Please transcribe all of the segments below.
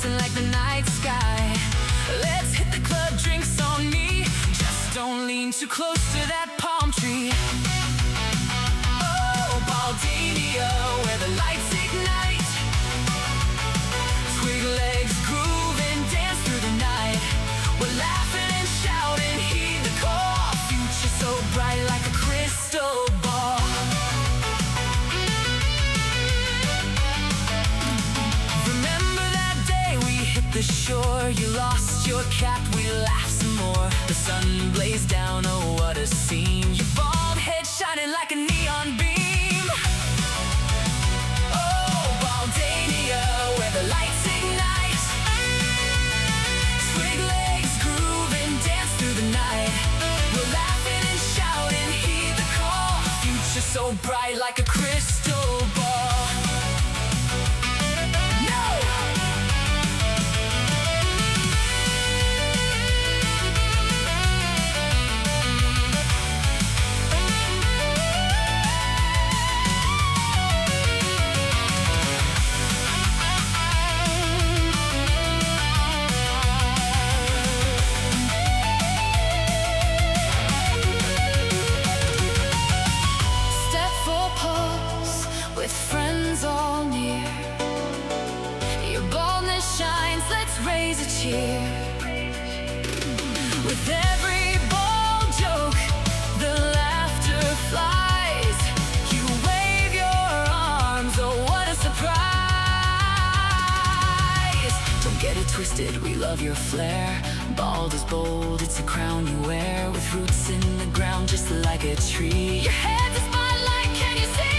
Like the night sky. Let's hit the club, drinks on me. Just don't lean too close to that palm tree. Oh, Baldania, where the lights ignite. Twig legs groove and dance through the night. We're laughing and shouting, heed the call. Future so bright like a crystal ball. The shore, you lost your cap, we laugh some more. The sun blazed down, oh what a scene. Your bald head shining like a neon beam. Oh, Baldania, where the lights ignite. Twig legs groove and dance through the night. We're laughing and shouting, heed the call. Future so bright like a crystal ball. With friends all near, your baldness shines, let's raise a cheer. With every bold joke, the laughter flies. You wave your arms, oh what a surprise. Don't get it twisted, we love your flair. Bald is bold, it's a crown you wear. With roots in the ground just like a tree. Your head's a spotlight, can you see?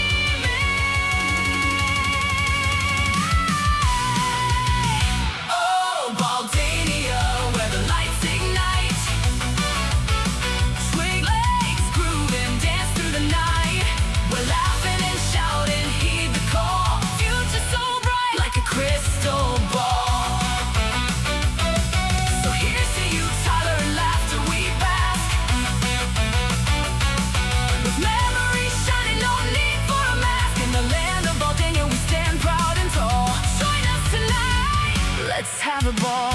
Let's have a ball.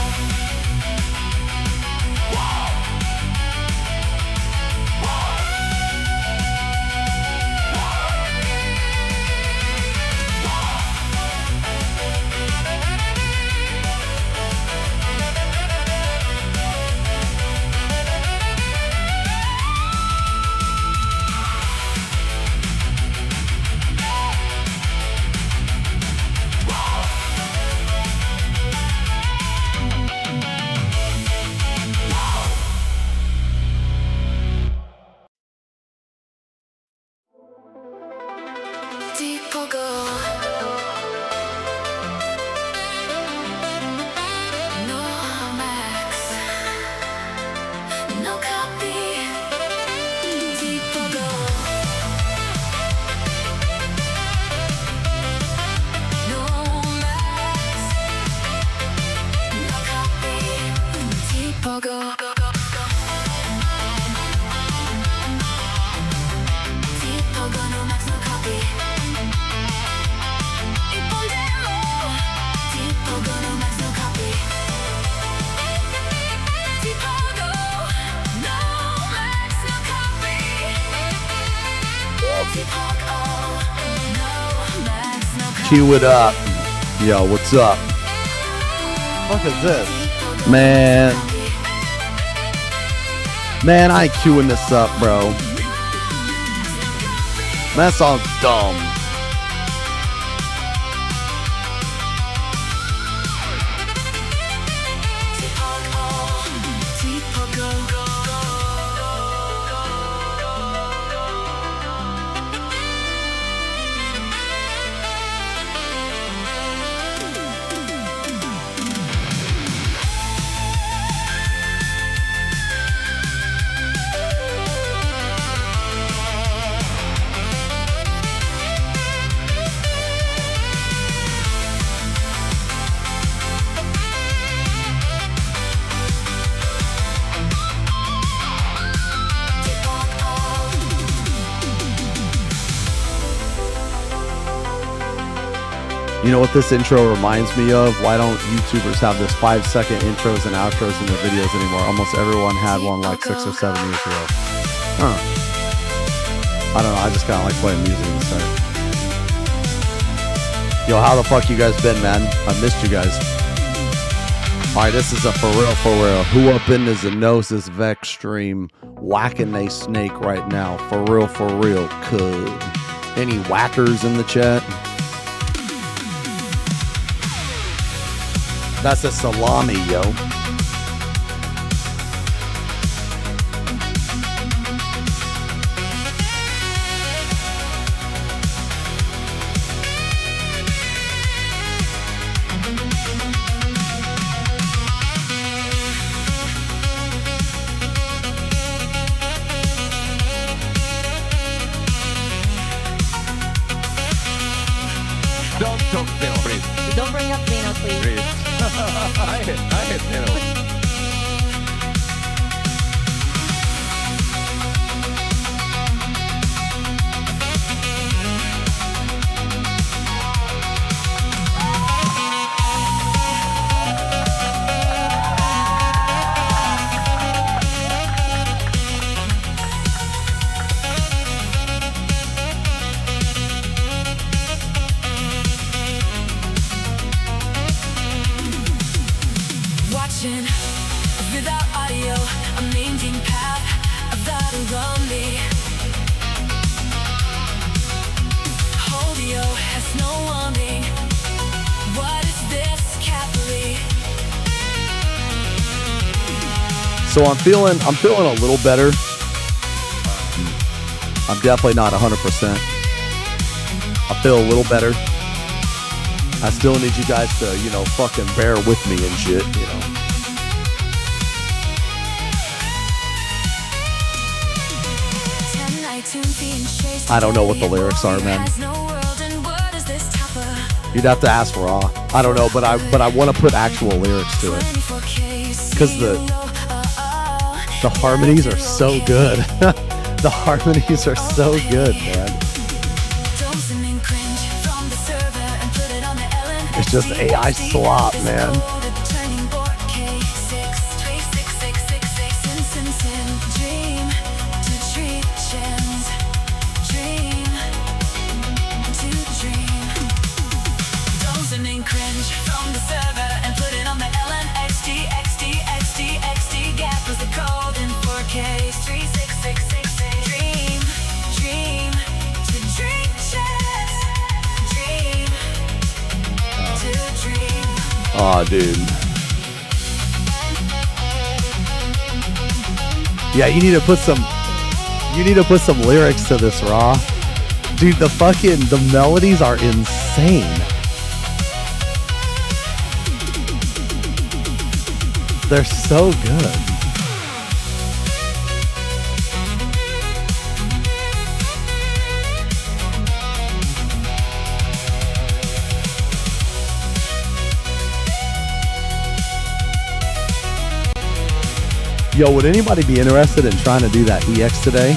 Cue it up. Yo, what's up? What the fuck is this? Man, I ain't queuing this up, bro. That song's dumb. You know what this intro reminds me of? Why don't YouTubers have this 5-second intros and outros in their videos anymore? Almost everyone had one like 6 or 7 years ago. Huh. I don't know. I just kind of like playing music in the start. Yo, how the fuck you guys been, man? I missed you guys. All right, this is a for real. Who up in the XenosysVex stream whacking a snake right now? For real, cuz. Any whackers in the chat? That's a salami, yo. Don't talk Xeno, please. Don't bring up Xeno, please. I hate Xeno. Without audio, a maintaining path of that around me. Audio has no warning. What is this capillary? So I'm feeling a little better. I'm definitely not 100%. I feel a little better. I still need you guys to, you know, fucking bear with me and shit, you know. I don't know what the lyrics are, man. You'd have to ask Raw. I don't know, but I want to put actual lyrics to it because the harmonies are so good. The harmonies are so good, man. It's just AI slop, man. Aw, dude. Yeah, you need to put some lyrics to this, Raw. Dude, the melodies are insane. They're so good. Yo, would anybody be interested in trying to do that EX today?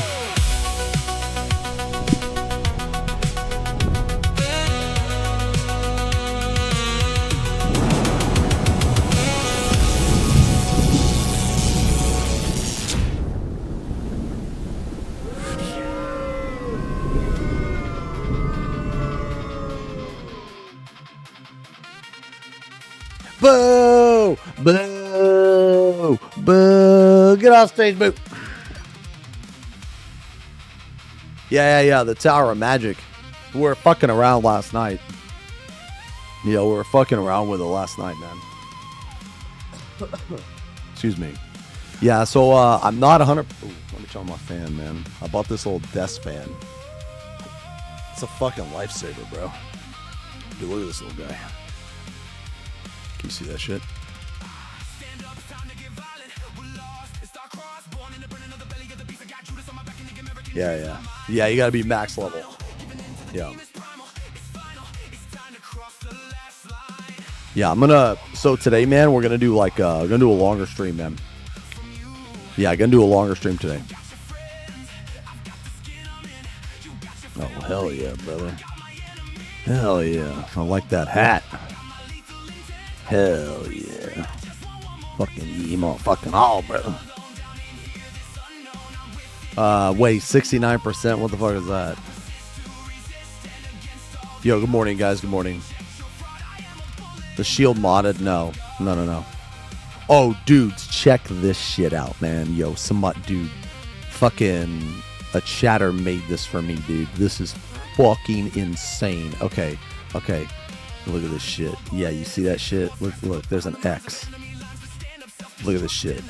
Boo! Boo! Boo! Get off stage, boo! Yeah, the Tower of Magic. We were fucking around last night. Yeah, we were fucking around with it last night, man. Excuse me. Yeah, so I'm not 100... Ooh, let me turn on my fan, man. I bought this little desk fan. It's a fucking lifesaver, bro. Dude, look at this little guy. Can you see that shit? Yeah. Yeah, you gotta be max level. Yeah. Yeah, I'm gonna... So today, man, we're gonna do like... gonna do a longer stream, man. Yeah, I'm gonna do a longer stream today. Oh, hell yeah, brother. Hell yeah. I like that hat. Hell yeah. Fucking ye motherfucking all, bro. Wait, 69%? What the fuck is that? Yo, good morning, guys. Good morning. The shield modded? No. No. Oh, dudes, check this shit out, man. Yo, dude. Fucking a chatter made this for me, dude. This is fucking insane. Okay. Look at this shit. Yeah, you see that shit? Look, there's an X. Look at this shit.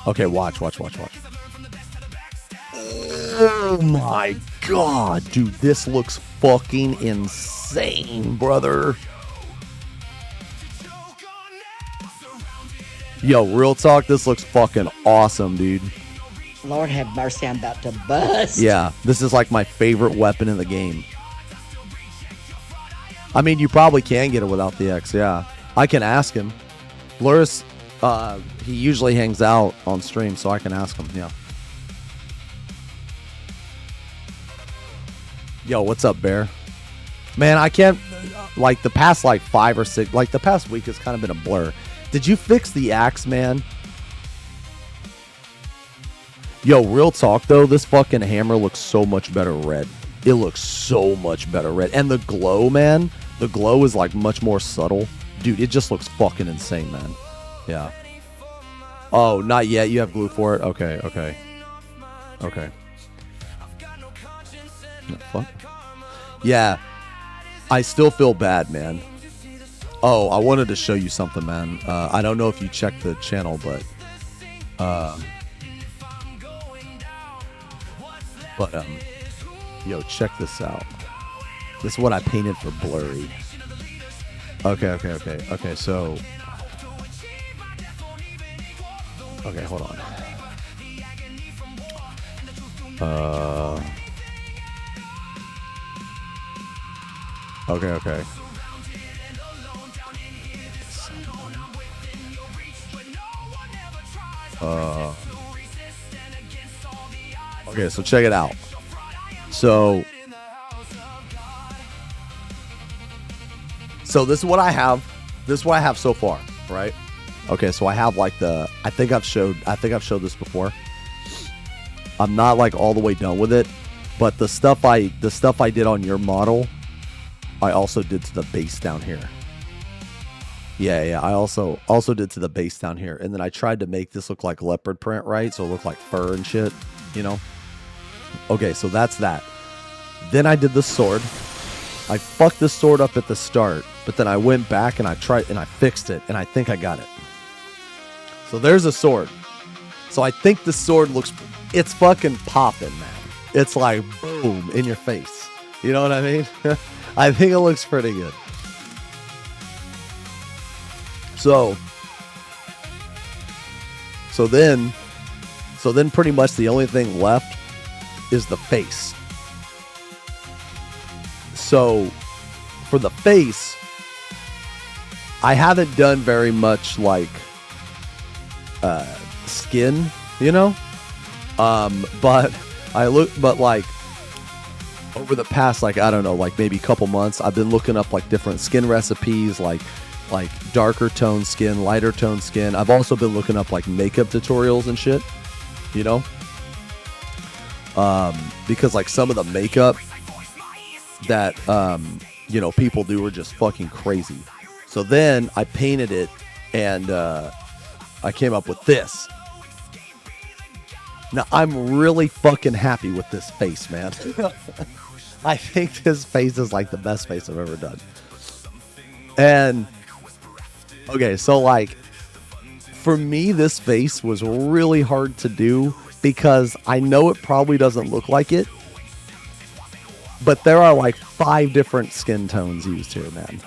Okay, watch. Oh my god, dude, this looks fucking insane, brother. Yo, real talk, this looks fucking awesome, dude. Lord have mercy, I'm about to bust. Yeah, this is like my favorite weapon in the game. I mean, you probably can get it without the X, yeah. I can ask him. Luris, he usually hangs out on stream, so I can ask him, yeah. Yo, what's up, Bear? Man, I can't, like, the past, like, 5 or 6, like, the past week has kind of been a blur. Did you fix the axe, man? Yo, real talk, though, this fucking hammer looks so much better red. It looks so much better red. And the glow, man, the glow is, like, much more subtle. Dude, it just looks fucking insane, man. Yeah. Oh, not yet. You have glue for it? Okay. Fuck. Yeah, I still feel bad, man. Oh, I wanted to show you something, man. I don't know if you checked the channel, but yo, check this out. This is what I painted for blurry. Okay, so okay, hold on. Okay. Okay, so check it out. So this is what I have. This is what I have so far, right? Okay, so I have like I think I've showed this before. I'm not like all the way done with it, but the stuff I did on your model, I also did to the base down here. Yeah, I also did to the base down here, and then I tried to make this look like leopard print, right? So it looked like fur and shit, you know? Okay, so that's that. Then I did the sword. I fucked the sword up at the start, but then I went back and I tried and I fixed it, and I think I got it. So there's a sword. So I think the sword it's fucking popping, man. It's like boom in your face. You know what I mean? I think it looks pretty good. So then pretty much the only thing left is the face. So for the face, I haven't done very much like skin, you know? But like over the past, like, I don't know, like maybe a couple months, I've been looking up like different skin recipes, like darker tone skin, lighter tone skin. I've also been looking up like makeup tutorials and shit, you know? Because like some of the makeup that, you know, people do are just fucking crazy. So then I painted it and, I came up with this. Now I'm really fucking happy with this face, man. I think this face is like the best face I've ever done. And okay, so like for me, this face was really hard to do because I know it probably doesn't look like it, but there are like 5 different skin tones used here, man.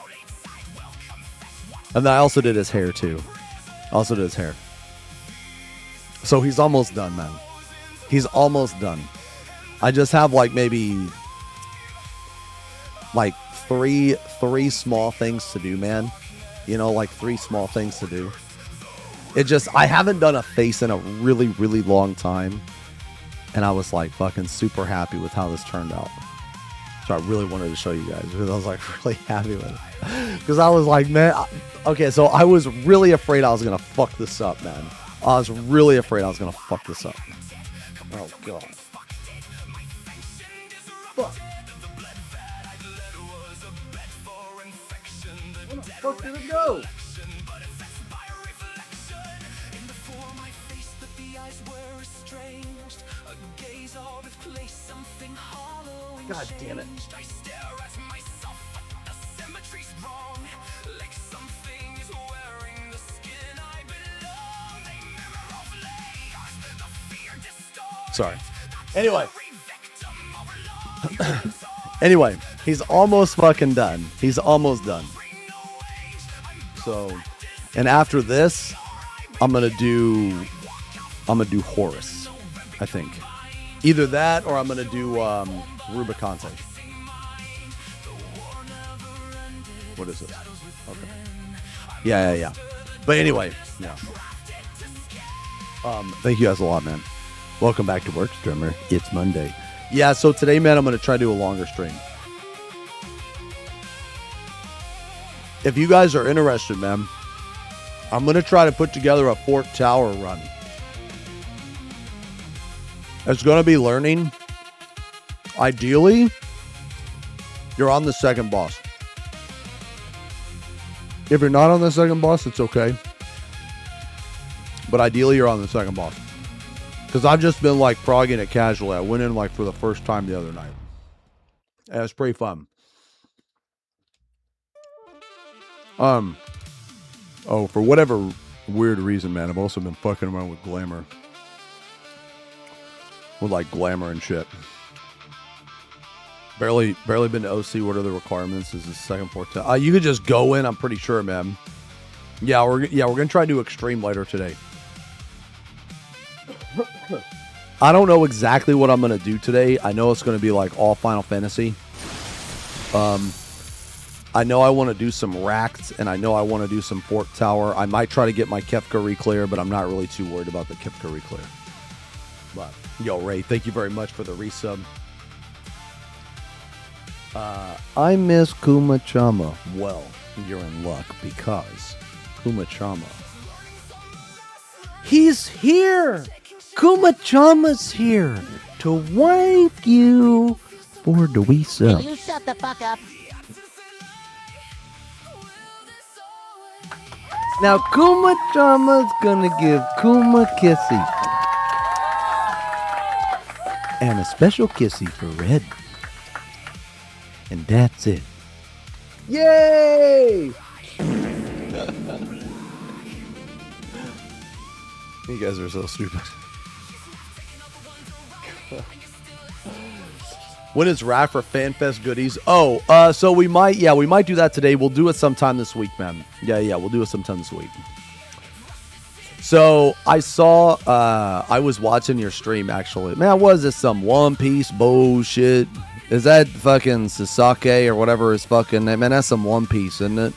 And then I also did his hair too. So he's almost done, man. He's almost done. I just have like maybe like three small things to do, man. You know, like 3 small things to do. I haven't done a face in a really, really long time. And I was like fucking super happy with how this turned out. So I really wanted to show you guys because I was like really happy with it. Because I was like, man, okay, so I was really afraid I was gonna fuck this up, man. I was really afraid I was gonna fuck this up. Oh god. Fuck. Where the fuck did it go? God damn it. Sorry. Anyway. Anyway, he's almost fucking done. He's almost done. So, and after this, I'm gonna do Horus, I think. Either that or I'm gonna do Rubicante. What is this? Okay. Yeah. But anyway, yeah. Thank you guys a lot, man. Welcome back to work, streamer. It's Monday. Yeah, so today, man, I'm gonna try to do a longer stream. If you guys are interested, man, I'm gonna try to put together a Fort Tower run. It's gonna be learning. Ideally, you're on the second boss. If you're not on the second boss, it's okay. But ideally, you're on the second boss. Because I've just been like progging it casually. I went in like for the first time the other night. And it's pretty fun. Oh, for whatever weird reason, man, I've also been fucking around with glamour. With like glamour and shit. Barely been to OC. What are the requirements? Is the second Fort Tower? You could just go in, I'm pretty sure, man. Yeah, we're gonna try to do extreme later today. I don't know exactly what I'm gonna do today. I know it's gonna be like all Final Fantasy. I know I want to do some Racked, and I know I want to do some Fort Tower. I might try to get my Kefka reclear, but I'm not really too worried about the Kefka reclear. But yo, Ray, thank you very much for the resub. I miss Kuma-chama. Well, you're in luck because Kuma-chama. He's here! Kuma-chama's here to wipe you for the resub. Can you shut the fuck up? Now Kuma-chama's gonna give Kuma kissy. And a special kissy for Red. And that's it. Yay! You guys are so stupid. When is RAF for FanFest goodies? Oh, so we might do that today. We'll do it sometime this week, man. Yeah, we'll do it sometime this week. So I saw, I was watching your stream actually. Man, was this some One Piece bullshit? Is that fucking Sasake or whatever his fucking name? Man, that's some One Piece, isn't it?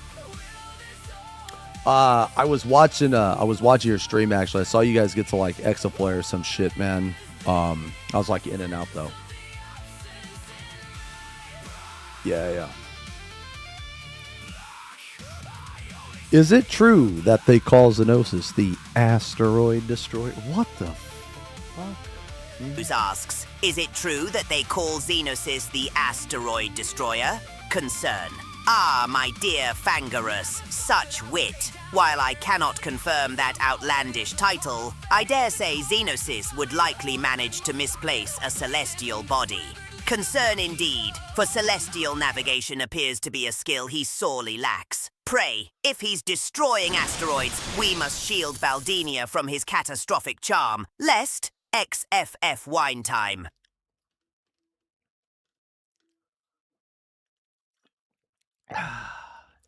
I was watching your stream actually. I saw you guys get to like Exaflare or some shit, man. I was like in and out though. Yeah. Is it true that they call Xenosis the asteroid destroyer? What the fuck? Who's asks, is it true that they call Xenosys the asteroid destroyer? Concern. Ah, my dear Fangarus, such wit. While I cannot confirm that outlandish title, I dare say Xenosys would likely manage to misplace a celestial body. Concern indeed, for celestial navigation appears to be a skill he sorely lacks. Pray, if he's destroying asteroids, we must shield Baldinia from his catastrophic charm, lest XFF wine time.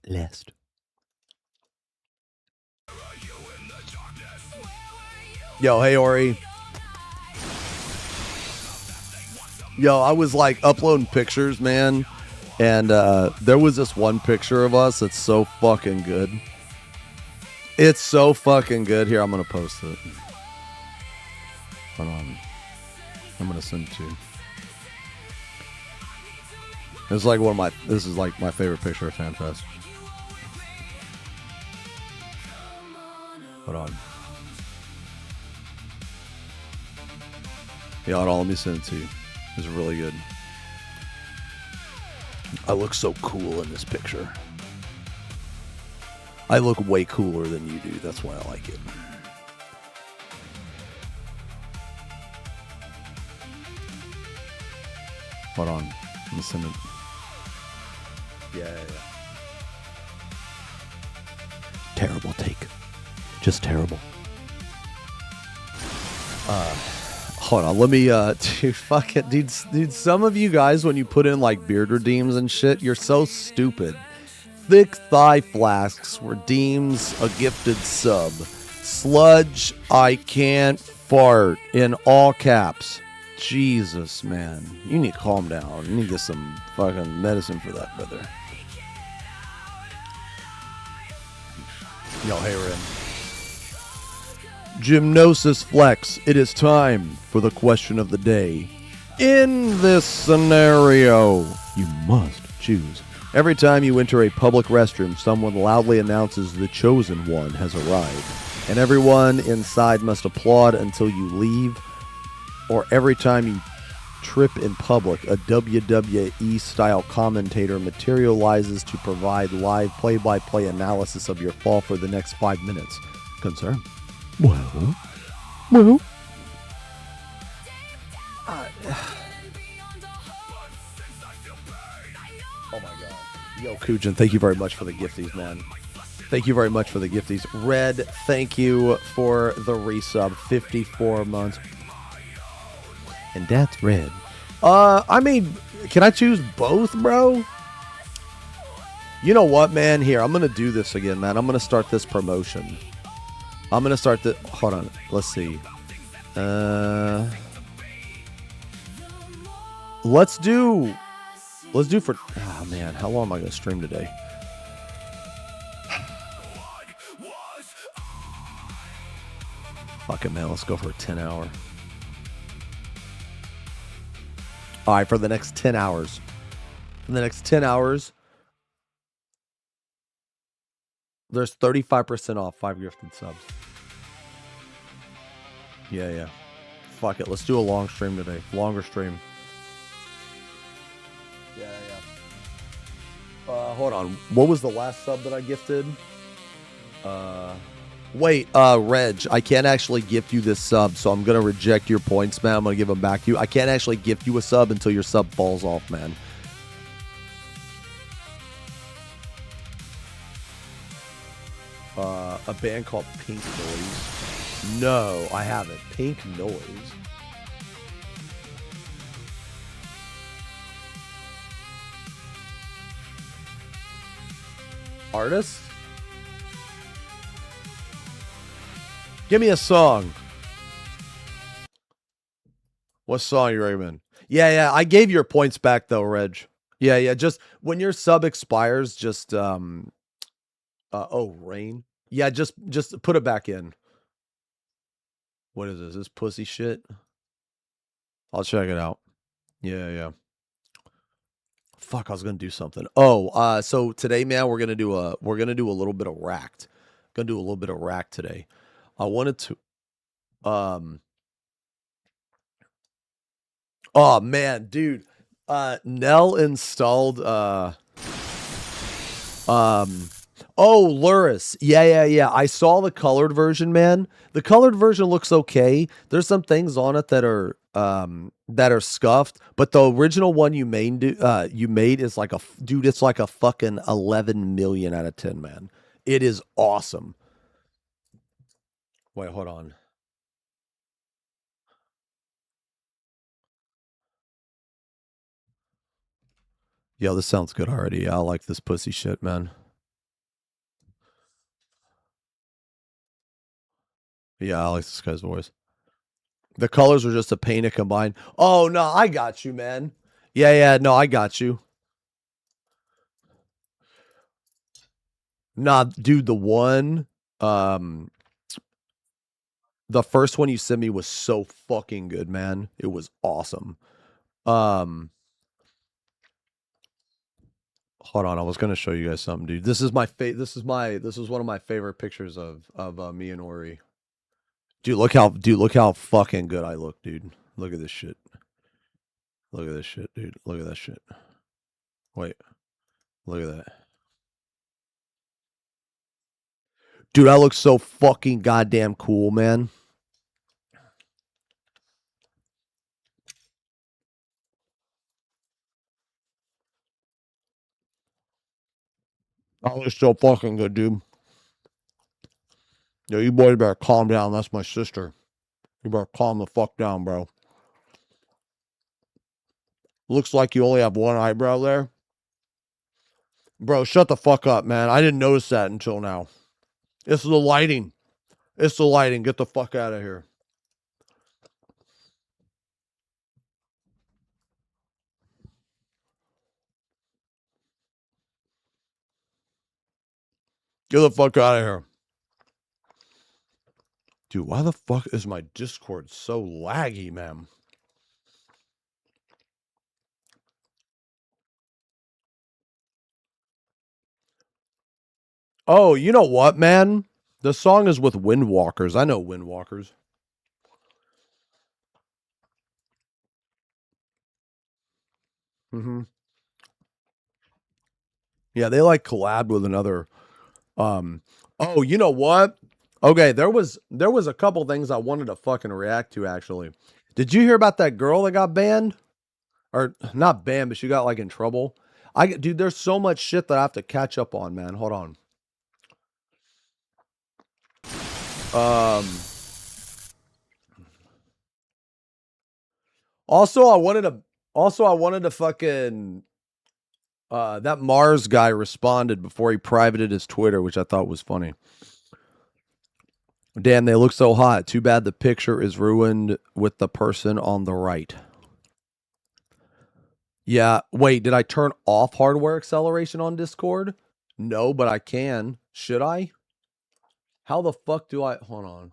Lest. Yo, hey Ori. Yo, I was like uploading pictures, man, and there was this one picture of us that's so fucking good. It's so fucking good. Here, I'm gonna post it. Hold on. I'm gonna send it to you. It's like this is like my favorite picture of FanFest. Hold on. Yeah, hold on, let me send it to you. It's really good. I look so cool in this picture. I look way cooler than you do. That's why I like it. Hold on. Let me send it. Yeah. Terrible take. Just terrible. Hold on. Let me, dude, fuck it. Dude, some of you guys, when you put in like beard redeems and shit, you're so stupid. Thick thigh flasks redeems a gifted sub. Sludge, I can't fart in all caps. Jesus, man. You need to calm down. You need to get some fucking medicine for that, brother. Yo, hey, Ren. XenosysVex, it is time for the question of the day. In this scenario, you must choose. Every time you enter a public restroom, someone loudly announces the chosen one has arrived, and everyone inside must applaud until you leave. Or every time you trip in public, a WWE-style commentator materializes to provide live play-by-play analysis of your fall for the next 5 minutes. Concern? Well. Oh my God. Yo, Kujin, thank you very much for the gifties, man. Thank you very much for the gifties. Red, thank you for the resub. 54 months. And that's red. I mean, can I choose both, bro? You know what, man? Here, I'm going to do this again, man. I'm going to start this promotion. I'm going to start the... Hold on. Let's see. Let's do for... Oh, man. How long am I going to stream today? Fuck it, man. Let's go for a 10-hour. All right, for the next 10 hours. In the next 10 hours, there's 35% off 5 gifted subs. Yeah. Fuck it. Let's do a long stream today. Longer stream. Yeah. Hold on. What was the last sub that I gifted? Wait, Reg, I can't actually gift you this sub, so I'm going to reject your points, man. I'm going to give them back to you. I can't actually gift you a sub until your sub falls off, man. A band called Pink Noise. No, I haven't. Pink Noise. Artist? Give me a song. What song you recommend? Yeah. I gave your points back though, Reg. Yeah. Just when your sub expires, just rain. Yeah, just put it back in. What is this? This pussy shit? I'll check it out. Yeah. Fuck, I was gonna do something. Oh, so today, man, we're gonna do a little bit of racked. Gonna do a little bit of rack today. I wanted to oh man, dude. Nell installed Luris. Yeah. I saw the colored version, man. The colored version looks okay. There's some things on it that are scuffed, but the original one you made is like it's like a fucking 11 million out of 10, man. It is awesome. Wait, hold on. Yo, this sounds good already. I like this pussy shit, man. Yeah, I like this guy's voice. The colors are just a paint and combine. Oh, no, I got you, man. Yeah, no, I got you. Nah, dude, the first one you sent me was so fucking good, man. It was awesome. Hold on, I was gonna show you guys something, dude. This is my this is one of my favorite pictures of me and Ori. Dude, look how fucking good I look, dude. Look at this shit. Look at this shit, dude. Look at that shit. Wait. Look at that. Dude, I look so fucking goddamn cool, man. I look so fucking good, dude. Yo, you boys better calm down. That's my sister. You better calm the fuck down, bro. Looks like you only have one eyebrow there. Bro, shut the fuck up, man. I didn't notice that until now. It's the lighting. It's the lighting. Get the fuck out of here. Get the fuck out of here. Dude, why the fuck is my Discord so laggy, man? Oh, you know what, man? The song is with Windwalkers. I know Windwalkers. Mm-hmm. Yeah, they like collabed with another. Oh, you know what? Okay, there was a couple things I wanted to fucking react to, actually. Did you hear about that girl that got banned? Or not banned, but she got like in trouble. Dude, there's so much shit that I have to catch up on, man. Hold on. Also, I wanted to fucking that Mars guy responded before he privated his Twitter, which I thought was funny. Damn, they look so hot. Too bad the picture is ruined with the person on the right. Yeah, wait, did I turn off hardware acceleration on Discord? No, but I can. Should I? How the fuck do I... Hold on.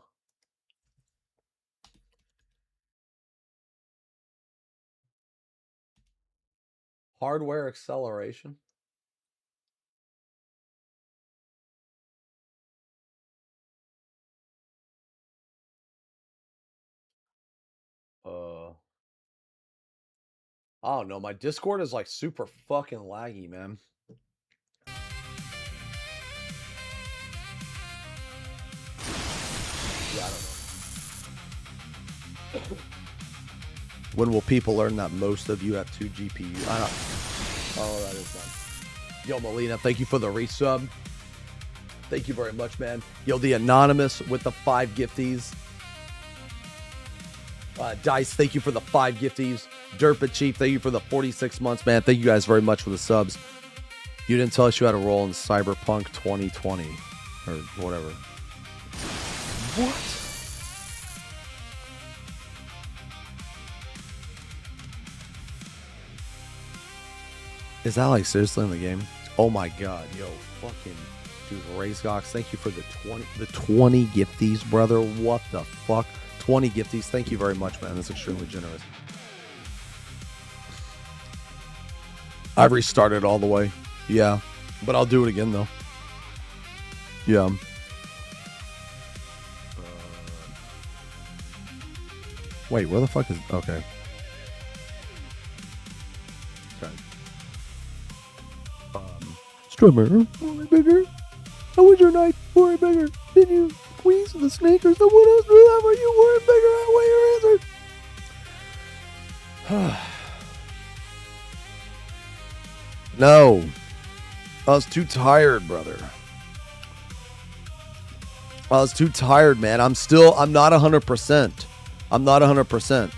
Hardware acceleration? I don't know. My Discord is like super fucking laggy, man. Yeah, I don't know. When will people learn that most of you have 2 GPUs? I don't. Oh, that is done. Yo, Molina, thank you for the resub. Thank you very much, man. Yo, the Anonymous with the 5 gifties. Dice, thank you for the 5 gifties. Derpa Chief, thank you for the 46 months, man. Thank you guys very much for the subs. You didn't tell us you had a role in Cyberpunk 2020 or whatever. What? Is that like seriously in the game? Oh my god, yo, fucking dude, Razegox, thank you for the 20 gifties, brother. What the fuck? 20 gifties. Thank you very much, man. That's extremely generous. I've restarted all the way. Yeah. But I'll do it again, though. Yeah. Wait, where the fuck is... Okay. Okay. Strawberry, bigger. How was your night? Worry bigger. Did you squeeze the snake or someone else do that for you? Worry bigger. That way your answer. No. I was too tired, brother. I was too tired, man. I'm not 100%. I'm not 100%.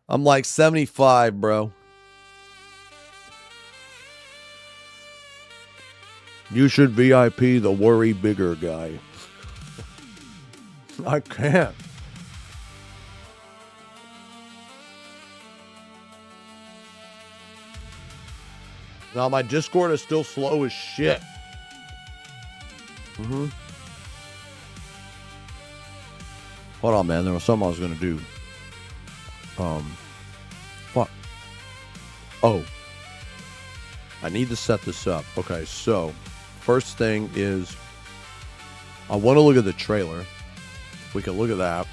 I'm like 75, bro. You should VIP the worry bigger guy. I can't. Now my Discord is still slow as shit. Hold on, man. There was something I was gonna do. Oh, I need to set this up. Okay, so first thing is I want to look at the trailer. We can look at that.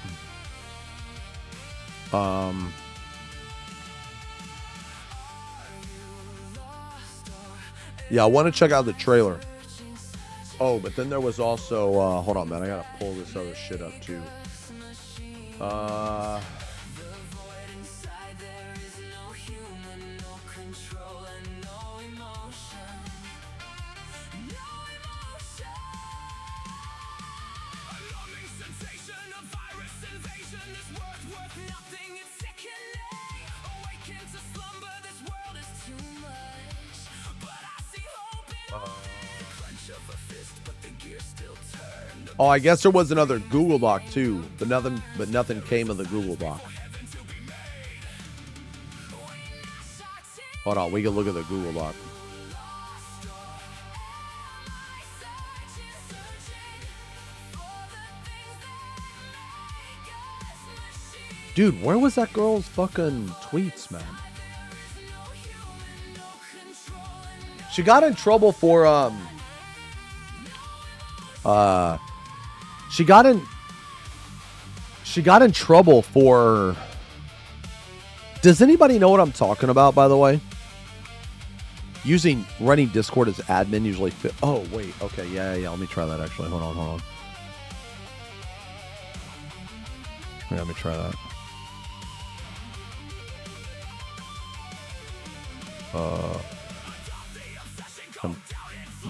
Yeah, I want to check out the trailer. Oh, but then there was also hold on, man. I gotta pull this other shit up too. Oh, I guess there was another Google Doc too, but nothing came of the Google Doc. Hold on, we can look at the Google Doc. Dude, where was that girl's fucking tweets, man? She got in trouble for she got in trouble for. Does anybody know what I'm talking about, by the way? Running Discord as admin usually fit. Oh, wait. Okay, yeah. Let me try that actually. Hold on. Yeah, let me try that.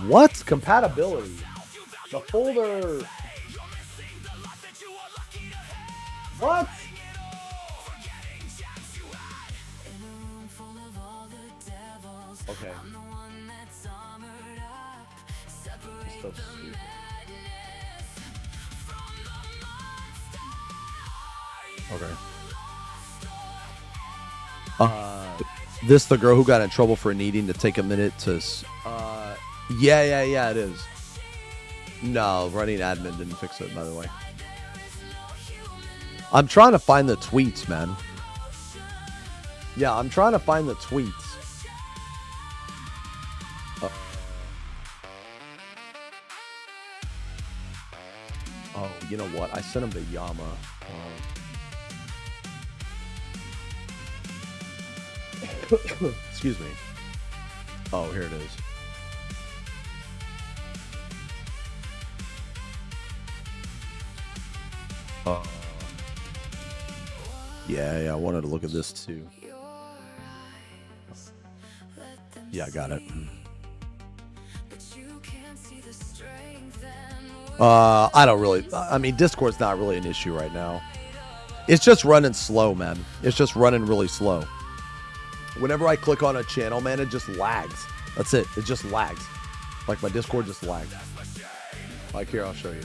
What? Compatibility. The folder. What? Okay. So stupid. Okay. This the girl who got in trouble for needing to take a minute to. Yeah, it is. No, running admin didn't fix it, by the way. I'm trying to find the tweets, man. Yeah, I'm trying to find the tweets. Oh, you know what? I sent him to Yama. Excuse me. Oh, here it is. Yeah, I wanted to look at this too. Yeah, I got it. I don't really. I mean, Discord's not really an issue right now. It's just running slow, man. It's just running really slow. Whenever I click on a channel, man, it just lags. That's it. It just lags. Like my Discord just lags. Like here, I'll show you.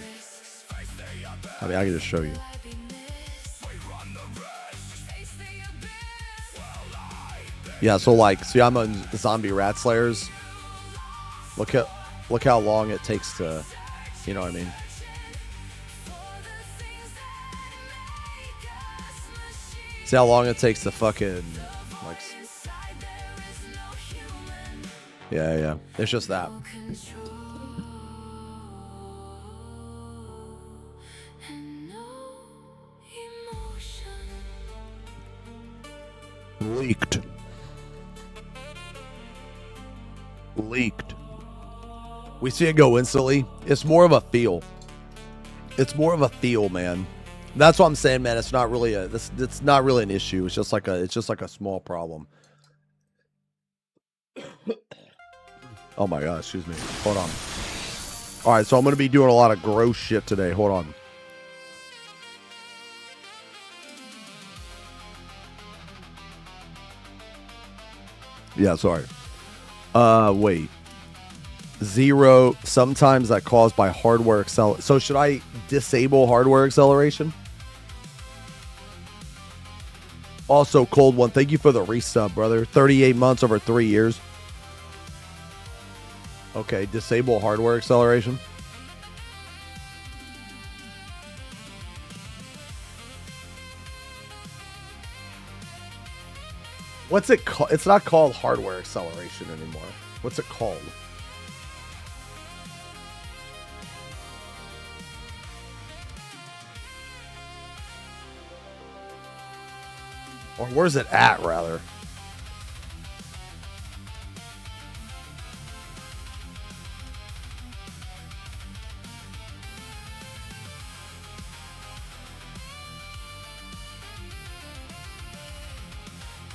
I mean, I can just show you. Yeah, so like, see, I'm on Zombie Rat Slayers. Look how long it takes to, you know what I mean? See how long it takes to fucking, like, yeah. It's just that. Leaked. We see it go instantly. It's more of a feel. It's more of a feel, man. That's what I'm saying, man. It's not really it's not really an issue. It's just like a small problem. Oh my god, excuse me. Hold on. All right, so I'm gonna be doing a lot of gross shit today. Hold on. Yeah, sorry. Wait. 0. Sometimes that caused by hardware acceleration. So should I disable hardware acceleration? Also, Cold One, thank you for the resub, brother. 38 months over 3 years. Okay, disable hardware acceleration. What's it called? It's not called hardware acceleration anymore. What's it called? Or where's it at, rather?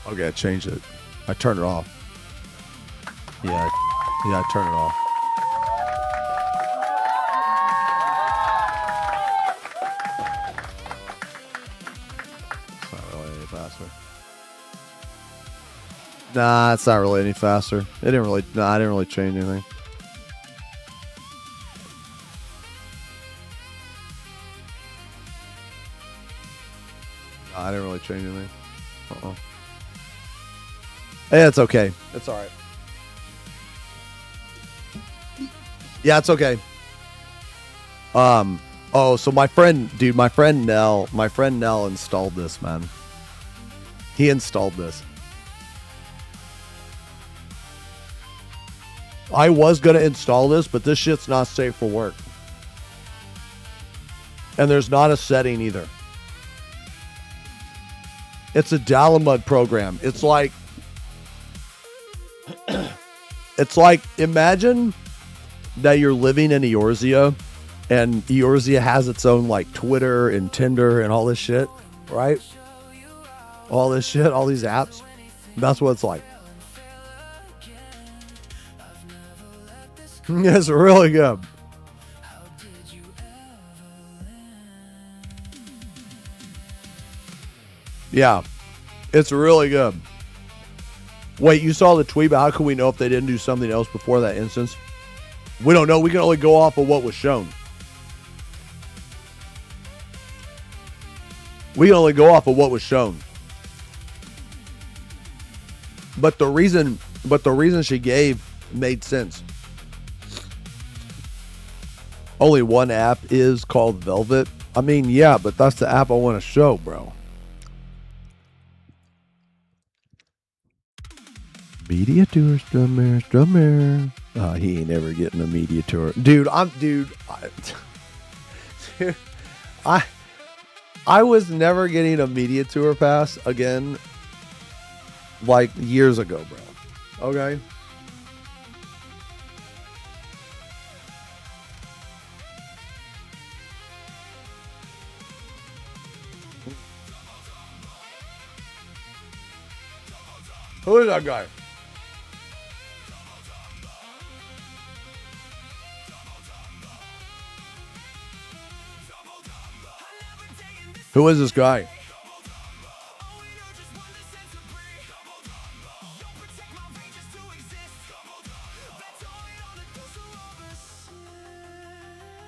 Okay, I changed it. I turned it off. Yeah, I turned it off. It's not really any faster. Nah, it's not really any faster. It didn't really. Nah, I didn't really change anything. Nah, I didn't really change anything. Yeah, it's okay. It's all right. Yeah, it's okay. Oh, so my friend Nell installed this, man. He installed this. I was gonna install this, but this shit's not safe for work. And there's not a setting either. It's a Dalamud program. It's like imagine that you're living in Eorzea and Eorzea has its own like Twitter and Tinder and all this shit, right? All this shit, all these apps. That's what it's like. It's really good. Yeah, it's really good. Wait, you saw the tweet, but how can we know if they didn't do something else before that instance? We don't know. We can only go off of what was shown. We can only go off of what was shown. But the reason she gave made sense. Only one app is called Velvet. I mean, yeah, but that's the app I want to show, bro. Media tours, drummer. Oh, he ain't ever getting a media tour. Dude, I was never getting a media tour pass again like years ago, bro. Okay? Who is that guy? Who is this guy?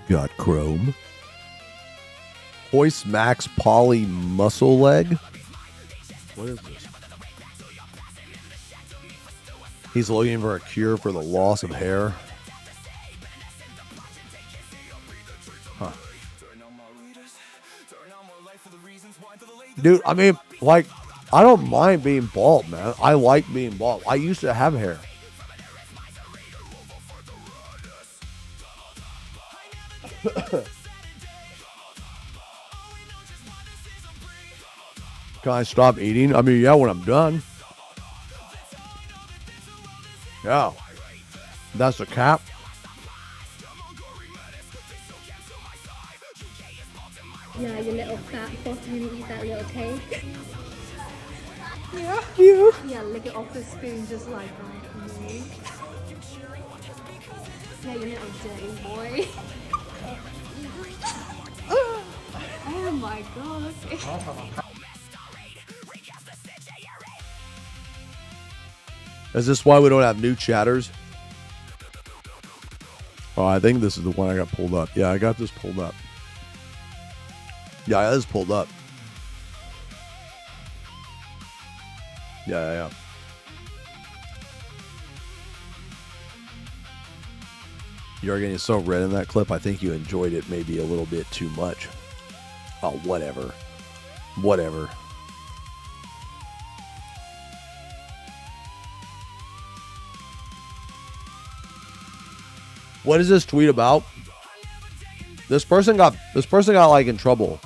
Got Chrome. Hoist Max Poly Muscle Leg. What is this? He's looking for a cure for the loss of hair. Huh. Dude, I mean, like, I don't mind being bald, man. I like being bald. I used to have hair. Can I stop eating? I mean, yeah, when I'm done. Yeah. That's a cap. Yeah, you little fat fuck, you eat that little cake. Yeah. Yeah, lick it off the spoon just like that. Yeah, you little dirty boy. Oh my god. Is this why we don't have new chatters? Oh, I think this is the one I got pulled up. Yeah, I got this pulled up. Yeah, it is pulled up. Yeah. You're getting so red in that clip. I think you enjoyed it maybe a little bit too much. Oh, whatever. What is this tweet about? This person got like in trouble.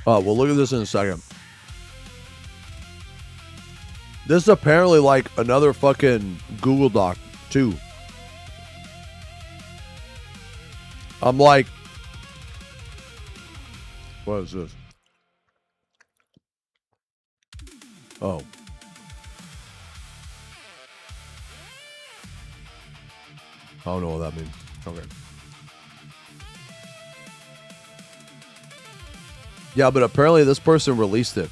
Oh, we'll look at this in a second. This is apparently like another fucking Google Doc too. I'm like, what is this? Oh. I don't know what that means. Okay. Yeah, but apparently this person released it.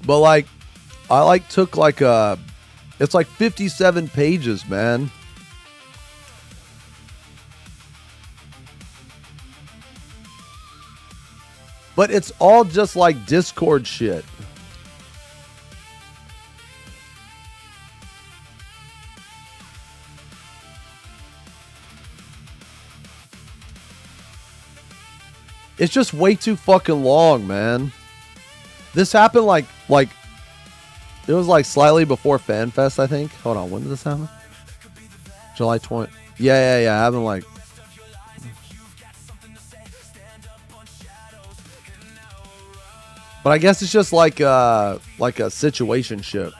But like, I like took like it's like 57 pages, man. But it's all just like Discord shit. It's just way too fucking long, man. This happened like it was like slightly before FanFest, I think. Hold on, when did this happen? July 20. Yeah. I haven't like. But I guess it's just like a situationship.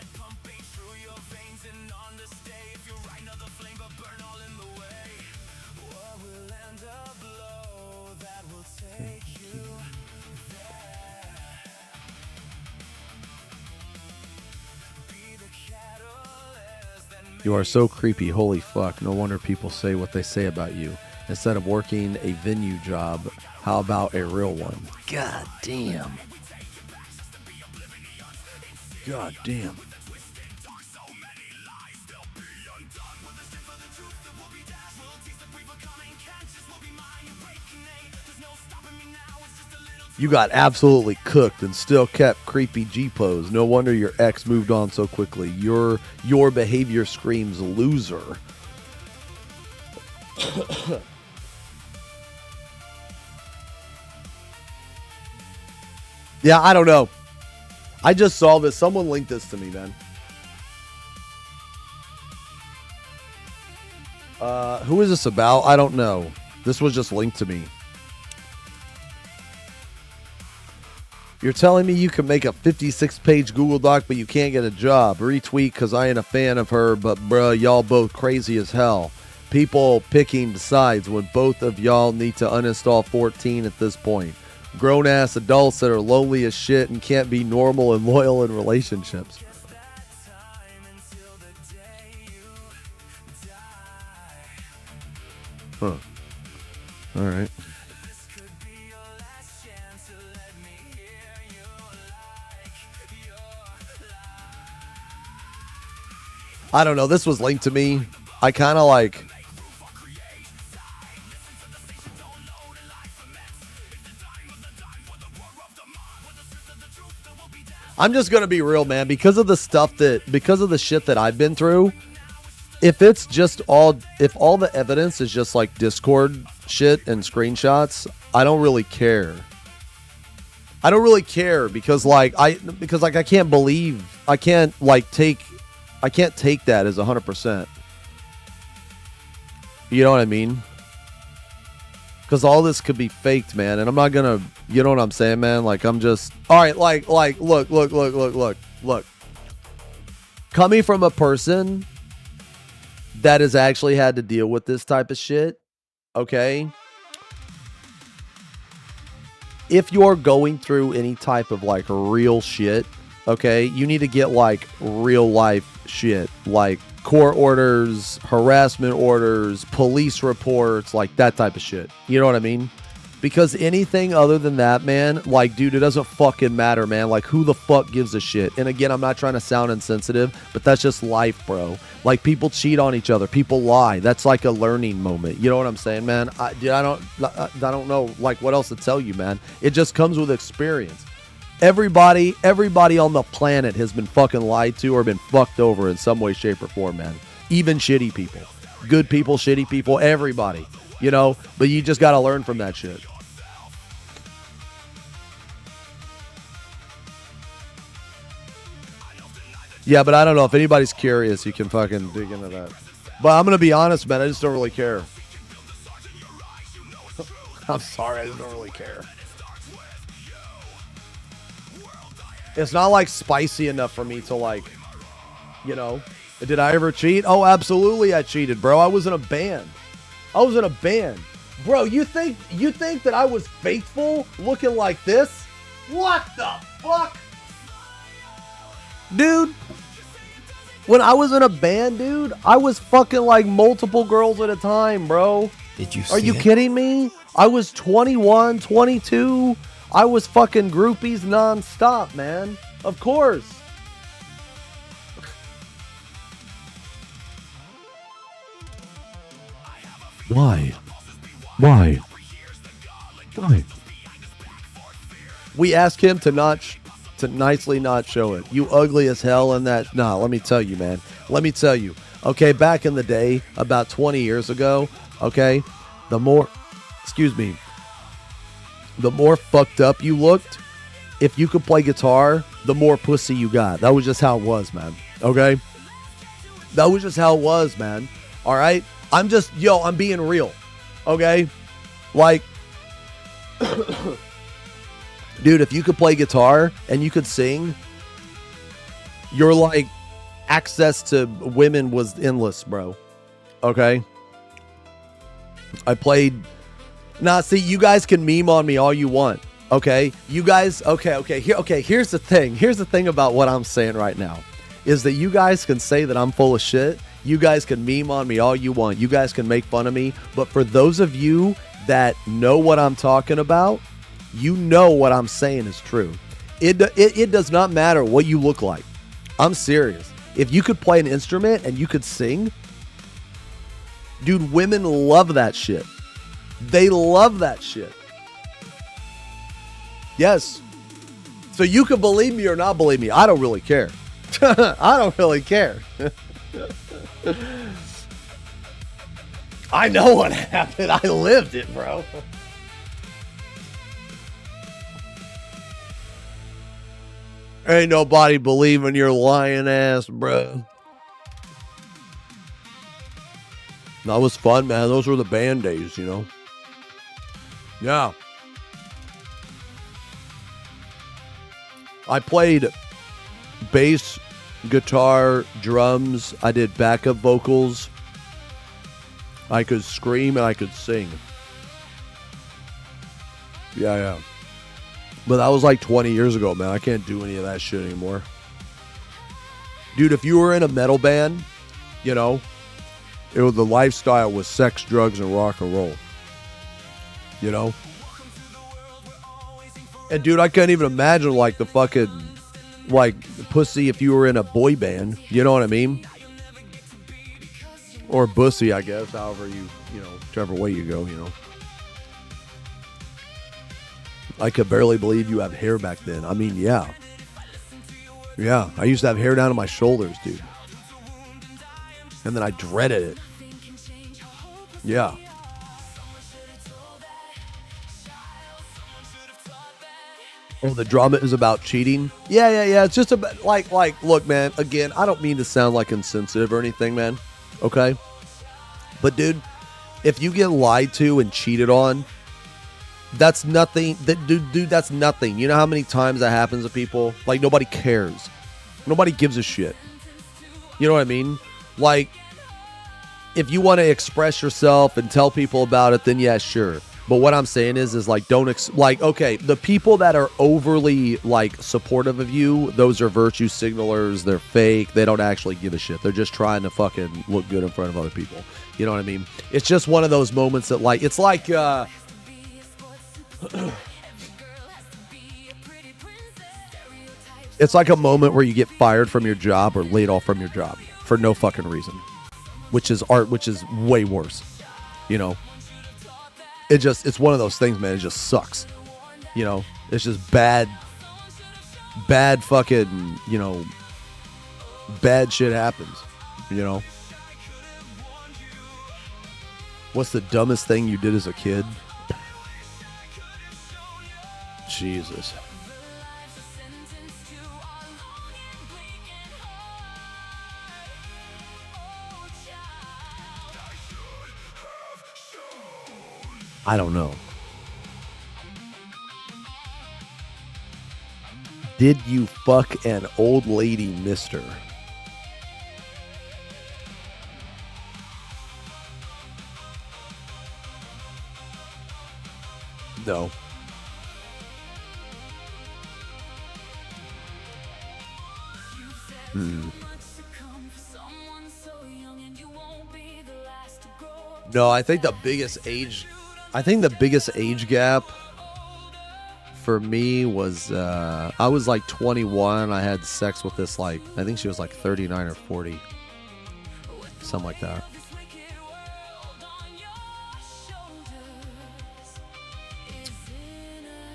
You are so creepy. Holy fuck. No wonder people say what they say about you. Instead of working a venue job, how about a real one? God damn. God damn. You got absolutely cooked and still kept creepy G-pose. No wonder your ex moved on so quickly. Your behavior screams loser. Yeah, I don't know. I just saw this. Someone linked this to me, man. Who is this about? I don't know. This was just linked to me. You're telling me you can make a 56-page Google Doc, but you can't get a job. Retweet because I ain't a fan of her, but bruh, y'all both crazy as hell. People picking sides when both of y'all need to uninstall 14 at this point. Grown-ass adults that are lonely as shit and can't be normal and loyal in relationships. Huh. All right. I don't know. This was linked to me. I kind of like... I'm just going to be real, man. Because of the shit that I've been through, if all the evidence is just like Discord shit and screenshots, I don't really care. I don't really care because I can't take that as 100%. You know what I mean? Because all this could be faked, man. And I'm not going to, you know what I'm saying, man? Like, I'm just, all right, like, look. Coming from a person that has actually had to deal with this type of shit, okay? If you're going through any type of, like, real shit, okay, you need to get, like, real life shit, like court orders, harassment orders, police reports, like that type of shit. You know what I mean? Because anything other than that, man, like, dude, it doesn't fucking matter, man. Like, who the fuck gives a shit? And again, I'm not trying to sound insensitive, but that's just life, bro. Like, people cheat on each other. People lie. That's like a learning moment. You know what I'm saying, man? I don't know, like, what else to tell you, man. It just comes with experience. Everybody on the planet has been fucking lied to or been fucked over in some way, shape, or form, man. Even shitty people. Good people, shitty people, everybody. You know? But you just gotta learn from that shit. Yeah, but I don't know. If anybody's curious, you can fucking dig into that. But I'm going to be honest, man. I just don't really care. I'm sorry. I just don't really care. It's not like spicy enough for me to like, you know. Did I ever cheat? Oh, absolutely I cheated, bro. I was in a band. Bro, you think that I was faithful looking like this? What the fuck? Dude, when I was in a band, dude, I was fucking like multiple girls at a time, bro. Did you see Are you it? kidding me? I was 21, 22. I was fucking groupies nonstop, man. Of course. Why? We asked him to nicely not show it. You ugly as hell in that. Nah, let me tell you, man. Let me tell you. Okay, back in the day, about 20 years ago, okay, the more fucked up you looked, if you could play guitar, the more pussy you got. That was just how it was, man. Okay? That was just how it was, man. All right? I'm being real. Okay? Like, dude, if you could play guitar and you could sing, your like access to women was endless, bro. Okay? I played. Nah, see, you guys can meme on me all you want. Okay? You guys, here's the thing. Here's the thing about what I'm saying right now. Is that you guys can say that I'm full of shit. You guys can meme on me all you want. You guys can make fun of me. But for those of you that know what I'm talking about, you know what I'm saying is true. It does not matter what you look like. I'm serious. If you could play an instrument and you could sing, dude, women love that shit. They love that shit. Yes. So you can believe me or not believe me. I don't really care. I don't really care. I know what happened. I lived it, bro. Ain't nobody believing your lying ass, bro. That was fun, man. Those were the band days, you know? Yeah. I played bass, guitar, drums. I did backup vocals. I could scream and I could sing. Yeah. But that was like 20 years ago, man. I can't do any of that shit anymore. Dude, if you were in a metal band, you know, the lifestyle was sex, drugs, and rock and roll. You know? And dude, I can't even imagine like the fucking like pussy if you were in a boy band. You know what I mean? Or bussy, I guess, however you know, whichever way you go, you know. I could barely believe you have hair back then. I mean, yeah. Yeah, I used to have hair down to my shoulders, dude. And then I dreaded it. Yeah. Oh, the drama is about cheating? Yeah. It's just about, like, look, man, again, I don't mean to sound like insensitive or anything, man. Okay? But, dude, if you get lied to and cheated on, that's nothing. Dude, that's nothing. You know how many times that happens to people? Like, nobody cares. Nobody gives a shit. You know what I mean? Like, if you want to express yourself and tell people about it, then yeah, sure. But what I'm saying is like, okay, the people that are overly, like, supportive of you, those are virtue signalers. They're fake. They don't actually give a shit. They're just trying to fucking look good in front of other people. You know what I mean? It's just one of those moments that, like, it's like, it's like a moment where you get fired from your job or laid off from your job for no fucking reason, which is way worse. You know, it's one of those things, man. It just sucks. You know, it's just bad fucking, you know, bad shit happens, you know. What's the dumbest thing you did as a kid? Jesus. I don't know. Did you fuck an old lady, mister? No. No, I think the biggest age gap for me was I was like 21. I had sex with this, like, I think she was like 39 or 40. Something like that.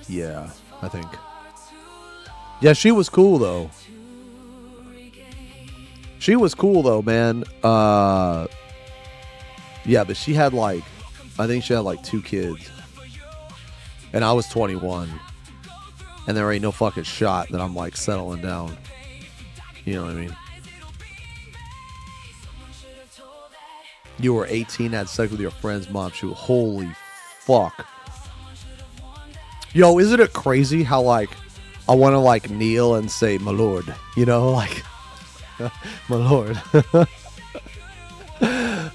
Yeah, I think. Yeah, she was cool though. She was cool though, man. Yeah, but she had like, I think she had like 2 kids. And I was 21. And there ain't no fucking shot that I'm like settling down. You know what I mean? You were 18, had sex with your friend's mom. She was, holy fuck. Yo, isn't it crazy how like I want to like kneel and say, my lord, you know, like, my lord.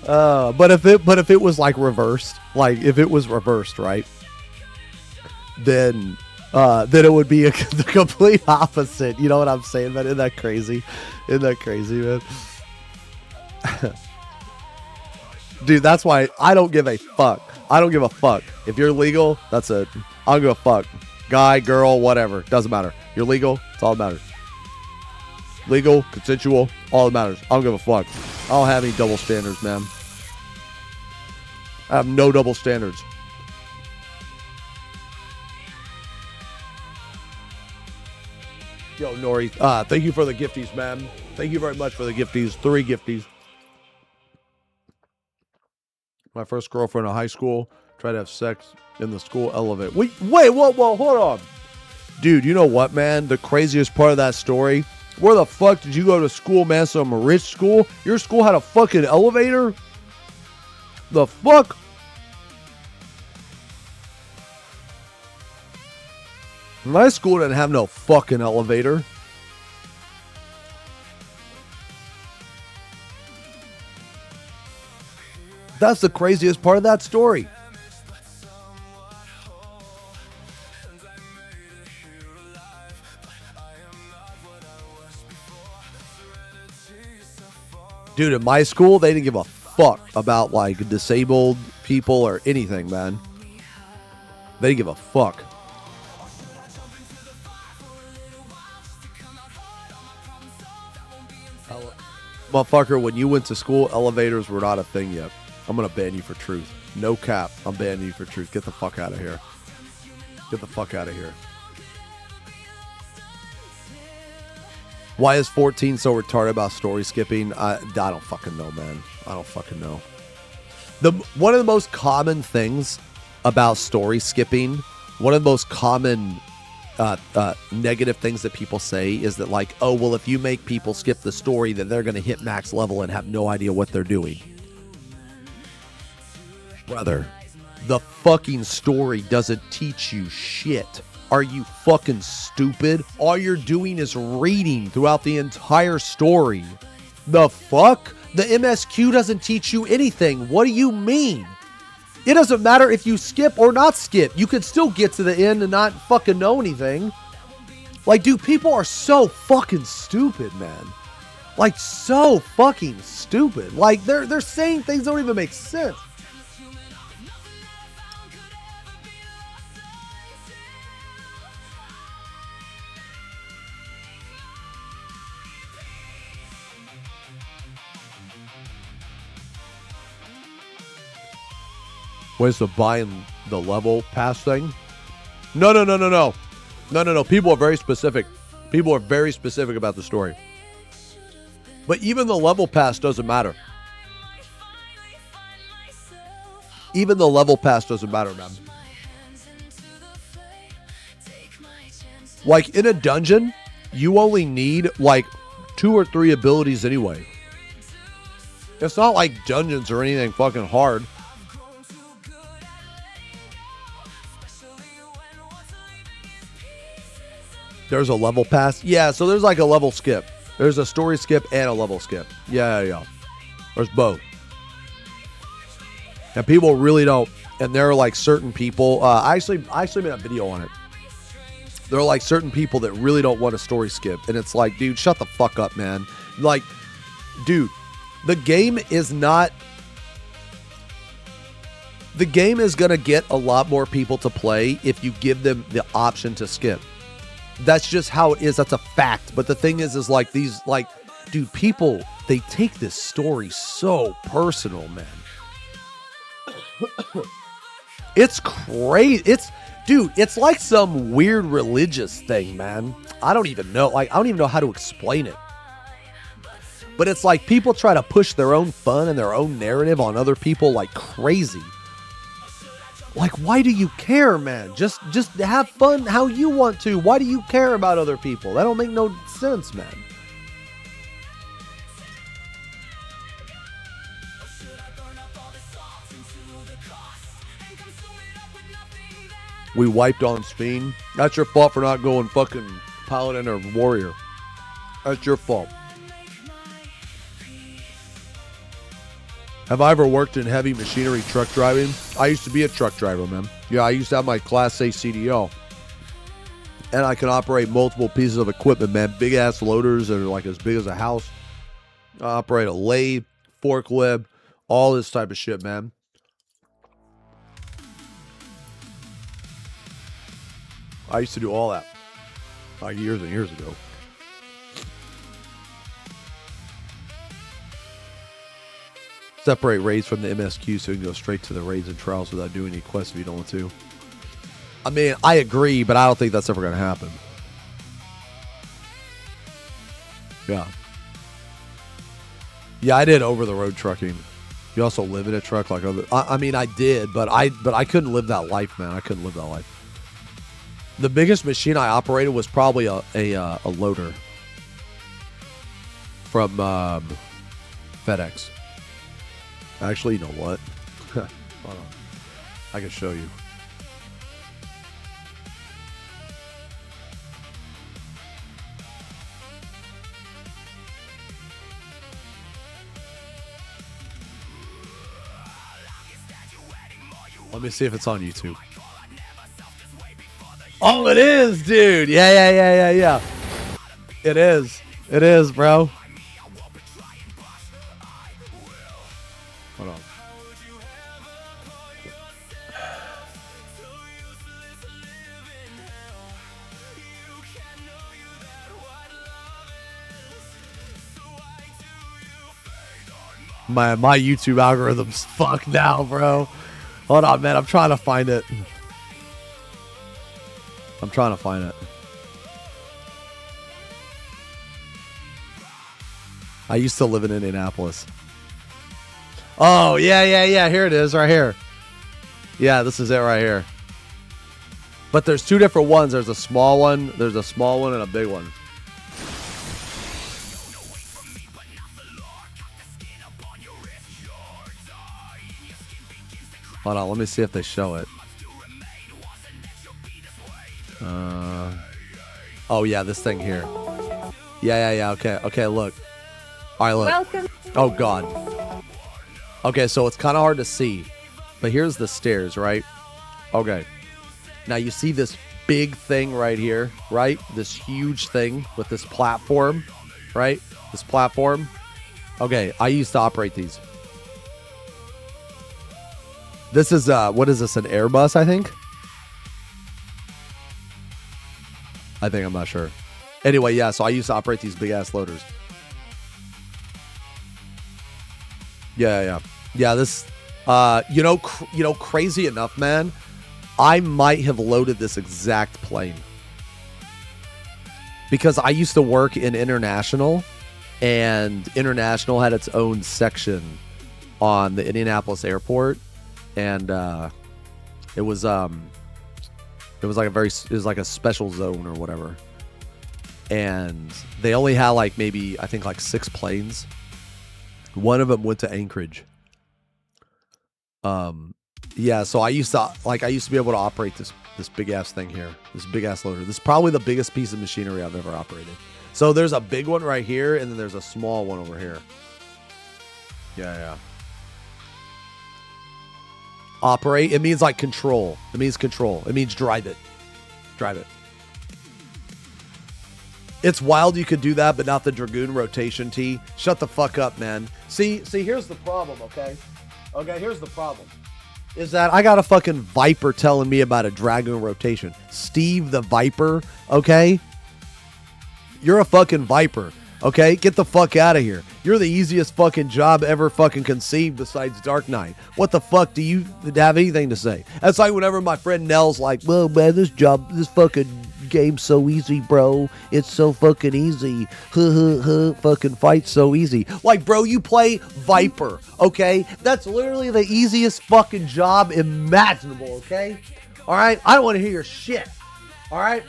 But if it was like reversed, like if it was reversed, right? Then it would be the complete opposite. You know what I'm saying, man? Isn't that crazy? Isn't that crazy, man? Dude, that's why I don't give a fuck. I don't give a fuck. If you're legal, that's it. I don't give a fuck. Guy, girl, whatever. Doesn't matter. You're legal, it's all that matters. Legal, consensual, all that matters. I don't give a fuck. I don't have any double standards, man. I have no double standards. Yo, Nori, thank you for the gifties, man. Thank you very much for the gifties. 3 gifties. My first girlfriend in high school tried to have sex in the school elevator. Wait, whoa, hold on. Dude, you know what, man? The craziest part of that story, where the fuck did you go to school, man? Some rich school? Your school had a fucking elevator? The fuck? My school didn't have no fucking elevator. That's the craziest part of that story. Dude, at my school, they didn't give a fuck about like disabled people or anything, man. They didn't give a fuck. Motherfucker, when you went to school, elevators were not a thing yet. I'm going to ban you for truth. No cap. I'm banning you for truth. Get the fuck out of here. Get the fuck out of here. Why is 14 so retarded about story skipping? I don't fucking know, man. I don't fucking know. One of the most common things about story skipping, one of the most common negative things that people say is that like, oh, well, if you make people skip the story, then they're going to hit max level and have no idea what they're doing. Brother, the fucking story doesn't teach you shit. Are you fucking stupid? All you're doing is reading throughout the entire story. The fuck? The MSQ doesn't teach you anything. What do you mean? It doesn't matter if you skip or not skip. You can still get to the end and not fucking know anything. Like, dude, people are so fucking stupid, man. Like, so fucking stupid. Like, they're saying things that don't even make sense. Where's the buying the level pass thing? No. People are very specific. People are very specific about the story. But even the level pass doesn't matter. Even the level pass doesn't matter, man. Like, in a dungeon, you only need, like, 2 or 3 abilities anyway. It's not like dungeons or anything fucking hard. There's a level pass. Yeah, so there's like a level skip. There's a story skip and a level skip. Yeah. There's both. And people really don't. And there are like certain people. I actually made a video on it. There are like certain people that really don't want a story skip. And it's like, dude, shut the fuck up, man. Like, dude, the game is not. The game is going to get a lot more people to play if you give them the option to skip. That's just how it is. That's a fact. But the thing is like these, like, dude, people, they take this story so personal, man. It's crazy. It's like some weird religious thing, man. I don't even know. Like, I don't even know how to explain it. But it's like people try to push their own fun and their own narrative on other people like crazy. Like, why do you care, man? Just have fun how you want to. Why do you care about other people? That don't make no sense, man. We wiped on Speen. That's your fault for not going fucking Paladin or Warrior. That's your fault. Have I ever worked in heavy machinery truck driving? I used to be a truck driver, man. Yeah, I used to have my Class A CDL. And I can operate multiple pieces of equipment, man. Big ass loaders that are like as big as a house. I operate a lathe, forklift, all this type of shit, man. I used to do all that like years and years ago. Separate raids from the MSQ so you can go straight to the raids and trials without doing any quests if you don't want to. I mean, I agree, but I don't think that's ever going to happen. Yeah. Yeah, I did over-the-road trucking. You also live in a truck like other... I mean, I did, but I couldn't live that life, man. I couldn't live that life. The biggest machine I operated was probably a loader from FedEx. Actually, you know what? Hold on. I can show you. Let me see if it's on YouTube. Oh, it is, dude. Yeah. It is. It is, bro. Hold on. My YouTube algorithm's fucked now, bro. Hold on, man. I'm trying to find it. I used to live in Indianapolis. Oh, yeah. Here it is, right here. Yeah, this is it right here. But there's two different ones. There's a small one. There's a small one and a big one. Hold on, let me see if they show it. Oh yeah, this thing here. Yeah. Okay, look. All right, look. Welcome. Oh god. Okay, so it's kind of hard to see, but here's the stairs, right? Okay. Now you see this big thing right here, right? This huge thing with this platform, right? This platform. Okay, I used to operate these. This is, what is this, an Airbus, I think? I'm not sure. Anyway, yeah, so I used to operate these big-ass loaders. Yeah, this, crazy enough, man, I might have loaded this exact plane. Because I used to work in International, and International had its own section on the Indianapolis airport. And it was like a special zone or whatever, and they only had like maybe I think like 6 planes. One of them went to Anchorage. Yeah, so I used to be able to operate This big ass thing here. This big ass loader. This is probably the biggest piece of machinery I've ever operated. So there's a big one right here, and then there's a small one over here. Yeah. Operate. It means like control. It means control. It means drive it. Drive it. It's wild you could do that, but not the Dragoon rotation T. Shut the fuck up, man. See, here's the problem, okay? Okay, here's the problem. Is that I got a fucking Viper telling me about a Dragoon rotation. Steve the Viper, okay? You're a fucking Viper, okay? Get the fuck out of here. You're the easiest fucking job ever fucking conceived besides Dark Knight. What the fuck do you have anything to say? That's like whenever my friend Nell's like, well, man, this fucking game's so easy, bro. It's so fucking easy. Fucking fight's so easy. Like, bro, you play Viper, okay? That's literally the easiest fucking job imaginable, okay? All right? I don't want to hear your shit. All right?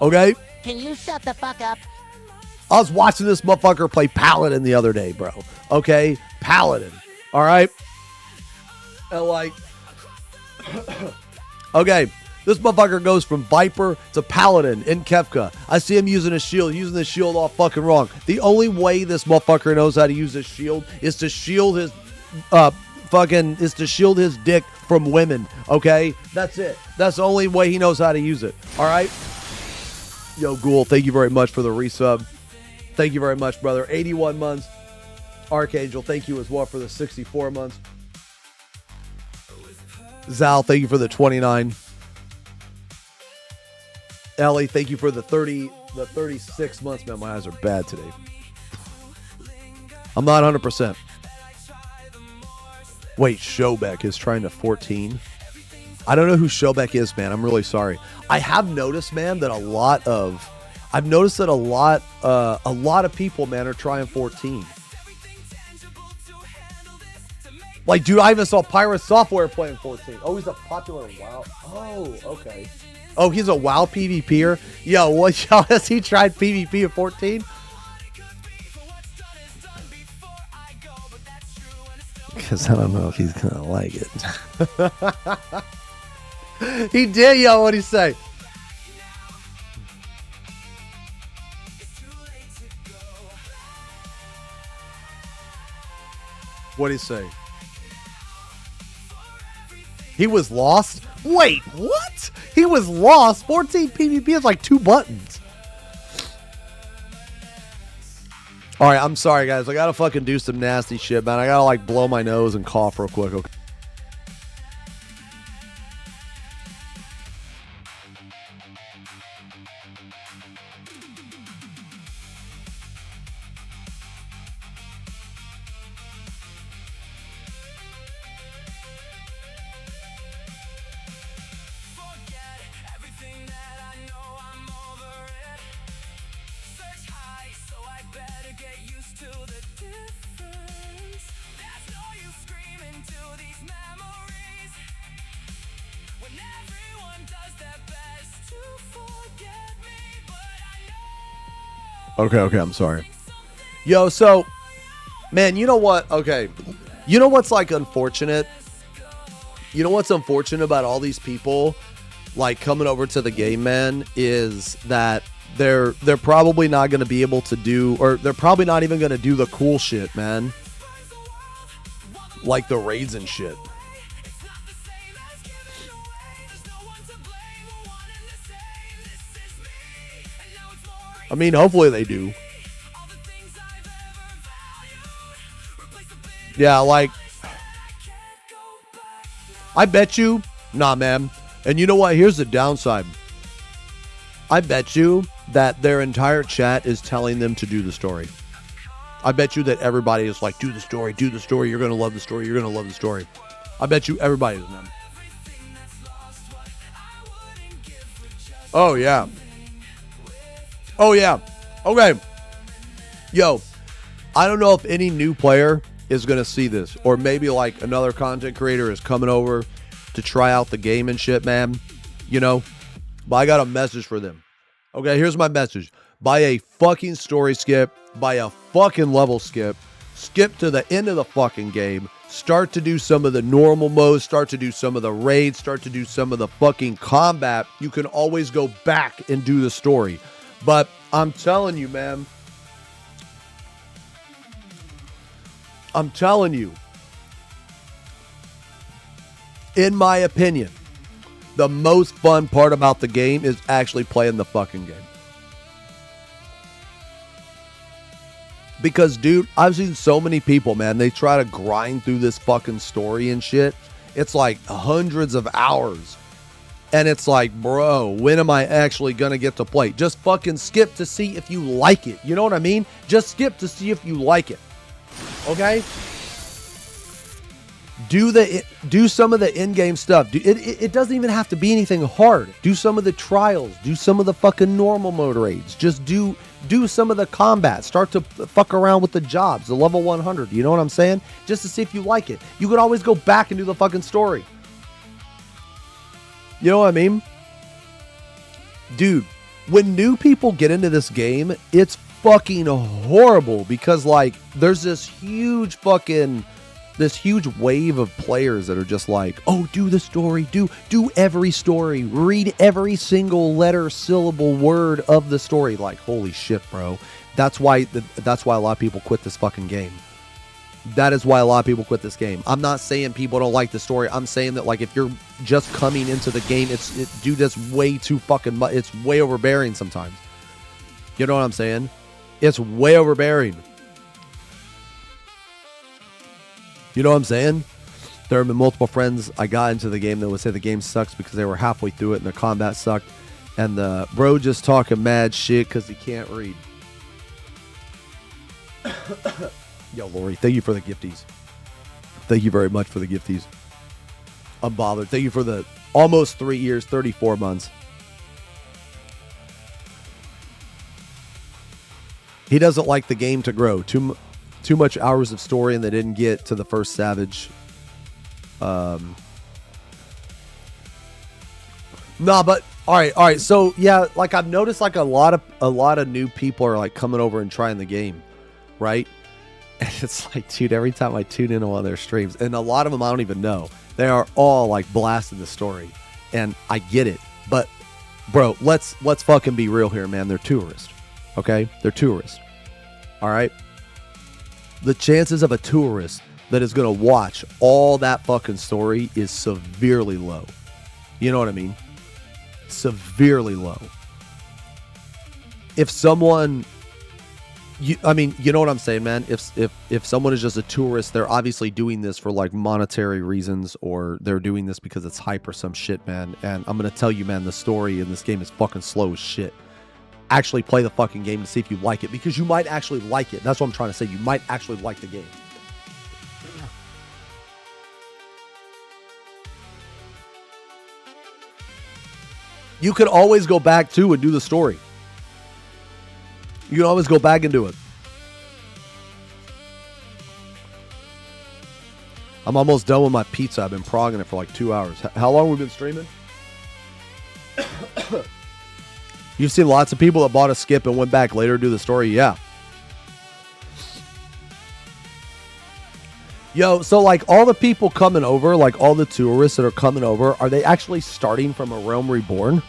Okay? Can you shut the fuck up? I was watching this motherfucker play Paladin the other day, bro. Okay? Paladin. All right? And like, okay, this motherfucker goes from Viper to Paladin in Kefka. I see him using a shield, using the shield all fucking wrong. The only way this motherfucker knows how to use his shield is to shield his shield his dick from women. Okay? That's it. That's the only way he knows how to use it. All right? Yo, Ghoul, thank you very much for the resub. Thank you very much, brother. 81 months. Archangel, thank you as well for the 64 months. Zal, thank you for the 29. Ellie, thank you for the 36 months. Man, my eyes are bad today. I'm not 100%. Wait, Showbeck is trying to 14. I don't know who Showbeck is, man. I'm really sorry. I have noticed, man, that a lot of people, man, are trying 14. Like, dude, I even saw Pirate Software playing 14. Oh, he's a popular WoW. Oh, okay. Oh, he's a WoW PvPer. Yo, what? Has he tried PvP at 14? Because I don't know if he's gonna like it. He did, yo. What'd he say? What'd he say? He was lost? Wait, what? He was lost? 14 PvP is like 2 buttons. All right, I'm sorry, guys. I gotta fucking do some nasty shit, man. I gotta like blow my nose and cough real quick, okay? Okay, I'm sorry. Yo, so, man, you know what? Okay. You know what's, like, unfortunate? You know what's unfortunate about all these people, like, coming over to the game, man, is that they're probably not going to be able to do, or they're probably not even going to do the cool shit, man. Like the raids and shit. I mean, hopefully they do. Yeah, like, I bet you, nah, man. And you know what? Here's the downside. I bet you that their entire chat is telling them to do the story. I bet you that everybody is like, do the story, you're going to love the story, you're going to love the story. I bet you everybody is, man. Oh, yeah. Oh, yeah. Okay. Yo, I don't know if any new player is going to see this, or maybe like another content creator is coming over to try out the game and shit, man. You know, but I got a message for them. Okay, here's my message. Buy a fucking story skip. Buy a fucking level skip. skip to the end of the fucking game, start to do some of the normal modes, start to do some of the raids, start to do some of the fucking combat, you can always go back and do the story. But I'm telling you, man, I'm telling you, in my opinion, the most fun part about the game is actually playing the fucking game. Because, dude, I've seen so many people, man, they try to grind through this fucking story and shit. It's like hundreds of hours. And it's like, bro, when am I actually going to get to play? Just fucking skip to see if you like it. You know what I mean? Just skip to see if you like it. Okay? Do some of the in-game stuff. It doesn't even have to be anything hard. Do some of the trials. Do some of the fucking normal mode raids. Just do some of the combat. Start to fuck around with the jobs, the level 100. You know what I'm saying? Just to see if you like it. You could always go back and do the fucking story. You know what I mean? Dude, when new people get into this game, it's fucking horrible because, like, there's this huge wave of players that are just like, oh, do the story, do every story, read every single letter, syllable, word of the story. Like, holy shit, bro. That's why a lot of people quit this fucking game. That is why a lot of people quit this game. I'm not saying people don't like the story. I'm saying that, like, if you're just coming into the game, dude, that's way too fucking much. It's way overbearing sometimes. You know what I'm saying? It's way overbearing. You know what I'm saying? There have been multiple friends I got into the game that would say the game sucks because they were halfway through it and the combat sucked. And the bro just talking mad shit because he can't read. Yo, Lori, thank you for the gifties. Thank you very much for the gifties. Unbothered. Thank you for the almost 3 years, 34 months. He doesn't like the game to grow. Too much hours of story and they didn't get to the first Savage. But all right. So yeah, like I've noticed like a lot of new people are like coming over and trying the game, right? And it's like, dude, every time I tune in on one of their streams, and a lot of them I don't even know, they are all like blasting the story, and I get it. But bro, let's fucking be real here, man. They're tourists, okay? They're tourists. All right. The chances of a tourist that is going to watch all that fucking story is severely low. You know what I mean? Severely low. If someone, you know what I'm saying, man? If someone is just a tourist, they're obviously doing this for like monetary reasons, or they're doing this because it's hype or some shit, man. And I'm going to tell you, man, the story in this game is fucking slow as shit. Actually play the fucking game to see if you like it, because you might actually like it. That's what I'm trying to say. You might actually like the game. You can always go back to and do the story. You can always go back and do it. I'm almost done with my pizza. I've been progging it for like 2 hours. How long have we been streaming? You've seen lots of people that bought a skip and went back later to do the story. Yeah. Yo, so like all the people coming over, like all the tourists that are coming over, are they actually starting from a Realm Reborn?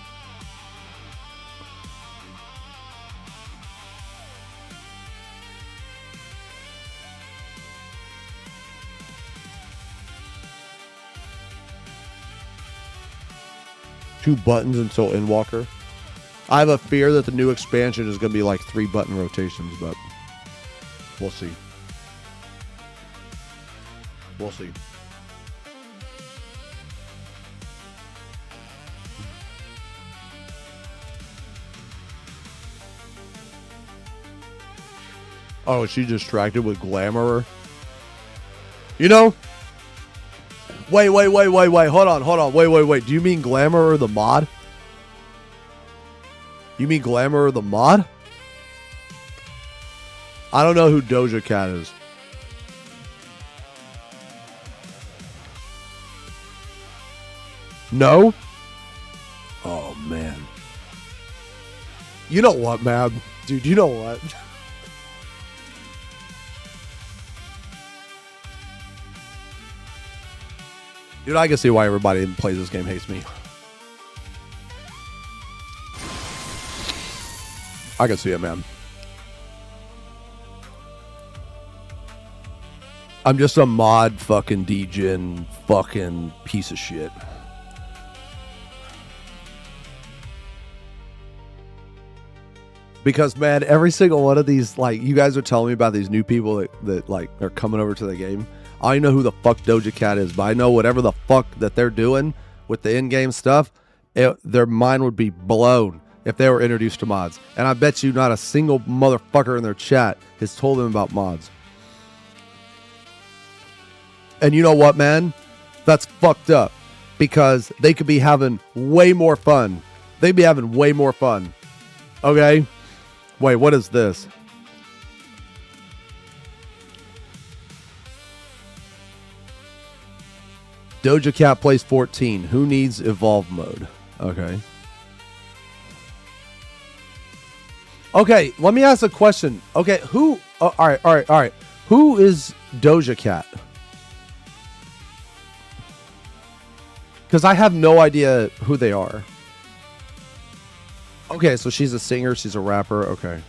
Two buttons until Endwalker. I have a fear that the new expansion is going to be like 3 button rotations, but we'll see. We'll see. Oh, is she distracted with Glamour? You know? Wait. Hold on. Wait. Do you mean Glamour the mod? You mean Glamour the mod? I don't know who Doja Cat is. No? Oh, man. You know what, man? Dude, you know what? Dude, I can see why everybody that plays this game hates me. I can see it, man. I'm just a mod fucking degen fucking piece of shit. Because, man, every single one of these, like, you guys are telling me about these new people that like, are coming over to the game. I know who the fuck Doja Cat is, but I know whatever the fuck that they're doing with the in-game stuff, their mind would be blown if they were introduced to mods. And I bet you not a single motherfucker in their chat has told them about mods. And you know what, man? That's fucked up. Because they could be having way more fun. They'd be having way more fun. Okay? Wait, what is this? Doja Cat plays 14. Who needs evolve mode? Okay. Okay, let me ask a question. Okay, who... all right. Who is Doja Cat? Because I have no idea who they are. Okay, so she's a singer, she's a rapper, okay.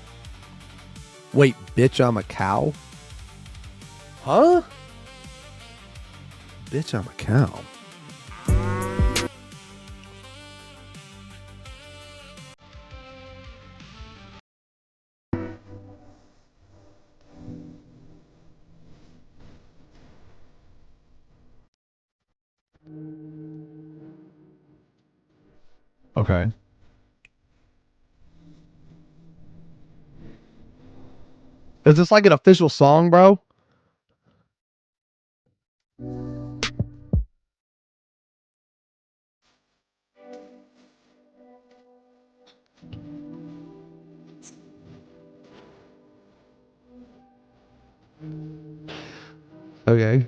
Wait, bitch, I'm a cow? Huh? Bitch, I'm a cow. Okay. Is this like an official song, bro? Okay.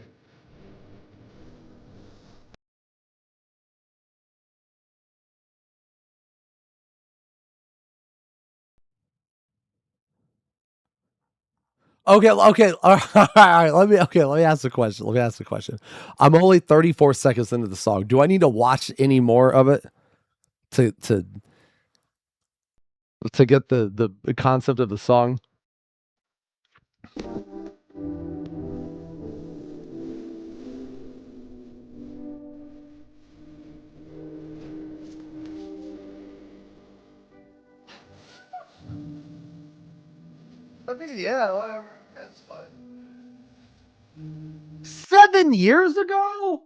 Okay, all right. Let me ask the question. I'm only 34 seconds into the song. Do I need to watch any more of it to get the concept of the song? I mean, yeah, whatever. That's fine. 7 years ago?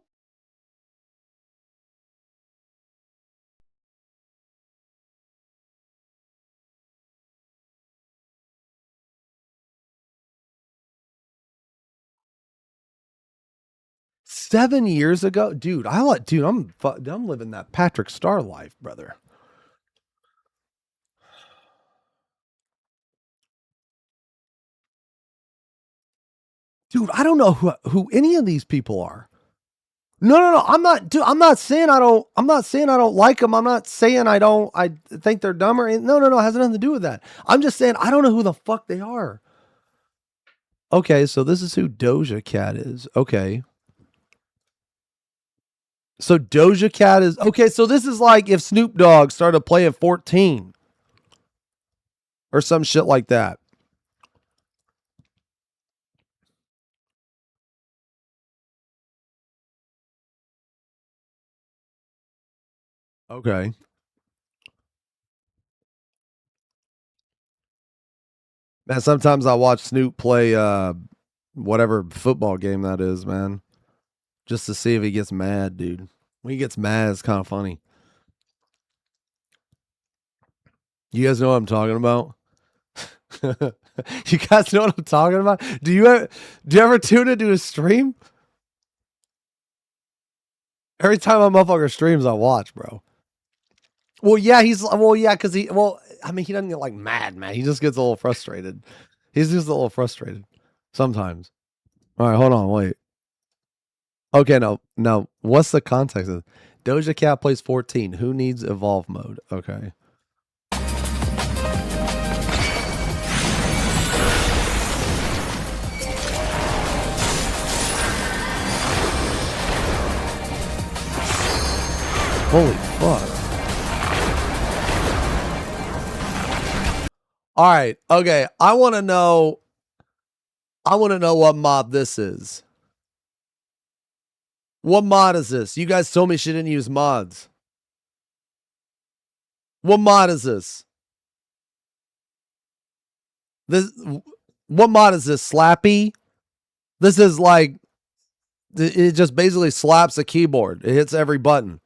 Seven years ago, dude. I'm living that Patrick Star life, brother. Dude, I don't know who any of these people are. No. I'm not. Dude, I'm not saying I don't like them. I'm not saying I think they're dumber. No. It has nothing to do with that. I'm just saying I don't know who the fuck they are. Okay, so this is who Doja Cat is. Okay. So Doja Cat is... Okay, so this is like if Snoop Dogg started playing 14. Or some shit like that. Okay. Man, sometimes I watch Snoop play whatever football game that is, man. Just to see if he gets mad, dude. When he gets mad, it's kind of funny. You guys know what I'm talking about? You guys know what I'm talking about? Do you ever tune into a stream? Every time a motherfucker streams, I watch, bro. Well, yeah, because he doesn't get like mad, man. He just gets a little frustrated. He's just a little frustrated sometimes. All right, hold on, wait. Okay, no. What's the context of it? Doja Cat plays 14. Who needs evolve mode? Okay. Holy fuck. All right. Okay. I want to know what mod this is. What mod is this? You guys told me she didn't use mods. What mod is this? What mod is this? Slappy? This is like, it just basically slaps a keyboard. It hits every button.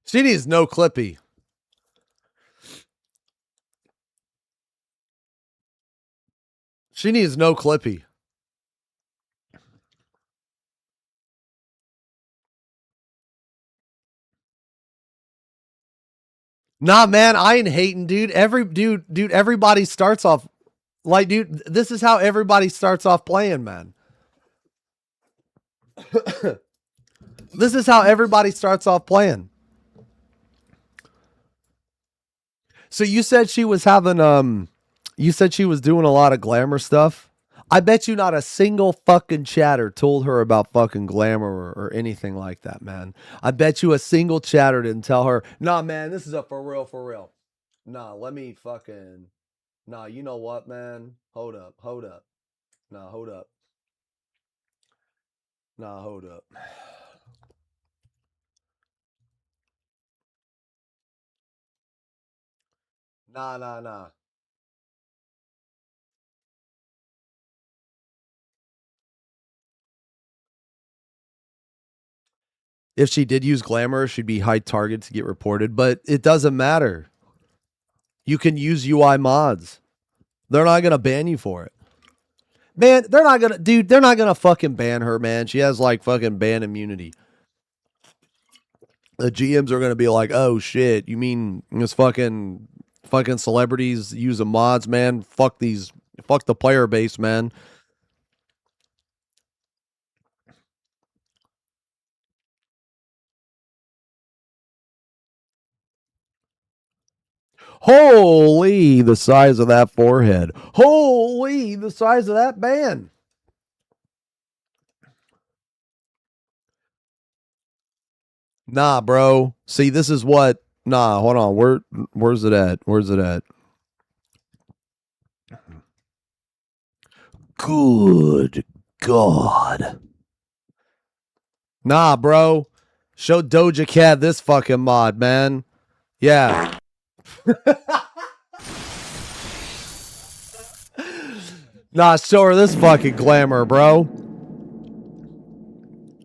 She needs no clippy. She needs no clippy. Nah, man, I ain't hating, dude. Everybody starts off like, dude, this is how everybody starts off playing, man. This is how everybody starts off playing. So you said she was having you said she was doing a lot of glamour stuff. I bet you not a single fucking chatter told her about fucking glamour or anything like that, man. I bet you a single chatter didn't tell her, nah, man, this is a for real. Nah, let me fucking, nah, you know what, man? Hold up. Nah, hold up. Nah, hold up. Nah. If she did use glamour, she'd be high target to get reported, but it doesn't matter. You can use UI mods. They're not going to ban you for it. Man, they're not going to fucking ban her, man. She has like fucking ban immunity. The GMs are going to be like, oh shit, you mean this fucking celebrities using mods, man? Fuck the player base, man. Holy, the size of that forehead. Holy, the size of that band. Nah, bro. See, this is what. Nah, hold on. Where's it at? Good God. Nah, bro. Show Doja Cat this fucking mod, man. Yeah. Nah, show her this fucking glamour, bro.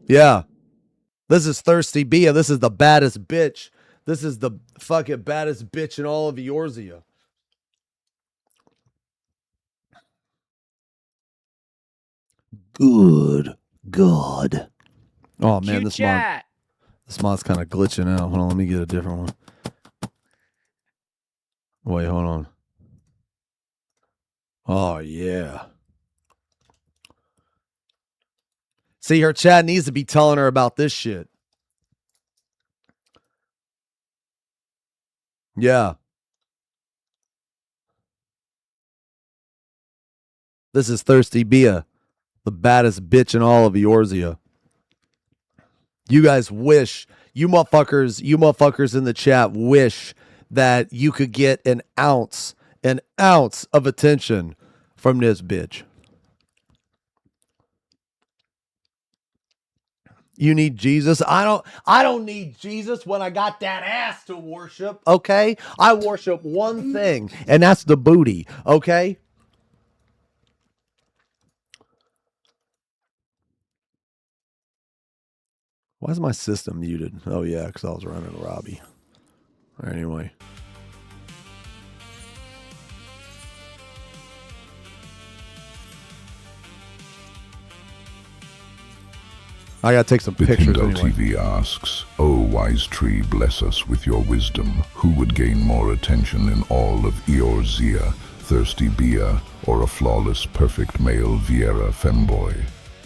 Yeah. This is Thirsty Bia. This is the baddest bitch. This is the fucking baddest bitch in all of Eorzea. Good God. Oh, man, this mod's kind of glitching out. Hold on, let me get a different one. Wait, hold on. Oh, yeah. See, her chat needs to be telling her about this shit. Yeah. This is Thirsty Bia, the baddest bitch in all of Eorzea. You guys wish, you motherfuckers in the chat wish that you could get an ounce of attention from this bitch. You need Jesus? I don't need Jesus when I got that ass to worship, okay? I worship one thing, and that's the booty, okay? Why is my system muted? Oh, yeah, because I was running Robbie. Anyway. I gotta take some pictures anyway. TV asks, "O wise tree, bless us with your wisdom. Who would gain more attention in all of Eorzea, Thirsty Bia, or a flawless, perfect male Viera femboy?"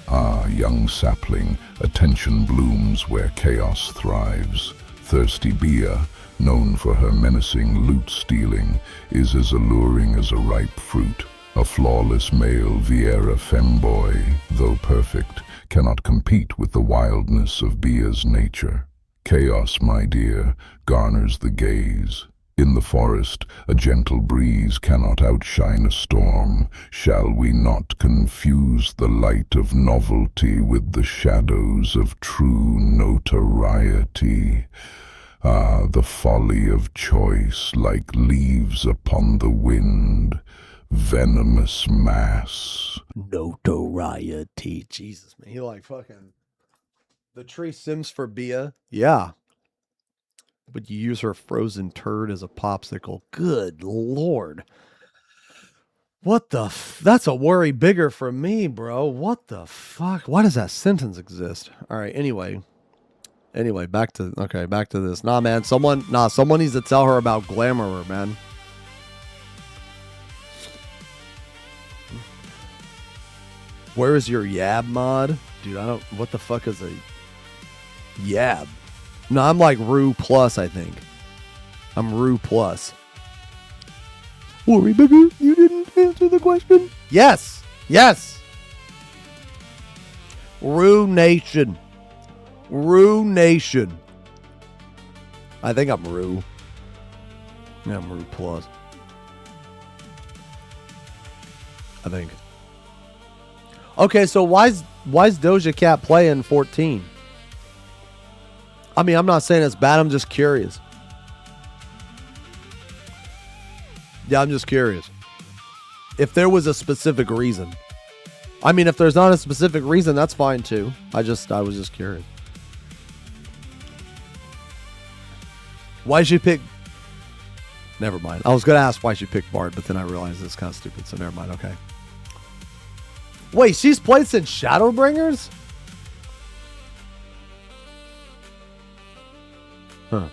Ah, young sapling, attention blooms where chaos thrives. Thirsty Bia, known for her menacing loot-stealing, is as alluring as a ripe fruit. A flawless male Vieira femboy, though perfect, cannot compete with the wildness of Bia's nature. Chaos, my dear, garners the gaze. In the forest, a gentle breeze cannot outshine a storm. Shall we not confuse the light of novelty with the shadows of true notoriety? Ah, the folly of choice, like leaves upon the wind, venomous mass. Notoriety. Jesus, man. He like fucking... The tree sims for Bia? Yeah. But you use her frozen turd as a popsicle. Good Lord. What the that's a worry bigger for me, bro. What the fuck? Why does that sentence exist? All right, anyway, back to this. Nah, man, someone needs to tell her about Glamour, man. Where is your Yab mod? Dude, I don't, what the fuck is a Yab? No, I'm like Rue Plus, I think. I'm Rue Plus. Worry bigger, you didn't answer the question. Yes. Rue Nation. I think I'm Rue. Yeah, I'm Rue Plus. I think. Okay, so why's Doja Cat playing 14? I mean, I'm not saying it's bad. I'm just curious. Yeah, I'm just curious. If there was a specific reason. I mean, if there's not a specific reason, that's fine too. I was just curious. Why'd she pick... Never mind. I was going to ask why she picked Bard, but then I realized it's kind of stupid, so never mind. Okay. Wait, she's played since Shadowbringers? Huh.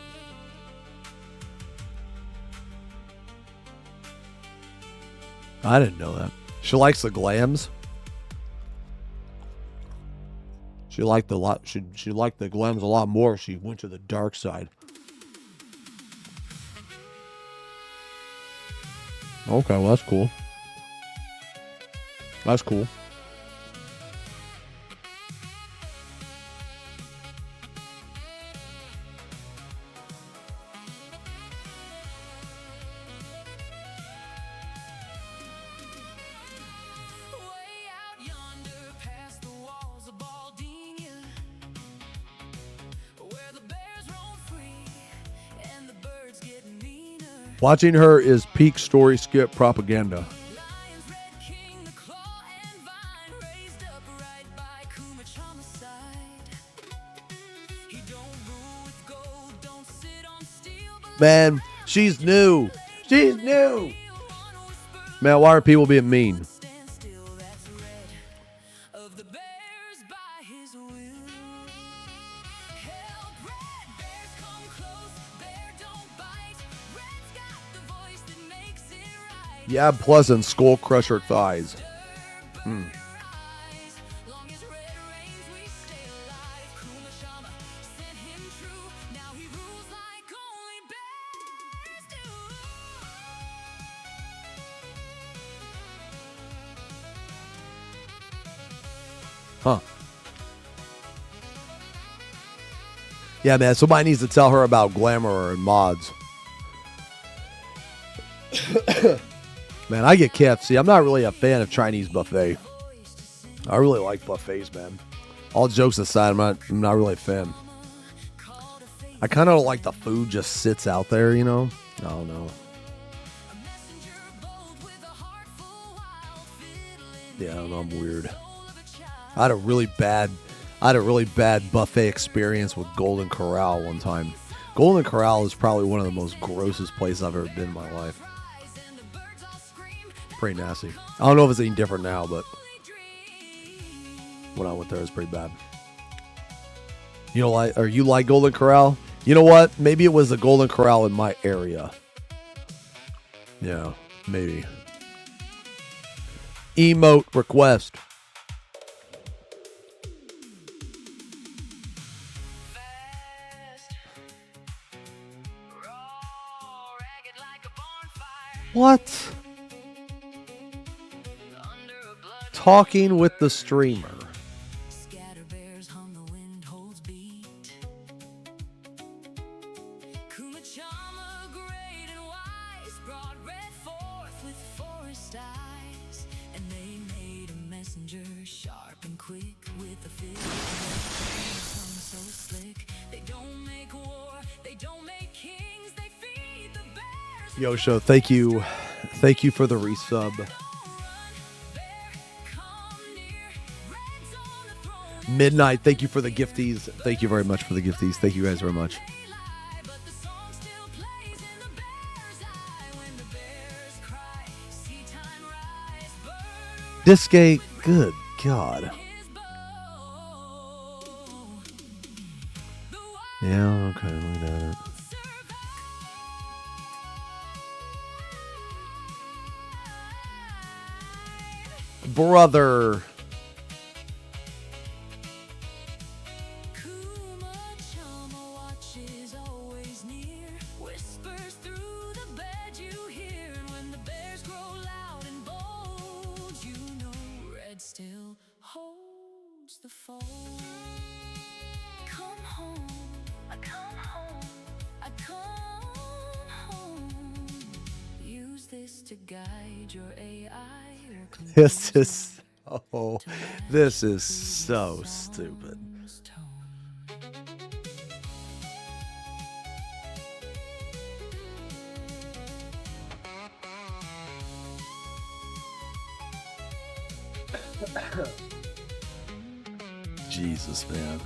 I didn't know that. She likes the glams. She liked the glams a lot more. She went to the dark side. Okay, well, that's cool. That's cool. Watching her is peak story skip propaganda. Man, she's new. She's new. Man, why are people being mean? Yeah, pleasant skull crusher thighs. Huh. Yeah, man, somebody needs to tell her about Glamour and mods. Man, I get KFC. I'm not really a fan of Chinese buffet. I really like buffets, man. All jokes aside, I'm not really a fan. I kind of like the food just sits out there, you know? I don't know. Yeah, I don't know. I'm weird. I had a really bad buffet experience with Golden Corral one time. Golden Corral is probably one of the most grossest places I've ever been in my life. Pretty nasty. I don't know if it's any different now, but when I went there, it was pretty bad. You like Golden Corral? You know what? Maybe it was the Golden Corral in my area. Yeah, maybe. Emote request. What? Talking with the streamer. Yosho, thank you for the resub. Midnight, thank you for the gifties. Thank you very much for the gifties. Thank you guys very much. Disque, good God. Yeah, okay, we got it. Brother. This is so stupid. Jesus, man.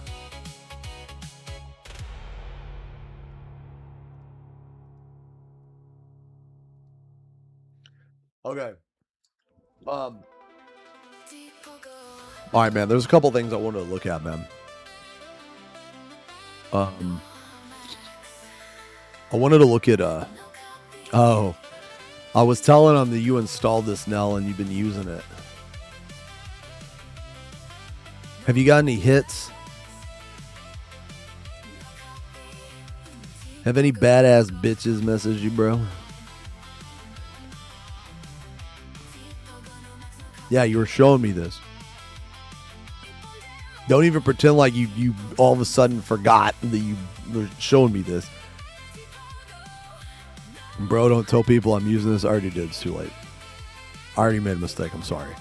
Okay. All right, man. There's a couple things I wanted to look at, man. I wanted to look at I was telling him that you installed this, Nell, and you've been using it. Have you got any hits? Have any badass bitches messaged you, bro? Yeah, you were showing me this. Don't even pretend like you all of a sudden forgot that you were showing me this. Bro, don't tell people I'm using this. I already did. It's too late. I already made a mistake. I'm sorry.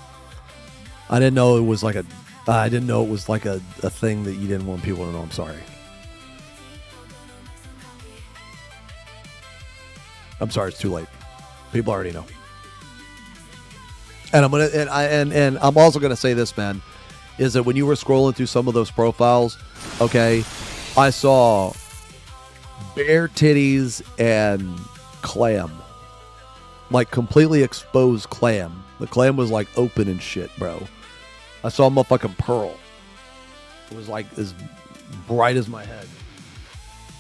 I didn't know it was like a thing that you didn't want people to know. I'm sorry. I'm sorry. It's too late. People already know. And I'm also gonna say this, man, is that when you were scrolling through some of those profiles, okay, I saw bare titties and clam, like completely exposed clam. The clam was like open and shit, bro. I saw a motherfucking pearl. It was like as bright as my head.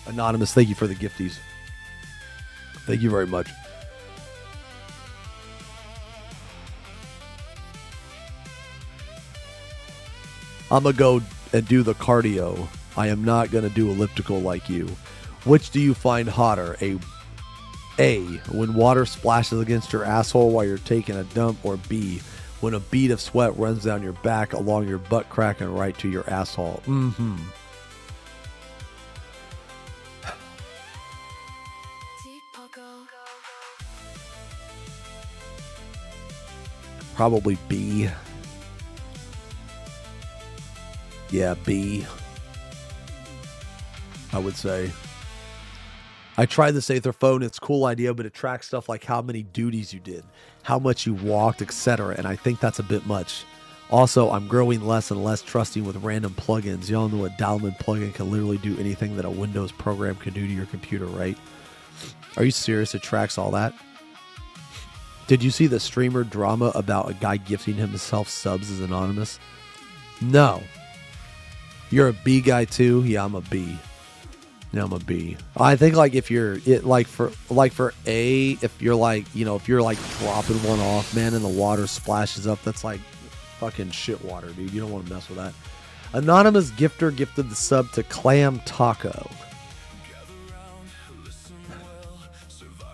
Anonymous, thank you for the gifties. Thank you very much. I'm going to go and do the cardio. I am not going to do elliptical like you. Which do you find hotter? A, when water splashes against your asshole while you're taking a dump, or B, when a bead of sweat runs down your back along your butt crack and right to your asshole? Mm-hmm. Probably B. Yeah, B. I would say. I tried this Aether phone. It's a cool idea, but it tracks stuff like how many duties you did, how much you walked, etc. And I think that's a bit much. Also, I'm growing less and less trusting with random plugins. Y'all know a Dialman plugin can literally do anything that a Windows program can do to your computer, right? Are you serious? It tracks all that? Did you see the streamer drama about a guy gifting himself subs as anonymous? No. You're a B guy too? Yeah, I'm a B. Yeah, I'm a B. I think like if you're for A, if you're like, you know, if you're like dropping one off, man, and the water splashes up, that's like fucking shit water, dude. You don't want to mess with that. Anonymous gifter gifted the sub to Clam Taco.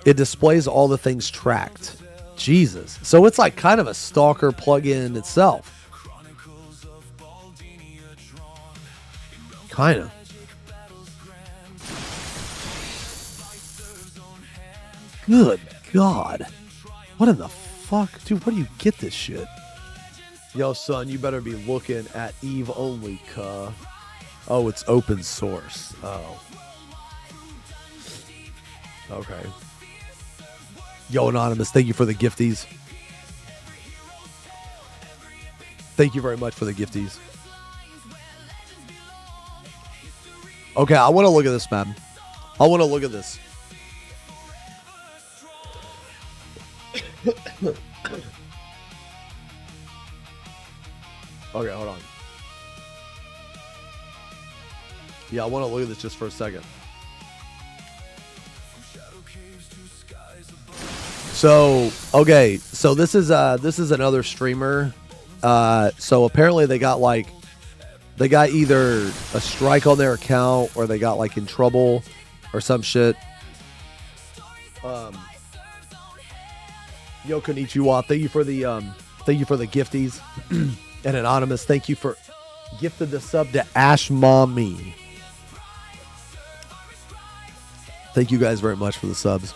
It displays all the things tracked. Jesus. So it's like kind of a stalker plugin itself. Kind of. Good God. What in the fuck? Dude, where do you get this shit? Yo, son, you better be looking at Eve only, cuh. Oh, it's open source. Oh. Okay. Yo, Anonymous, thank you for the gifties. Thank you very much for the gifties. Okay, I want to look at this, man. I want to look at this. Okay, hold on. Yeah, I want to look at this just for a second. So, okay, so this is another streamer. So apparently they got either a strike on their account or they got like in trouble or some shit. Yo, Konnichiwa, thank you for the gifties. And Anonymous, thank you for gifted the sub to Ash Mommy. Thank you guys very much for the subs.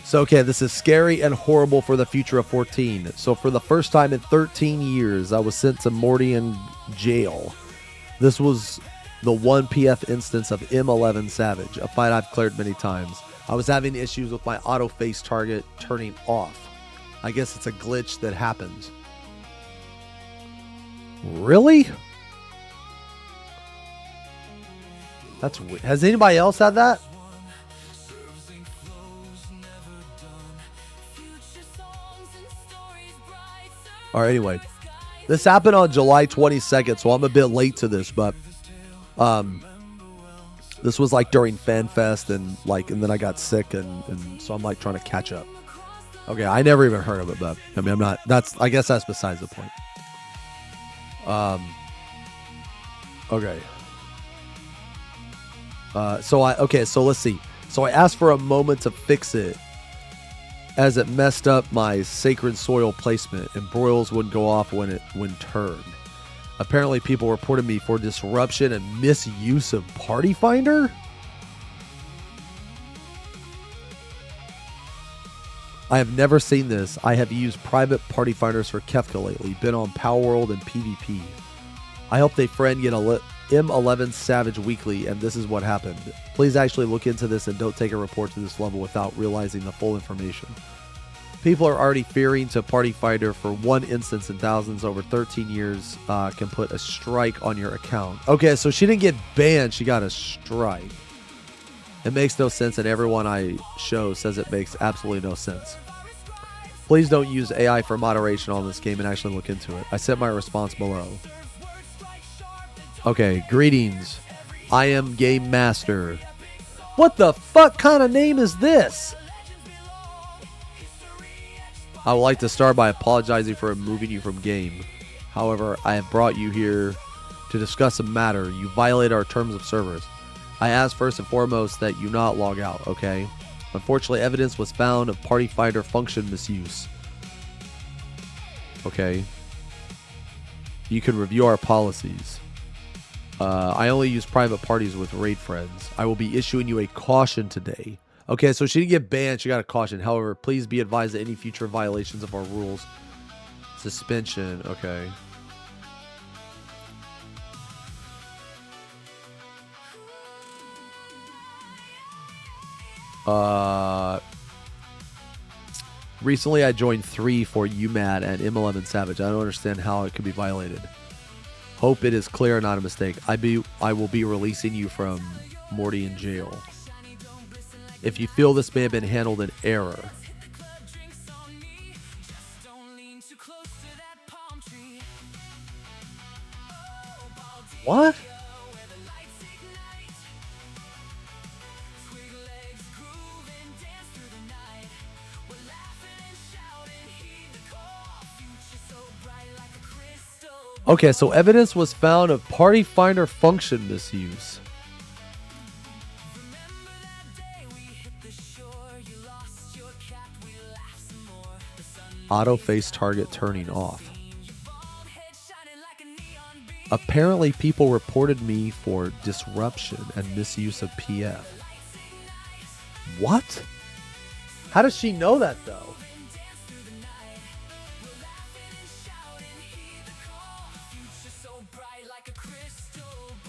So, okay, this is scary and horrible for the future of 14. So, for the first time in 13 years, I was sent to Mordian jail. This was the 1 PF instance of M11 Savage, a fight I've cleared many times. I was having issues with my auto face target turning off. I guess it's a glitch that happens. Really? That's weird. Has anybody else had that? All right, anyway. This happened on July 22nd, so I'm a bit late to this, but this was like during FanFest and then I got sick and so I'm like trying to catch up. Okay, I never even heard of it, but I mean I guess that's besides the point. Okay. So let's see. So I asked for a moment to fix it as it messed up my sacred soil placement and broils wouldn't go off when turned. Apparently people reported me for disruption and misuse of Party Finder. I have never seen this. I have used private Party Finders for Kefka lately, been on Power World and PvP. I helped a friend get a M11 Savage weekly, and this is what happened. Please actually look into this and don't take a report to this level without realizing the full information. People are already fearing to Party Finder for one instance in thousands over 13 years can put a strike on your account. Okay, so she didn't get banned, she got a strike. It makes no sense, and everyone I show says it makes absolutely no sense. Please don't use AI for moderation on this game and actually look into it. I sent my response below. Okay, greetings. I am Game Master. What the fuck kind of name is this? I would like to start by apologizing for removing you from game. However, I have brought you here to discuss a matter. You violate our terms of service. I ask first and foremost that you not log out, okay? Unfortunately, evidence was found of Party Finder function misuse. Okay. You can review our policies. I only use private parties with raid friends. I will be issuing you a caution today. Okay, so she didn't get banned. She got a caution. However, please be advised that any future violations of our rules. Suspension. Okay. Recently I joined 3 for UMAD and M11 Savage. I don't understand how it could be violated. Hope it is clear, not a mistake. I will be releasing you from Mordian jail. If you feel this may have been handled in error. What? Okay, so evidence was found of Party Finder function misuse. Auto face target turning off. Apparently, people reported me for disruption and misuse of PF. What? How does she know that, though?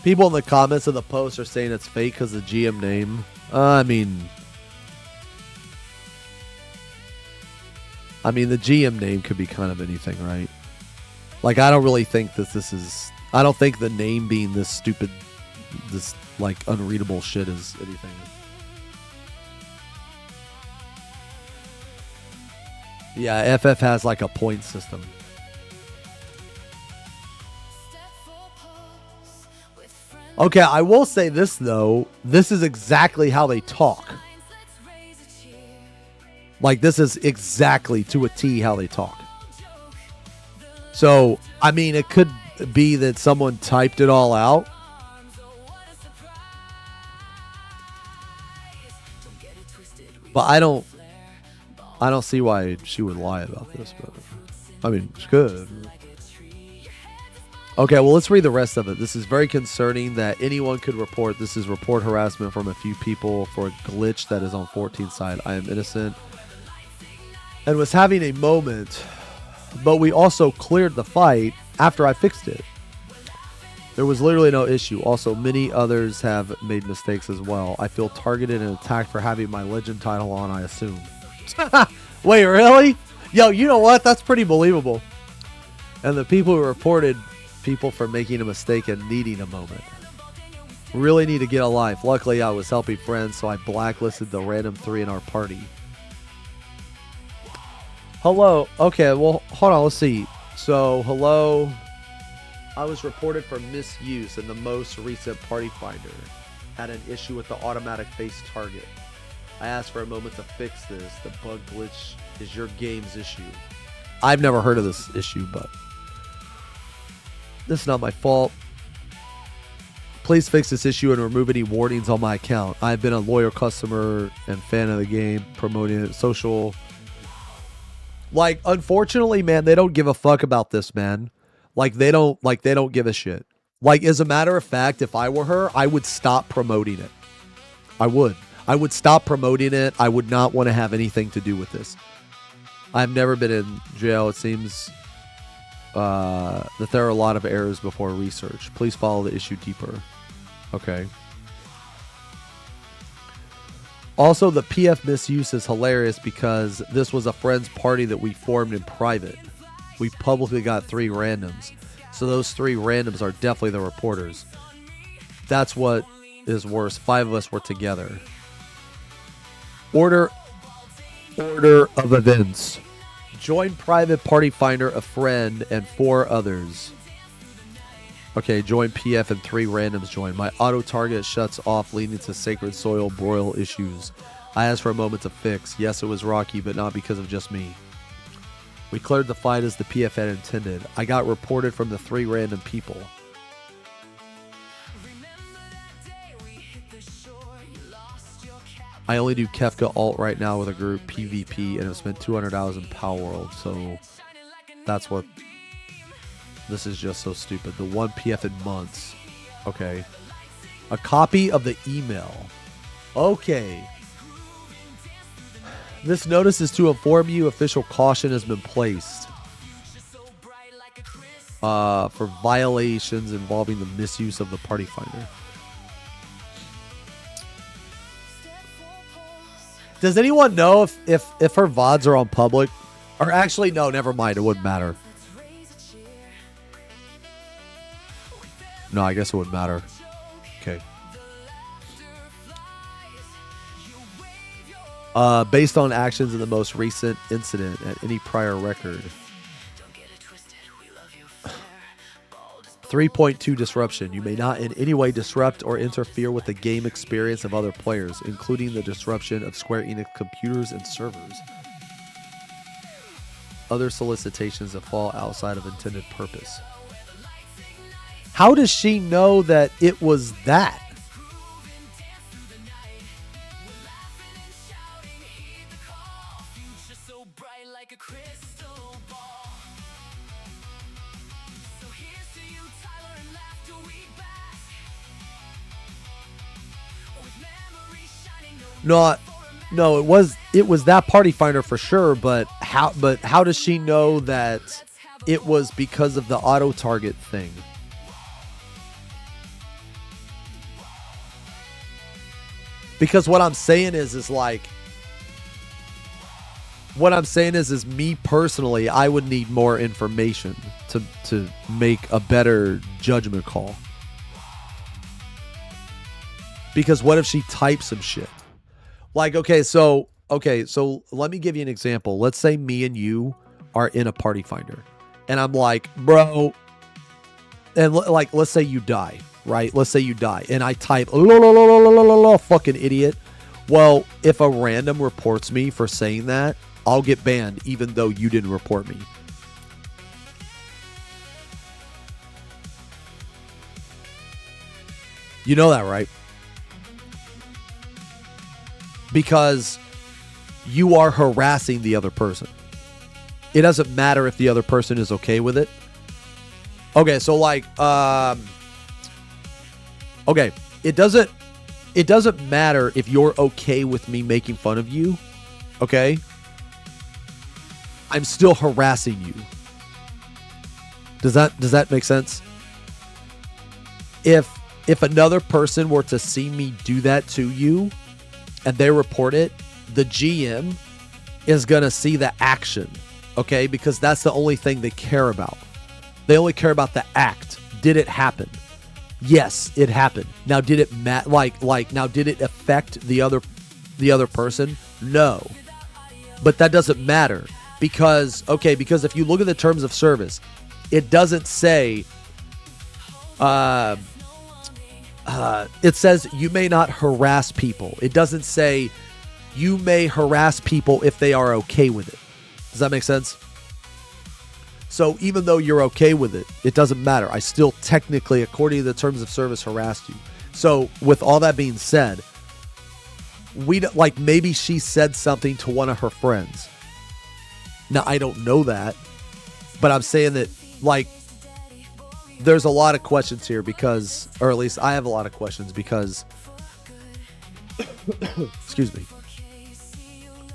People in the comments of the post are saying it's fake because of the GM name. I mean, the GM name could be kind of anything, right? Like, I don't really think that this is... I don't think the name being this stupid, this, like, unreadable shit is anything. Yeah, FF has, like, a point system. Okay, I will say this, though. This is exactly how they talk. Like, this is exactly to a T how they talk. So, I mean, it could be that someone typed it all out. But I don't see why she would lie about this. But I mean, she could. Okay, well, let's read the rest of it. This is very concerning that anyone could report. This is report harassment from a few people for a glitch that is on 14 side. I am innocent and was having a moment, but we also cleared the fight after I fixed it. There was literally no issue. Also, many others have made mistakes as well. I feel targeted and attacked for having my legend title on, I assume. Wait, really? Yo, you know what? That's pretty believable. And the people who reported people for making a mistake and needing a moment. Really need to get a life. Luckily, I was helping friends, so I blacklisted the random 3 in our party. Hello. Okay, well, hold on. Let's see. So, hello. I was reported for misuse, and the most recent party finder had an issue with the automatic face target. I asked for a moment to fix this. The bug glitch is your game's issue. I've never heard of this issue, but this is not my fault. Please fix this issue and remove any warnings on my account. I've been a loyal customer and fan of the game, promoting it social. Like, unfortunately, man, they don't give a fuck about this, man. Like, they don't give a shit. Like, as a matter of fact, if I were her, I would stop promoting it. I would stop promoting it. I would not want to have anything to do with this. I've never been in jail. It seems that there are a lot of errors before research. Please follow the issue deeper. Okay. Also, the PF misuse is hilarious because this was a friend's party that we formed in private. We publicly got 3 randoms. So those 3 randoms are definitely the reporters. That's what is worse. 5 of us were together. Order of events. Join private party finder, a friend, and 4 others. Okay, join PF and 3 randoms join. My auto target shuts off, leading to sacred soil broil issues. I asked for a moment to fix. Yes, it was rocky, but not because of just me. We cleared the fight as the PF had intended. I got reported from the 3 random people. I only do Kefka alt right now with a group PvP and have spent 200 hours in Power World, so that's what... This is just so stupid. The 1 PF in months. Okay. A copy of the email. Okay. This notice is to inform you official caution has been placed for violations involving the misuse of the party finder. Does anyone know if her VODs are on public? Or actually, no, never mind. It wouldn't matter. No, I guess it wouldn't matter. Okay. Based on actions in the most recent incident and any prior record. 3.2 disruption. You may not in any way disrupt or interfere with the game experience of other players, including the disruption of Square Enix computers and servers. Other solicitations that fall outside of intended purpose. How does she know that it was that? crystal ball. So here's to you, Tyler, and laughter we bask. With memories shining No, it was that party finder for sure, but how does she know that it was because of the auto target thing? Because what I'm saying is like, what I'm saying is me personally, I would need more information to make a better judgment call. Because what if she types some shit? Like, okay, so let me give you an example. Let's say me and you are in a party finder, and I'm like, bro, and like, let's say you die, right? Let's say you die, and I type, fucking idiot. Well, if a random reports me for saying that, I'll get banned, even though you didn't report me. You know that, right? Because you are harassing the other person. It doesn't matter if the other person is okay with it. Okay, so like, okay, it doesn't matter if you're okay with me making fun of you, okay? I'm still harassing you. Does that make sense? If another person were to see me do that to you, and they report it, the GM is going to see the action, okay? Because that's the only thing they care about. They only care about the act. Did it happen? Yes, it happened. Now, did it now did it affect the other person? No. But that doesn't matter because if you look at the terms of service, it doesn't say it says you may not harass people. It doesn't say you may harass people if they are okay with it. Does that make sense? So even though you're okay with it, it doesn't matter. I still technically, according to the terms of service, harassed you. So with all that being said, maybe she said something to one of her friends. Now, I don't know that, but I'm saying that, like, there's a lot of questions here because, or at least I have a lot of questions because, excuse me,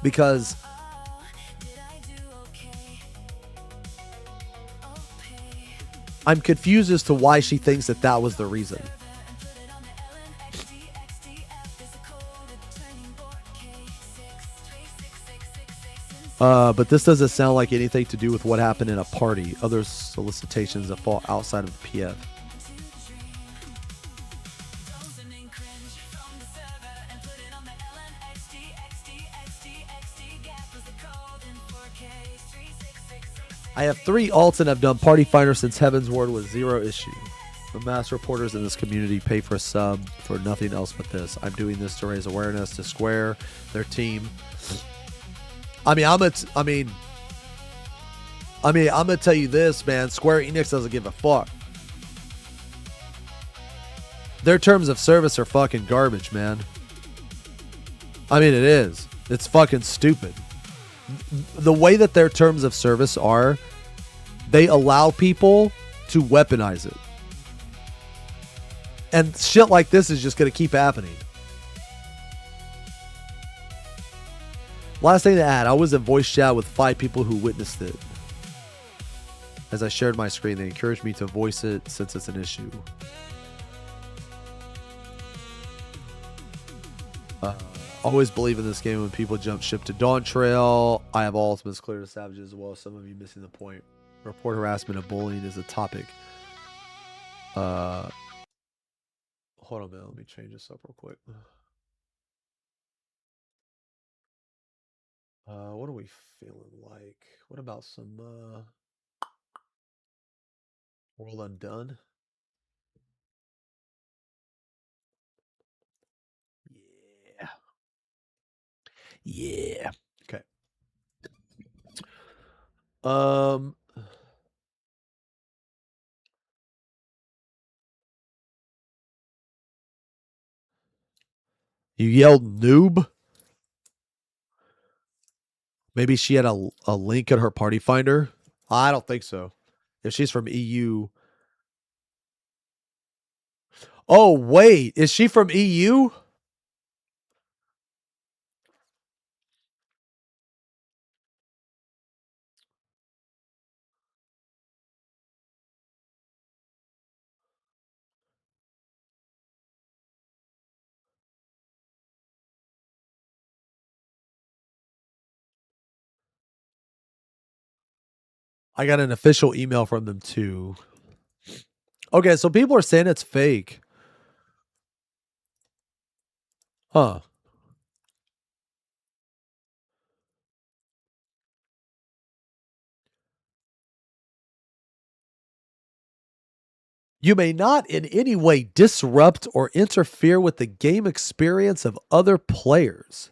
because I'm confused as to why she thinks that was the reason. But this doesn't sound like anything to do with what happened in a party. Other solicitations that fall outside of the PF. I have 3 alts and I've done Party Finder since Heaven's Word with 0 issue. The mass reporters in this community pay for a sub for nothing else but this. I'm doing this to raise awareness to Square, their team. I'm gonna tell you this, man. Square Enix doesn't give a fuck. Their terms of service are fucking garbage, man. I mean, it is. It's fucking stupid. The way that their terms of service are, they allow people to weaponize it. And shit like this is just going to keep happening. Last thing to add, I was in voice chat with 5 people who witnessed it. As I shared my screen, they encouraged me to voice it since it's an issue. Always believe in this game when people jump ship to Dawn Trail. I have all ultimates clear to Savages as well. Some of you missing the point. Report harassment and bullying is a topic. Hold on, man. Let me change this up real quick. What are we feeling like? What about some World Undone? Yeah. Yeah. Okay. You yelled noob? Maybe she had a link in her party finder. I don't think so. If she's from EU. Oh, wait. Is she from EU? I got an official email from them too. Okay, so people are saying it's fake. Huh. You may not in any way disrupt or interfere with the game experience of other players.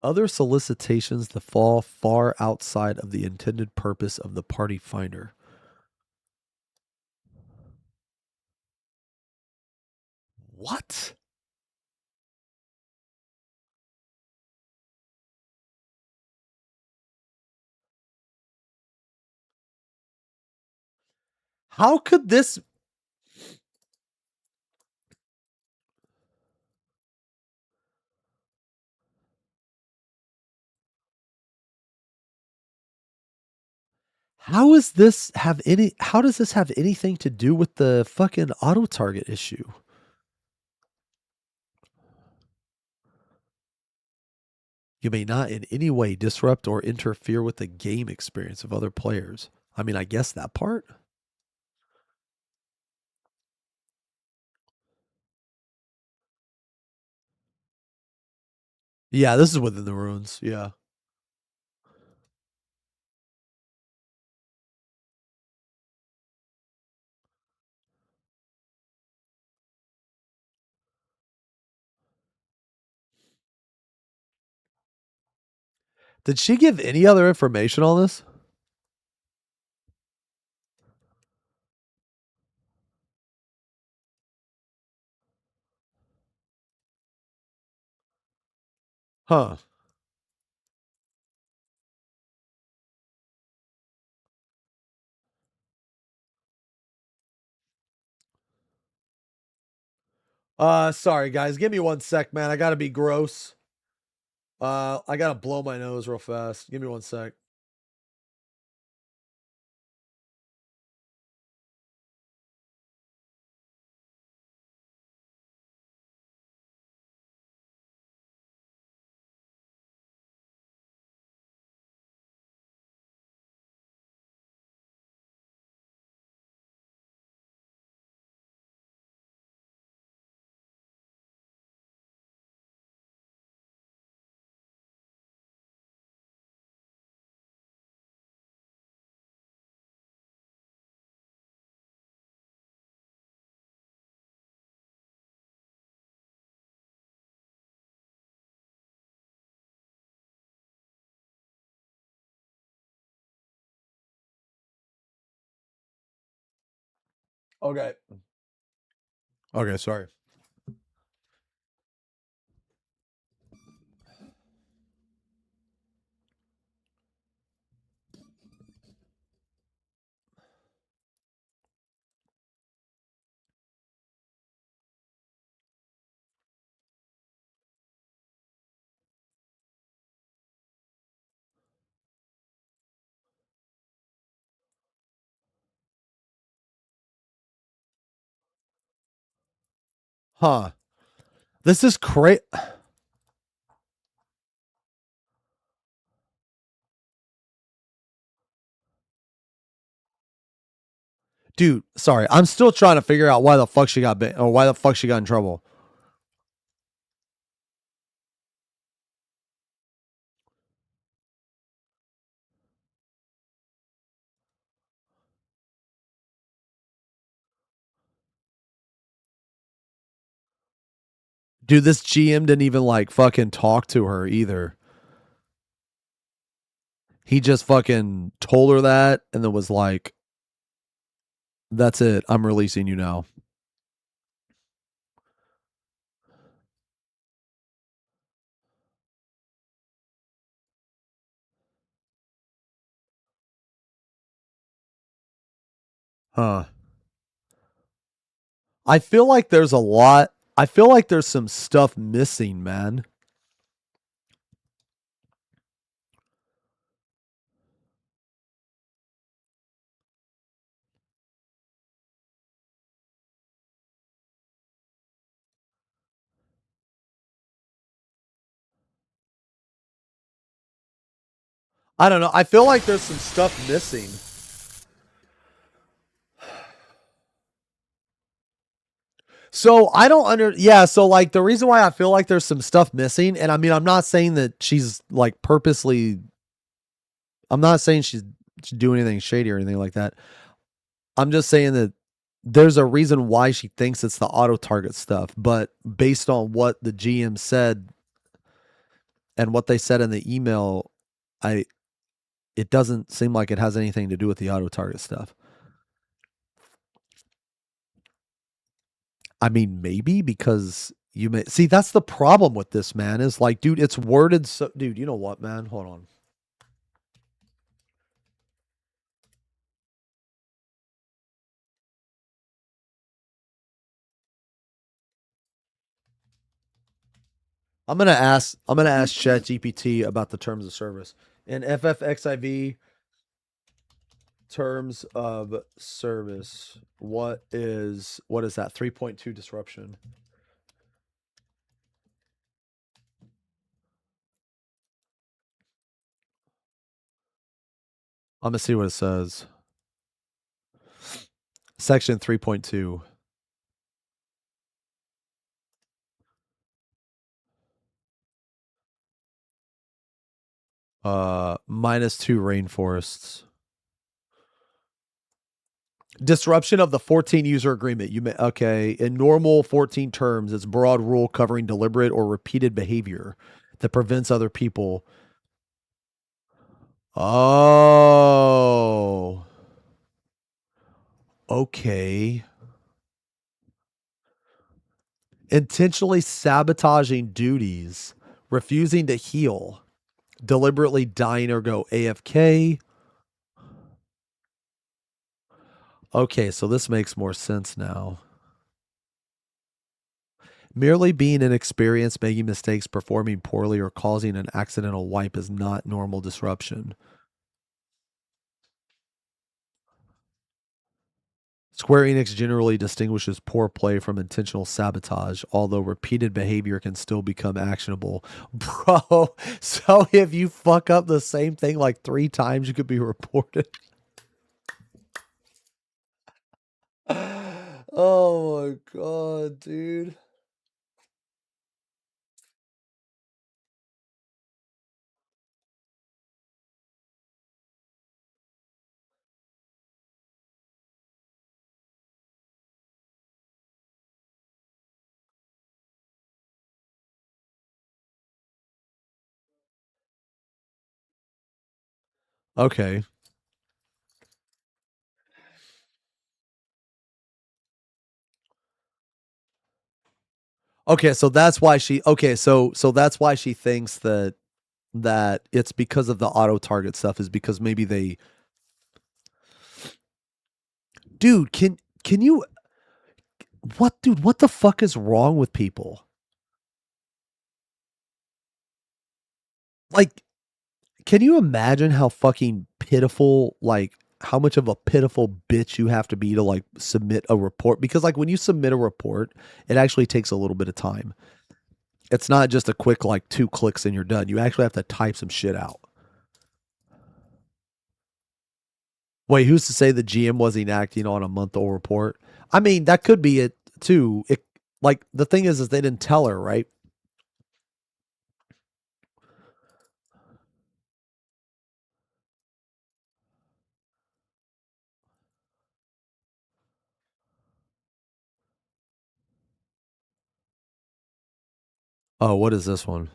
Other solicitations that fall far outside of the intended purpose of the party finder. What? How could this? How does this have anything to do with the fucking auto target issue? You may not in any way disrupt or interfere with the game experience of other players. I mean, I guess that part. Yeah, this is within the runes. Yeah. Did she give any other information on this? Huh. Sorry guys, give me 1 sec, man. I gotta be gross. I gotta blow my nose real fast. Give me 1 sec. Okay. Okay, sorry. Huh. This is crazy. Dude, sorry. I'm still trying to figure out why the fuck she got bit or why the fuck she got in trouble. Dude, this GM didn't even like fucking talk to her either. He just fucking told her that and then was like, that's it. I'm releasing you now. I feel like there's a lot. I feel like there's some stuff missing, man. I don't know. I feel like there's some stuff missing. So I don't so like the reason why I feel like there's some stuff missing, and I mean I'm not saying that she's like purposely, I'm not saying she's doing anything shady or anything like that. I'm just saying that there's a reason why she thinks it's the auto target stuff, but based on what the GM said and what they said in the email, it doesn't seem like it has anything to do with the auto target stuff. I mean, maybe because you may see that's the problem with this, man, is like, dude, it's worded so, dude, you know what, man? Hold on. I'm gonna ask ChatGPT about the terms of service. In FFXIV terms of service, what is that? 3.2 disruption. I'm gonna see what it says. Section 3.2. -2 rainforests. Disruption of the 14 user agreement. You may, okay. In normal 14 terms, it's broad rule covering deliberate or repeated behavior that prevents other people. Oh. Okay. Intentionally sabotaging duties, refusing to heal, deliberately dying or go AFK. Okay, so this makes more sense now. Merely being inexperienced, making mistakes, performing poorly, or causing an accidental wipe is not normal disruption. Square Enix generally distinguishes poor play from intentional sabotage, although repeated behavior can still become actionable. Bro, so if you fuck up the same thing like 3 times, you could be reported. Oh my god, dude. Okay. Okay, so that's why she so that's why she thinks that it's because of the auto target stuff, is because maybe they, dude, can you, what the fuck is wrong with people? Like, can you imagine how fucking pitiful, like how much of a pitiful bitch you have to be to like submit a report? Because like when you submit a report, it actually takes a little bit of time. It's not just a quick like 2 clicks and you're done. You actually have to type some shit out. Wait, who's to say the GM wasn't acting on a month-old report? I mean, that could be it too. It, like the thing is they didn't tell her, right? Oh, what is this one?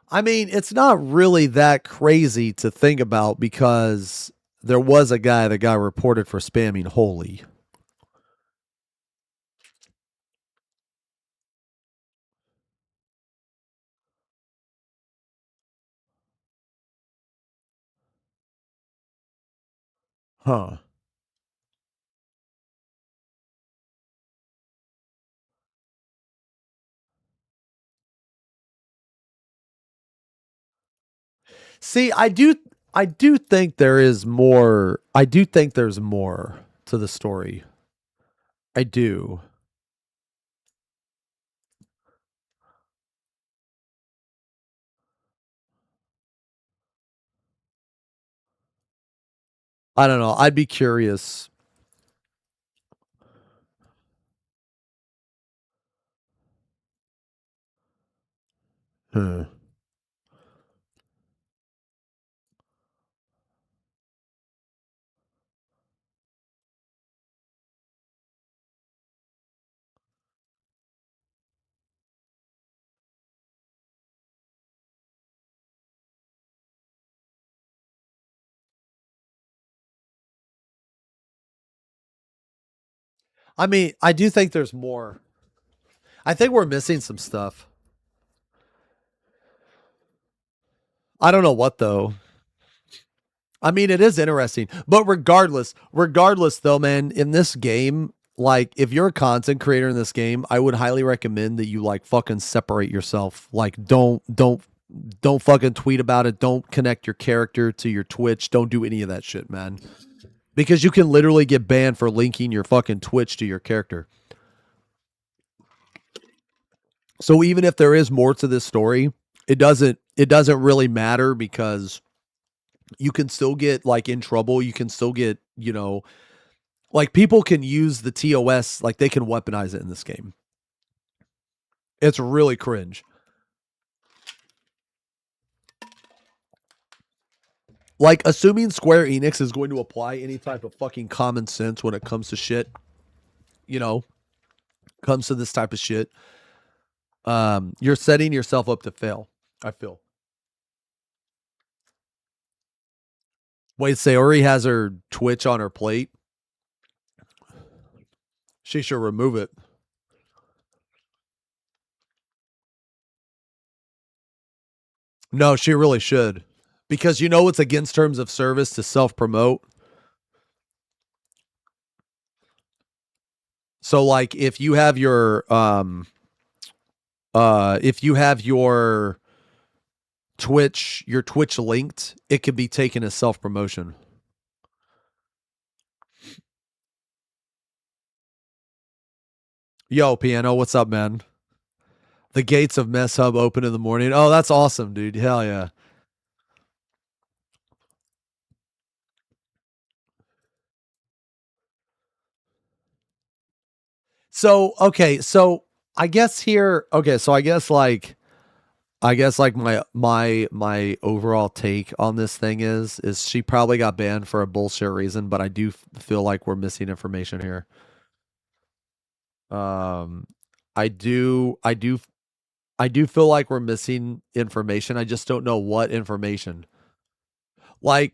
I mean, it's not really that crazy to think about because there was a guy that got reported for spamming holy. Huh. See, I do think there is more. I do think there's more to the story. I do. I don't know. I'd be curious. Huh. I mean, I do think there's more. I think we're missing some stuff. I don't know what though. I mean, it is interesting, but regardless though, man, in this game, like if you're a content creator in this game, I would highly recommend that you like fucking separate yourself. Like don't fucking tweet about it. Don't connect your character to your Twitch. Don't do any of that shit, man. Because you can literally get banned for linking your fucking Twitch to your character. So even if there is more to this story, it doesn't really matter because you can still get like in trouble. You can still get, you know, like people can use the TOS, like they can weaponize it in this game. It's really cringe. Like assuming Square Enix is going to apply any type of fucking common sense when it comes to shit, you know, comes to this type of shit, you're setting yourself up to fail, I feel. Wait, Sayori has her Twitch on her plate. She should remove it. No, she really should. Because you know it's against terms of service to self-promote. So like if you have your Twitch linked, it could be taken as self-promotion. Yo, Piano, what's up, man? The gates of Mess Hub open in the morning. Oh, that's awesome, dude. Hell yeah. So, okay, so I guess here, okay, so I guess like my overall take on this thing is she probably got banned for a bullshit reason, but I do feel like we're missing information here. I do feel like we're missing information. I just don't know what information. Like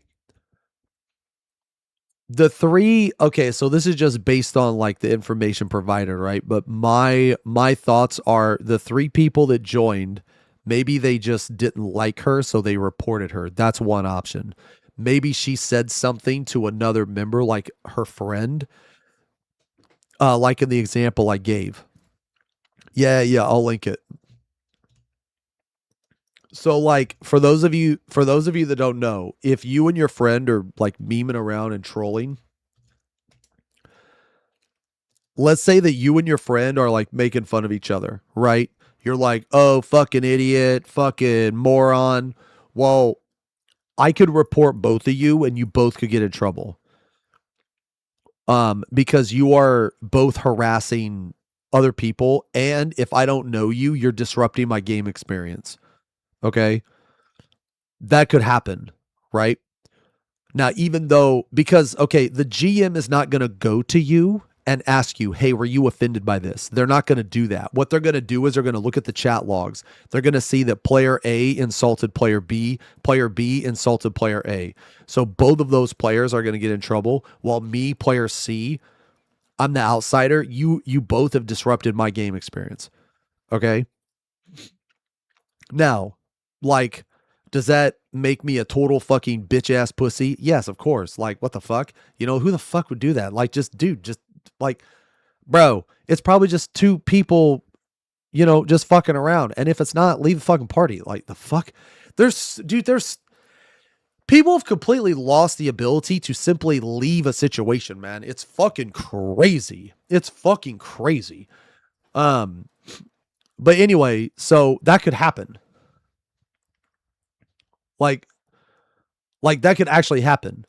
the three, okay, so this is just based on like the information provided, right? But my thoughts are the three people that joined, maybe they just didn't like her, so they reported her. That's one option. Maybe she said something to another member, like her friend, like in the example I gave. Yeah, I'll link it. So like for those of you that don't know, if you and your friend are like memeing around and trolling, let's say that you and your friend are like making fun of each other, right? You're like, "Oh, fucking idiot, fucking moron." Well, I could report both of you and you both could get in trouble. Because you are both harassing other people, and if I don't know you, you're disrupting my game experience. Okay? That could happen, right? Now, even though, because, okay, the GM is not going to go to you and ask you, hey, were you offended by this? They're not going to do that. What they're going to do is they're going to look at the chat logs. They're going to see that player A insulted player B insulted player A. So both of those players are going to get in trouble, while me, player C, I'm the outsider. You both have disrupted my game experience. Okay? Now, like, does that make me a total fucking bitch ass pussy? Yes, of course. Like, what the fuck? You know, who the fuck would do that? Like, just like, bro, it's probably just two people, you know, just fucking around. And if it's not, leave the fucking party. Like, the fuck? There's people have completely lost the ability to simply leave a situation, man. It's fucking crazy. It's fucking crazy. But anyway, so that could happen. Like that could actually happen.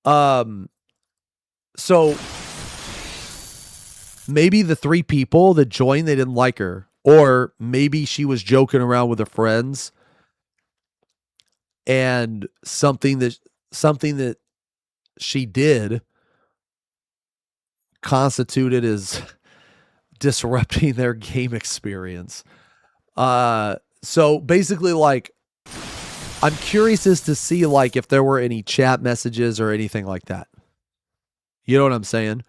So maybe the three people that joined, they didn't like her, or maybe she was joking around with her friends, and something that she did constituted as disrupting their game experience. So basically, like, I'm curious as to see, like, if there were any chat messages or anything like that. You know what I'm saying?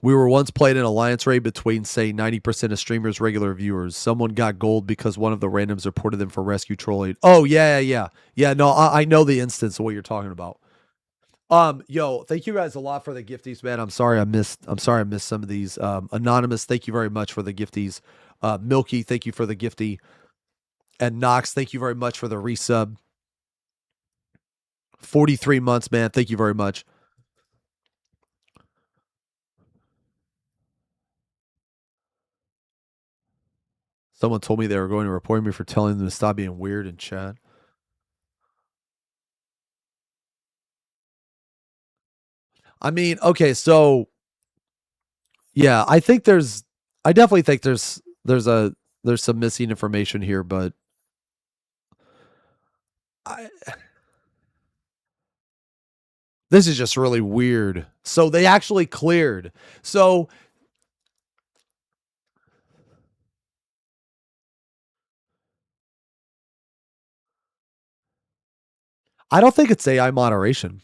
We were once playing an alliance raid between, say, 90% of streamers' regular viewers. Someone got gold because one of the randoms reported them for rescue trolling. Oh, yeah. Yeah, no, I know the instance of what you're talking about. Yo, thank you guys a lot for the gifties, man. I'm sorry I missed some of these. Anonymous, thank you very much for the gifties. Milky, thank you for the gifty. And Knox, thank you very much for the resub. 43 months, man. Thank you very much. Someone told me they were going to report me for telling them to stop being weird in chat. I mean, okay, so yeah, I definitely think there's some missing information here, but this is just really weird. So they actually cleared. So I don't think it's AI moderation.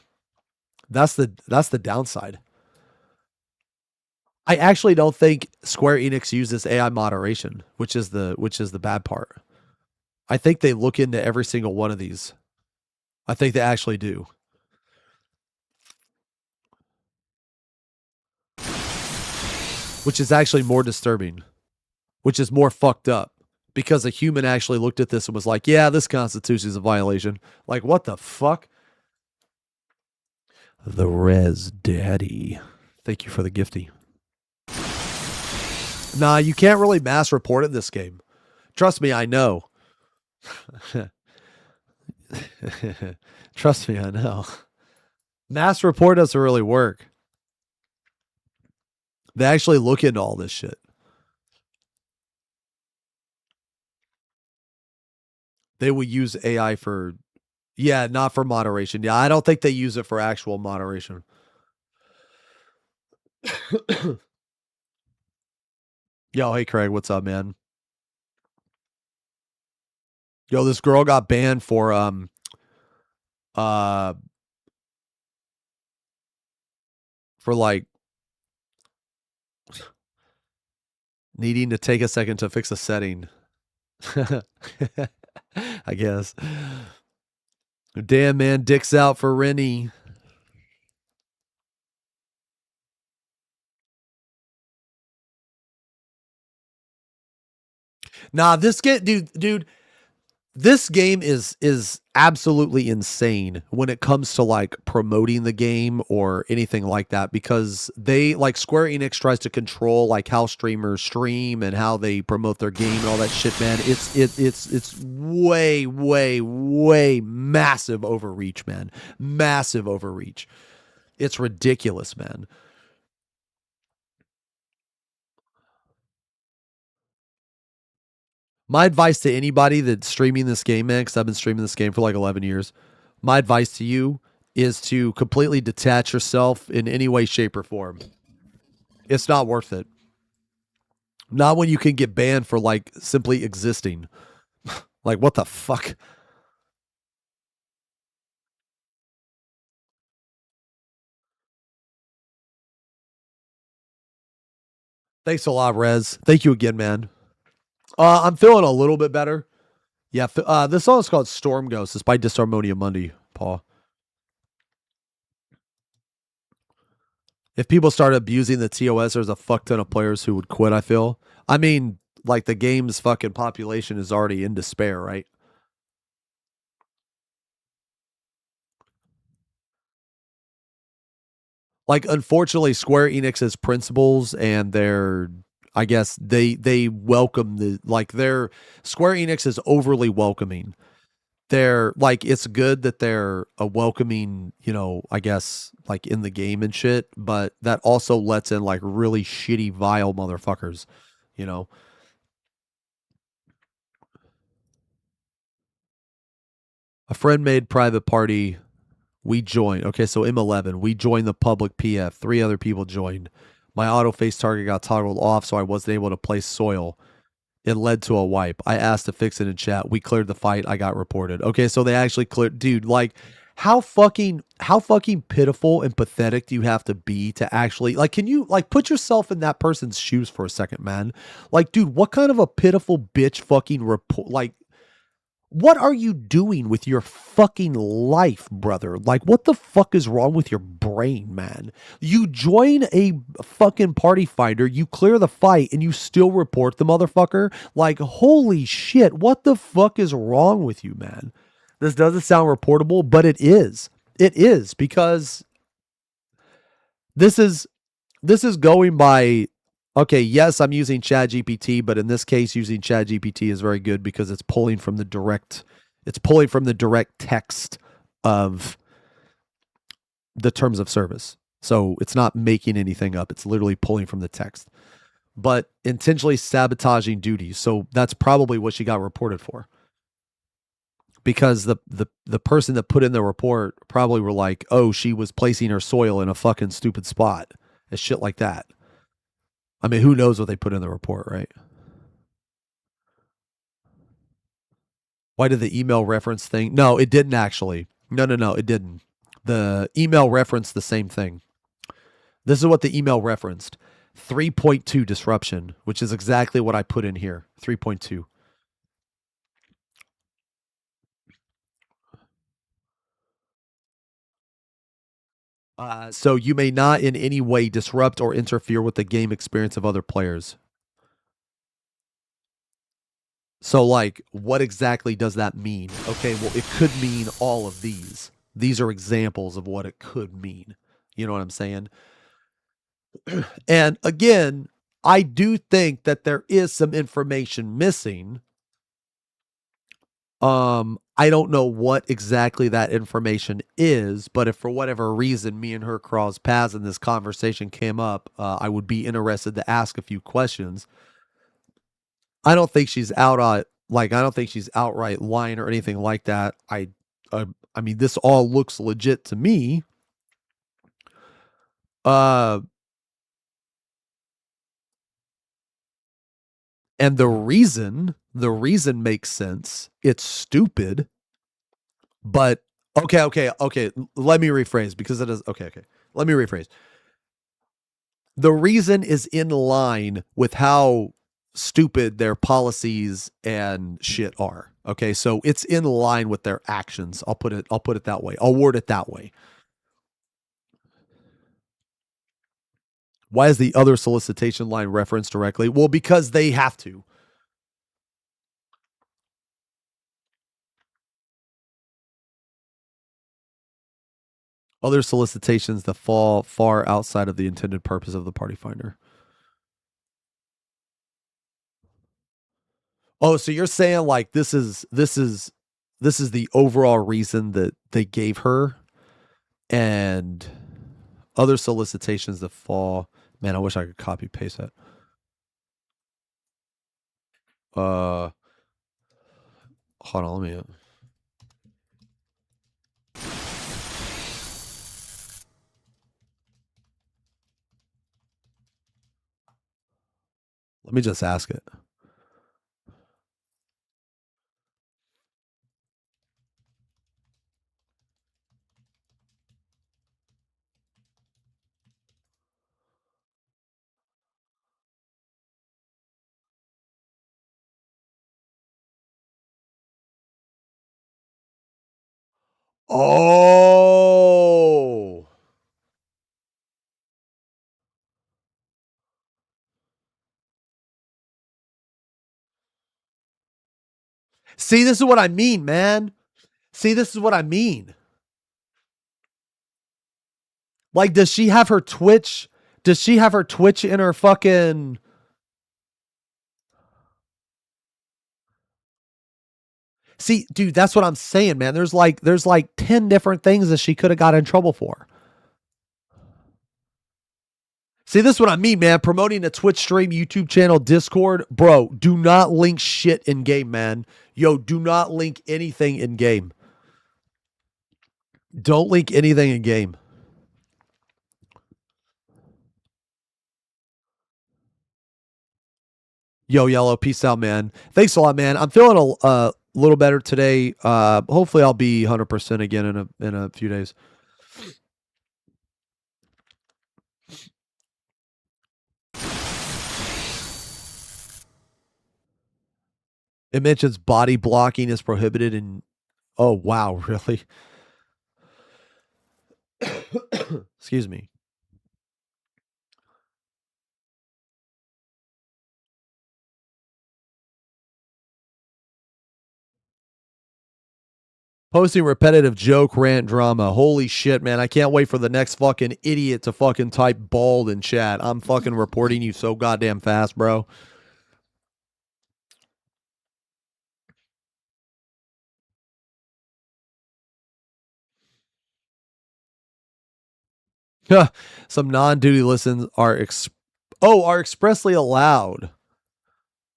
That's the downside. I actually don't think Square Enix uses AI moderation, which is the bad part. I think they look into every single one of these. I think they actually do. Which is actually more disturbing. Which is more fucked up. Because a human actually looked at this and was like, yeah, this constitution is a violation. Like, what the fuck? The Res Daddy. Thank you for the gifty. Nah, you can't really mass report in this game. Trust me, I know. Trust me, I know. Mass report doesn't really work. They actually look into all this shit. They will use AI for, yeah, not for moderation. Yeah, I don't think they use it for actual moderation. Yo, hey Craig, what's up, man? Yo, this girl got banned for like needing to take a second to fix a setting. I guess. Damn, man, dick's out for Rennie. Nah, this game, dude, this game is absolutely insane when it comes to like promoting the game or anything like that, because they, like, Square Enix tries to control like how streamers stream and how they promote their game and all that shit, man. It's way massive overreach, man. Massive overreach. It's ridiculous, man. My advice to anybody that's streaming this game, man, because I've been streaming this game for like 11 years. My advice to you is to completely detach yourself in any way, shape, or form. It's not worth it. Not when you can get banned for like simply existing. Like, what the fuck? Thanks a lot, Rez. Thank you again, man. I'm feeling a little bit better. Yeah, this song is called Storm Ghost. It's by Disharmonia Mundi, Paul. If people start abusing the TOS, there's a fuck ton of players who would quit, I feel. I mean, like, the game's fucking population is already in despair, right? Like, unfortunately, Square Enix's principles and their, I guess they welcome the, like, their Square Enix is overly welcoming. They're like, it's good that they're a welcoming, you know, I guess, like, in the game and shit, but that also lets in like really shitty, vile motherfuckers, you know. A friend made private party. We joined. Okay, so M11. We joined the public PF. 3 other people joined. My auto face target got toggled off, so I wasn't able to place soil. It led to a wipe. I asked to fix it in chat. We cleared the fight. I got reported. Okay, so they actually cleared. Dude, like, how fucking pitiful and pathetic do you have to be to actually, like, can you, like, put yourself in that person's shoes for a second, man? Like, dude, what kind of a pitiful bitch fucking report, like, what are you doing with your fucking life, brother? Like, what the fuck is wrong with your brain, man? You join a fucking party fighter, you clear the fight, and you still report the motherfucker? Like, holy shit, what the fuck is wrong with you, man? This doesn't sound reportable, but it is. It is, because this is going by, okay, yes, I'm using ChatGPT, but in this case, using ChatGPT is very good because it's pulling from the direct text of the terms of service. So it's not making anything up. It's literally pulling from the text. But intentionally sabotaging duties. So that's probably what she got reported for. Because the person that put in the report probably were like, oh, she was placing her soil in a fucking stupid spot. And shit like that. I mean, who knows what they put in the report, right? Why did the email reference thing? No, it didn't actually. No, it didn't. The email referenced the same thing. This is what the email referenced. 3.2 disruption, which is exactly what I put in here. 3.2. So you may not in any way disrupt or interfere with the game experience of other players. So, like, what exactly does that mean? Okay, well, it could mean all of these. These are examples of what it could mean. You know what I'm saying? And again, I do think that there is some information missing. I don't know what exactly that information is, but if for whatever reason me and her crossed paths and this conversation came up, I would be interested to ask a few questions. I don't think she's outright lying or anything like that. I mean, this all looks legit to me. And the reason makes sense. It's stupid, but okay. Let me rephrase because it is okay. Let me rephrase. The reason is in line with how stupid their policies and shit are. Okay, so it's in line with their actions. I'll put it that way. I'll word it that way. Why is the other solicitation line referenced directly? Well, because they have to. Other solicitations that fall far outside of the intended purpose of the party finder. Oh, so you're saying like this is the overall reason that they gave her, and other solicitations that fall. Man, I wish I could copy paste that. Hold on, let me. Let me just ask it. Oh. See, this is what I mean, man. See, this is what I mean. Like, does she have her Twitch? Does she have her Twitch in her fucking... See, dude, that's what I'm saying, man. There's like 10 different things that she could have got in trouble for. See, this is what I mean, man. Promoting a Twitch stream, YouTube channel, Discord. Bro, do not link shit in game, man. Yo, do not link anything in game. Don't link anything in game. Yo, Yellow, peace out, man. Thanks a lot, man. I'm feeling a little better today. Hopefully I'll be 100% again in a few days. It mentions body blocking is prohibited in... Oh, wow, really? Excuse me. Posting repetitive joke, rant, drama. Holy shit, man. I can't wait for the next fucking idiot to fucking type bald in chat. I'm fucking reporting you so goddamn fast, bro. Some non-duty listens are expressly allowed.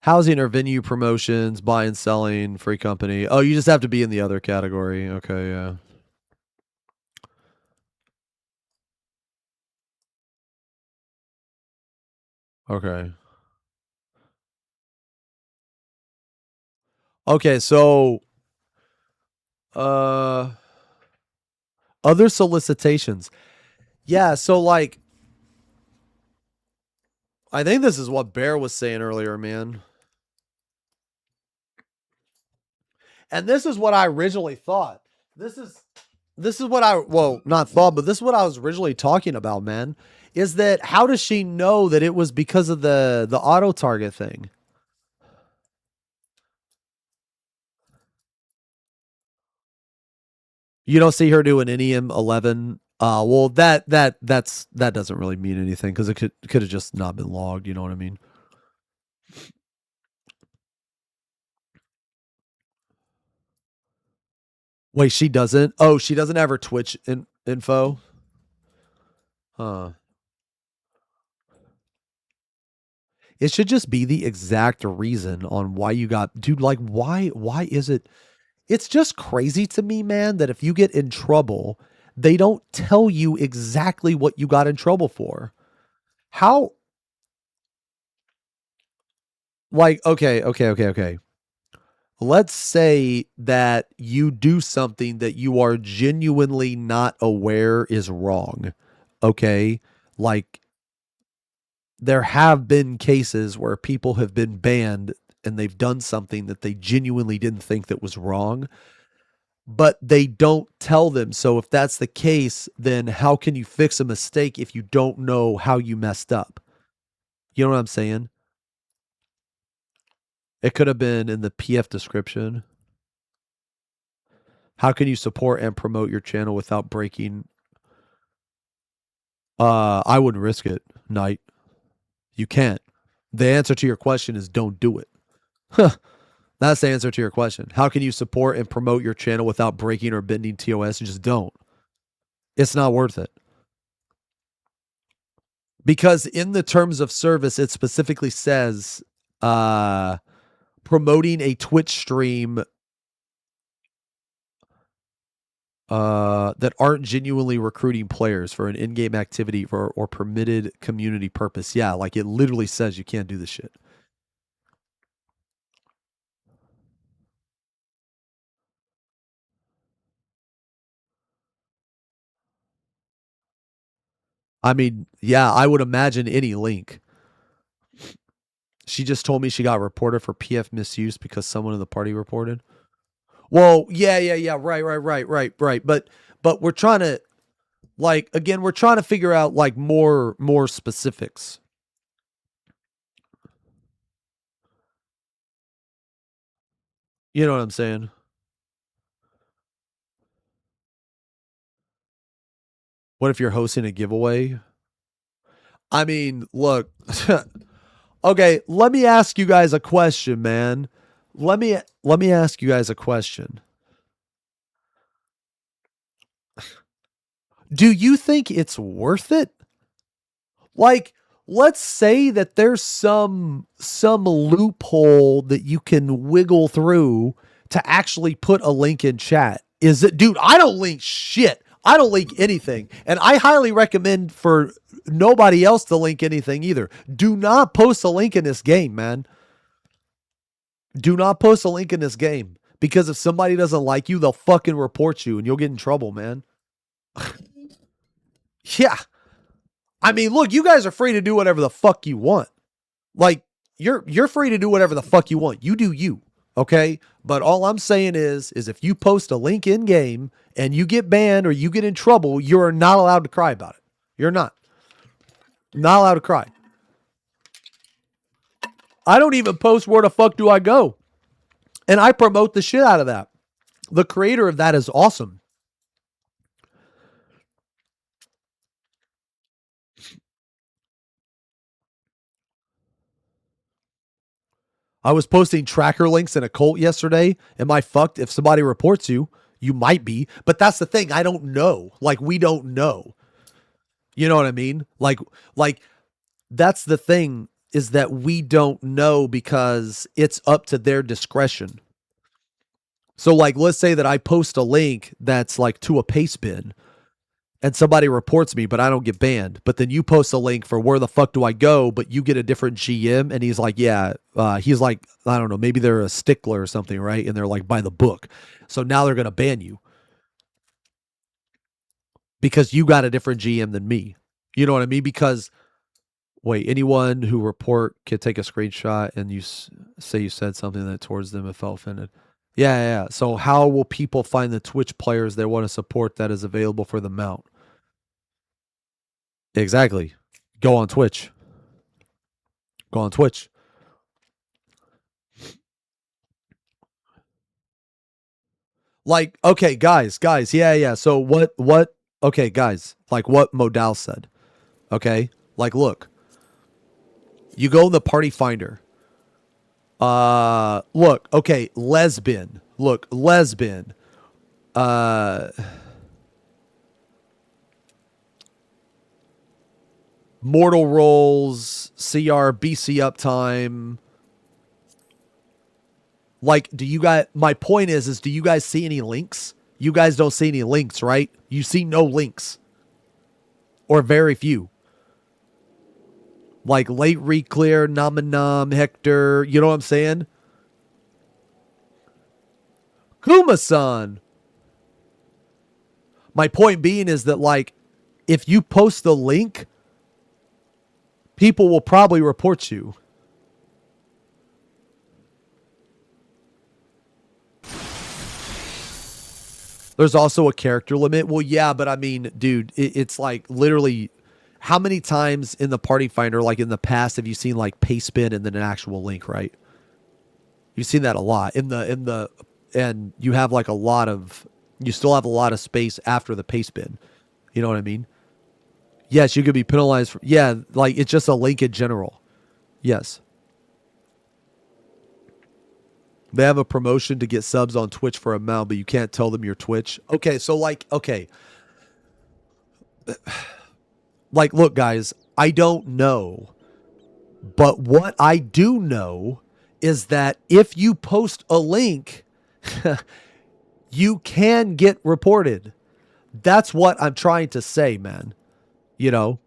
Housing or venue promotions, buy and selling, free company. Oh, you just have to be in the other category. Okay, yeah. Okay. Okay, so other solicitations. Yeah, so like I think this is what Bear was saying earlier, man. And this is what I originally thought. This is what I not thought, but this is what I was originally talking about, man. Is that how does she know that it was because of the auto target thing? You don't see her do an NEM 11. Well, that doesn't really mean anything because it could have just not been logged. You know what I mean? Wait, she doesn't? Oh, she doesn't have her Twitch info? Huh. It should just be the exact reason on why you got... Dude, like, why is it... It's just crazy to me, man, that if you get in trouble, they don't tell you exactly what you got in trouble for. How... Like, okay. Let's say that you do something that you are genuinely not aware is wrong. Okay? Like, there have been cases where people have been banned and they've done something that they genuinely didn't think that was wrong, but they don't tell them. So if that's the case, then how can you fix a mistake if you don't know how you messed up? You know what I'm saying? It could have been in the PF description. How can you support and promote your channel without breaking? I wouldn't risk it, Knight. You can't. The answer to your question is don't do it. That's the answer to your question. How can you support and promote your channel without breaking or bending TOS? Just don't. It's not worth it. Because in the terms of service, it specifically says promoting a Twitch stream that aren't genuinely recruiting players for an in-game activity or permitted community purpose. Yeah, like it literally says you can't do this shit. I mean, yeah, I would imagine any link. She just told me she got reported for PF misuse because someone in the party reported. Well, yeah, right. But we're trying to, like, again, we're trying to figure out like more specifics. You know what I'm saying? What if you're hosting a giveaway? I mean, look. Okay, let me ask you guys a question, man. Let me ask you guys a question. Do you think it's worth it? Like, let's say that there's some loophole that you can wiggle through to actually put a link in chat. Is it, dude, I don't link shit. I don't link anything. And I highly recommend for nobody else to link anything either. Do not post a link in this game, man. Do not post a link in this game. Because if somebody doesn't like you, they'll fucking report you and you'll get in trouble, man. Yeah. I mean, look, you guys are free to do whatever the fuck you want. Like, you're free to do whatever the fuck you want. You do you, okay? But all I'm saying is if you post a link in game and you get banned or you get in trouble, you're not allowed to cry about it. You're not. Not allowed to cry. I don't even post where the fuck do I go. And I promote the shit out of that. The creator of that is awesome. I was posting tracker links in a cult yesterday. Am I fucked? If somebody reports you, you might be. But that's the thing. I don't know. Like, we don't know. You know what I mean? Like that's the thing, is that we don't know because it's up to their discretion. So, like, let's say that I post a link that's like to a paste bin and somebody reports me, but I don't get banned. But then you post a link for where the fuck do I go, but you get a different GM and he's like, yeah, he's like, I don't know, maybe they're a stickler or something, right? And they're like, by the book. So now they're going to ban you because you got a different GM than me. You know what I mean? Because, wait, anyone who report can take a screenshot and you say you said something that towards them and felt offended. Yeah. So how will people find the Twitch players they want to support that is available for the mount? Exactly. Go on Twitch. Go on Twitch. Like, okay, guys. Yeah. So what, okay, guys, like what Modal said. Okay. Like, look, you go in the party finder. Look, okay, lesbian. Look, lesbian. Mortal Rolls, CR, BC Uptime. Like, do you guys, my point is do you guys see any links? You guys don't see any links, right? You see no links. Or very few. Like late reclear, Namanam, Hector, you know what I'm saying? Kuma-san. My point being is that, like, if you post the link, people will probably report you. There's also a character limit. Well, yeah, but I mean, dude, it's like literally, how many times in the party finder, like in the past, have you seen like paste spin and then an actual link, right? You've seen that a lot and you have like you still have a lot of space after the paste bin. You know what I mean? Yes, you could be penalized for, yeah, like it's just a link in general. Yes. They have a promotion to get subs on Twitch for a amount, but you can't tell them your Twitch. Okay, so like, okay. Like, look, guys, I don't know. But what I do know is that if you post a link, you can get reported. That's what I'm trying to say, man. You know?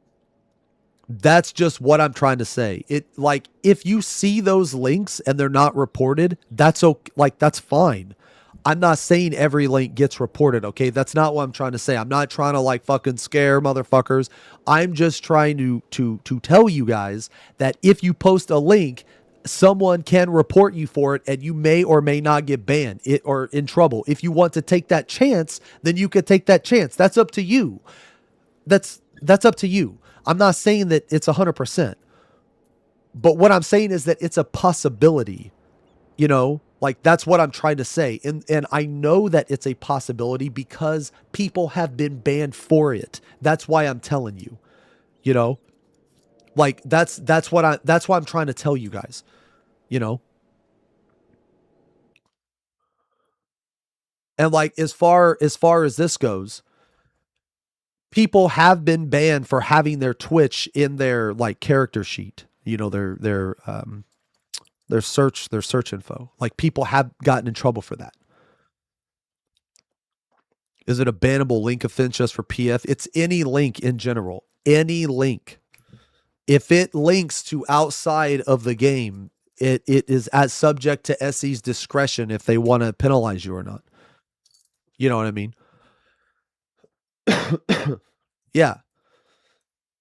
That's just what I'm trying to say. It, like, if you see those links and they're not reported, that's okay, like, that's fine. I'm not saying every link gets reported, okay? That's not what I'm trying to say. I'm not trying to like fucking scare motherfuckers. I'm just trying to tell you guys that if you post a link, someone can report you for it and you may or may not get banned or in trouble. If you want to take that chance, then you could take that chance. That's up to you. That's up to you. I'm not saying that it's 100%. But what I'm saying is that it's a possibility, you know, like that's what I'm trying to say. And I know that it's a possibility because people have been banned for it. That's why I'm telling you, you know, like that's why I'm trying to tell you guys, you know. And like as far as this goes, people have been banned for having their Twitch in their like character sheet, you know, their search info. Like people have gotten in trouble for that. Is it a bannable link offense just for PF? It's any link in general. Any link. If it links to outside of the game, it is as subject to SE's discretion if they want to penalize you or not. You know what I mean? Yeah.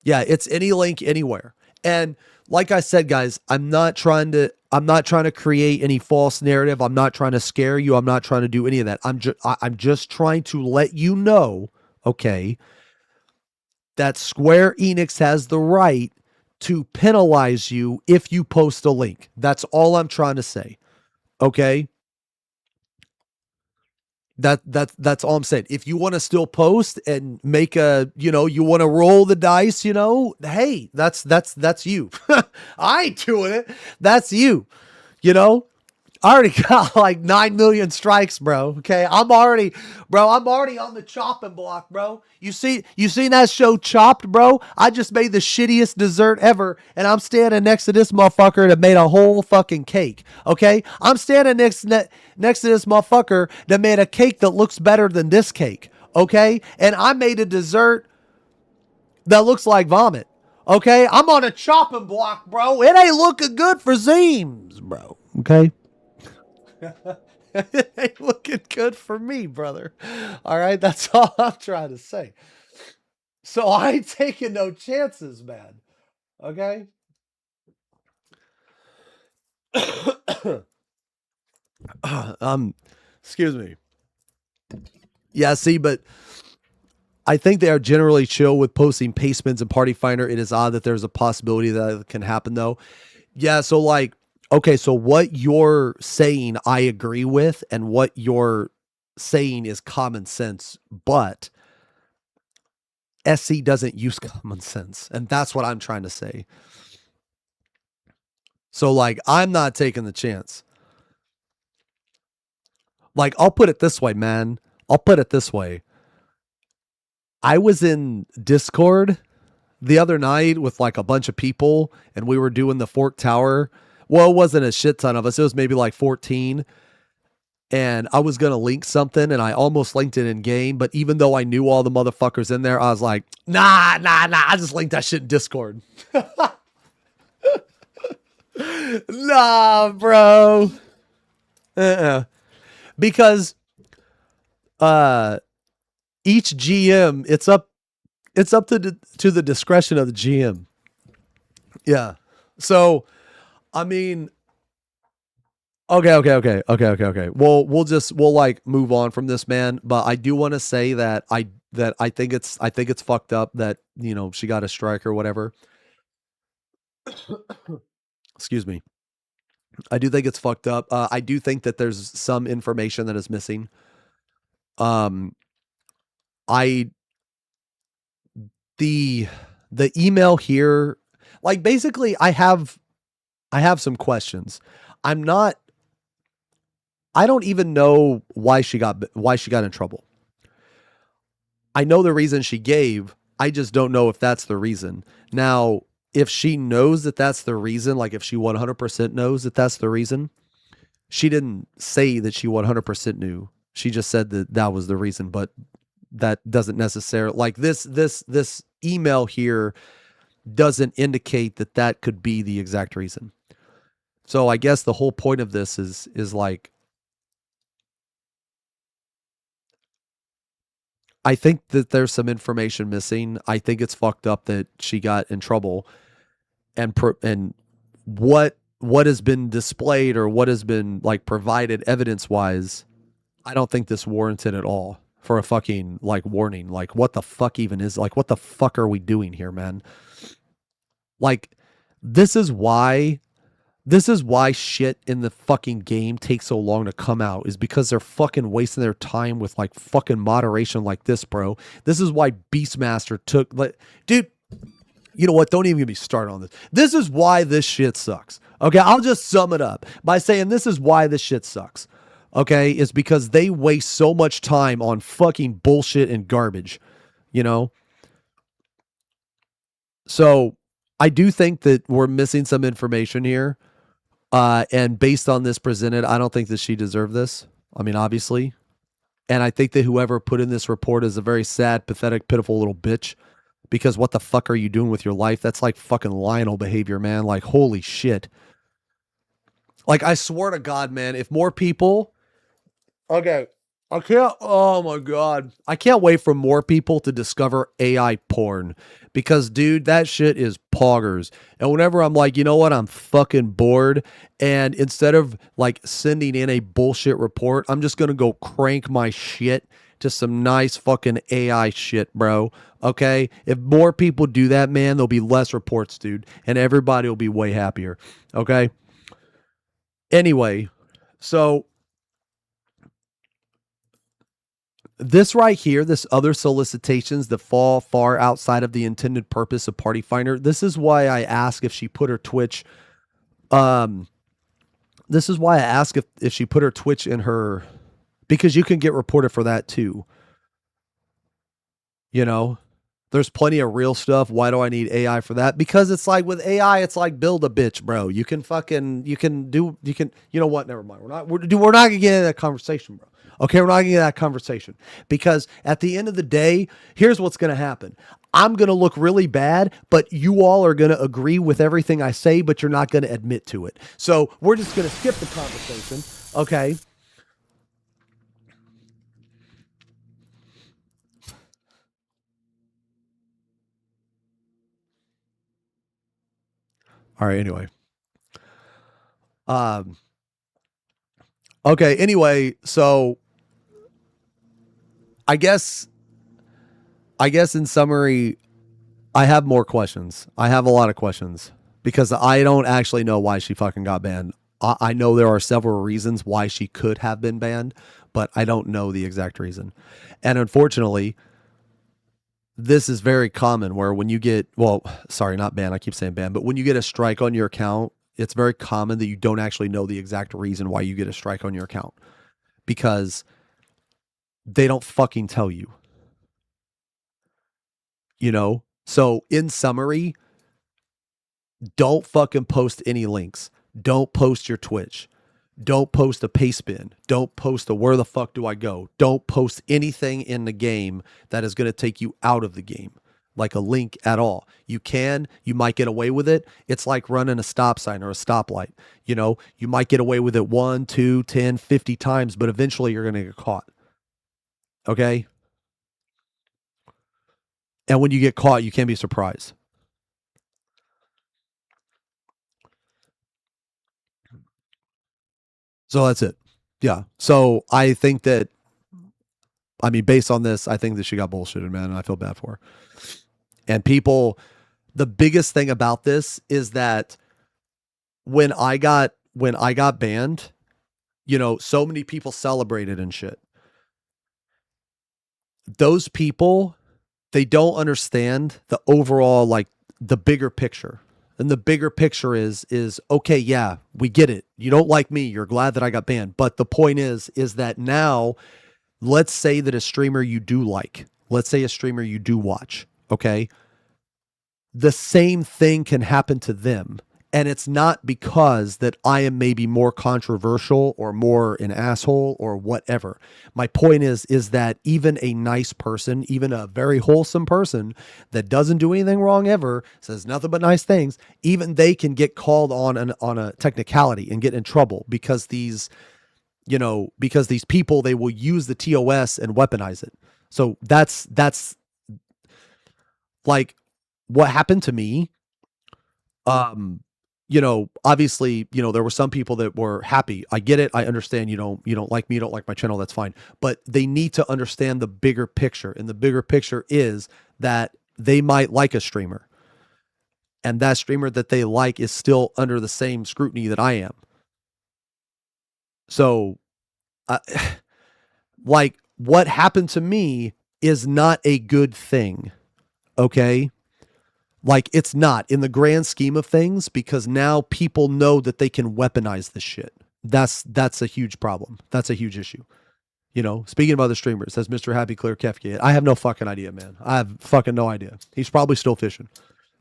Yeah, it's any link anywhere. And like I said, guys, I'm not trying to create any false narrative. I'm not trying to scare you. I'm not trying to do any of that. I'm just trying to let you know, okay, that Square Enix has the right to penalize you if you post a link. That's all I'm trying to say. Okay? That's all I'm saying. If you want to still post and make a, you know, you want to roll the dice, you know, hey, that's you. I ain't doing it. That's you. You know, I already got like 9 million strikes, bro. Okay. I'm already on the chopping block, bro. You seen that show Chopped, bro? I just made the shittiest dessert ever, and I'm standing next to this motherfucker that made a whole fucking cake. Okay? I'm standing next to this motherfucker that made a cake that looks better than this cake. Okay? And I made a dessert that looks like vomit. Okay? I'm on a chopping block, bro. It ain't looking good for Zeems, bro. Okay? It ain't looking good for me, brother. All right, that's all I'm trying to say. So I ain't taking no chances, man. Okay? Excuse me. Yeah, see, but I think they are generally chill with posting pastebins and Party Finder. It is odd that there's a possibility that it can happen, though. Yeah, so like, okay, so what you're saying, I agree with, and what you're saying is common sense, but SC doesn't use common sense, and that's what I'm trying to say. So, like, I'm not taking the chance. Like, I'll put it this way, man. I'll put it this way. I was in Discord the other night with like a bunch of people, and we were doing the Fork Tower. Well, it wasn't a shit ton of us. It was maybe like 14. And I was going to link something, and I almost linked it in game. But even though I knew all the motherfuckers in there, I was like, nah. I just linked that shit in Discord. Nah, bro. Because each GM, it's up to the discretion of the GM. Yeah. So, I mean, okay. We'll like move on from this, man. But I do want to say that I think it's fucked up that, you know, she got a strike or whatever. Excuse me. I do think it's fucked up. I do think that there's some information that is missing. The email here, like basically I have some questions. I don't even know why she got in trouble. I know the reason she gave. I just don't know if that's the reason. Now, if she knows that that's the reason, like if she 100% knows that that's the reason, she didn't say that she 100% knew. She just said that was the reason, but that doesn't necessarily, like this email here doesn't indicate that could be the exact reason. So I guess the whole point of this is like, I think that there's some information missing. I think it's fucked up that she got in trouble, and what has been displayed or what has been like provided evidence wise, I don't think this warranted at all for a fucking like warning. Like, what the fuck even is, like, what the fuck are we doing here, man? Like, this is why shit in the fucking game takes so long to come out, is because they're fucking wasting their time with like fucking moderation like this, bro. This is why Beastmaster took, like, dude, you know what? Don't even get me started on this. This is why this shit sucks. Okay, I'll just sum it up by saying this is why this shit sucks. Okay, it's because they waste so much time on fucking bullshit and garbage, you know? So I do think that we're missing some information here. And based on this presented, I don't think that she deserved this. I mean, obviously. And I think that whoever put in this report is a very sad, pathetic, pitiful little bitch. Because what the fuck are you doing with your life? That's like fucking Lionel behavior, man. Like, holy shit. Like, I swear to God, man, if more people... Okay, I can't... Oh, my God. I can't wait for more people to discover AI porn. Because, dude, that shit is poggers. And whenever I'm like, you know what? I'm fucking bored. And instead of, like, sending in a bullshit report, I'm just going to go crank my shit to some nice fucking AI shit, bro. Okay? If more people do that, man, there'll be less reports, dude. And everybody will be way happier. Okay? Anyway, so this right here, this other solicitations that fall far outside of the intended purpose of Party Finder, this is why I ask if she put her Twitch, this is why I ask if she put her Twitch in her, because you can get reported for that too. You know, there's plenty of real stuff. Why do I need AI for that? Because it's like with AI, it's like build a bitch, bro. You can, you know what? Never mind. We're not gonna get into that conversation, bro. Okay, we're not gonna get into that conversation because at the end of the day, here's what's gonna happen. I'm gonna look really bad, but you all are gonna agree with everything I say, but you're not gonna admit to it. So we're just gonna skip the conversation. Okay. All right, anyway. Okay, anyway, so I guess in summary, I have more questions. I have a lot of questions because I don't actually know why she fucking got banned. I know there are several reasons why she could have been banned, but I don't know the exact reason. And unfortunately, this is very common where when you get, well, sorry, not banned. I keep saying banned, but when you get a strike on your account, it's very common that you don't actually know the exact reason why you get a strike on your account because they don't fucking tell you. You know? So in summary, don't fucking post any links. Don't post your Twitch. Don't post a paste bin. Don't post a where the fuck do I go. Don't post anything in the game that is going to take you out of the game, like a link at all. You might get away with it. It's like running a stop sign or a stoplight. You know, you might get away with it 1, 2, 10, 50 times, but eventually you're going to get caught. Okay? And when you get caught, you can't be surprised. So that's it. Yeah. So I think that, I mean, based on this, I think that she got bullshitted, man, and I feel bad for her. And people, the biggest thing about this is that when I got banned, you know, so many people celebrated and shit. Those people, they don't understand the overall, like the bigger picture. And the bigger picture is okay, yeah, we get it. You don't like me. You're glad that I got banned. But the point is that now, let's say that a streamer you do like, let's say a streamer you do watch, okay? The same thing can happen to them. And it's not because that I am maybe more controversial or more an asshole or whatever. My point is that even a nice person, even a very wholesome person that doesn't do anything wrong ever, says nothing but nice things, even they can get called on a technicality and get in trouble because these people, they will use the TOS and weaponize it. So that's like what happened to me. You know, obviously, you know, there were some people that were happy. I get it. I understand you don't like me, you don't like my channel. That's fine. But they need to understand the bigger picture. And the bigger picture is that they might like a streamer. And that streamer that they like is still under the same scrutiny that I am. So, like, what happened to me is not a good thing. Okay? Like, it's not in the grand scheme of things, because now people know that they can weaponize this shit. That's a huge problem. That's a huge issue. You know, speaking of other streamers, says Mr. Happy Clear Kefka. I have no fucking idea, man. I have fucking no idea. He's probably still fishing.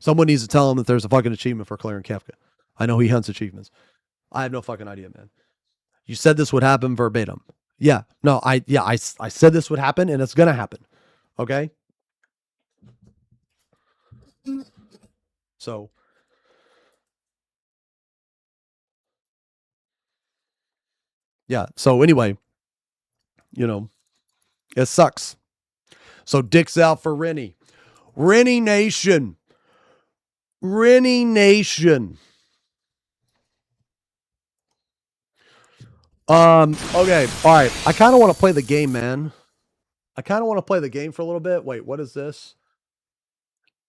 Someone needs to tell him that there's a fucking achievement for clearing Kefka. I know he hunts achievements. I have no fucking idea, man. You said this would happen verbatim. Yeah. No, I said this would happen, and it's gonna happen. Okay? So yeah. So anyway, you know, it sucks. So dicks out for Rennie. Rennie Nation. Rennie Nation. Okay. All right. I kind of want to play the game, man. I kind of want to play the game for a little bit. Wait, what is this?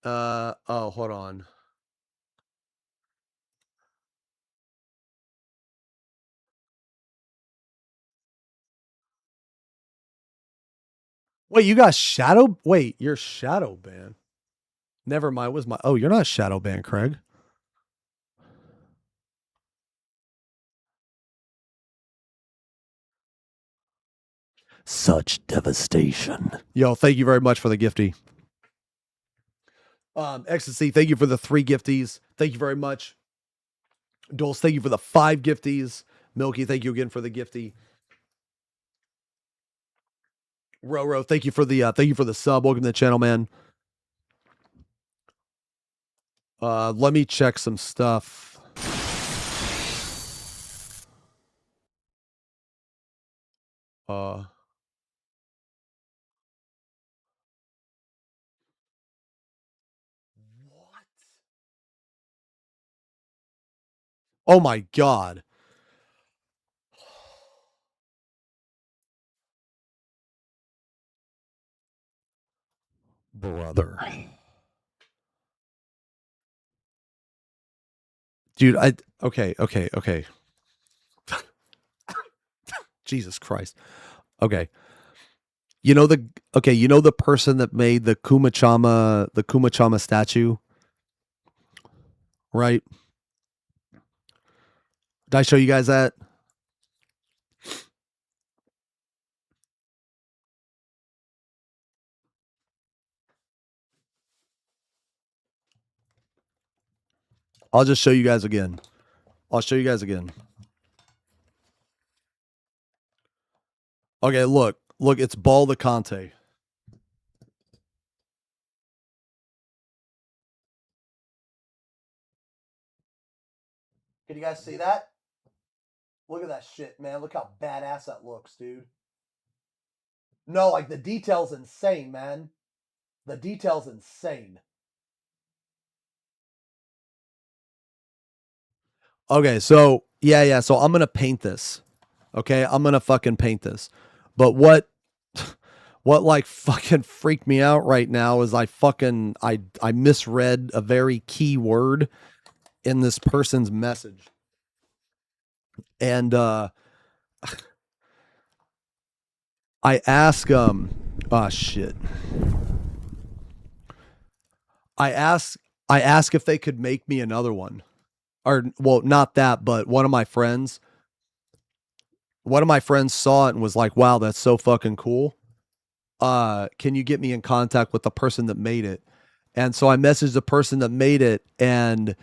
Oh, hold on. Wait, you got shadow? Wait, you're shadow banned. Never mind. Was my you're not shadow banned, Craig. Such devastation. Yo, thank you very much for the gifty. Ecstasy, thank you for the 3 gifties. Thank you very much. Dulce, thank you for the 5 gifties. Milky, thank you again for the gifty. Roro, thank you for the sub. Welcome to the channel, man. Let me check some stuff. What? Oh my God. Brother. Dude, okay. Jesus Christ. Okay. You know the person that made the Kumachama statue? Right? Did I show you guys that? I'll just show you guys again. I'll show you guys again. Okay, look, it's Ball the Conte. Can you guys see that? Look at that shit, man. Look how badass that looks, dude. No, like the detail's insane, man. The detail's insane. Okay, so yeah. So I'm gonna paint this. Okay, I'm gonna fucking paint this. But what like fucking freaked me out right now is I misread a very key word in this person's message. And I ask shit. I ask if they could make me another one. Or well, not that, but one of my friends saw it and was like, "Wow, that's so fucking cool. Can you get me in contact with the person that made it?" And so I messaged the person that made it, and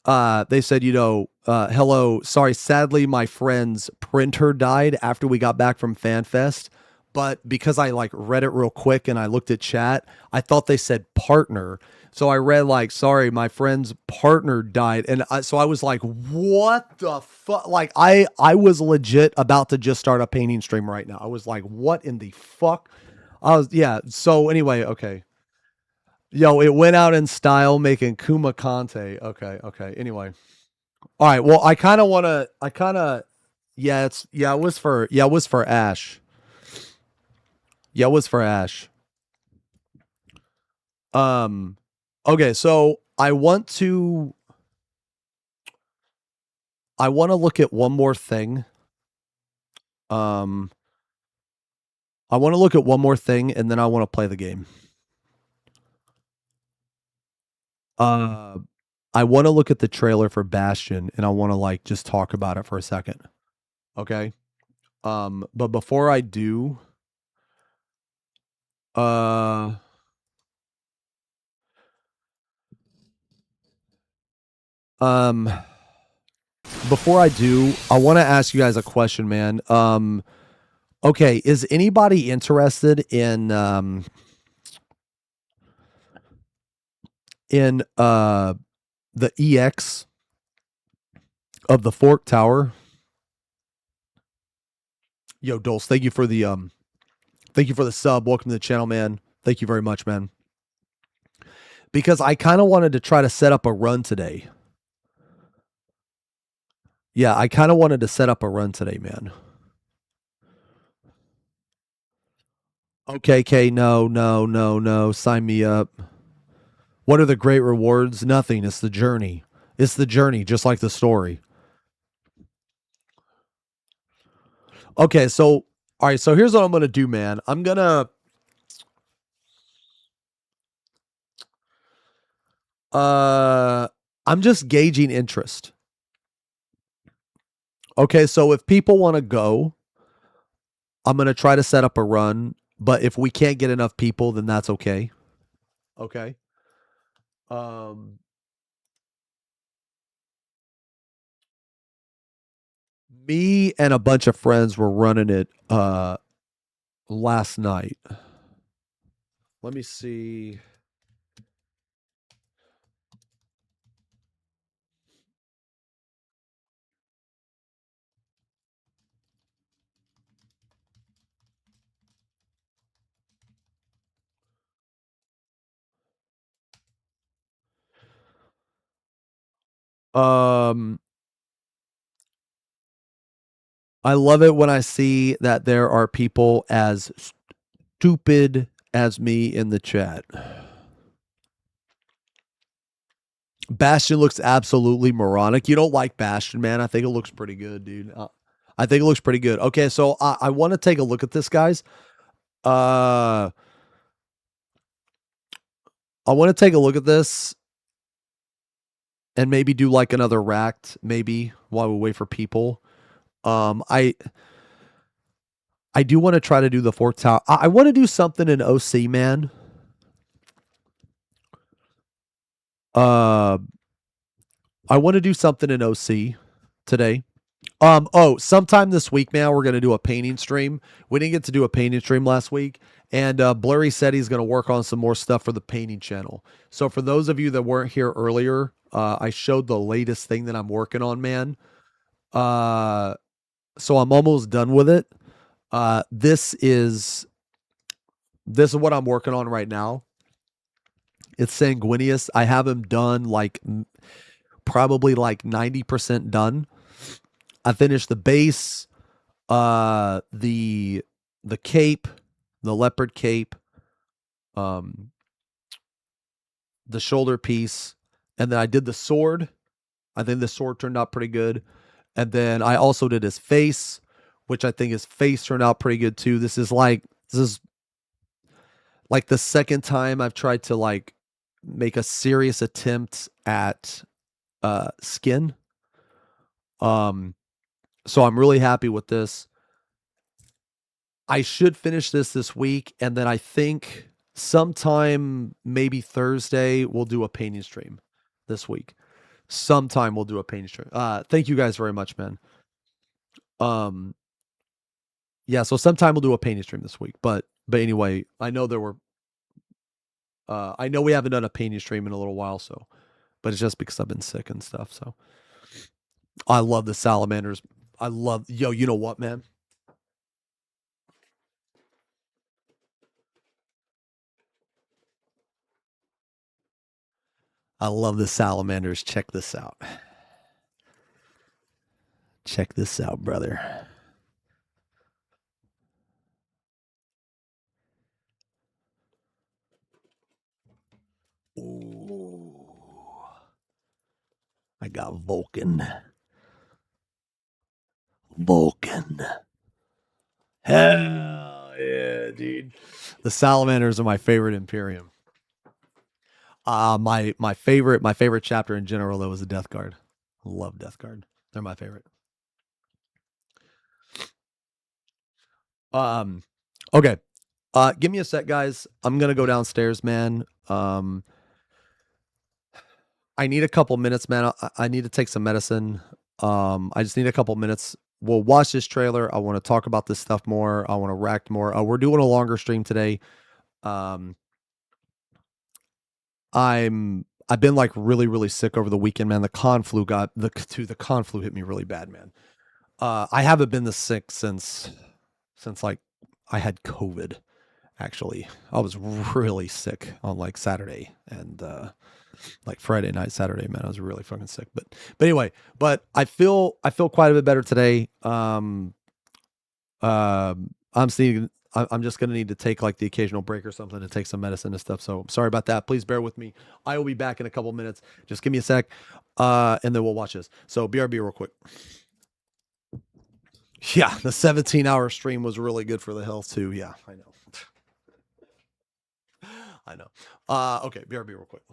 they said, hello, sorry, sadly my friend's printer died after we got back from FanFest, but because I like read it real quick and I looked at chat, I thought they said partner. So I read like, sorry, my friend's partner died. And so I was like, what the fuck? Like I was legit about to just start a painting stream right now. I was like, what in the fuck? Yeah. So anyway, okay. Yo, it went out in style making Kuma Kante. Okay. Anyway. All right. Well, it was for Ash. Yeah, it was for Ash. Okay, so I want to look at one more thing. I want to look at one more thing and then I want to play the game. I want to look at the trailer for Bastion and I want to like just talk about it for a second. Okay? But before I do, before I do, I want to ask you guys a question, man. Okay, is anybody interested in the EX of the Fork Tower? Yo, Dulce, thank you for the sub. Welcome to the channel, man. Thank you very much, man. Because I kind of wanted to try to set up a run today. Yeah, I kind of wanted to set up a run today, man. Okay, K, no. Sign me up. What are the great rewards? Nothing. It's the journey. It's the journey, just like the story. Okay, so all right, so here's what I'm gonna do, man. I'm just gauging interest. Okay, so if people want to go, I'm gonna try to set up a run, but if we can't get enough people, then that's okay. Okay. Me and a bunch of friends were running it last night. Let me see. I love it when I see that there are people as stupid as me in the chat. Bastion looks absolutely moronic. You don't like Bastion, man? I think it looks pretty good, dude. I think it looks pretty good. Okay, so I want to take a look at this, guys. I want to take a look at this and maybe do like another racked, maybe while we wait for people. I do want to try to do the Fork Tower. I want to do something in OC, man. I want to do something in OC today. Sometime this week, man, we're gonna do a painting stream. We didn't get to do a painting stream last week, and Blurry said he's gonna work on some more stuff for the painting channel. So for those of you that weren't here earlier, I showed the latest thing that I'm working on, man. So I'm almost done with it. This is what I'm working on right now. It's Sanguinius. I have him done like probably like 90% done. I finished the base, the cape, the leopard cape, the shoulder piece, and then I did the sword. I think the sword turned out pretty good. And then I also did his face, which I think his face turned out pretty good too. This is like the second time I've tried to like make a serious attempt at skin. So I'm really happy with this. I should finish this week, and then I think sometime maybe Thursday we'll do a painting stream this week. Sometime we'll do a painting stream. Thank you guys very much, man. Yeah, so sometime we'll do a painting stream this week. But anyway, I know I know we haven't done a painting stream in a little while, so but it's just because I've been sick and stuff. So I love the salamanders. You know what, man? I love the salamanders. Check this out. Check this out, brother. Ooh. I got Vulcan. Vulcan. Hell yeah, dude. The salamanders are my favorite Imperium. My favorite chapter in general though was the Death Guard. I love Death Guard. They're my favorite. Okay. Give me a sec, guys. I'm gonna go downstairs, man. I need a couple minutes, man. I need to take some medicine. I just need a couple minutes. We'll watch this trailer. I want to talk about this stuff more. I want to react more. We're doing a longer stream today. I've been like really sick over the weekend, man. The con flu hit me really bad, man. I haven't been this sick since like I had COVID. Actually, I was really sick on like Saturday and like Friday night, Saturday, man. I was really fucking sick. But anyway, I feel quite a bit better today. I'm just gonna need to take like the occasional break or something to take some medicine and stuff. So I'm sorry about that. Please bear with me. I will be back in a couple minutes. Just give me a sec, and then we'll watch this. So BRB real quick. Yeah, the 17-hour stream was really good for the health too. Yeah, I know. I know. Okay, BRB real quick.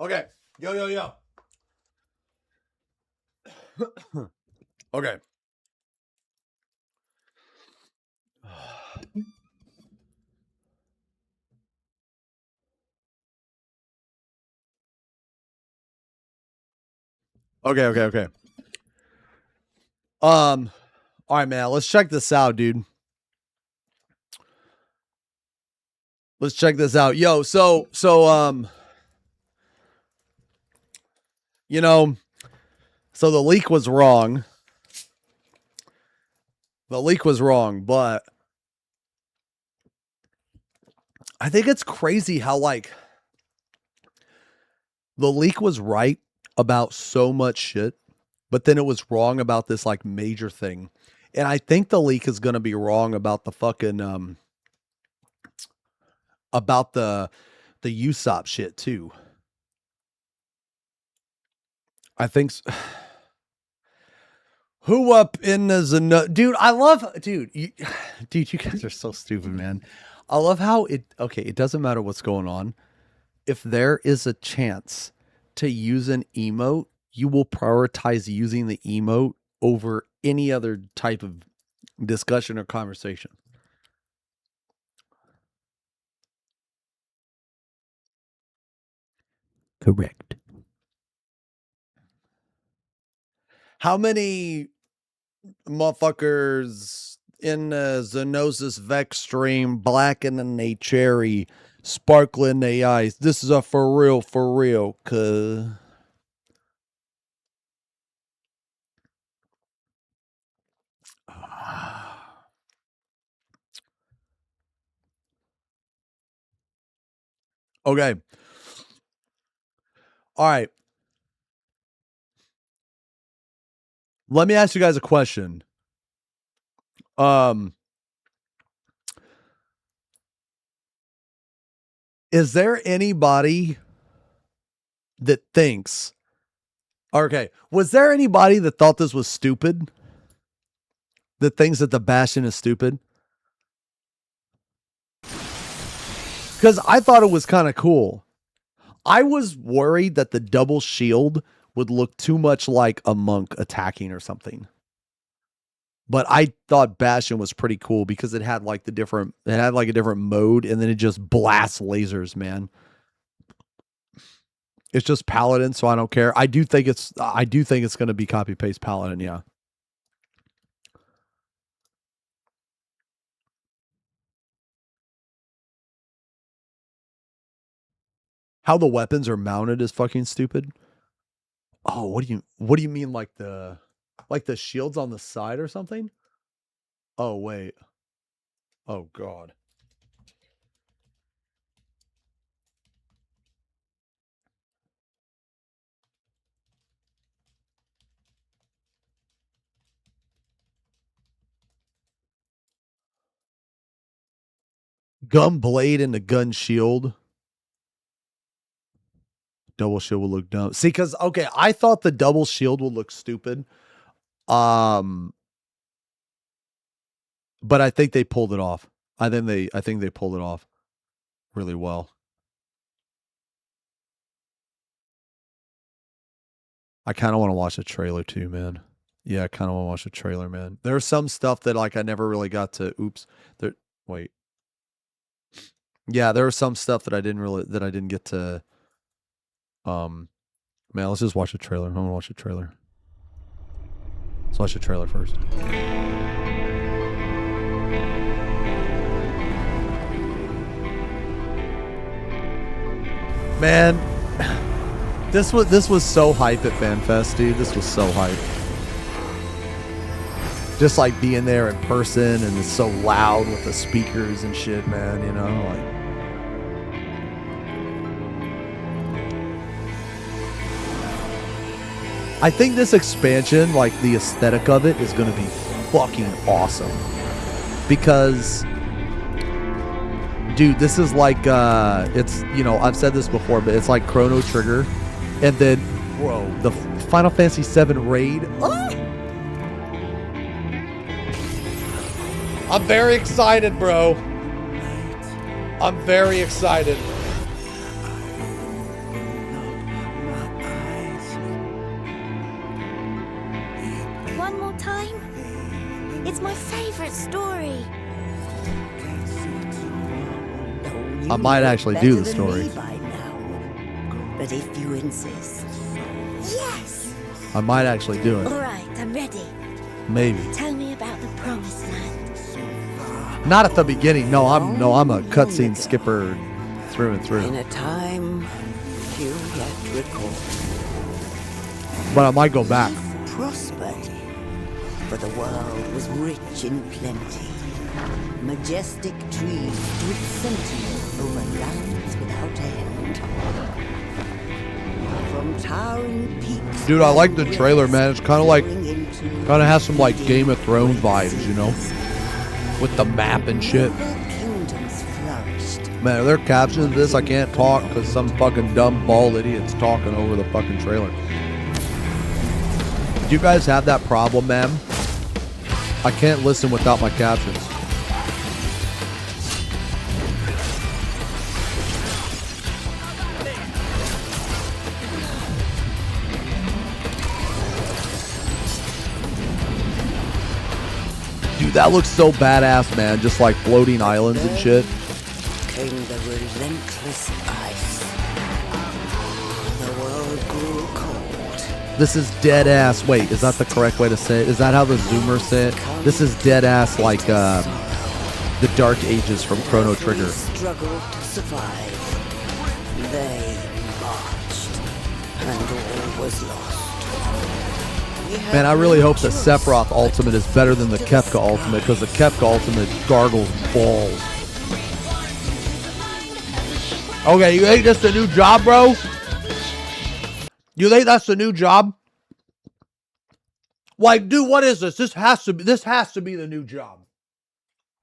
Okay. Yo. Okay. Okay. All right, man. Let's check this out, dude. Let's check this out. Yo, so you know, so the leak was wrong. The leak was wrong, but I think it's crazy how like the leak was right about so much shit, but then it was wrong about this like major thing. And I think the leak is going to be wrong about the fucking about the Usopp shit too. I think who up in the Xeno, dude, I love dude, you guys are so stupid, man. I love how it doesn't matter what's going on. If there is a chance to use an emote, you will prioritize using the emote over any other type of discussion or conversation. Correct. How many motherfuckers in the XenosysVex stream blackening a cherry, sparkling the ice? This is a for real, cuz. Okay. All right. Let me ask you guys a question. Is there anybody that thinks, okay, was there anybody that thought this was stupid? That thinks that the Bastion is stupid? Because I thought it was kind of cool. I was worried that the double shield would look too much like a monk attacking or something. But I thought Bastion was pretty cool because it had like a different mode, and then it just blasts lasers, man. It's just Paladin, so I don't care. I do think it's going to be copy paste Paladin, yeah. How the weapons are mounted is fucking stupid. Oh, what do you mean like the shields on the side or something? Oh, wait. Oh, God. Gun blade and the gun shield. Double shield will look dumb. See, because, okay, I thought the double shield would look stupid. But I think they pulled it off. I think they pulled it off really well. I kind of want to watch the trailer too, man. Yeah, I kind of want to watch the trailer, man. There's some stuff that like I never really got to. Wait. Yeah, there was some stuff that I didn't get to. Man, let's just watch the trailer. I'm gonna watch the trailer. Let's watch the trailer first. Man, this was so hype at FanFest, dude. This was so hype. Just like being there in person, and it's so loud with the speakers and shit, man. You know, like. I think this expansion, like the aesthetic of it, is going to be fucking awesome. Because, dude, this is like, it's, you know, I've said this before, but it's like Chrono Trigger. And then, whoa, the Final Fantasy VII Raid. Oh! I'm very excited, bro. I'm very excited. You I might know it actually better do the than story. me by now. But if you insist. Yes. I might actually do All it. right, I'm ready. Maybe. Tell me about the promised land. Not at the beginning. No, I'm a cutscene skipper through and In through. a time few yet recall. But I might go back. Prospered, for the world was rich in plenty. Majestic trees stood sentinel over lands without end. From towering peaks. Dude, I like the trailer, man. It's kind of has some like Game of Thrones vibes, you know, with the map and shit. Kingdoms flourished. Man, are there captions of this? I can't talk because some fucking dumb bald idiot's talking over the fucking trailer. Do you guys have that problem, man? I can't listen without my captions. Dude, that looks so badass, man. Just like floating islands and shit. Came the relentless ice. The world grew cold. This is dead ass. Wait, is that the correct way to say it? Is that how the Zoomers say it? This is dead ass like the Dark Ages from Chrono Trigger. Struggled to survive. They marched, and all was lost. Man, I really hope the Sephiroth Ultimate is better than the Kefka Ultimate, because the Kefka Ultimate gargles balls. Okay, you think that's the new job, bro? You think that's the new job? Like, dude, what is this? This has to be the new job.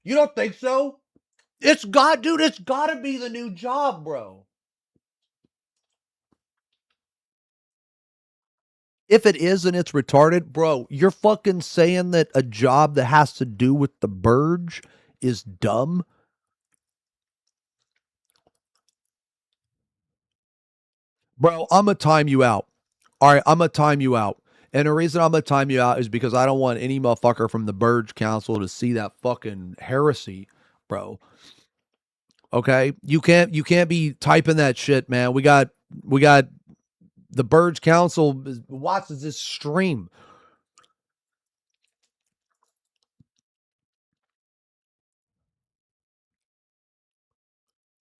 You don't think so? It's gotta be the new job, bro. If it is and it's retarded, bro, you're fucking saying that a job that has to do with the Burge is dumb? Bro, I'm going to time you out. All right, I'm going to time you out. And the reason I'm going to time you out is because I don't want any motherfucker from the Burge Council to see that fucking heresy, bro. Okay? You can't be typing that shit, man. We got the Burge Council watches this stream.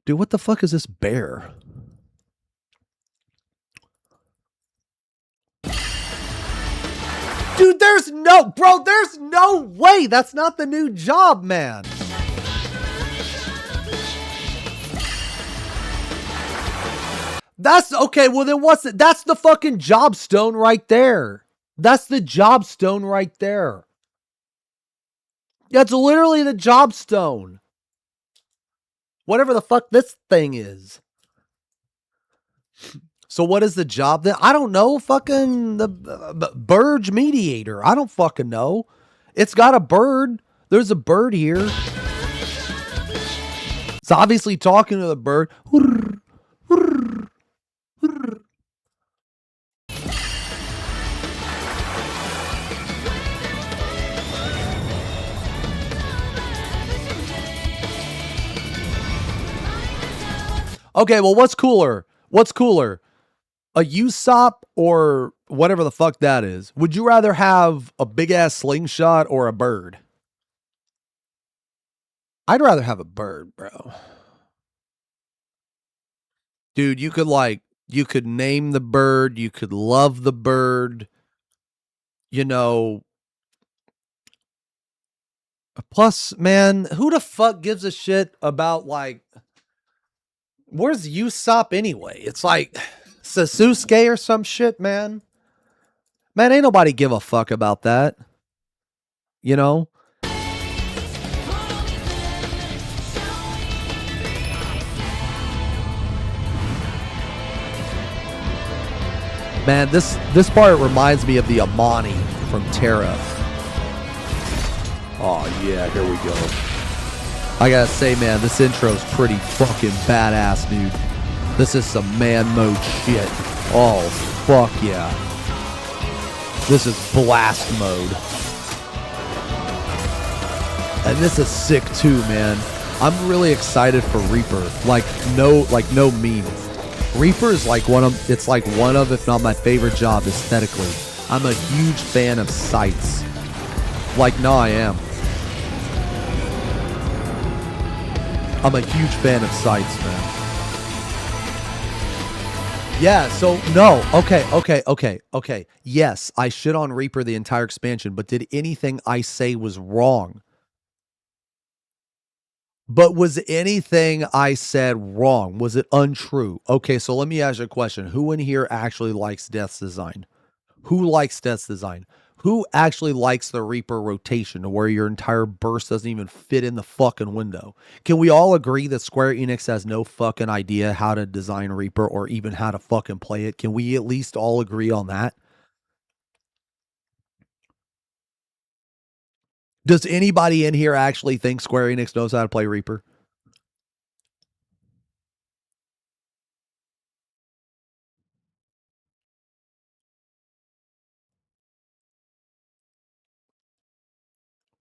Dude, what the fuck is this bear? Dude, there's no way. That's not the new job, man. That's okay. Well, then what's it? That's the fucking job stone right there. That's the job stone right there. That's literally the job stone. Whatever the fuck this thing is. So what is the job then? I don't know. Fucking the Burge Mediator. I don't fucking know. It's got a bird. There's a bird here. It's obviously talking to the bird. Okay, well, what's cooler? What's cooler? A Usopp or whatever the fuck that is? Would you rather have a big-ass slingshot or a bird? I'd rather have a bird, bro. Dude, you could name the bird. You could love the bird. You know. Plus, man, who the fuck gives a shit about, like, where's Usopp anyway? It's like Sasuke or some shit, man. Man, ain't nobody give a fuck about that. You know? Man, this part reminds me of the Amani from Terra. Oh yeah, here we go. I gotta say, man, this intro's pretty fucking badass, dude. This is some man mode shit. Oh, fuck yeah. This is blast mode. And this is sick too, man. I'm really excited for Reaper. Like no meme. Reaper is like one of, if not my favorite job aesthetically. I'm a huge fan of sights. Like, no, I am. I'm a huge fan of sights, man. Yeah, so no. Okay. Yes, I shit on Reaper the entire expansion, but did anything I say was wrong? But was anything I said wrong? Was it untrue? Okay, so let me ask you a question. Who in here actually likes Death's design? Who likes Death's design? Who actually likes the Reaper rotation to where your entire burst doesn't even fit in the fucking window? Can we all agree that Square Enix has no fucking idea how to design Reaper or even how to fucking play it? Can we at least all agree on that? Does anybody in here actually think Square Enix knows how to play Reaper?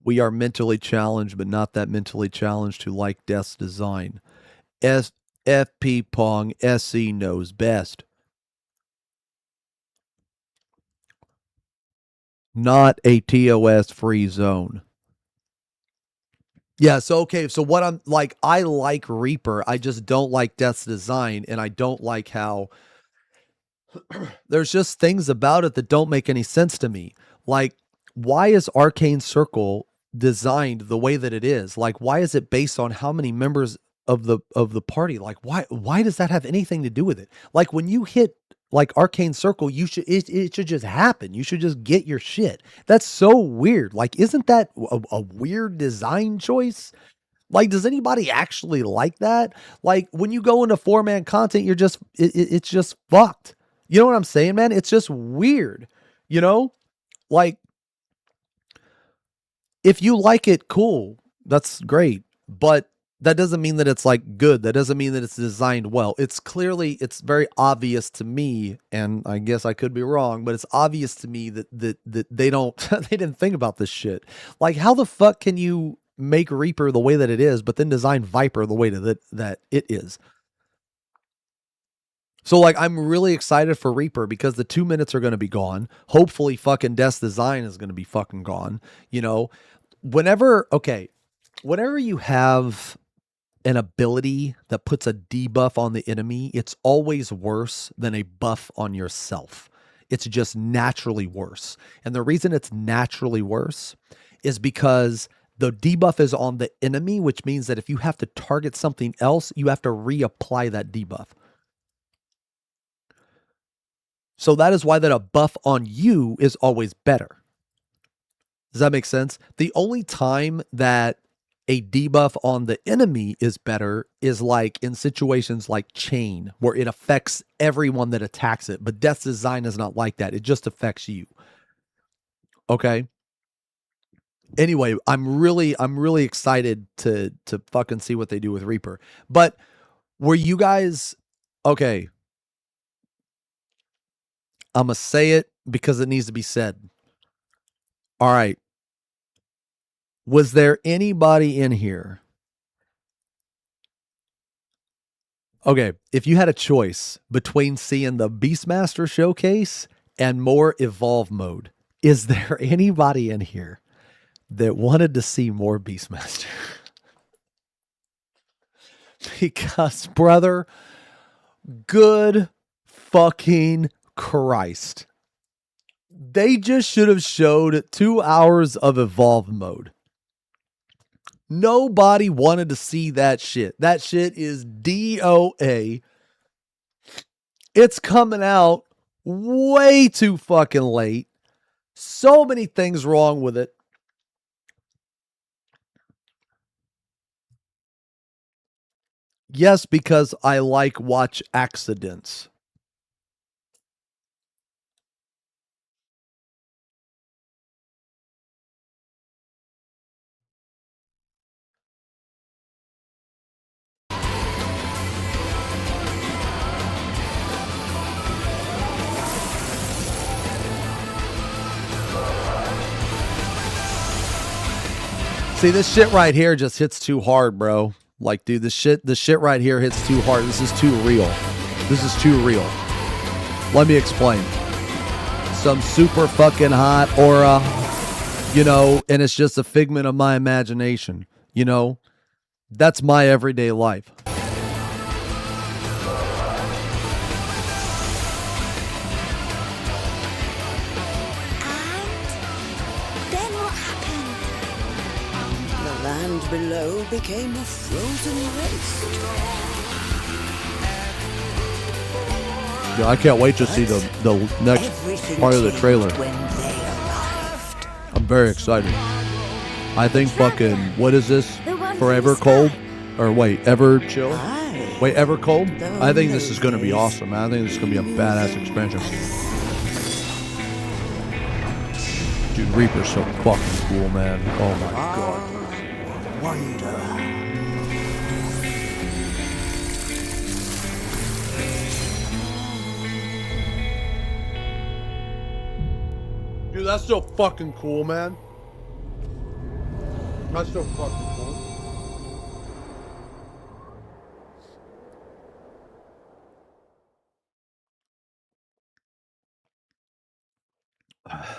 We are mentally challenged, but not that mentally challenged to like Death's design. FP Pong SE knows best. Not a TOS free zone. Yeah, so okay, so what I'm like, I like Reaper, I just don't like Death's design, and I don't like how there's just things about it that don't make any sense to me. Like, why is Arcane Circle designed the way that it is? Like, why is it based on how many members of the party? Like, why does that have anything to do with it? Like, when you hit like Arcane Circle, it should just happen. You should just get your shit. That's so weird. Like, isn't that a weird design choice? Like, does anybody actually like that? Like, when you go into 4-man content, you're just it's just fucked. You know what I'm saying, man? It's just weird. You know? Like, if you like it, cool. That's great. But that doesn't mean that it's like good. That doesn't mean that it's designed well. It's very obvious to me, and I guess I could be wrong, but it's obvious to me that they don't they didn't think about this shit. Like, how the fuck can you make Reaper the way that it is, but then design Viper the way that it is? So, like, I'm really excited for Reaper because the 2 minutes are going to be gone. Hopefully fucking Death's design is going to be fucking gone. You know, whenever you have an ability that puts a debuff on the enemy, it's always worse than a buff on yourself. It's just naturally worse. And the reason it's naturally worse is because the debuff is on the enemy, which means that if you have to target something else, you have to reapply that debuff. So that is why that a buff on you is always better. Does that make sense? The only time that a debuff on the enemy is better is like in situations like Chain, where it affects everyone that attacks it. But Death's design is not like that. It just affects you. Okay. Anyway, I'm really excited to fucking see what they do with Reaper. But were you guys okay? I'm gonna say it because it needs to be said. All right. Was there anybody in here? Okay, if you had a choice between seeing the Beastmaster showcase and more Evolve mode, is there anybody in here that wanted to see more Beastmaster? Because, brother, good fucking Christ. They just should have showed 2 hours of Evolve mode. Nobody wanted to see that shit. That shit is DOA. It's coming out way too fucking late. So many things wrong with it. Yes, because I like watch accidents. See, this shit right here just hits too hard, bro. Like, dude, the shit right here hits too hard. This is too real. This is too real. Let me explain. Some super fucking hot aura, you know, and it's just a figment of my imagination, you know? That's my everyday life. Then what happened? The land below became a frozen waste. Yeah, I can't wait to see the next Everything part of the trailer. changed when they arrived. I'm very excited. I think fucking, what is this? The one Forever from the Cold? Or wait, Ever Chill? Aye. Wait, Ever Cold? Those I think this is going to be days. awesome, man. I think this is going to be a badass expansion. Dude, Reaper's so fucking cool, man. Oh my god. Wonder. Dude, that's so fucking cool, man. That's so fucking cool.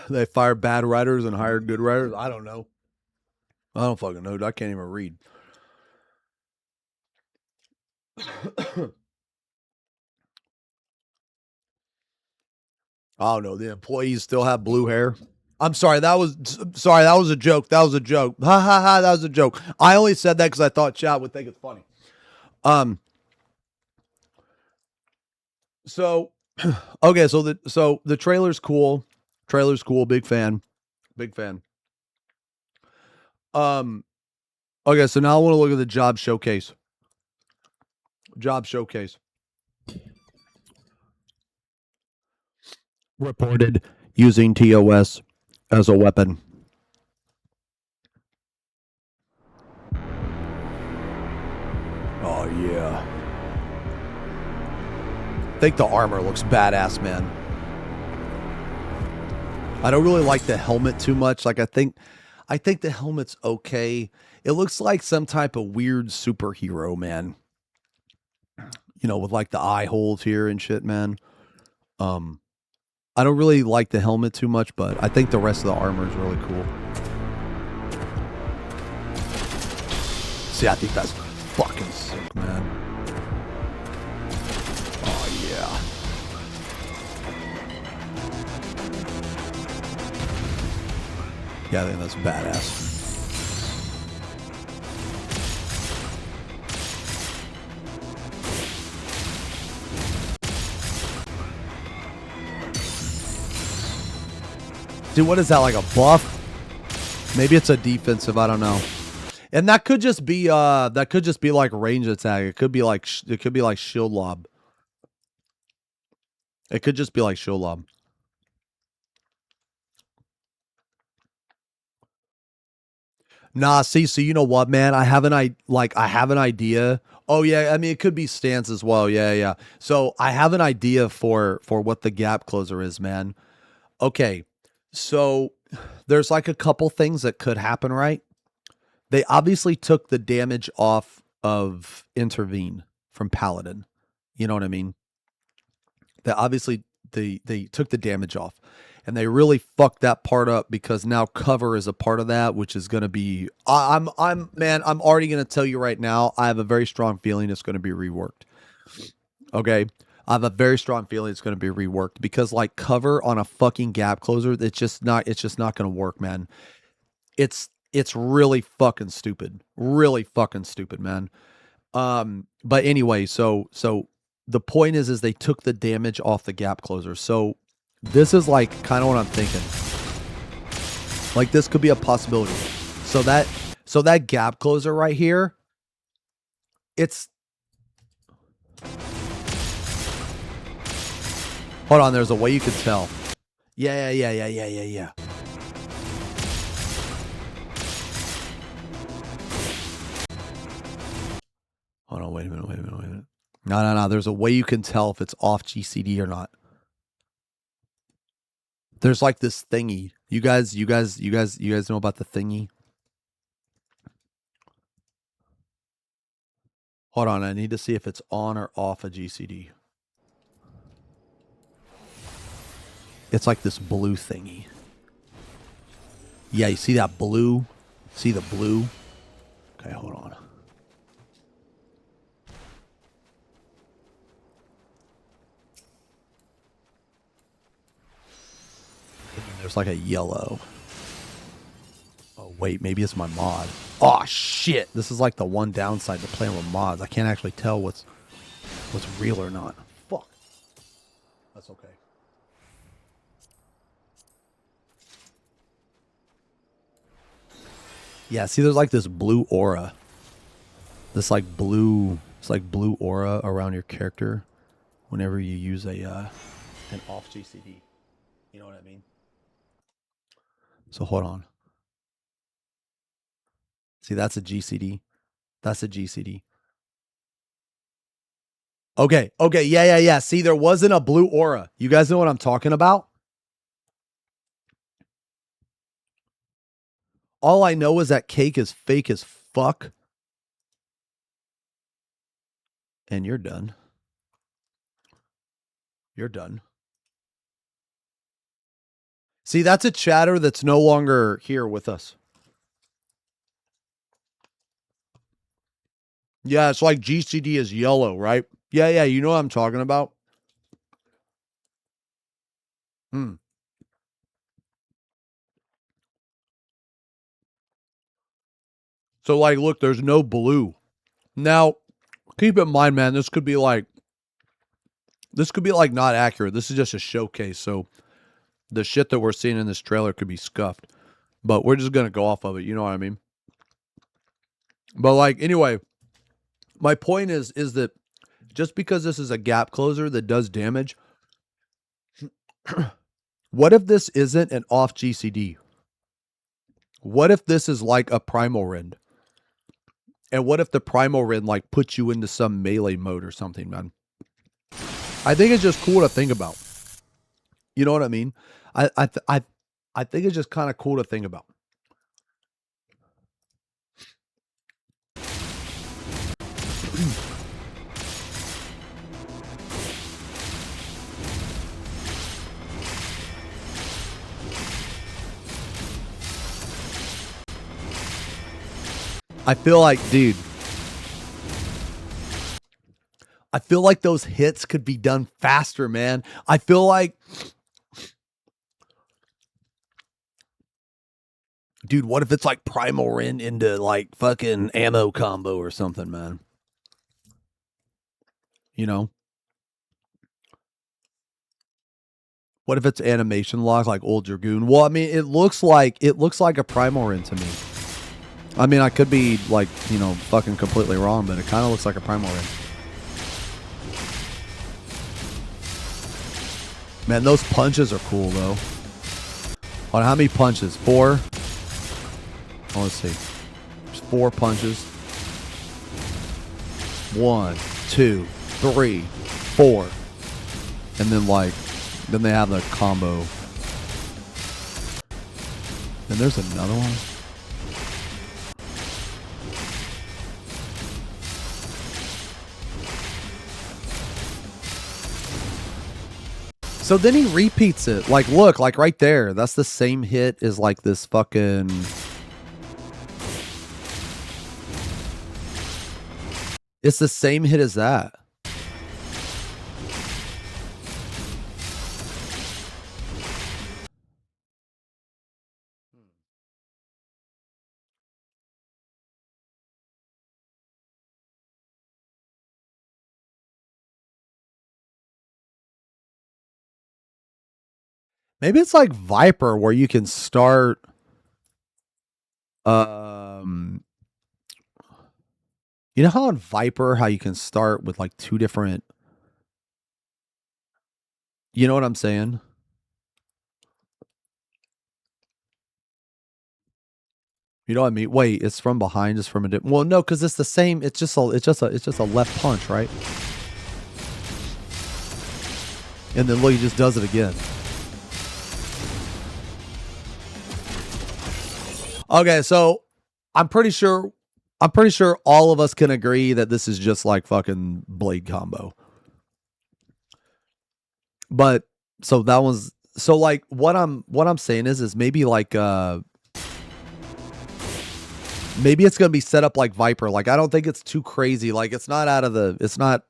They fire bad writers and hire good writers. I don't know. I don't fucking know. I can't even read. I don't know. The employees still have blue hair. I'm sorry. That was a joke. That was a joke. Ha ha ha. That was a joke. I only said that because I thought chat would think it's funny. So, okay. So the trailer's cool. Trailer's cool. Big fan. Big fan. Okay. So now I want to look at the job showcase. Job showcase. Reported using TOS as a weapon. Oh yeah. I think the armor looks badass, man. I don't really like the helmet too much. Like I think the helmet's okay. It looks like some type of weird superhero, man. You know, with like the eye holes here and shit, man. I don't really like the helmet too much, but I think the rest of the armor is really cool. See, I think that's fucking sick, man. Oh, yeah. Yeah, I think that's badass. Dude, what is that, like a buff? Maybe it's a defensive, I don't know. And that could just be like range attack. It could be like shield lob. It could just be like shield lob. Nah, see, so you know what, man? I have an idea. Oh yeah, I mean it could be stance as well. Yeah. So I have an idea for what the gap closer is, man. Okay. So there's like a couple things that could happen, right? They obviously took the damage off of Intervene from Paladin. You know what I mean? They obviously they took the damage off. And they really fucked that part up because now cover is a part of that, which is going to be I'm already going to tell you right now, I have a very strong feeling it's going to be reworked. Okay? I have a very strong feeling it's going to be reworked because like cover on a fucking gap closer, it's just not going to work, man. It's really fucking stupid. Really fucking stupid, man. But anyway, so the point is they took the damage off the gap closer. So this is like kind of what I'm thinking. Like this could be a possibility. So that gap closer right here, it's hold on, there's a way you could tell. Yeah. Hold on, wait a minute. No. There's a way you can tell if it's off GCD or not. There's like this thingy. You guys know about the thingy? Hold on, I need to see if it's on or off a GCD. It's like this blue thingy. Yeah, you see that blue? See the blue? Okay, hold on. There's like a yellow. Oh, wait, maybe it's my mod. Oh, shit. This is like the one downside to playing with mods. I can't actually tell what's real or not. Fuck. That's okay. Yeah, see, there's like this blue aura. This like blue, it's like blue aura around your character whenever you use a an off GCD. You know what I mean? So hold on. See, that's a GCD. That's a GCD. Okay, okay, yeah. See, there wasn't a blue aura. You guys know what I'm talking about? All I know is that cake is fake as fuck. And you're done. You're done. See, that's a chatter that's no longer here with us. Yeah, it's like GCD is yellow, right? Yeah, you know what I'm talking about? So, like, look, there's no blue. Now, keep in mind, man, this could be like not accurate. This is just a showcase, so the shit that we're seeing in this trailer could be scuffed. But we're just going to go off of it, you know what I mean? But, like, anyway, my point is that just because this is a gap closer that does damage, what if this isn't an off GCD? What if this is like a primal rend? And what if the primal rend like puts you into some melee mode or something, man? I think it's just cool to think about. You know what I mean? I think it's just kind of cool to think about. I feel like, dude, I feel like those hits could be done faster, man. I feel like, dude, what if it's like Primal Ren into like fucking ammo combo or something, man? You know? What if it's animation lock like Old Dragoon? Well, I mean, it looks like a Primal Ren to me. I mean, I could be like, you know, fucking completely wrong, but it kind of looks like a Primal Ren. Man, those punches are cool, though. Hold on, how many punches? 4? Oh, let's see. There's 4 punches. 1, 2, 3, 4. And then, like, then they have the combo. Then there's another one. So then he repeats it. Like, look, like right there. That's the same hit as like this fucking... It's the same hit as that. Maybe it's like Viper where you can start you know how in Viper how you can start with like 2 different, you know what I'm saying? You know what I mean? Wait, it's from behind, it's from a different. Well, no, because it's the same. It's just a left punch, right? And then look, he just does it again. Okay, so I'm pretty sure I'm pretty sure all of us can agree that this is just like fucking blade combo. But so that was so like what I'm saying is maybe like maybe it's gonna be set up like Viper. Like I don't think it's too crazy. Like it's not out of the it's not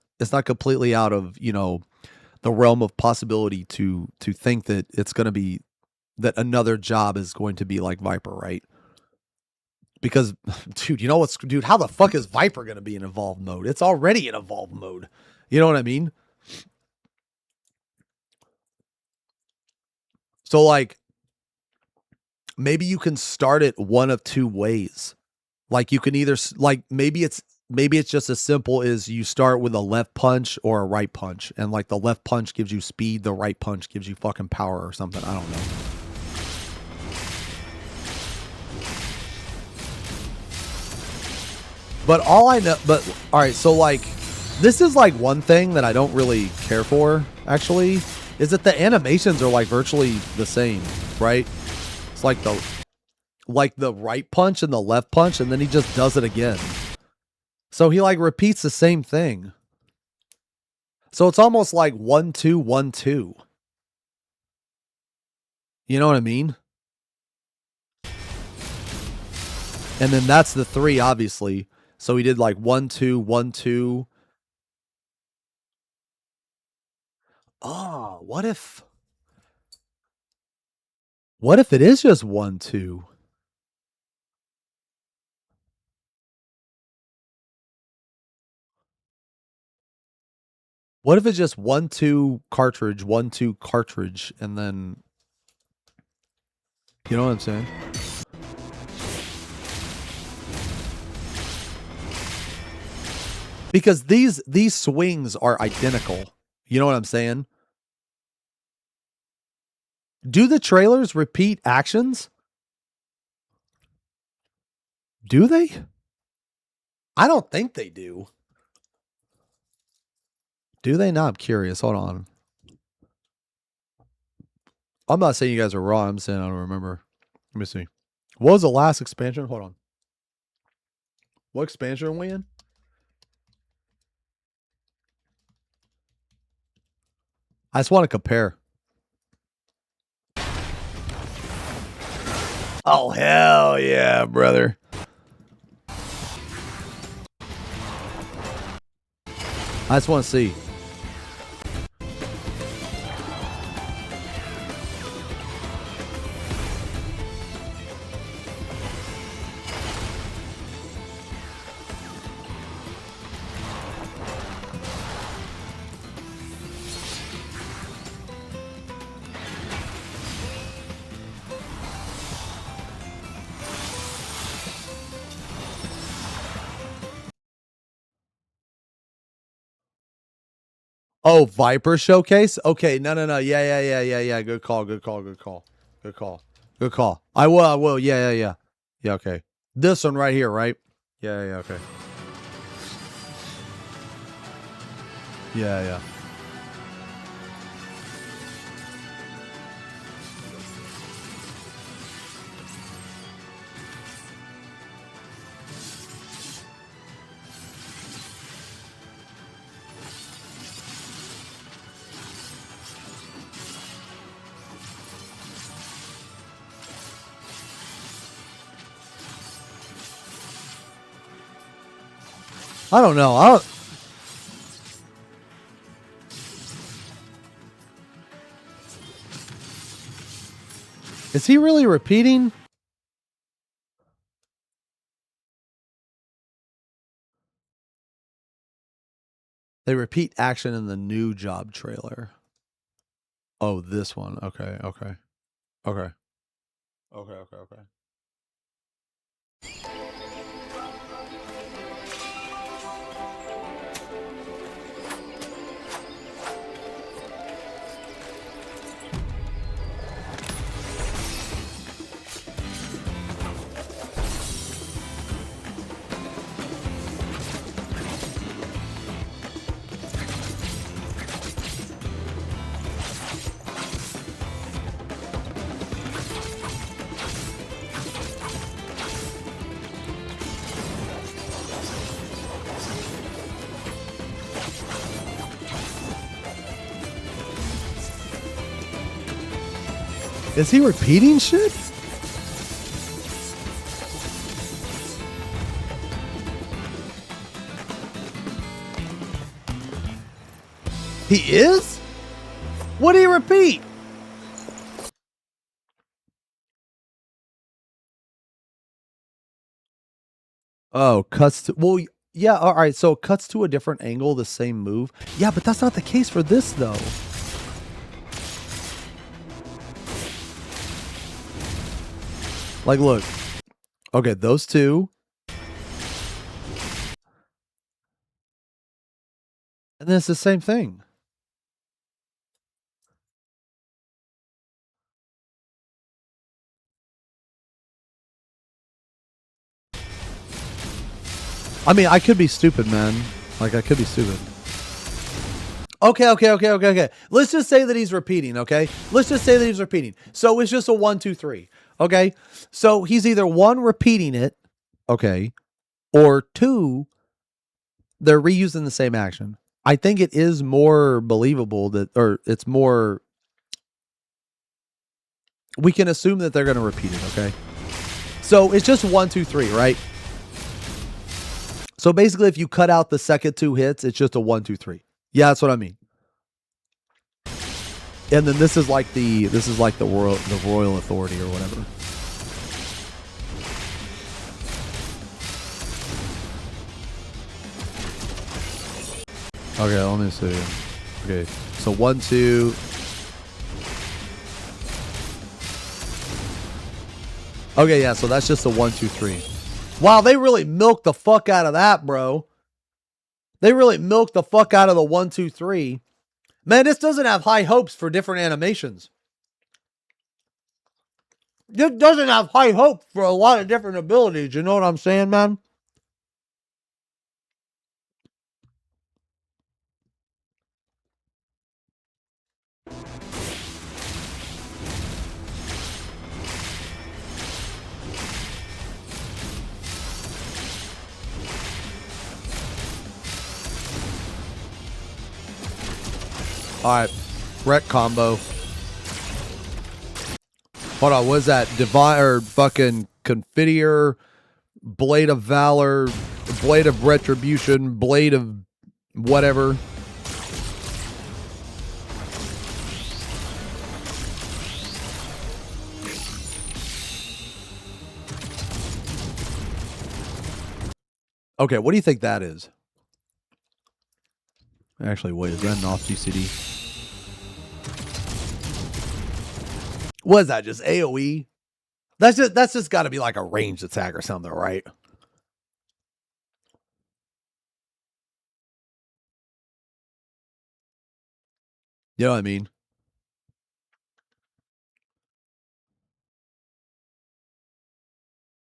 completely out of, you know, the realm of possibility to think that it's gonna be that another job is going to be like Viper, right? Because dude, you know what's dude, how the fuck is Viper gonna be in evolved mode? It's already in evolved mode. You know what I mean? So like maybe you can start it one of two ways. Like you can either like maybe it's just as simple as you start with a left punch or a right punch, and like the left punch gives you speed, the right punch gives you fucking power or something. I don't know. But all I know, but all right, so like this is like one thing that I don't really care for actually is that the animations are like virtually the same, right? It's like the right punch and the left punch, and then he just does it again. So he like repeats the same thing. So it's almost like 1-2, 1-2. You know what I mean? And then that's the 3, obviously. So he did like 1-2, 1-2. Oh, what if it is just 1-2? What if it's just 1-2 cartridge, 1-2 cartridge, and then, you know what I'm saying? Because these swings are identical. You know what I'm saying? Do the trailers repeat actions? Do they? I don't think they do. Do they not? I'm curious. Hold on. I'm not saying you guys are wrong. I'm saying I don't remember. Let me see. What was the last expansion? Hold on. What expansion are we in? I just want to compare. Oh, hell yeah, brother. I just want to see. Oh, Viper Showcase? Okay, no. Yeah. Good call. I will. Yeah. Yeah, okay. This one right here, right? Yeah, okay. Yeah. I don't know. Is he really repeating? They repeat action in the new job trailer. Oh, this one. Okay. Is he repeating shit? He is? What did he repeat? Oh, cuts to, well, yeah, all right, so it cuts to a different angle, the same move. Yeah, but that's not the case for this, though. Like, look. Okay, those two. And then it's the same thing. I mean, I could be stupid, man. Like, I could be stupid. Okay. Let's just say that he's repeating, okay? Let's just say that he's repeating. So it's just a 1, 2, 3, okay? So he's either 1, repeating it, okay, or 2, they're reusing the same action. I think it is more believable that, or it's more, we can assume that they're going to repeat it, okay? So it's just 1, 2, 3, right? So basically, if you cut out the second 2 hits, it's just a 1, 2, 3. Yeah, that's what I mean. And then this is like the royal authority or whatever. Okay, let me see. Okay, so 1, 2. Okay, yeah, so that's just a 1, 2, 3. Wow, they really milked the fuck out of that, bro. They really milked the fuck out of the 1, 2, 3. Man, this doesn't have high hopes for different animations. This doesn't have high hope for a lot of different abilities. You know what I'm saying, man? Alright. Wreck combo. Hold on, what is that? Divine or fucking Confiteor, Blade of Valor, Blade of Retribution, Blade of whatever. Okay, what do you think that is? Actually, wait, is that an off GCD? What is that? Just AoE? That's just got to be like a ranged attack or something, right? You know what I mean?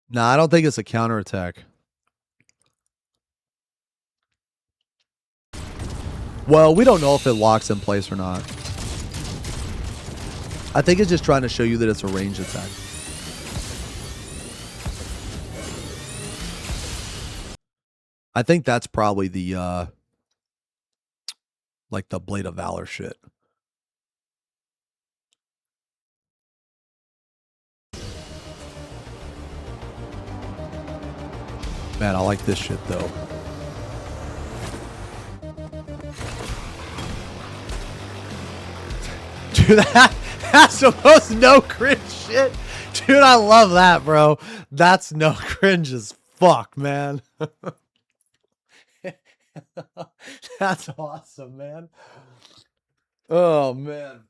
Nah, I don't think it's a counterattack. Well, we don't know if it locks in place or not. I think it's just trying to show you that it's a ranged attack. I think that's probably the like the Blade of Valor shit. Man, I like this shit though. Dude, that's the most no cringe shit. Dude, I love that, bro. That's no cringe as fuck, man. That's awesome, man. Oh, man.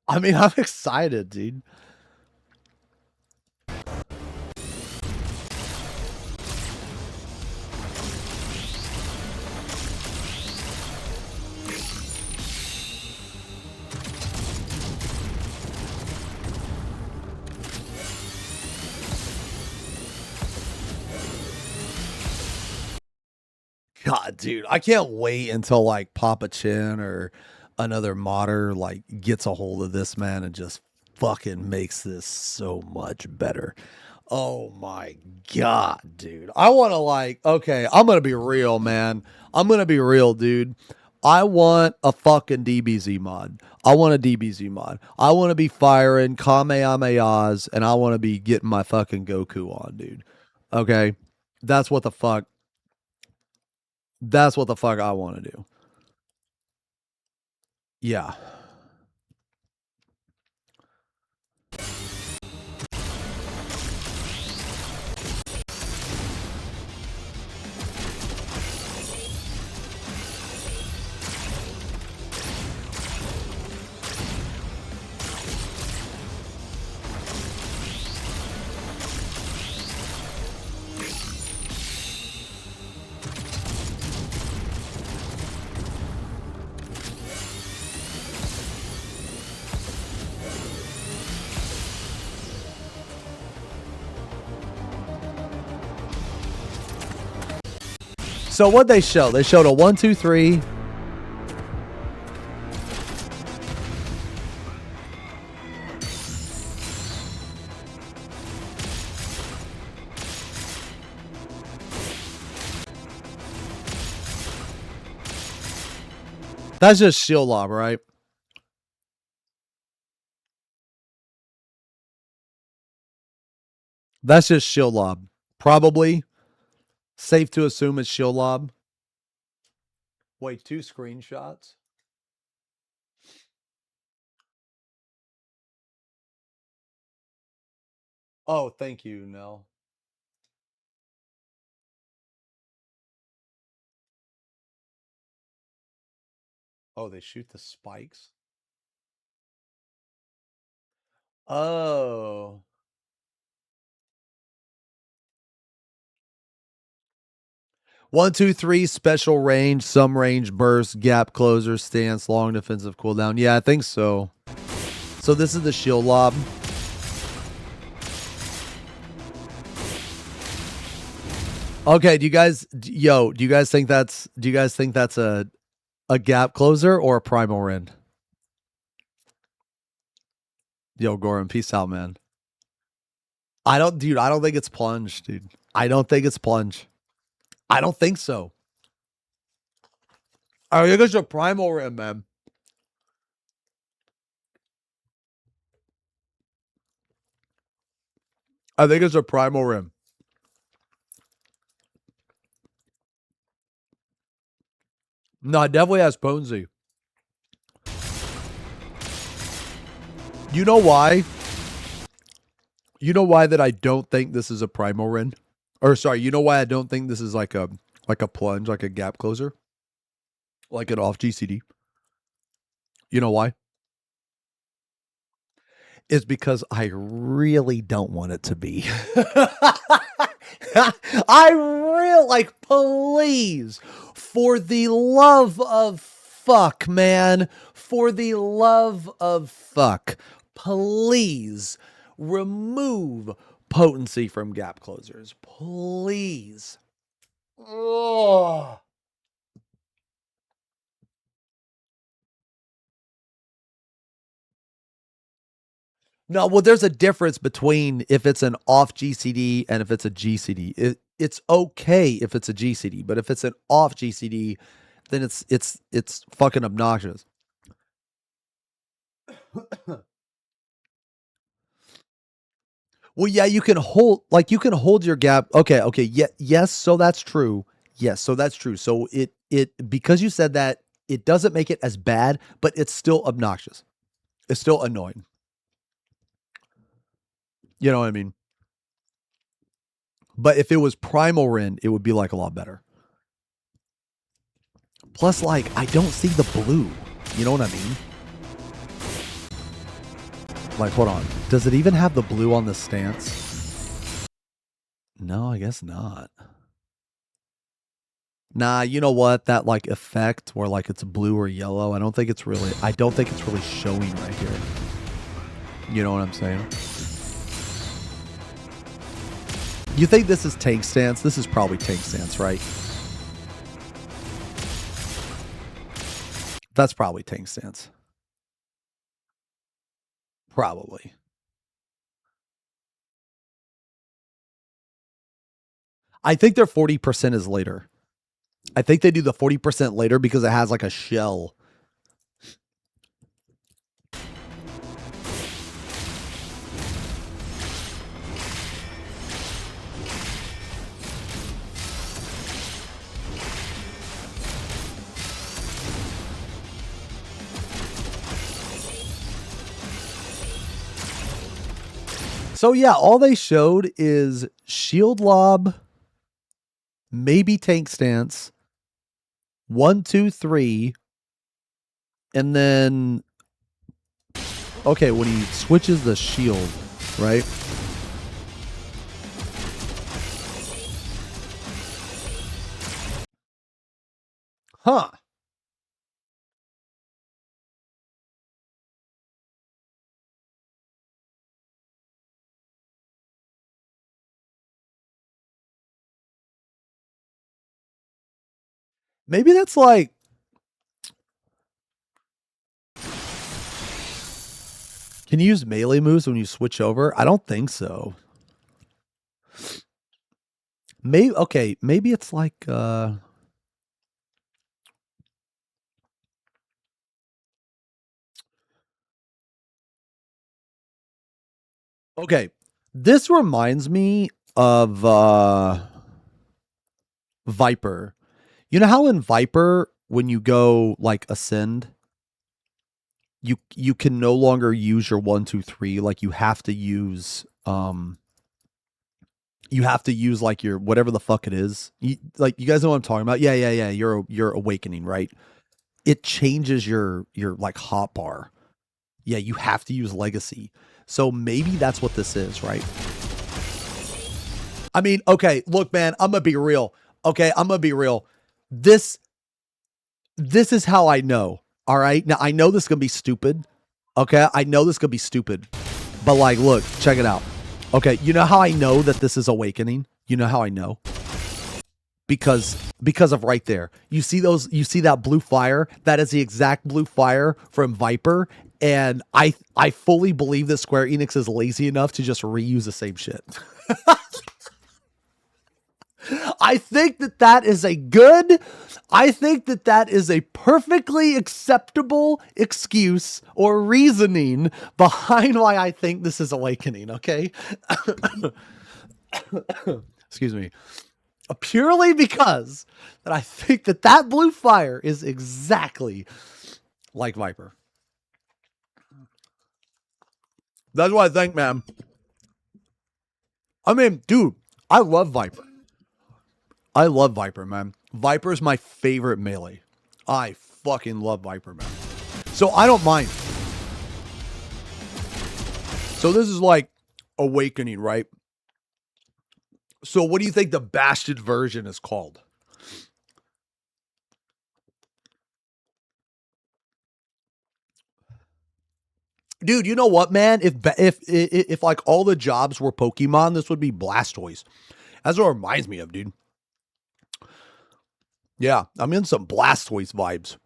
I mean, I'm excited, dude. God, dude, I can't wait until like Papa Chin or another modder like gets a hold of this, man, and just fucking makes this so much better. Oh my God, dude. I want to like, okay, I'm going to be real, man. I'm going to be real, dude. I want a fucking DBZ mod. I want a DBZ mod. I want to be firing Kamehamehas and I want to be getting my fucking Goku on, dude. Okay? That's what the fuck. That's what the fuck I want to do. Yeah. So what they show? They showed a 1, 2, 3. That's just shield lob, right? That's just shield lob. Probably. Safe to assume it's shield lob. Wait, 2 screenshots? Oh, thank you, Nell. Oh, they shoot the spikes? Oh. One, two, three, special range, some range burst, gap closer, stance, long defensive cooldown. Yeah, I think so. So this is the shield lob. Okay, do you guys think that's a gap closer or a primal rend? Yo, Goran, peace out, man. I don't think it's plunge, dude. I don't think it's plunge. I don't think so. I think it's a primal rim, man. I think it's a primal rim. No, it definitely has potency. You know why? You know why that I don't think this is a primal rim? Or sorry, you know why I don't think this is like a plunge, like a gap closer? Like an off GCD. You know why? It's because I really don't want it to be. I really, like, please, for the love of fuck, man, for the love of fuck, please remove potency from gap closers. Please. Ugh. No, well, there's a difference between if it's an off GCD and if it's a GCD. It's okay if it's a GCD, but if it's an off GCD, then it's fucking obnoxious. Well, yeah, you can hold your gap. Okay, yeah, yes, so that's true. Yes, so that's true. So it because you said that, it doesn't make it as bad, but it's still obnoxious. It's still annoying. You know what I mean? But if it was primal Ren, it would be like a lot better. Plus, like, I don't see the blue. You know what I mean? Like, hold on. Does it even have the blue on the stance? No, I guess not. Nah, you know what? That like effect where like it's blue or yellow, I don't think it's really showing right here. You know what I'm saying? You think this is tank stance? This is probably tank stance, right? That's probably tank stance. Probably. I think their 40% is later. I think they do the 40% later because it has like a shell. So yeah, all they showed is shield lob, maybe tank stance, 1, 2, 3, and then okay, when he switches the shield, right? Huh. Maybe that's like can you use melee moves when you switch over? I don't think so. Maybe okay, maybe it's like okay. This reminds me of Viper. You know how in Viper when you go like ascend, you can no longer use your 1, 2, 3. Like you have to use like your whatever the fuck it is. Like you guys know what I'm talking about? Yeah. Your awakening, right? It changes your like hot bar. Yeah, you have to use legacy. So maybe that's what this is, right? I mean, okay, look, man, I'm gonna be real. Okay, I'm gonna be real. This is how I know. All right. Now I know this is gonna be stupid. Okay, I know this is gonna be stupid. But like, look, check it out. Okay, you know how I know that this is awakening? You know how I know? Because of right there. You see that blue fire? That is the exact blue fire from Viper. And I fully believe that Square Enix is lazy enough to just reuse the same shit. I think that is a perfectly acceptable excuse or reasoning behind why I think this is awakening, okay? Excuse me. Purely because that I think that blue fire is exactly like Viper. That's what I think, man. I mean, dude, I love Viper. I love Viper, man. Viper is my favorite melee. I fucking love Viper, man. So I don't mind. So this is like awakening, right? So what do you think the bastard version is called? Dude, you know what, man? If like all the jobs were Pokemon, this would be Blastoise. That's what it reminds me of, dude. Yeah, I'm in some Blastoise vibes.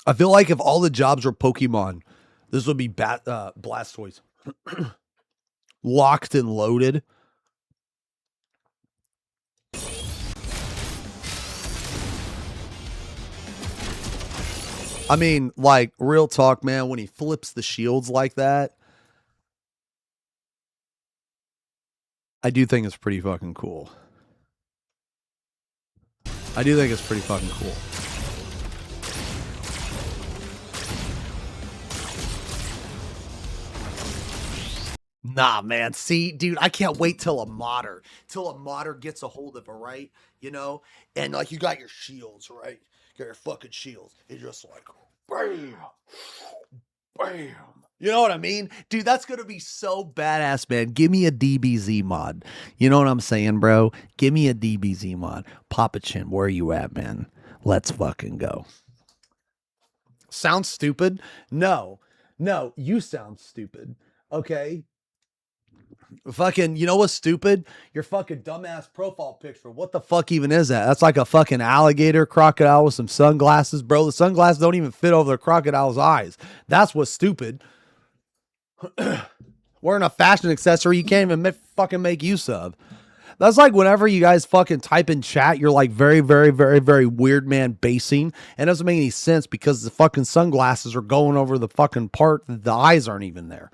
I feel like if all the jobs were Pokemon, this would be Blastoise. Locked and loaded. I mean, like, real talk, man, when he flips the shields like that, I do think it's pretty fucking cool. I do think it's pretty fucking cool. Nah, man. See, dude, I can't wait till a modder gets a hold of it, right? You know? And like you got your shields, right? You got your fucking shields. It's just like bam. Bam. You know what I mean? Dude, that's gonna be so badass, man. Give me a DBZ mod. You know what I'm saying, bro? Give me a DBZ mod. Papa Chin, where are you at, man? Let's fucking go. Sounds stupid? No, you sound stupid. Okay? Fucking, you know what's stupid? Your fucking dumbass profile picture. What the fuck even is that? That's like a fucking alligator crocodile with some sunglasses, bro. The sunglasses don't even fit over the crocodile's eyes. That's what's stupid. Wearing a fashion accessory you can't even fucking make use of. That's like whenever you guys fucking type in chat, you're like very, very, very, very weird man basing. And it doesn't make any sense because the fucking sunglasses are going over the fucking part that the eyes aren't even there.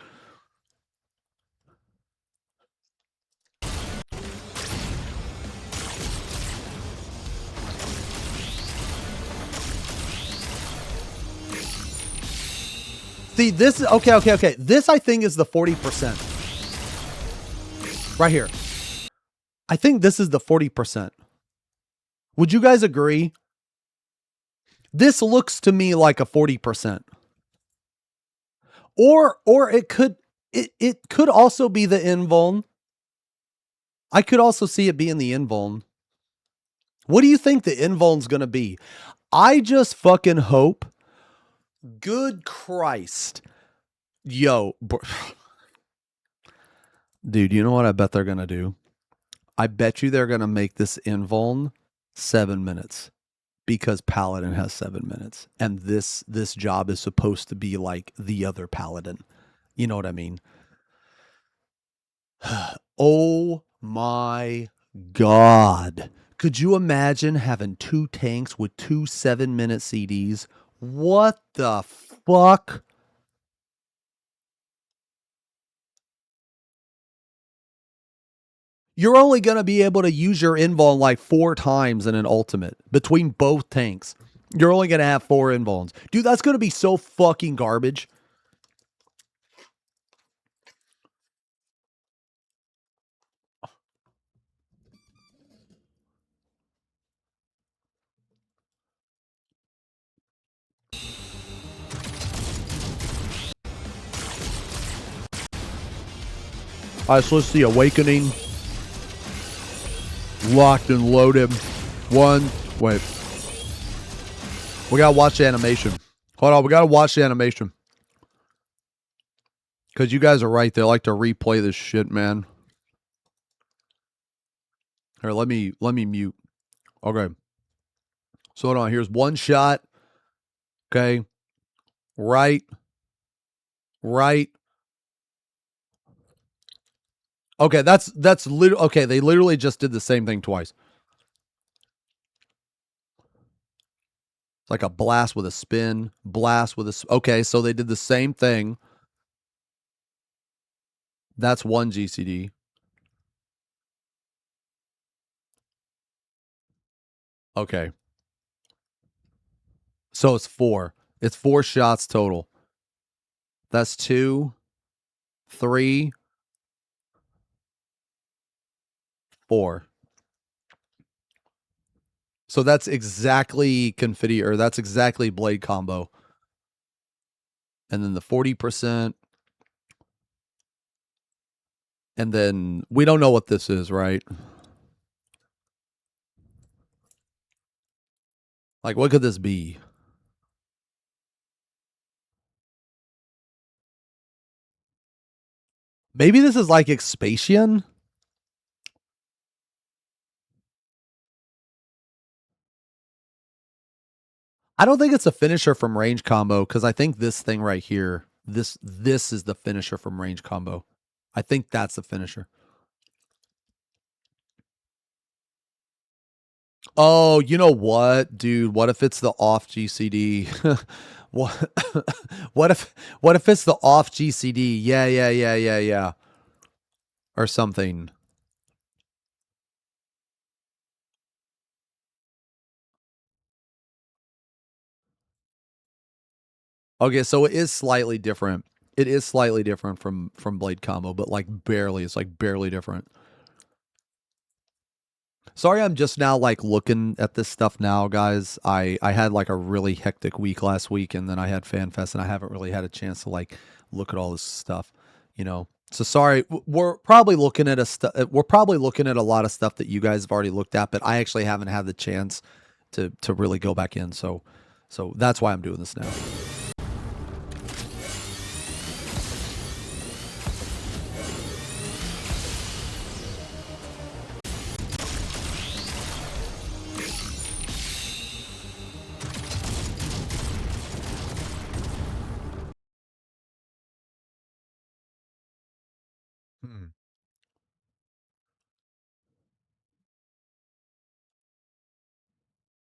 See, this is okay. This I think is the 40%. Right here. I think this is the 40%. Would you guys agree? This looks to me like a 40%. Or it could also be the invuln. I could also see it being the invuln. What do you think the invuln's gonna be? I just fucking hope. Good Christ. Yo, dude, you know what I bet they're gonna do? I bet you they're gonna make this invuln 7 minutes. Because Paladin has 7 minutes. And this job is supposed to be like the other Paladin. You know what I mean? Oh my God. Could you imagine having 2 tanks with 2 7-minute CDs? What the fuck? You're only going to be able to use your invuln like 4 times in an ultimate between both tanks. You're only going to have 4 invulns. Dude, that's going to be so fucking garbage. All right, so let's see. Awakening. Locked and loaded. Wait. We got to watch the animation. Hold on. We got to watch the animation. Because you guys are right. They like to replay this shit, man. Here, let me mute. Okay. So hold on. Here's one shot. Okay. Right. Okay, that's literally okay. They literally just did the same thing twice. It's like a blast with a spin, blast with a. Okay, so they did the same thing. That's one GCD. Okay. So it's 4. It's 4 shots total. That's 2, 3, 4. So that's exactly confetti, or that's exactly blade combo. And then the 40%. And then we don't know what this is, right? Like, what could this be? Maybe this is like Expatian? I don't think it's a finisher from range combo because I think this thing right here, this is the finisher from range combo. I think that's the finisher. Oh, you know what, dude? What if it's the off GCD? what if it's the off GCD? Yeah. Or something. Okay, so it is slightly different. It is slightly different from blade combo, but like barely. It's like barely different. Sorry, I'm just now like looking at this stuff now, guys. I had like a really hectic week last week, and then I had FanFest, and I haven't really had a chance to like look at all this stuff, you know. So sorry, we're probably looking at a lot of stuff that you guys have already looked at, but I actually haven't had the chance to really go back in. So that's why I'm doing this now.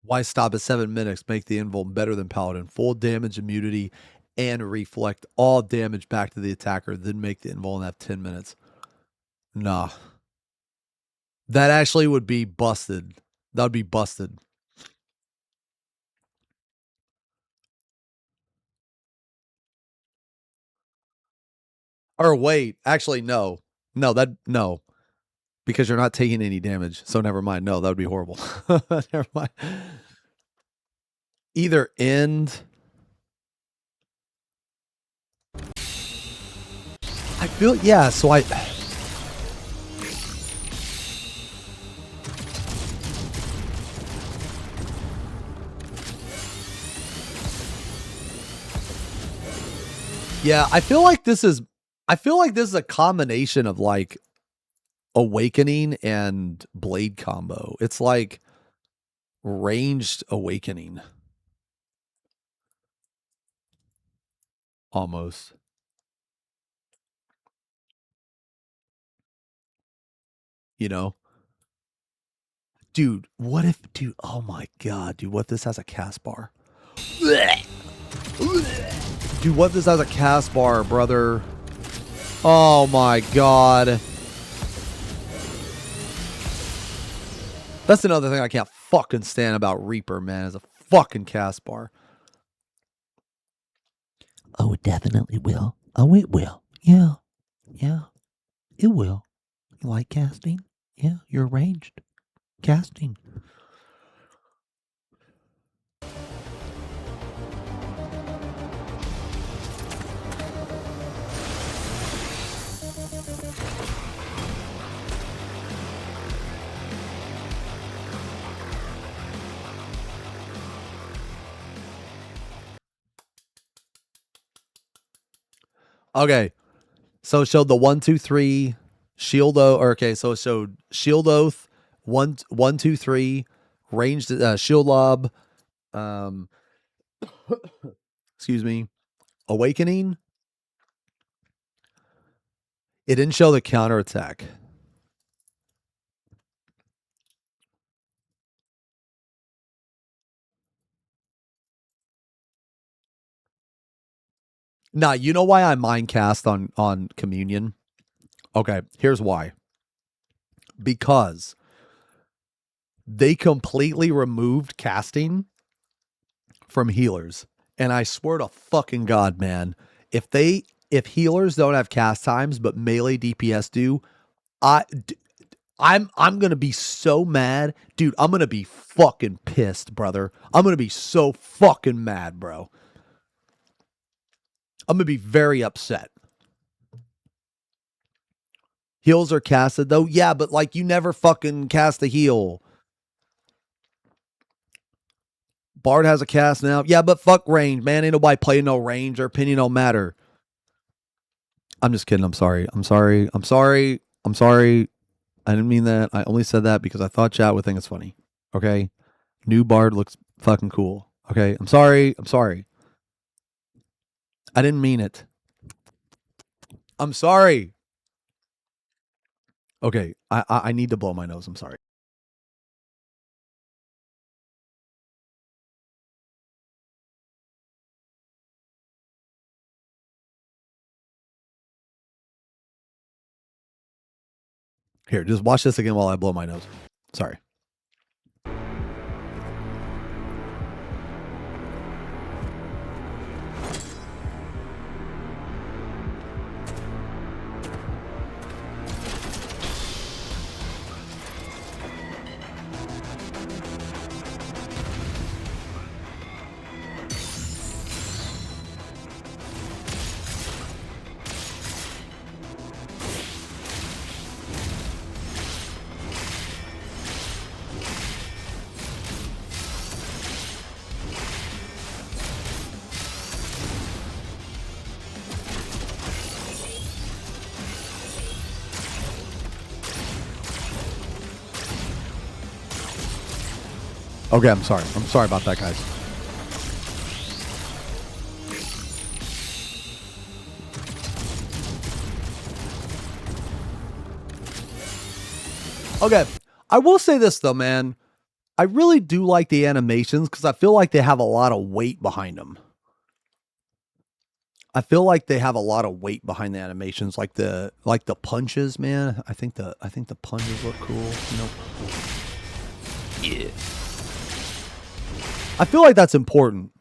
Why stop at 7 minutes? Make the invuln better than Paladin. Full damage immunity and reflect all damage back to the attacker. Then make the invuln have 10 minutes. Nah. That actually would be busted. That would be busted. Or wait, actually, no. No. Because you're not taking any damage. So never mind. No, that would be horrible. Never mind. Either end. I feel, yeah, so I. Yeah, I feel like this is a combination of like awakening and blade combo. It's like ranged awakening. Almost. You know? Dude, what if, dude, oh my God, dude, what if this has a cast bar? Dude, what if this has a cast bar, brother? Oh my God. That's another thing I can't fucking stand about Reaper, man, is a fucking cast bar. Oh, it definitely will. Oh, it will. Yeah. Yeah. It will. You like casting? Yeah, you're ranged. Casting. Okay. So it showed the 1, 2, 3 shield oath. Or okay, so it showed shield oath, 1, 2, 3, ranged shield lob, excuse me, awakening. It didn't show the counterattack. Nah, you know why I mind cast on communion? Okay, here's why. Because they completely removed casting from healers. And I swear to fucking God, man, if healers don't have cast times but melee DPS do, I'm gonna be so mad. Dude, I'm gonna be fucking pissed, brother. I'm gonna be so fucking mad, bro. I'm gonna be very upset. Heals are casted though. Yeah, but like you never fucking cast a heal. Bard has a cast now. Yeah, but fuck range, man. Ain't nobody playing no range. Their opinion don't matter. I'm just kidding. I'm sorry. I didn't mean that. I only said that because I thought chat would think it's funny. Okay? New Bard looks fucking cool. Okay? I'm sorry. I didn't mean it. I'm sorry. Okay. I need to blow my nose. I'm sorry. Here, just watch this again while I blow my nose. Sorry. Okay, I'm sorry. I'm sorry about that, guys. Okay. I will say this, though, man. I really do like the animations because I feel like they have a lot of weight behind them. I feel like they have a lot of weight behind the animations, like the punches, man. I think the punches look cool. You know? Yeah. I feel like that's important.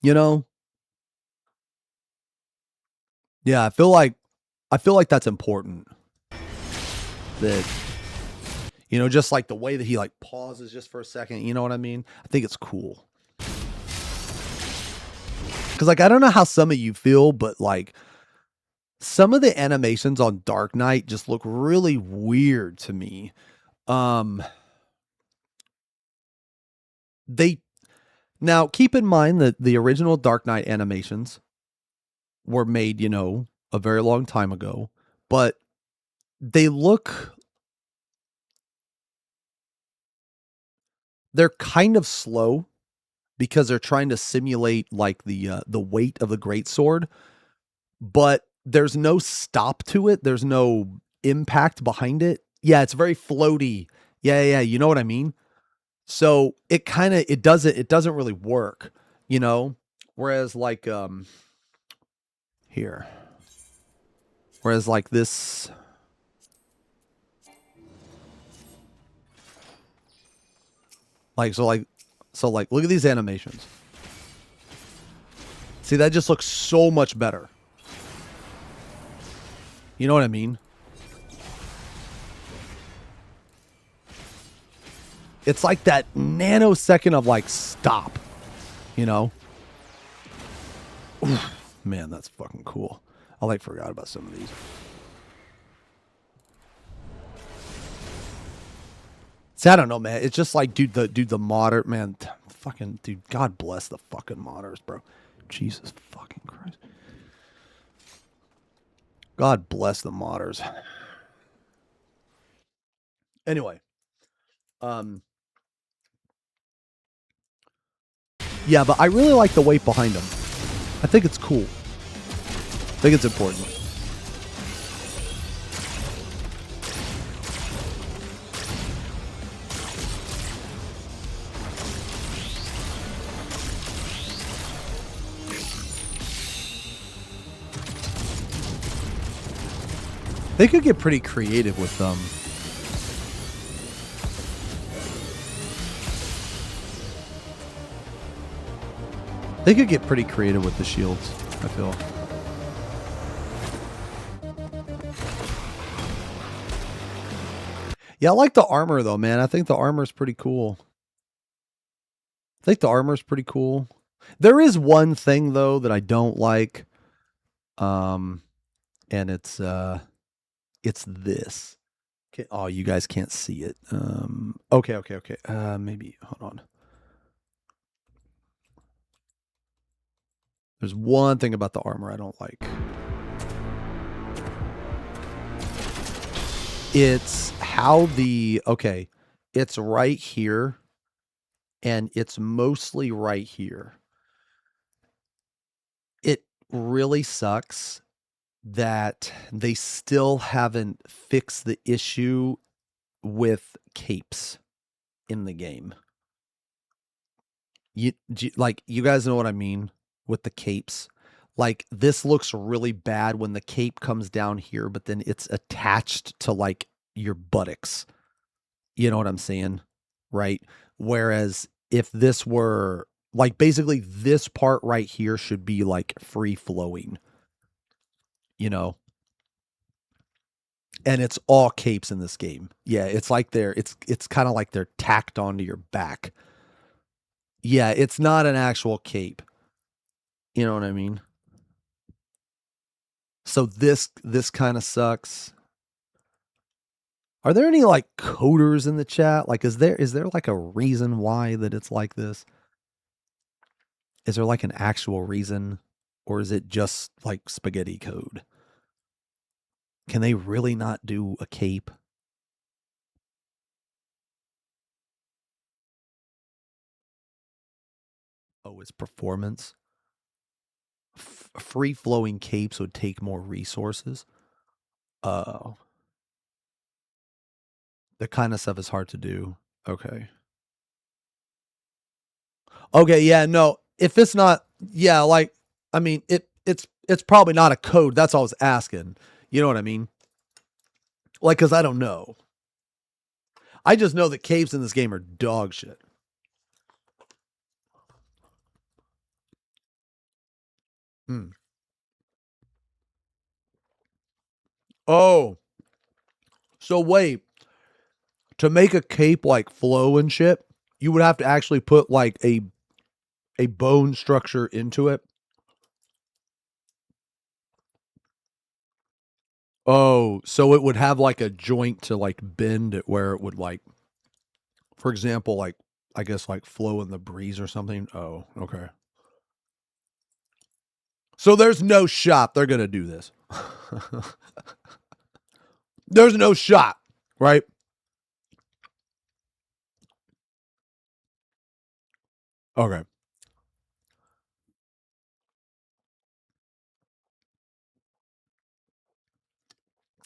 You know? Yeah, I feel like that's important. That, you know, just like the way that he like pauses just for a second, you know what I mean? I think it's cool. Cause like I don't know how some of you feel, but like some of the animations on Dark Knight just look really weird to me. They now keep in mind that the original Dark Knight animations were made, you know, a very long time ago, but they're kind of slow because they're trying to simulate like the weight of the greatsword, but there's no stop to it. There's no impact behind it. Yeah, it's very floaty. Yeah, you know what I mean? So it doesn't really work, you know? Whereas like here. Whereas like this so look at these animations. See, that just looks so much better. You know what I mean? It's like that nanosecond of like stop, you know? Oof, man, that's fucking cool. I like forgot about some of these. See, I don't know, man. It's just like, dude, the modder, man, fucking, dude, God bless the fucking modders, bro. Jesus fucking Christ. God bless the modders. Anyway, yeah, but I really like the weight behind them. I think it's cool. I think it's important. They could get pretty creative with them. They could get pretty creative with the shields, I feel. Yeah, I like the armor though, man. I think the armor's pretty cool. There is one thing though that I don't like. And it's this. Okay. Oh, you guys can't see it. Okay. Maybe hold on. There's one thing about the armor I don't like. It's how it's right here and it's mostly right here. It really sucks that they still haven't fixed the issue with capes in the game. You guys know what I mean with the capes? Like this looks really bad when the cape comes down here, but then it's attached to like your buttocks. You know what I'm saying? Right? Whereas if this were like basically this part right here should be like free flowing, you know? And it's all capes in this game. Yeah, it's like it's kind of like they're tacked onto your back. Yeah, it's not an actual cape. You know what I mean? So this kind of sucks. Are there any like coders in the chat? Like is there like a reason why that it's like this? Is there like an actual reason or is it just like spaghetti code? Can they really not do a cape? Oh, it's performance. Free-flowing capes would take more resources. That kind of stuff is hard to do. Okay. Okay, yeah, no. If it's not, yeah, like, I mean, it's probably not a code. That's all I was asking. You know what I mean? Like, cause I don't know. I just know that capes in this game are dog shit. Hmm. Oh, so wait. To make a cape like flow and shit, you would have to actually put like a bone structure into it. Oh, so it would have like a joint to like bend it where it would like, for example, like I guess like flow in the breeze or something. Oh, okay. So there's no shot they're gonna do this. There's no shot, right? Okay.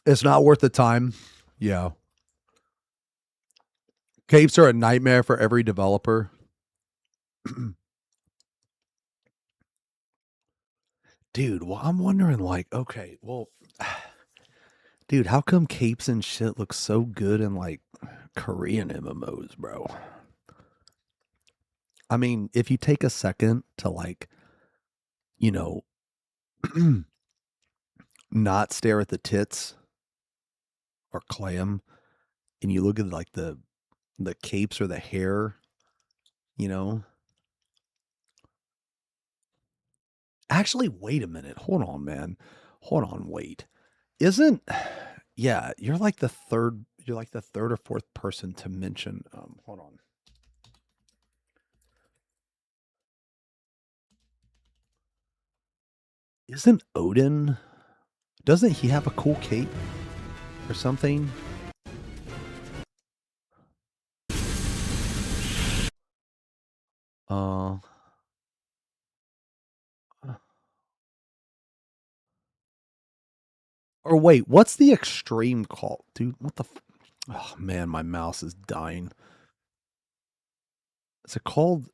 It's not worth the time. Yeah. Capes are a nightmare for every developer. Dude, well, I'm wondering, like, okay, well, dude, how come capes and shit look so good in like Korean MMOs, bro? I mean, if you take a second to like, you know, not stare at the tits or clam, and you look at like the capes or the hair, you know. Actually, wait a minute. Hold on, man. Hold on, wait. Isn't yeah, you're like the third or fourth person to mention hold on. Isn't Odin, doesn't he have a cool cape or something? Uh or wait, what's the extreme called? Dude, what the oh man, my mouse is dying. Is it called?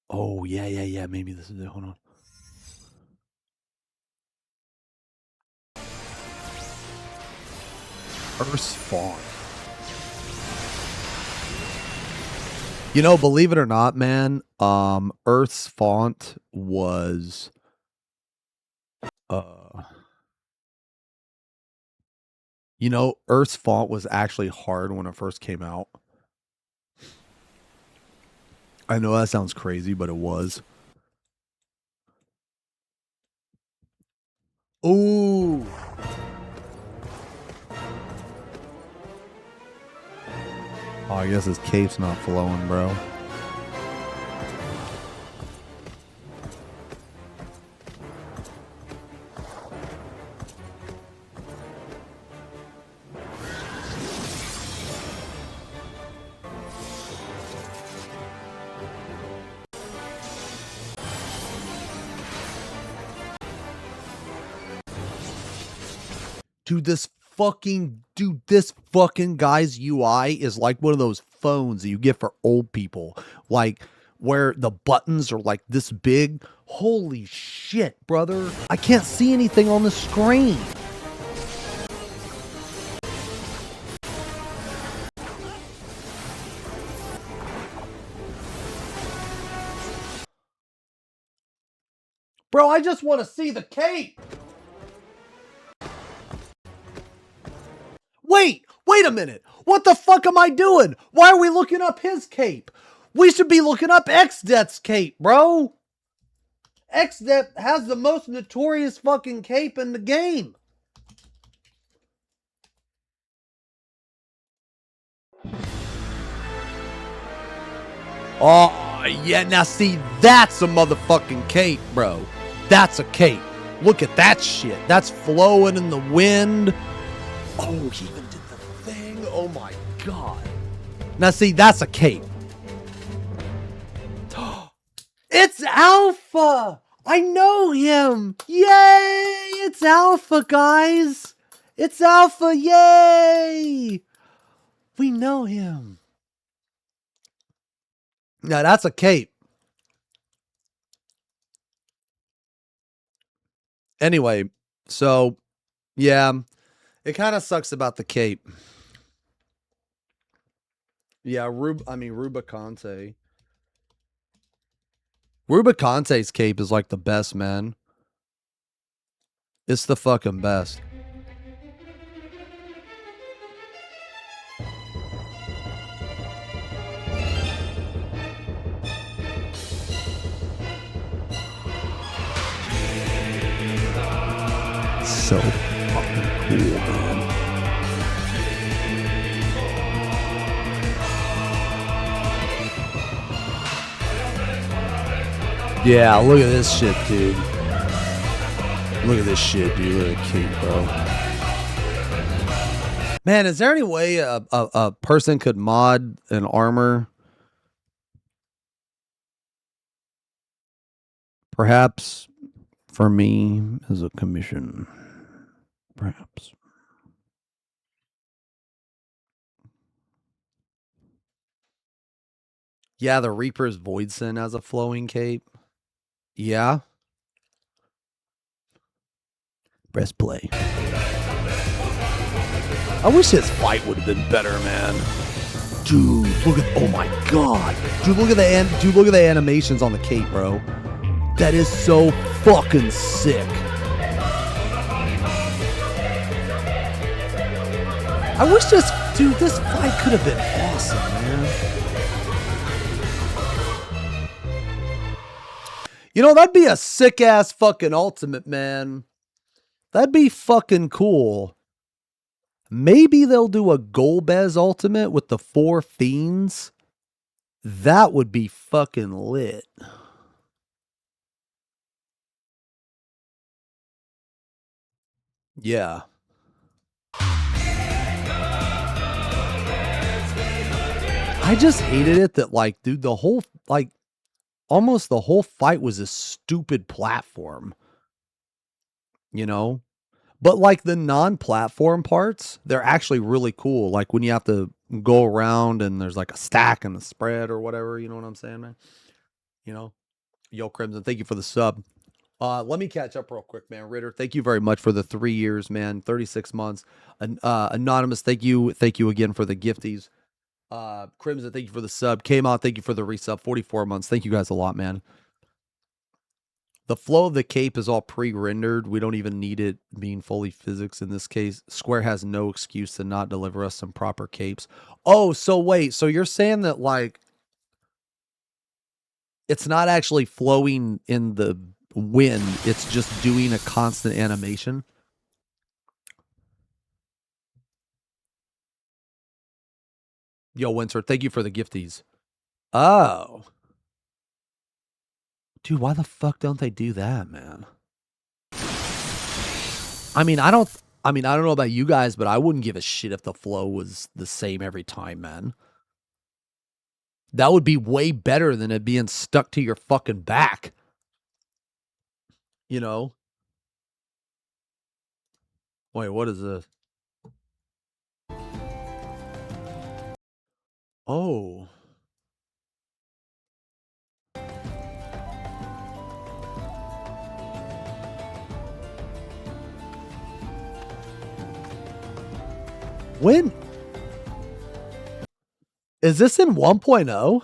Oh, yeah. Maybe this is it. Hold on. Earth's Font. You know, believe it or not, man, Earth's Font was you know, Earth's Font was actually hard when it first came out. I know that sounds crazy, but it was. Ooh. Oh, I guess his cape's not flowing, bro. Dude, this fucking guy's UI is like one of those phones that you get for old people. Like where the buttons are like this big. Holy shit, brother. I can't see anything on the screen. Bro, I just want to see the cape. Wait a minute. What the fuck am I doing? Why are we looking up his cape? We should be looking up XDeath's cape, bro. XDeath has the most notorious fucking cape in the game. Oh, yeah. Now, see, that's a motherfucking cape, bro. That's a cape. Look at that shit. That's flowing in the wind. Oh, he even did the thing. Oh, my God. Now, see, that's a cape. It's Alpha. I know him. Yay. It's Alpha, guys. It's Alpha. Yay. We know him. Now that's a cape. Anyway, so yeah, it kind of sucks about the cape. Yeah, Rubicante. Rubicante's cape is like the best, man. It's the fucking best. So fucking cool, man. Yeah, look at this shit, dude. Look at this shit, dude. Look at the cape, bro. Man, is there any way a person could mod an armor? Perhaps for me as a commission. Perhaps. Yeah, the Reaper's Voidson has a flowing cape. Yeah. Press play. I wish this fight would have been better, man. Dude, look at, oh my god. Dude, look at the animations on the cape, bro. That is so fucking sick. I wish this fight could have been awesome, man. You know, that'd be a sick ass fucking ultimate, man. That'd be fucking cool. Maybe they'll do a Golbez ultimate with the 4 fiends. That would be fucking lit. Yeah. I just hated it that, like, dude, the whole, like, almost the whole fight was a stupid platform. You know? But, like, the non-platform parts, they're actually really cool. Like, when you have to go around and there's, like, a stack and a spread or whatever. You know what I'm saying, man? You know? Yo, Crimson, thank you for the sub. Let me catch up real quick, man. Ritter, thank you very much for the 3 years, man. 36 months. Anonymous, thank you. Thank you again for the gifties. Crimson, thank you for the sub. Came out, thank you for the resub. 44 months. Thank you guys a lot, man. The flow of the cape is all pre-rendered. We don't even need it being fully physics in this case. Square has no excuse to not deliver us some proper capes. Oh, so wait. So you're saying that, like, it's not actually flowing in the wind. It's just doing a constant animation? Yo, Winter, thank you for the gifties. Oh. Dude, why the fuck don't they do that, man? I mean, I don't know about you guys, but I wouldn't give a shit if the flow was the same every time, man. That would be way better than it being stuck to your fucking back. You know? Wait, what is this? Oh. When? Is this in 1.0?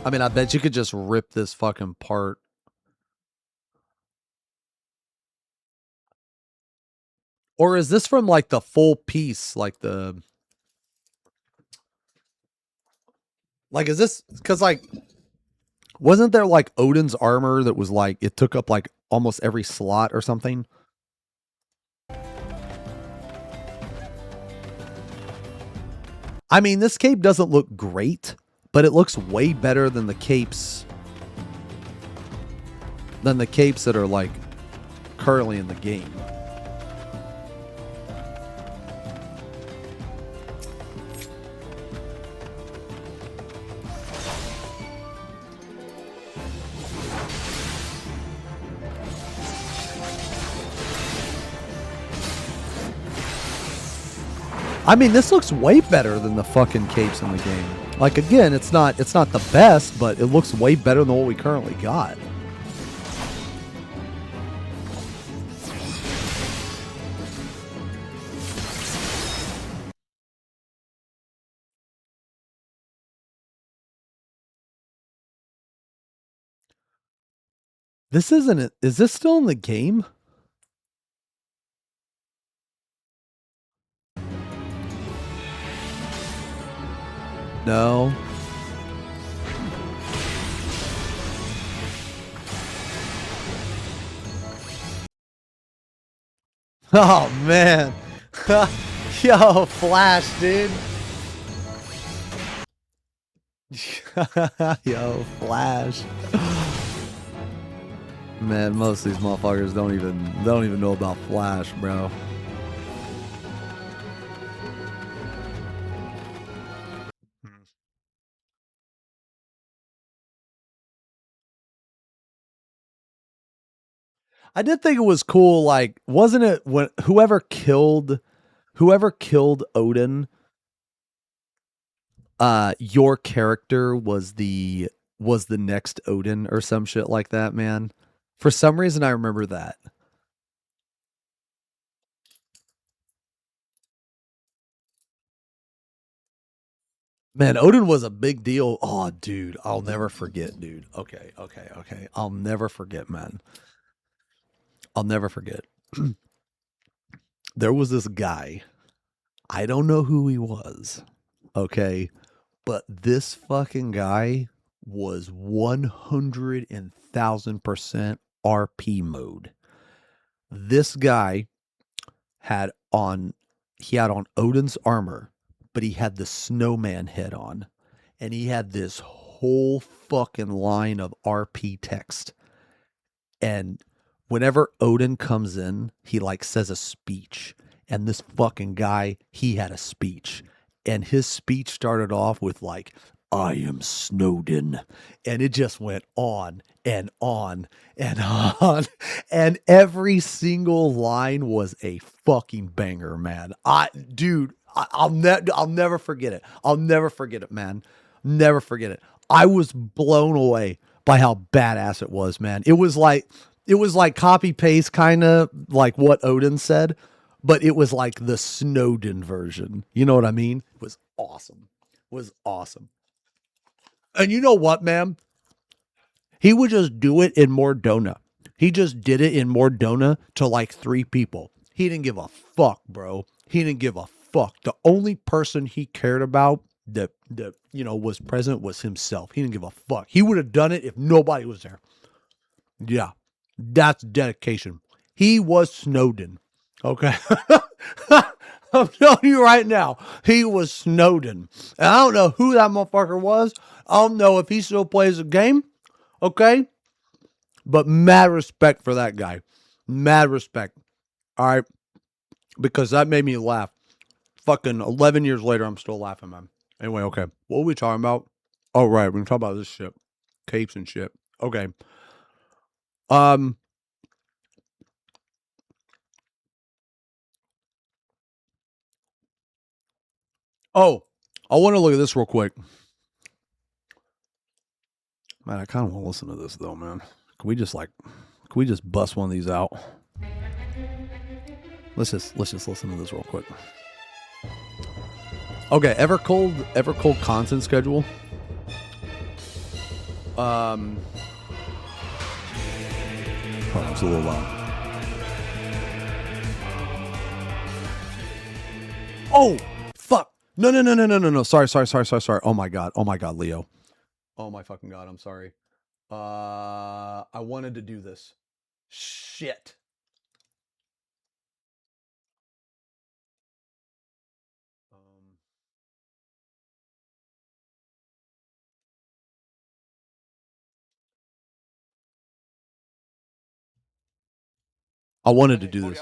I mean, I bet you could just rip this fucking part. Or is this from, like, the full piece? Like, the... Like, is this... Because, like... Wasn't there, like, Odin's armor that was, like... It took up, like, almost every slot or something? I mean, this cape doesn't look great, but it looks way better than the capes... Than the capes that are, like, currently in the game. I mean, this looks way better than the fucking capes in the game. Like, again, it's not the best, but it looks way better than what we currently got. This isn't it. Is this still in the game? No. Oh, man. Yo, Flash, dude. Yo, Flash. Man, most of these motherfuckers don't even know about Flash, bro. I did think it was cool, like, wasn't it when whoever killed Odin, your character was the next Odin or some shit like that, man. For some reason I remember that. Man, Odin was a big deal. Oh, dude, I'll never forget, dude. Okay. I'll never forget, man. I'll never forget. There was this guy. I don't know who he was. Okay. But this fucking guy was 100,000% RP mode. This guy had on Odin's armor, but he had the snowman head on. And he had this whole fucking line of RP text. And whenever Odin comes in, he like says a speech. And this fucking guy, he had a speech. And his speech started off with like, I am Snowden. And it just went on and on and on. And every single line was a fucking banger, man. I'll never forget it. I'll never forget it, man. Never forget it. I was blown away by how badass it was, man. It was like copy paste, kind of like what Odin said, but it was like the Snowden version. You know what I mean? It was awesome. It was awesome. And you know what, man? He would just do it in Mordona. He just did it in Mordona to like 3 people. He didn't give a fuck, bro. He didn't give a fuck. The only person he cared about that was present was himself. He didn't give a fuck. He would have done it if nobody was there. Yeah. That's dedication. He was Snowden. Okay. I'm telling you right now, he was Snowden. And I don't know who that motherfucker was. I don't know if he still plays the game. Okay. But mad respect for that guy. Mad respect. All right. Because that made me laugh. Fucking 11 years later, I'm still laughing, man. Anyway, okay. What were we talking about? Oh, right. We're going to talk about this shit. Capes and shit. Okay. Oh, I want to look at this real quick. Man, I kind of want to listen to this though, man. Can we just bust one of these out? Let's just listen to this real quick. Okay, Evercold content schedule. Hold on, it's a little loud. Oh, fuck. No. Sorry. Oh my god, Leo. Oh my fucking god, I'm sorry. I wanted to do this. Shit. I wanted to do this.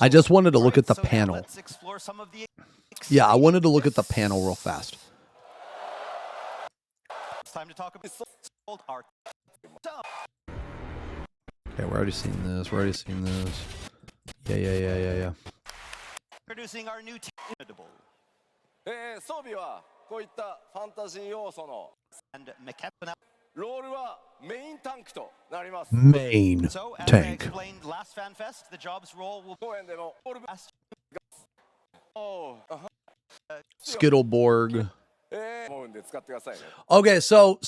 I just wanted to look at the panel. Let's explore some of the Yeah, I wanted to look at the panel real fast. It's time to talk about our Okay, we're already seeing this. Yeah. introducing our new tank. 装備はこういったファンタジー要素の And mechanical. ロールはメインタンクとなります。 Main So, as I tank. explained last FanFest, the job's role will 公園でのロール おー Skittleborg. 思うんで使ってくださいね。 Okay, so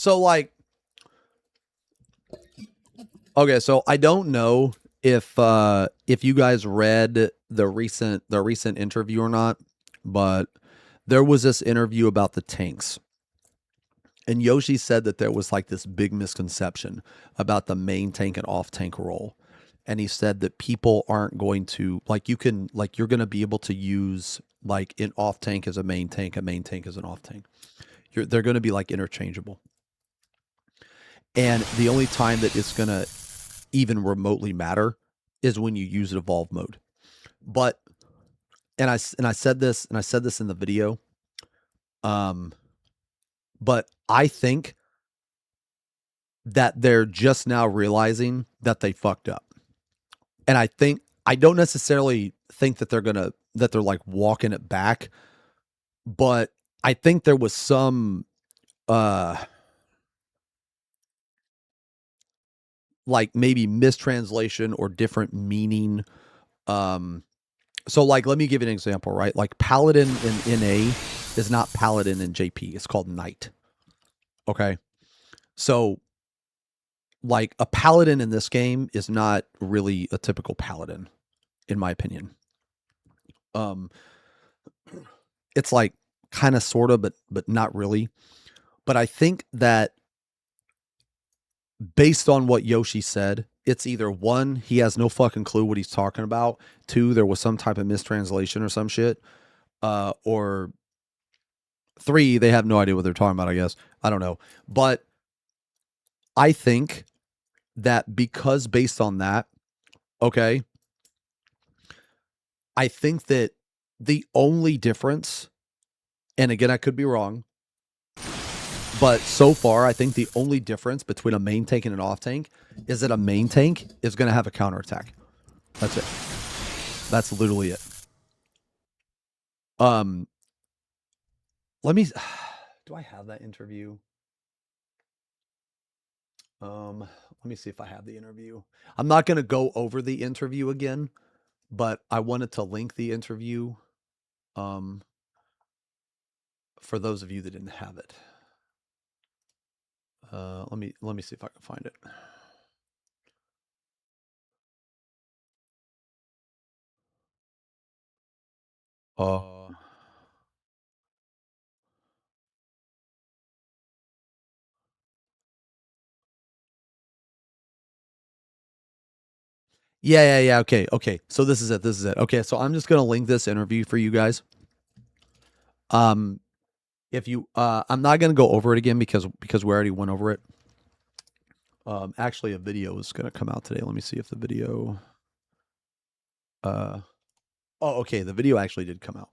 I don't know if you guys read the recent interview or not, but there was this interview about the tanks. And Yoshi said that there was like this big misconception about the main tank and off tank role. And he said that people aren't going to you're going to be able to use like an off tank as a main tank as an off tank. They're going to be like interchangeable. And the only time that it's going to even remotely matter is when you use evolve mode. But and I said this in the video. But I think that they're just now realizing that they fucked up. And I don't necessarily think that they're like walking it back, but I think there was some like maybe mistranslation or different meaning. So like let me give you an example, right? Like Paladin in NA is not Paladin in JP. It's called Knight. Okay. So like a Paladin in this game is not really a typical Paladin, in my opinion. It's like kind of sort of, but not really. But I think that based on what Yoshi said, it's either one, he has no fucking clue what he's talking about. Two, there was some type of mistranslation or some shit. Or three, they have no idea what they're talking about, I guess. I don't know. But I think that because based on that, okay, I think that the only difference, and again, I could be wrong, but so far, I think the only difference between a main tank and an off tank is that a main tank is going to have a counterattack. That's it. That's literally it. Let me, do I have that interview? Let me see if I have the interview. I'm not going to go over the interview again, but I wanted to link the interview for those of you that didn't have it. Let me see if I can find it. Yeah. Okay. So this is it. Okay, so I'm just gonna link this interview for you guys. If you, I'm not gonna go over it again because we already went over it. Actually, a video is gonna come out today. Let me see if the video. Oh, okay. The video actually did come out.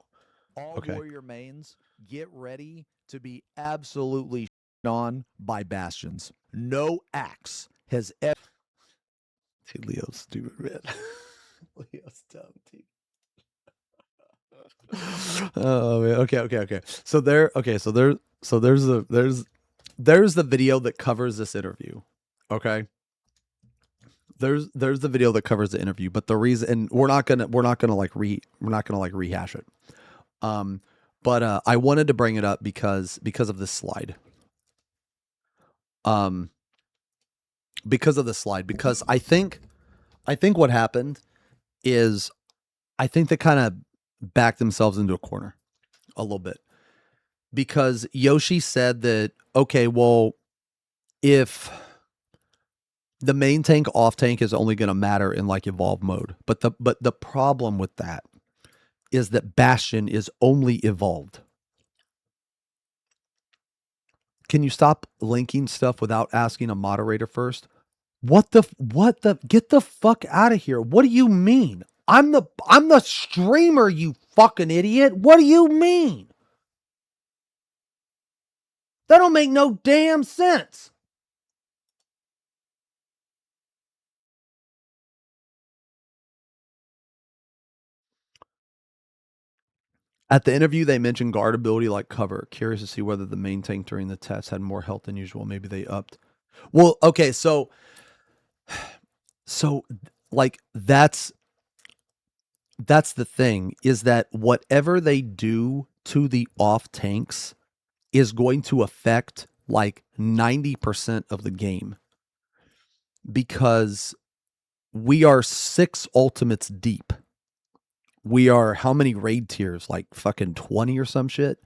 All warrior mains, get ready to be absolutely on by bastions. No axe has ever. Dude, Leo's stupid, man. Leo's dumb, dude. Oh man. Okay. So there's the video that covers this interview. Okay. There's the video that covers the interview, but the reason, and we're not gonna rehash it. But I wanted to bring it up because of this slide. Because I think what happened is I think they kind of backed themselves into a corner a little bit, because Yoshi said that, okay, well, if the main tank off tank is only going to matter in like evolve mode, but the problem with that is that Bastion is only evolved. Can you stop linking stuff without asking a moderator first? What the get the fuck out of here. What do you mean? I'm the streamer, you fucking idiot. What do you mean? That don't make no damn sense. At the interview, they mentioned guard ability like cover. Curious to see whether the main tank during the test had more health than usual. Maybe they upped. Well, okay, so like that's the thing, is that whatever they do to the off tanks is going to affect like 90% of the game, because we are 6 ultimates deep. We are how many raid tiers? Like fucking 20 or some shit.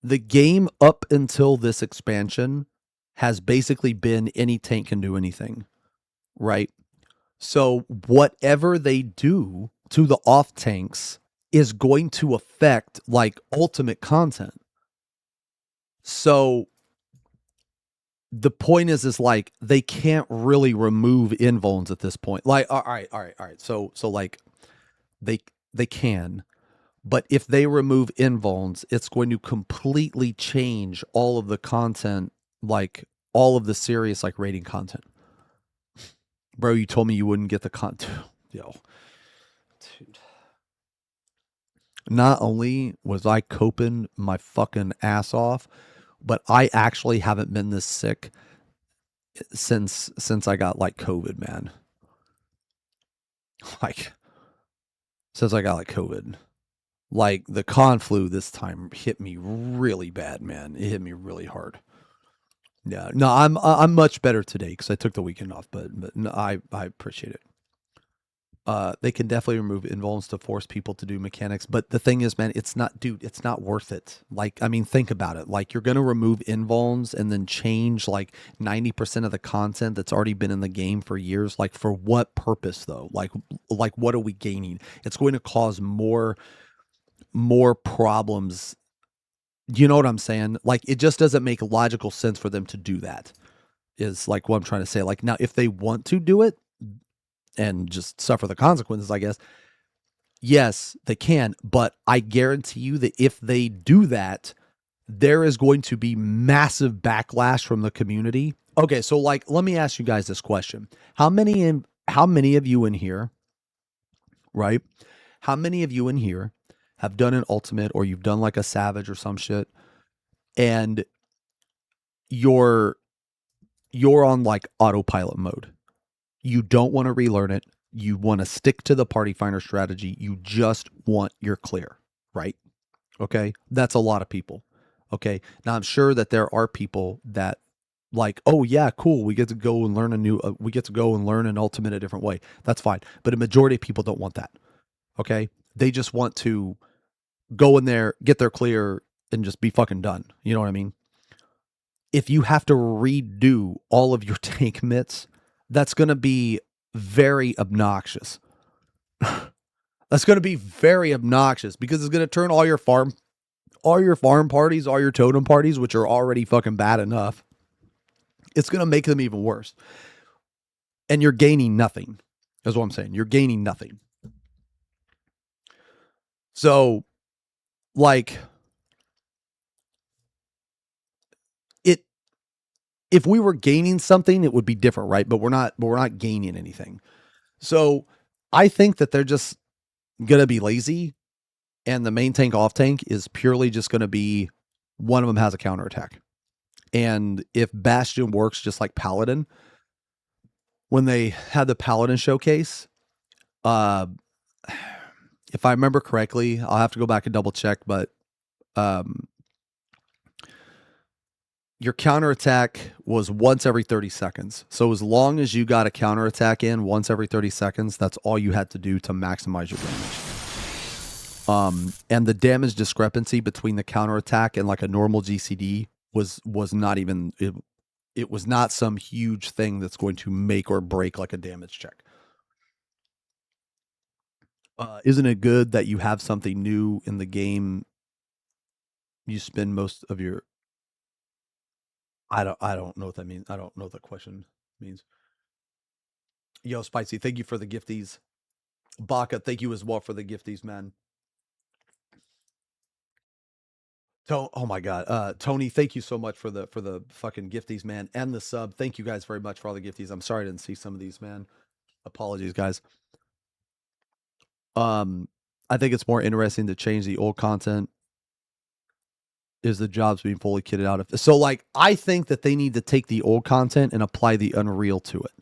The game up until this expansion has basically been any tank can do anything, right? So whatever they do to the off tanks is going to affect like ultimate content. So the point is like they can't really remove invulns at this point. Like, all right. So like they can, but if they remove invulns, it's going to completely change all of the content, like all of the serious like rating content. Bro, you told me you wouldn't get the content. Yo, dude. Not only was I coping my fucking ass off, but I actually haven't been this sick since I got like COVID, man. Like since I got like COVID. Like the con flu this time hit me really bad, man. It hit me really hard. Yeah, no, I'm much better today because I took the weekend off, but no, I appreciate it. They can definitely remove invulns to force people to do mechanics, but the thing is, man, it's not worth it. Like, I mean, think about it. Like, you're gonna remove invulns and then change like 90% of the content that's already been in the game for years. Like, for what purpose though? Like what are we gaining? It's going to cause more problems. You know what I'm saying? Like, it just doesn't make logical sense for them to do that, is like what I'm trying to say. Like, now if they want to do it and just suffer the consequences, I guess, yes, they can. But I guarantee you that if they do that, there is going to be massive backlash from the community. Okay, so like, let me ask you guys this question. How many of you in here, right? How many of you in here have done an ultimate, or you've done like a savage or some shit, and you're on like autopilot mode? You don't want to relearn it. You want to stick to the party finder strategy. You just want your clear, right? Okay. That's a lot of people. Okay. Now I'm sure that there are people that like, oh yeah, cool. We get to go and learn an ultimate a different way. That's fine. But a majority of people don't want that. Okay. They just want to go in there, get their clear, and just be fucking done. You know what I mean? If you have to redo all of your tank mitts, that's going to be very obnoxious. That's going to be very obnoxious because it's going to turn all your farm parties, all your totem parties, which are already fucking bad enough. It's going to make them even worse. And you're gaining nothing. That's what I'm saying. You're gaining nothing. So, like, if we were gaining something, it would be different, right? But we're not gaining anything. So I think that they're just going to be lazy, and the main tank off tank is purely just going to be one of them has a counterattack. And if Bastion works just like Paladin, when they had the Paladin showcase, if I remember correctly, I'll have to go back and double check, but your counterattack was once every 30 seconds. So as long as you got a counterattack in once every 30 seconds, that's all you had to do to maximize your damage. And the damage discrepancy between the counterattack and like a normal GCD was not even, it was not some huge thing that's going to make or break like a damage check. Isn't it good that you have something new in the game? You spend most of your, I don't know what that means. I don't know what the question means. Yo, Spicy, thank you for the gifties. Baka, thank you as well for the gifties, man. Oh my god. Tony, thank you so much for the fucking gifties, man, and the sub. Thank you guys very much for all the gifties. I'm sorry I didn't see some of these, man. Apologies, guys. I think it's more interesting to change the old content. Is the jobs being fully kitted out of? So, like, I think that they need to take the old content and apply the Unreal to it.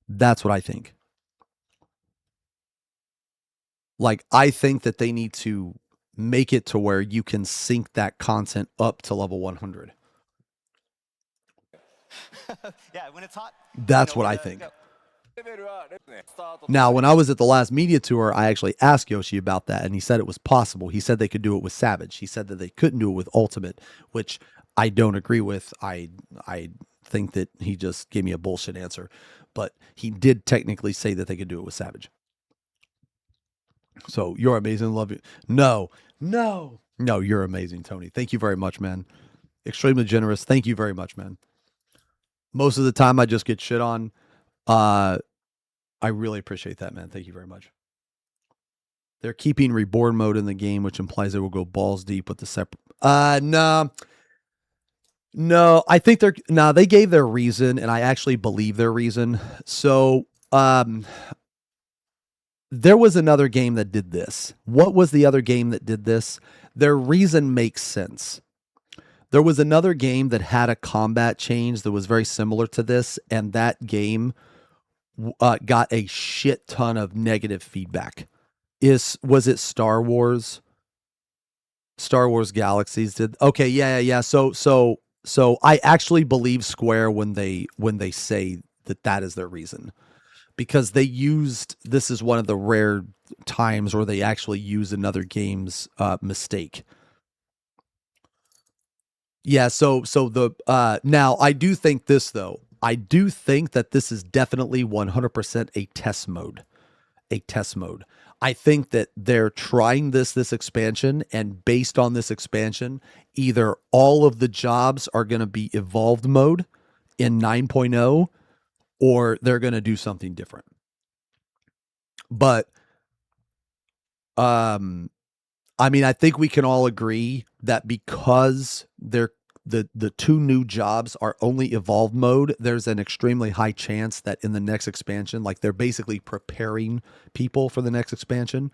That's what I think. Like, I think that they need to make it to where you can sync that content up to level 100. Yeah, when it's hot. That's what I think. Now, when I was at the last media tour, I actually asked Yoshi about that, and he said it was possible. He said they could do it with Savage. He said that they couldn't do it with Ultimate, which I don't agree with. I think that he just gave me a bullshit answer. But he did technically say that they could do it with Savage. So, you're amazing. Love you. No, you're amazing, Tony. Thank you very much, man. Extremely generous. Thank you very much, man. Most of the time, I just get shit on. I really appreciate that, man. Thank you very much. They're keeping reborn mode in the game, which implies they will go balls deep with the separate. No, I think they gave their reason, and I actually believe their reason. So, there was another game that did this. What was the other game that did this? Their reason makes sense. There was another game that had a combat change that was very similar to this, and that game got a shit ton of negative feedback. Was it Star Wars? Star Wars Galaxies did. Okay, yeah. So I actually believe Square when they say that is their reason, because they used, this is one of the rare times where they actually use another game's mistake. Yeah. So the now I do think this though. I do think that this is definitely 100% a test mode. I think that they're trying this expansion, and based on this expansion, either all of the jobs are going to be evolved mode in 9.0, or they're going to do something different. But, I mean, I think we can all agree that because the two new jobs are only evolved mode, there's an extremely high chance that in the next expansion, like they're basically preparing people for the next expansion.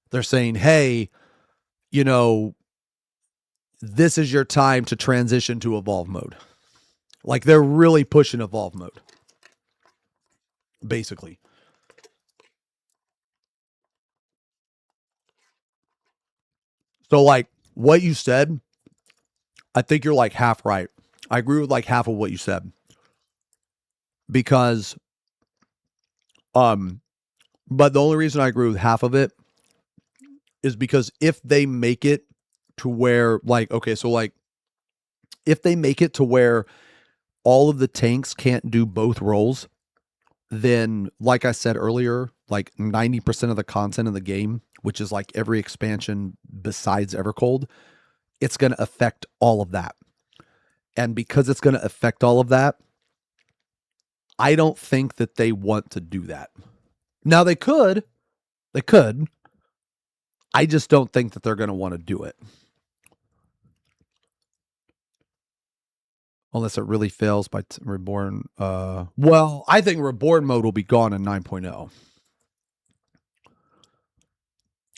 They're saying, hey, this is your time to transition to evolve mode. Like they're really pushing evolve mode, basically. So like what you said, I think you're like half right. I agree with like half of what you said. Because, but the only reason I agree with half of it is because if they make it to where, like, okay, so like, if they make it to where all of the tanks can't do both roles, then, like I said earlier, like 90% of the content in the game, which is like every expansion besides Evercold, it's going to affect all of that. And because it's going to affect all of that, I don't think that they want to do that. Now they could. I just don't think that they're going to want to do it. Unless it really fails by Reborn. Well, I think Reborn mode will be gone in 9.0.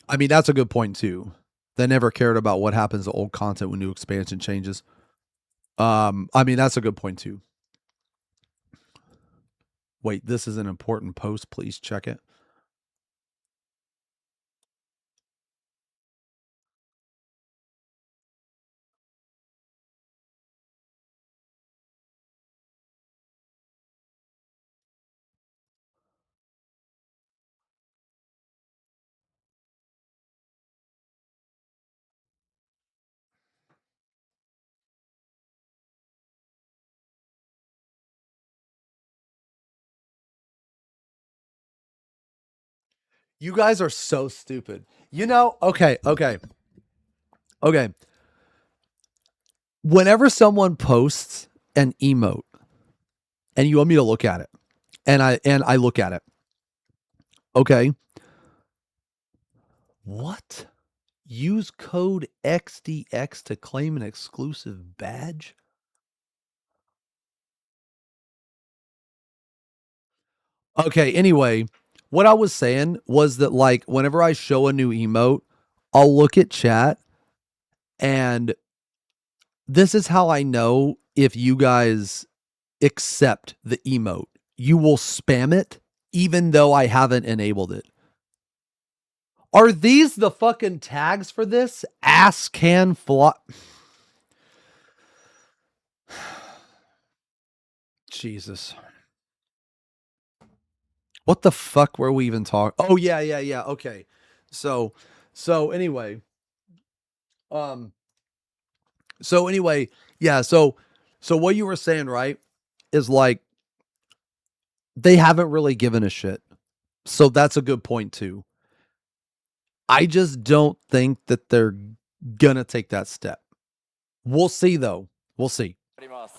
I mean, that's a good point too. They never cared about what happens to old content when new expansion changes. I mean, that's a good point too. Wait, this is an important post. Please check it. You guys are so stupid. Okay. Whenever someone posts an emote and you want me to look at it, and I look at it. Okay. What? Use code XDX to claim an exclusive badge? Okay, anyway, what I was saying was that, like, whenever I show a new emote, I'll look at chat, and this is how I know if you guys accept the emote. You will spam it even though I haven't enabled it. Are these the fucking tags for this? Ass can fly. Jesus. What the fuck were we even talking? Oh, yeah. Okay. So anyway. Yeah, so what you were saying, right, is like they haven't really given a shit. So that's a good point too. I just don't think that they're gonna take that step. We'll see though. We'll see.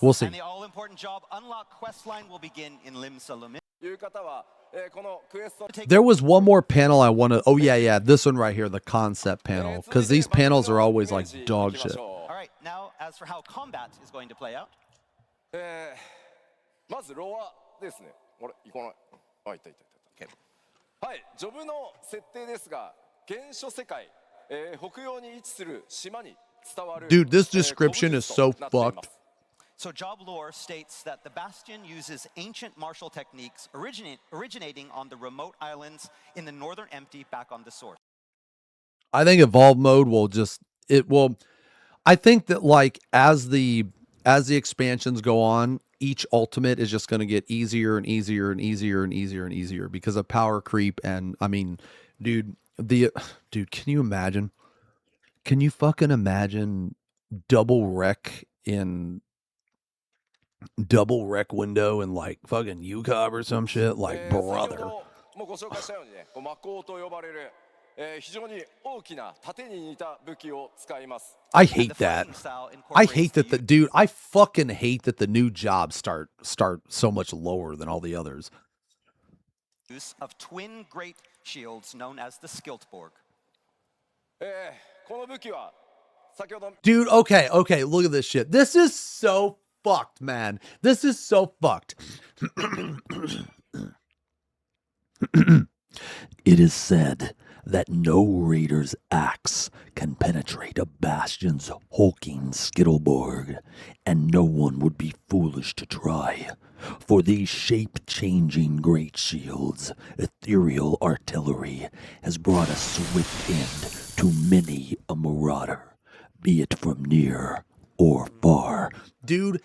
We'll see. And the all-important job unlock quest line will begin in Lim Salomon. There was one more panel I want to. Oh yeah, this one right here, the concept panel, because these panels are always like dog shit. All right, now as for how combat is going to play out. まずロアですね。あれ行かない。あ、いたいたいた。はい、ジョブの設定ですが、原初世界、北洋に位置する島に伝わる。Dude, this description is so fucked. So job lore states that the Bastion uses ancient martial techniques originating on the remote islands in the northern empty back on the source. I think evolve mode will just I think that like as the expansions go on, each ultimate is just going to get easier and easier and easier and easier and easier because of power creep. And I mean, dude, can you imagine? Can you fucking imagine double rec window and like fucking UCOB or some shit? Like, brother. 非常に大きな盾に似た武器を使います。 I hate that. I hate that I fucking hate that the new jobs start so much lower than all the others. Use of twin great shields known as the Skiltborg. この武器は先ほど Dude, okay, look at this shit. This is so fucked, man. This is so fucked. It is said that no raider's axe can penetrate a bastion's hulking Skittleborg, and no one would be foolish to try. For these shape-changing great shields, ethereal artillery has brought a swift end to many a marauder, be it from near or far. Dude,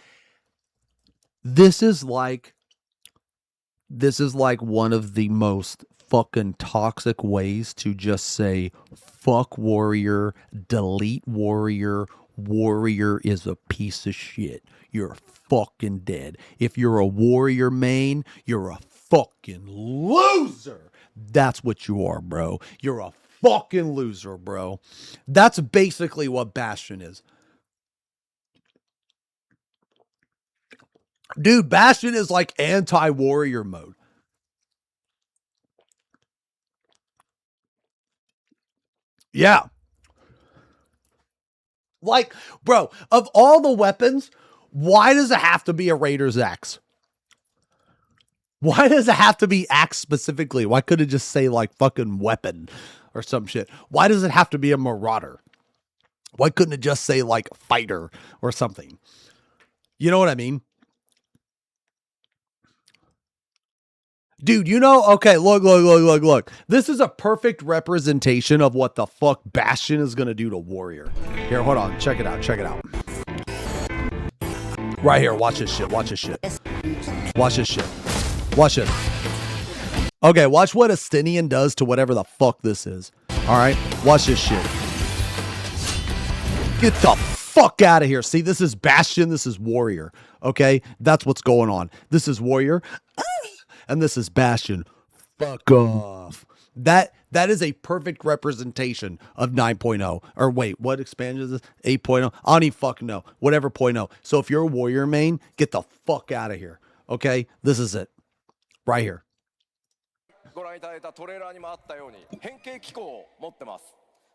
this is like one of the most fucking toxic ways to just say fuck warrior, delete warrior, warrior is a piece of shit. You're fucking dead. If you're a warrior main, you're a fucking loser. That's what you are, bro. You're a fucking loser, bro. That's basically what Bastion is. Dude, Bastion is like anti-warrior mode. Yeah. Like, bro, of all the weapons, why does it have to be a Raider's axe? Why does it have to be axe specifically? Why couldn't it just say like fucking weapon or some shit? Why does it have to be a marauder? Why couldn't it just say like fighter or something? You know what I mean? Dude, you know, okay, look. This is a perfect representation of what the fuck Bastion is going to do to Warrior. Here, hold on. Check it out. Right here. Watch this shit. Watch this shit. Okay, watch what Astinian does to whatever the fuck this is. All right? Watch this shit. Get the fuck out of here. See, this is Bastion. This is Warrior. Okay? That's what's going on. This is Warrior. And this is Bastion. Fuck off. That is a perfect representation of 9.0. Or wait, what expansion is this? 8.0? I don't even fucking know. Whatever 0.0. So if you're a warrior main, get the fuck out of here. Okay? This is it. Right here.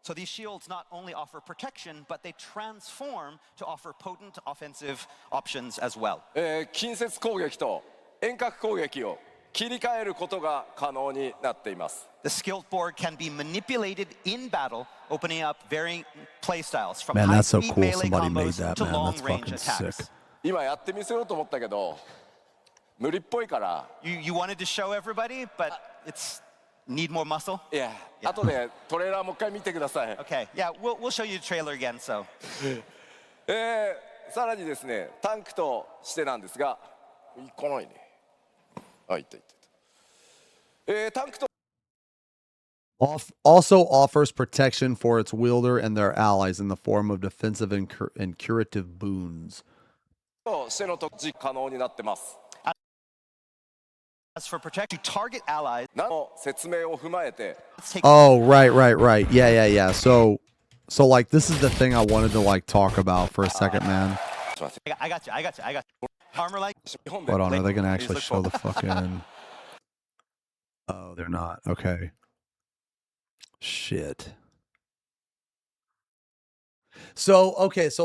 So these shields not only offer protection, but they transform to offer potent offensive options as well. 近接攻撃と遠隔攻撃を切り替えることが可能になっています。 The skill board can be manipulated in battle, opening up varying playstyles from Man, that's so high-speed cool melee somebody made combos that, to man. That's long-range fucking sick. attacks. 今やってみせようと思ったけど無理っぽいから。 You wanted to show everybody, but it's need more muscle. いや、後でトレーラーもう一回見てください。 Okay, yeah, we'll show you the trailer again. So, さらにですね、タンクとしてなんですが、いかないね。あ、いったいったいった。タンクと Also offers protection for its wielder and their allies in the form of defensive and curative boons. しての特技可能になってます。 as for protect, to target allies. の説明を踏まえて。 Oh, right. Yeah. So like this is the thing I wanted to like talk about for a second, man. I got you. Armor like. Hold on, are they gonna actually show the fucking? Oh, they're not. Okay. Shit. So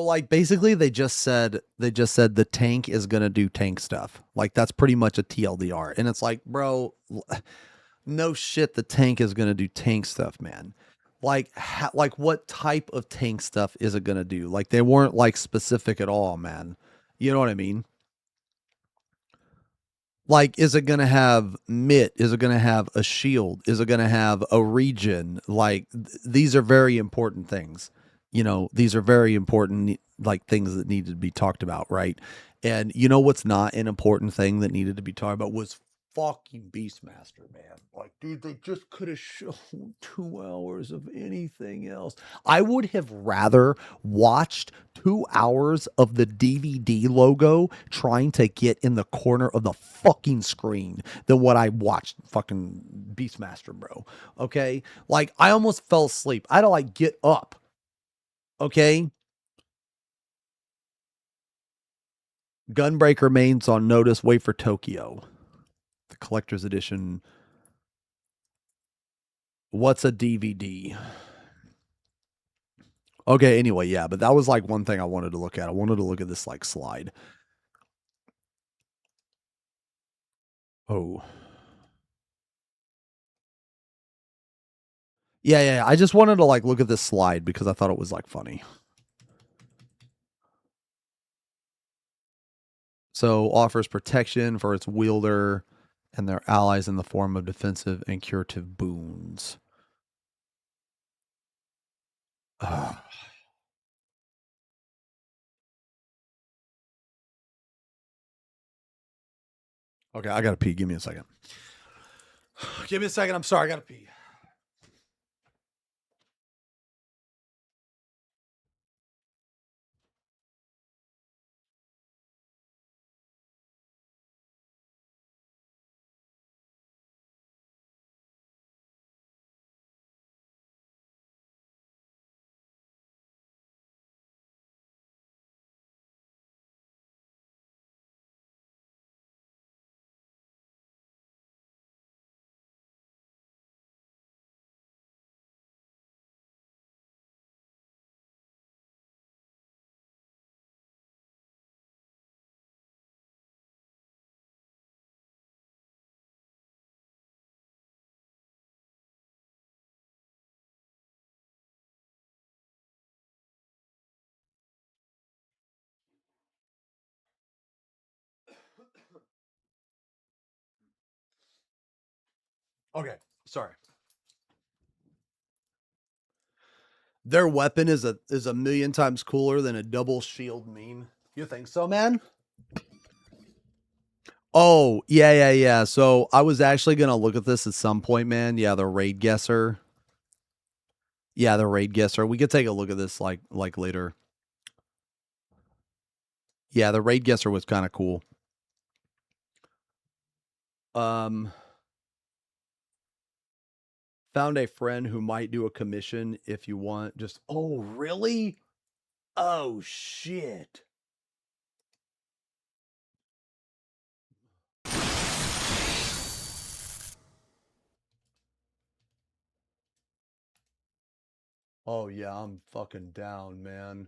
like basically they just said the tank is gonna do tank stuff. Like that's pretty much a TLDR, and it's like, bro, no shit, the tank is gonna do tank stuff, man. Like what type of tank stuff is it gonna do? Like they weren't like specific at all, man. You know what I mean? Like, is it going to have MIT? Is it going to have a shield? Is it going to have a regen? Like, these are very important things. You know, these are very important, like, things that needed to be talked about, right? And you know what's not an important thing that needed to be talked about was fucking Beastmaster, man. Like, dude, they just could have shown 2 hours of anything else. I would have rather watched 2 hours of the DVD logo trying to get in the corner of the fucking screen than what I watched fucking Beastmaster, bro. Okay? Like, I almost fell asleep. I had to, like, get up. Okay? Gunbreaker remains on notice. Wait for Tokyo. The collector's edition. What's a DVD? Okay, anyway, yeah, but that was like one thing I wanted to look at. I wanted to look at this like slide. Oh. Yeah. I just wanted to like look at this slide because I thought it was like funny. So offers protection for its wielder and their allies in the form of defensive and curative boons. Okay, I gotta pee. Give me a second. Give me a second. I'm sorry. I gotta pee. Okay, sorry. Their weapon is a million times cooler than a double shield meme. You think so, man? Oh, yeah. So I was actually gonna look at this at some point, man. Yeah, the raid guesser. Yeah, the raid guesser. We could take a look at this like later. Yeah, the raid guesser was kind of cool. Found a friend who might do a commission if you want. Just, oh, really? Oh, shit. Oh, yeah, I'm fucking down, man.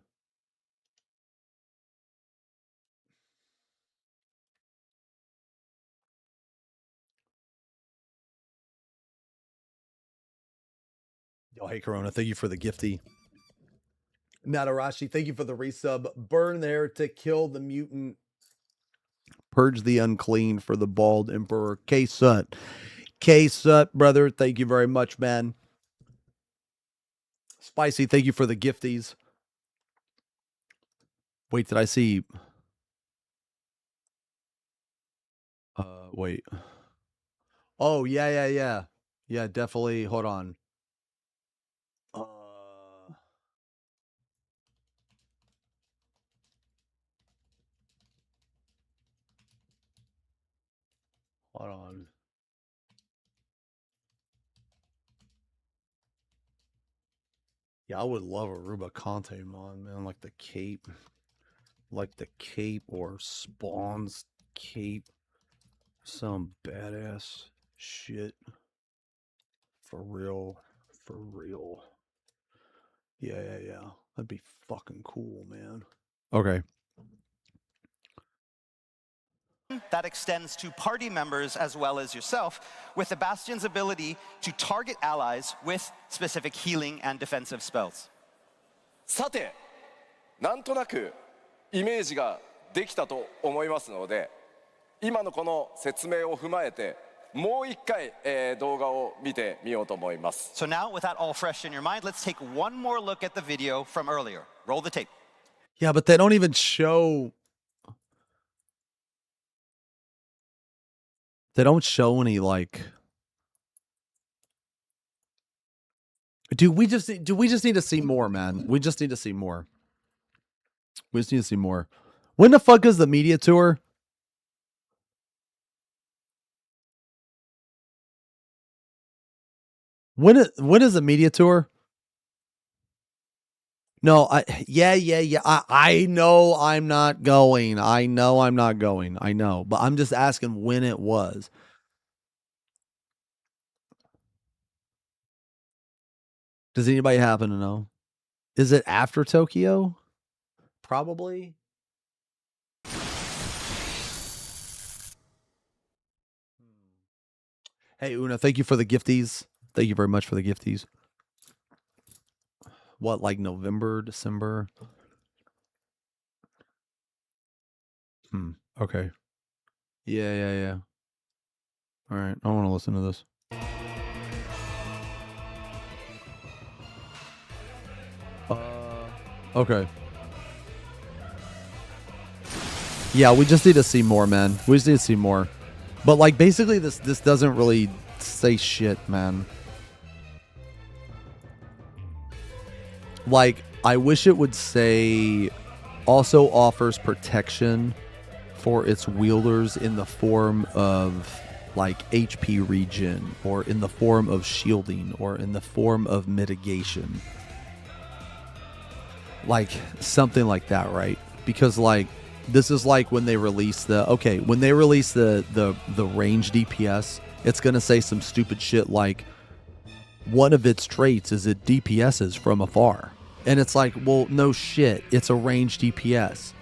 Yo, hey Corona, thank you for the gifty. Natarashi, thank you for the resub. Burn there to kill the mutant. Purge the unclean for the bald emperor. K-Sut. K-Sut, brother, thank you very much, man. Spicy, thank you for the gifties. Wait, did I see... wait. Oh, yeah. Yeah, definitely. Hold on. Hold on. Yeah, I would love a Ruba Conte mod, man. Like the cape. Like the cape or Spawn's cape. Some badass shit. For real. For real. Yeah. That'd be fucking cool, man. Okay. That extends to party members as well as yourself, with the Bastion's ability to target allies with specific healing and defensive spells. さて、なんとなくイメージができたと思いますので、今のこの説明を踏まえて、もう一回、動画を見てみようと思います。So now, with that all fresh in your mind, let's take one more look at the video from earlier. Roll the tape. Yeah, but they don't even show... They don't show any, like... Dude, we just need to see more, man. We just need to see more. We just need to see more. When the fuck is the media tour? When is the media tour? No, yeah. I know I'm not going. I know I'm not going. I know, but I'm just asking when it was. Does anybody happen to know? Is it after Tokyo? Probably. Hey, Una, thank you for the gifties. Thank you very much for the gifties. What, like November, December? Okay. Yeah. All right, I want to listen to this. Okay. Yeah, we just need to see more, man. We just need to see more. But like, basically, this doesn't really say shit, man. Like, I wish it would say also offers protection for its wielders in the form of like HP regen, or in the form of shielding, or in the form of mitigation. Like something like that, right? Because like this is like when they release the range DPS, it's gonna say some stupid shit like one of its traits is it DPSs from afar. And it's like, well, no shit, it's a range DPS.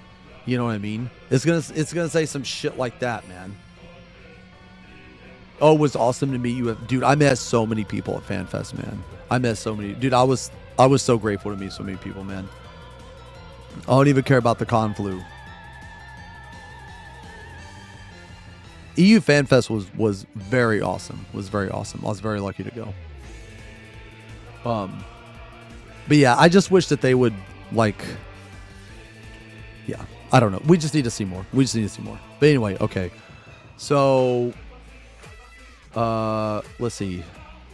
You know what I mean? It's gonna say some shit like that, man. Oh, it was awesome to meet you. Dude, I met so many people at FanFest, man. I met so many. Dude, I was so grateful to meet so many people, man. I don't even care about the con flu. EU FanFest was very awesome. Was very awesome. I was very lucky to go. But yeah, I just wish that they would like. Yeah, I don't know. We just need to see more. We just need to see more. But anyway, okay. So, let's see.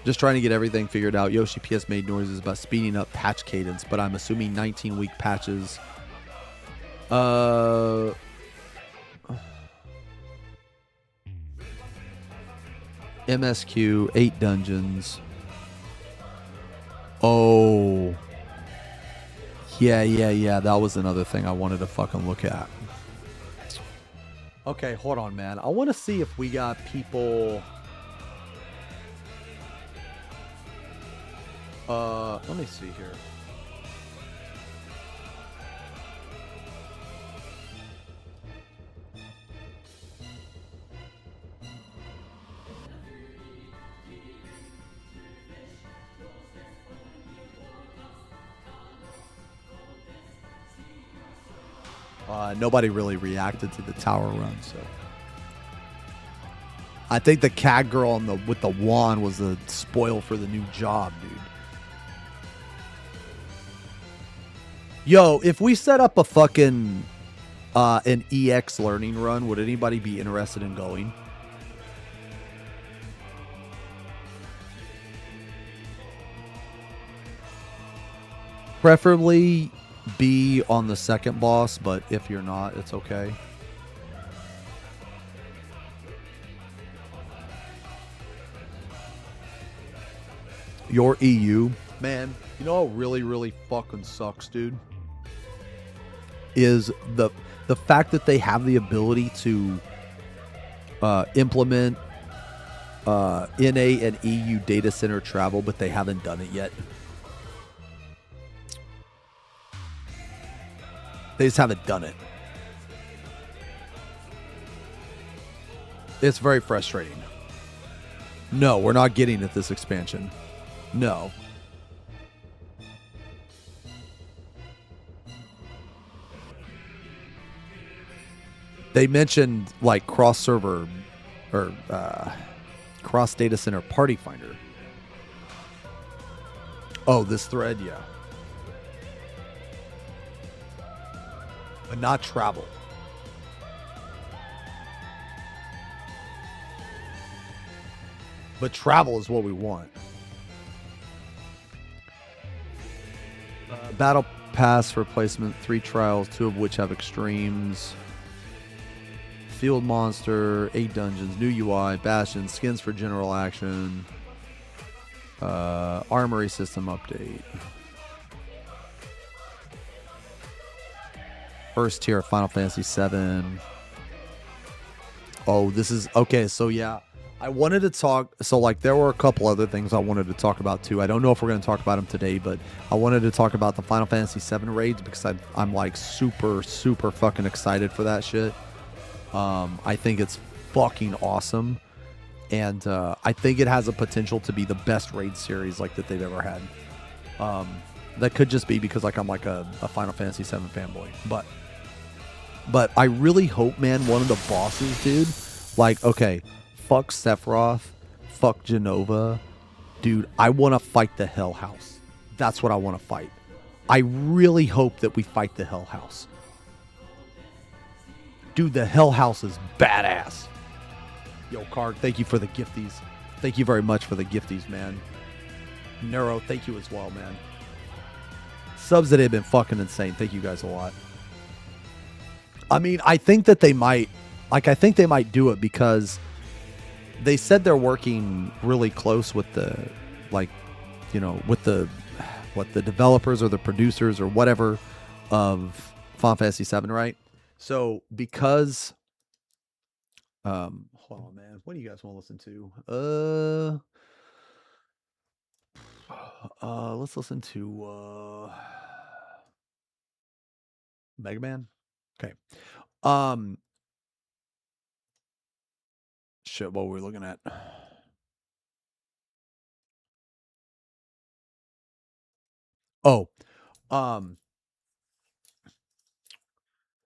Just trying to get everything figured out. Yoshi PS made noises about speeding up patch cadence, but I'm assuming 19-week patches. MSQ, 8 dungeons. Oh. Yeah. That was another thing I wanted to fucking look at. Okay, hold on, man. I want to see if we got people... let me see here. Nobody really reacted to the tower run, so I think the cat girl on with the wand was the spoil for the new job, dude. Yo, if we set up a fucking an EX learning run, would anybody be interested in going? Preferably be on the second boss, but if you're not, it's okay. Your EU, man, you know what really, really fucking sucks, dude? Is the fact that they have the ability to implement NA and EU data center travel, but they haven't done it yet. They just haven't done it. It's very frustrating. No, we're not getting it this expansion. No. They mentioned like cross server or cross data center party finder. Oh, this thread, yeah. But not travel. But travel is what we want. Battle Pass replacement, 3 trials, 2 of which have extremes. Field monster, 8 dungeons, new UI, bastion, skins for general action. Armory system update. First tier Final Fantasy VII. Oh, this is okay. So yeah, I wanted to talk. So like, there were a couple other things I wanted to talk about too. I don't know if we're going to talk about them today, but I wanted to talk about the Final Fantasy VII raids because I'm like super fucking excited for that shit. I think it's fucking awesome, and I think it has a potential to be the best raid series like that they've ever had. That could just be because like I'm like a Final Fantasy VII fanboy, but I really hope, man, one of the bosses, dude, like, okay, fuck Sephiroth, fuck Genova, dude, I want to fight the Hell House. That's what I want to fight. I really hope that we fight the Hell House. Dude, the Hell House is badass. Yo, Karg, thank you for the gifties. Thank you very much for the gifties, man. Neuro, thank you as well, man. Subs that have been fucking insane. Thank you guys a lot. I mean, I think that they might, like, I think they might do it because they said they're working really close with the, like, you know, with the, what, the developers or the producers or whatever of Final Fantasy VII, right? So because, hold on, man. What do you guys want to listen to? Let's listen to Mega Man. Okay. Shit, what were we looking at? Oh,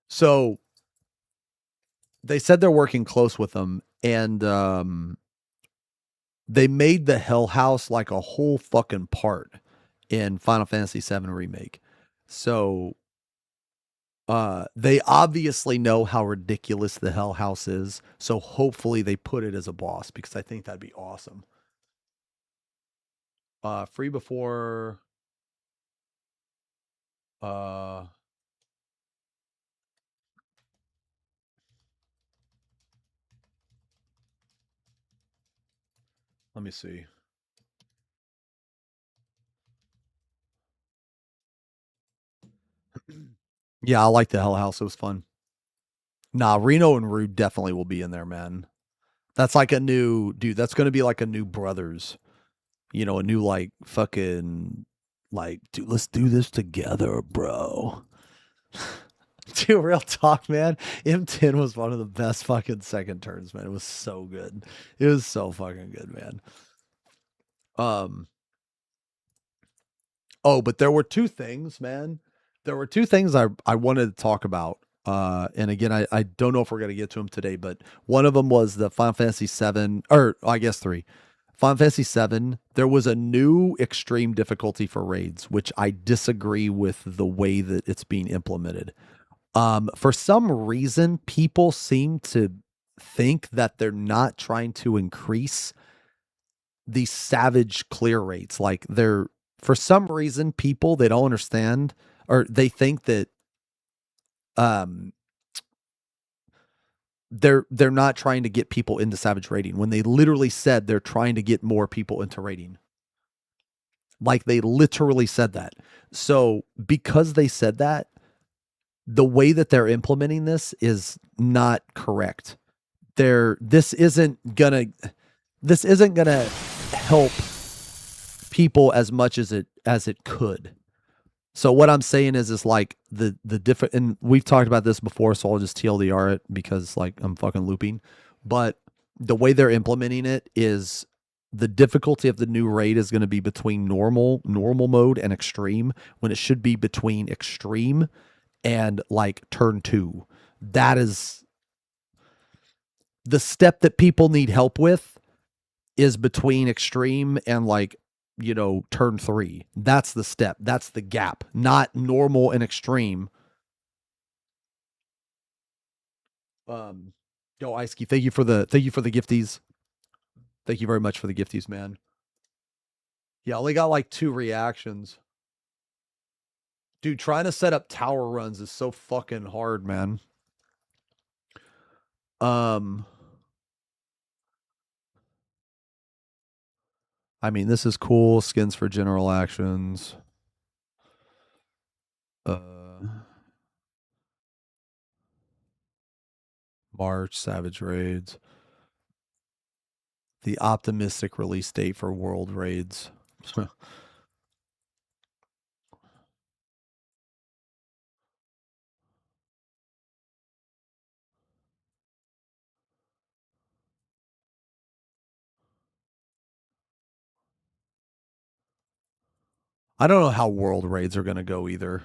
so they said they're working close with them, and they made the Hell House like a whole fucking part in Final Fantasy VII Remake. So they obviously know how ridiculous the Hell House is, so hopefully they put it as a boss because I think that'd be awesome. Free before let me see. Yeah, I like the Hell House. It was fun. Nah, Reno and Rude definitely will be in there, man. That's like a new, dude, that's going to be like a new Brothers. You know, a new, like, fucking, like, dude, let's do this together, bro. Dude, real talk, man. M10 was one of the best fucking second turns, man. It was so good. It was so fucking good, man. Oh, but there were 2 things, man. There were 2 things I wanted to talk about. And again, I don't know if we're going to get to them today, but one of them was the Final Fantasy 7, or I guess 3. Final Fantasy 7, there was a new extreme difficulty for raids, which I disagree with the way that it's being implemented. For some reason, people seem to think that they're not trying to increase the savage clear rates. Like for some reason, people, they don't understand, or they think that they're not trying to get people into savage raiding when they literally said they're trying to get more people into raiding. Like they literally said that. So because they said that, the way that they're implementing this is not correct. This isn't gonna help people as much as it could. So what I'm saying is like the different, and we've talked about this before, so I'll just TLDR it because like I'm fucking looping. But the way they're implementing it is the difficulty of the new raid is going to be between normal mode and extreme, when it should be between extreme and like turn 2. That is the step that people need help with, is between extreme and like, turn 3. That's the step. That's the gap, not normal and extreme. Yo, Iceky, thank you for the gifties. Thank you very much for the gifties, man. Yeah, I only got like 2 reactions. Dude, trying to set up tower runs is so fucking hard, man. I mean, this is cool. Skins for general actions. March, Savage Raids. The optimistic release date for World Raids. I don't know how World Raids are going to go either.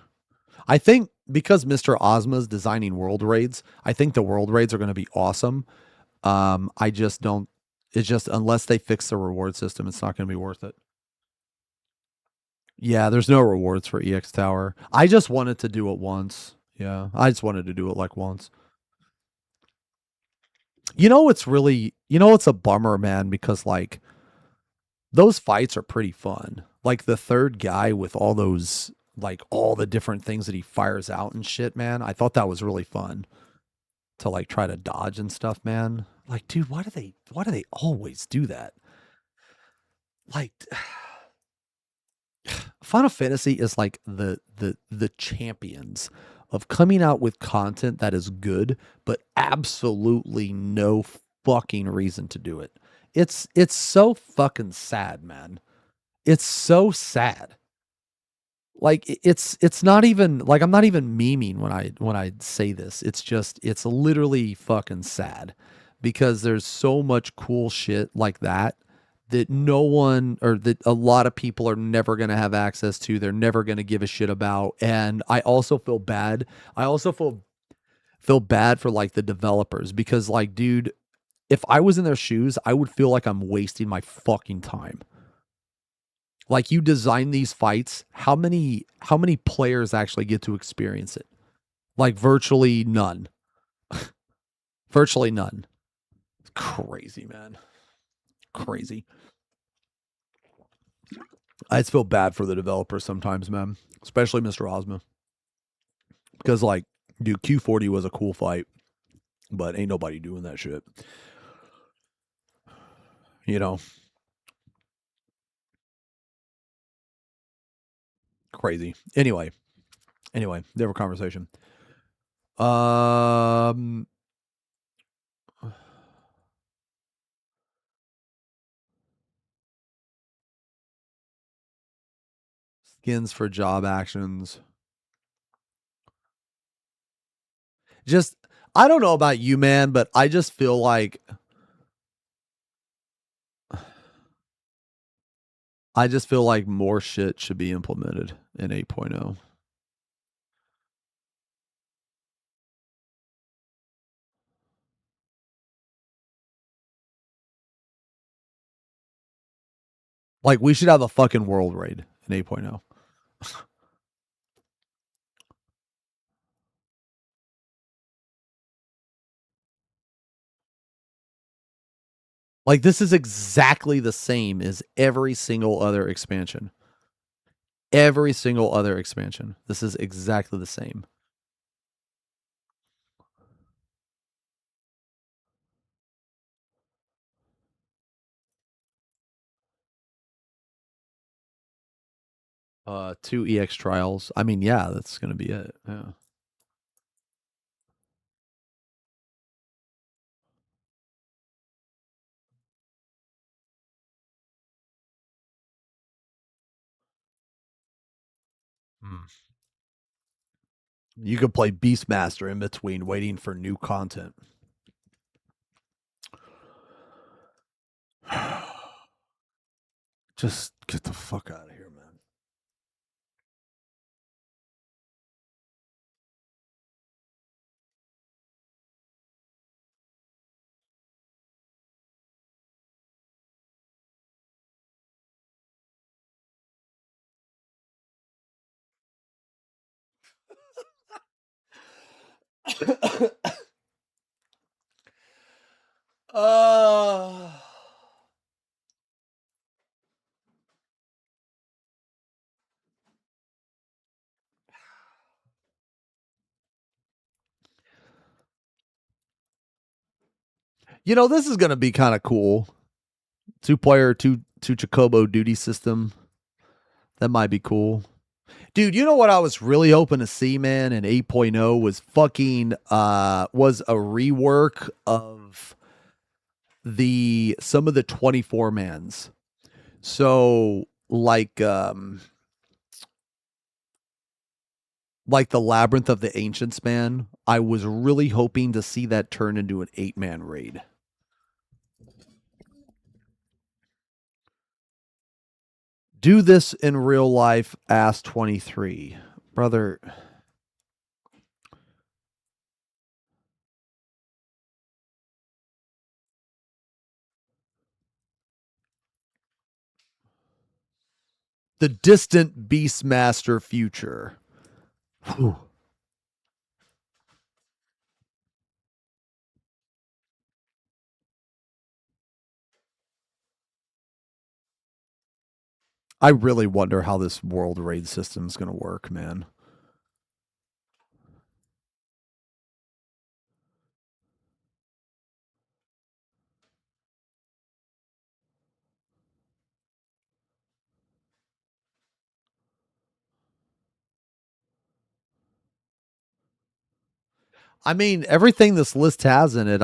I think because Mr. Ozma's designing World Raids, I think the World Raids are going to be awesome. I just don't. It's just unless they fix the reward system, it's not going to be worth it. Yeah, there's no rewards for EX Tower. I just wanted to do it once. Yeah, I just wanted to do it like once. It's a bummer, man, because like those fights are pretty fun. Like the third guy with all those, like all the different things that he fires out and shit, man. I thought that was really fun to like try to dodge and stuff, man. Like, dude, why do they always do that? Like Final Fantasy is like the champions of coming out with content that is good, but absolutely no fucking reason to do it. It's so fucking sad, man. It's so sad. Like it's not even like, I'm not even memeing when I say this. It's literally fucking sad because there's so much cool shit like that no one, or that a lot of people are never going to have access to. They're never going to give a shit about. And I also feel bad. I also feel bad for like the developers because like, dude, if I was in their shoes, I would feel like I'm wasting my fucking time. Like, you design these fights, how many players actually get to experience it? Like virtually none. Virtually none. It's crazy, man. Crazy. I just feel bad for the developers sometimes, man. Especially Mr. Ozma. Because like, dude, Q40 was a cool fight, but ain't nobody doing that shit. Crazy. Anyway, different conversation. Skins for job actions. Just, I don't know about you, man, but I just feel like more shit should be implemented in 8.0. Like, we should have a fucking world raid in 8.0. Like, this is exactly the same as every single other expansion. Every single other expansion. This is exactly the same. Two EX trials. I mean, yeah, that's gonna be it. Yeah. You could play Beastmaster in between waiting for new content. Just get the fuck out of here, man. You know, this is gonna be kind of cool. 2-player, two Chocobo duty system. That might be cool. Dude, you know what I was really hoping to see, man, in 8.0 was fucking was a rework of some of the 24 mans. So like the Labyrinth of the Ancients, man, I was really hoping to see that turn into an 8-man raid. Do this in real life, Ass 23. Brother. The distant Beastmaster future. Whew. I really wonder how this world raid system is going to work, man. I mean, everything this list has in it,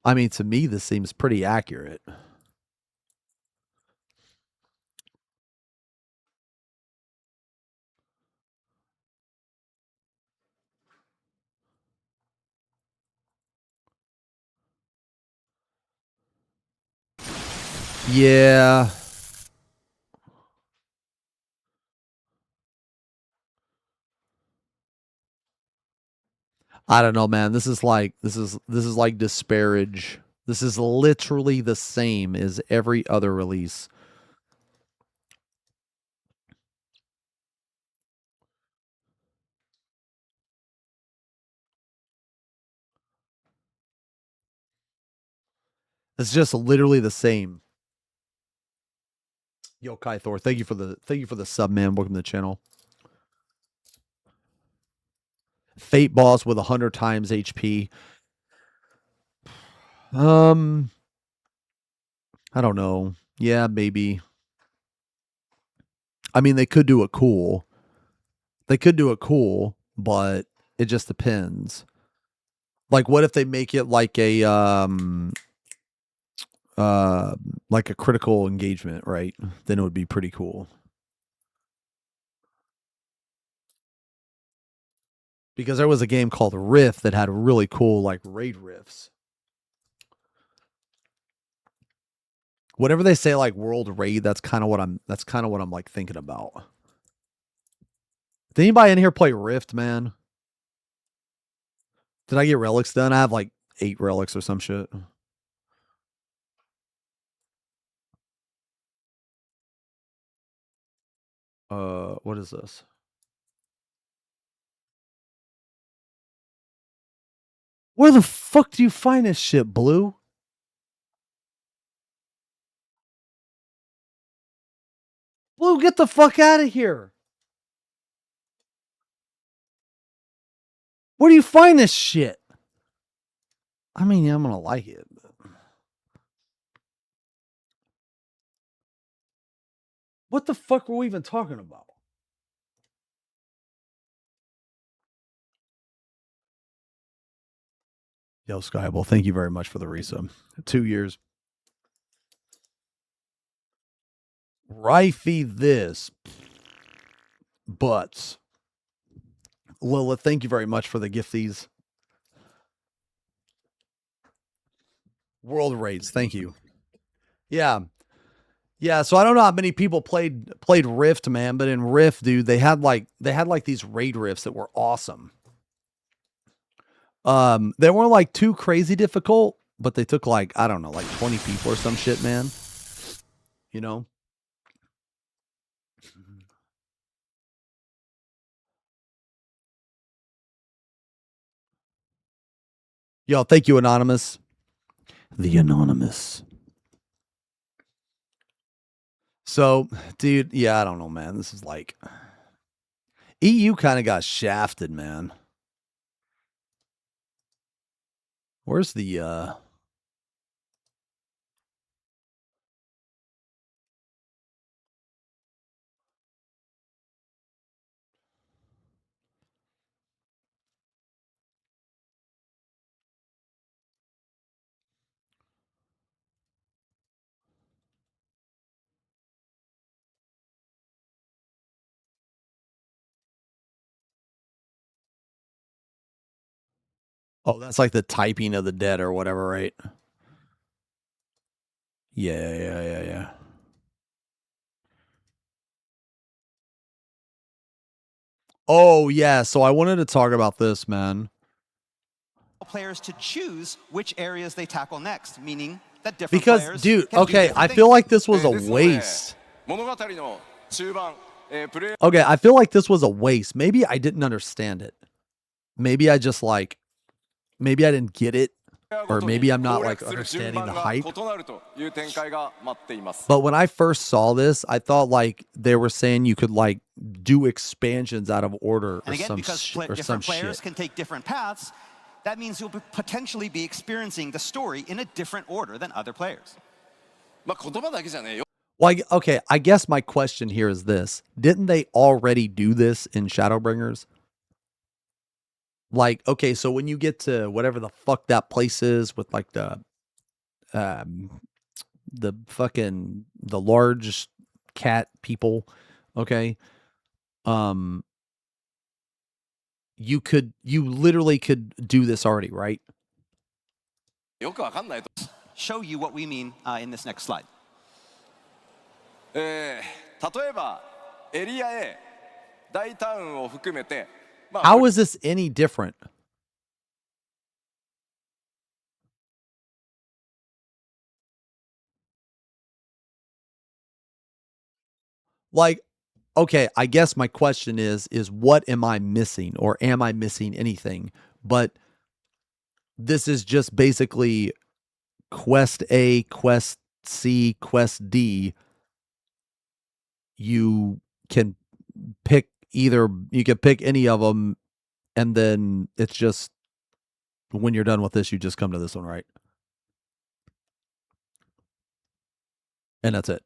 I mean, to me, this seems pretty accurate. Yeah. I don't know, man. This is like disparage. This is literally the same as every other release. It's just literally the same. Yo, Kai Thor, thank you for the sub, man. Welcome to the channel. Fate boss with 100 times HP. I don't know. Yeah, maybe. I mean, they could do it cool. But it just depends. Like, what if they make it like a critical engagement, right? Then it would be pretty cool. Because there was a game called Rift that had really cool like raid rifts. Whatever they say, like world raid, that's kind of what I'm like thinking about. Did anybody in here play Rift, man? Did I get relics done? I have like 8 relics or some shit. What is this? Where the fuck do you find this shit, Blue? Blue, get the fuck out of here. Where do you find this shit? I mean, I'm gonna like it. But... What the fuck were we even talking about? Yo, Skyball, thank you very much for the resub. 2 years. Rifey this. Butts. Lilith, thank you very much for the gifties. World raids, thank you. Yeah. Yeah, so I don't know how many people played Rift, man, but in Rift, dude, they had like these raid rifts that were awesome. They weren't like too crazy difficult, but they took like, I don't know, like 20 people or some shit, man. You know? Yo, thank you, Anonymous. The Anonymous. So, dude, yeah, I don't know, man. This is like EU kind of got shafted, man. Where's the Oh, that's like the typing of the dead or whatever, right? Yeah. Oh, yeah. So I wanted to talk about this, man. Players to choose which areas they tackle next, meaning that different because, players dude, can do okay, different I things. feel like this was a waste. Okay, I feel like this was a waste. Maybe I didn't understand it. Maybe I just like, maybe I didn't get it. Or maybe I'm not like understanding the hype. But when I first saw this, I thought like they were saying you could like do expansions out of order or And again, some because different players can take different paths, that means you'll potentially be experiencing the story in a different order than other players. Well, okay, I guess my question here is this. Didn't they already do this in Shadowbringers? Like, okay, so when you get to whatever the fuck that place is with like the large cat people, okay? You literally could do this already, right? Show you what we mean in this next slide. 例えばエリア A 大タウンを含めて How is this any different? Like, okay, I guess my question is what am I missing, or am I missing anything? But this is just basically quest A, quest C, quest D. You can pick any of them, and then it's just when you're done with this, you just come to this one, right? And that's it.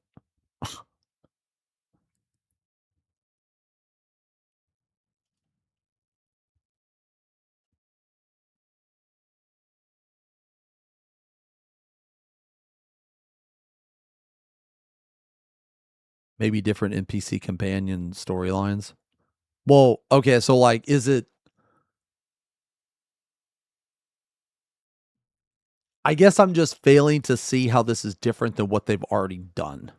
Maybe different NPC companion storylines. Well, okay, so like, is it? I guess I'm just failing to see how this is different than what they've already done.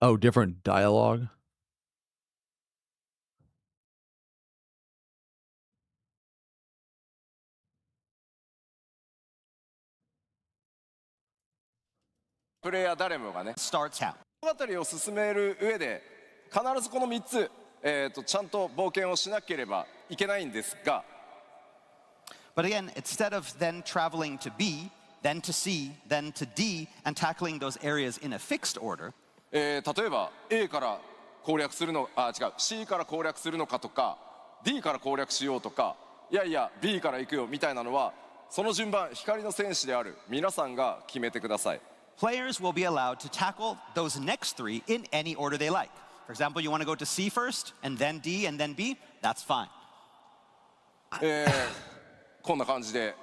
Oh, different dialogue? プレイヤー誰もがね starts how. 物語を進める上で必ずこの3つ、ちゃんと冒険をしなければいけないんですが But again, instead of then traveling to B, then to C, then to D, and tackling those areas in a fixed order, 例えば A から攻略するの違う C から攻略するのかとか D から攻略しようとかいやいや B から行くよみたいなのはその順番光の戦士である皆さんが決めてください players will be allowed to tackle those next three in any order they like. For example, you want to go to C first, and then D, and then B, that's fine. こんな感じで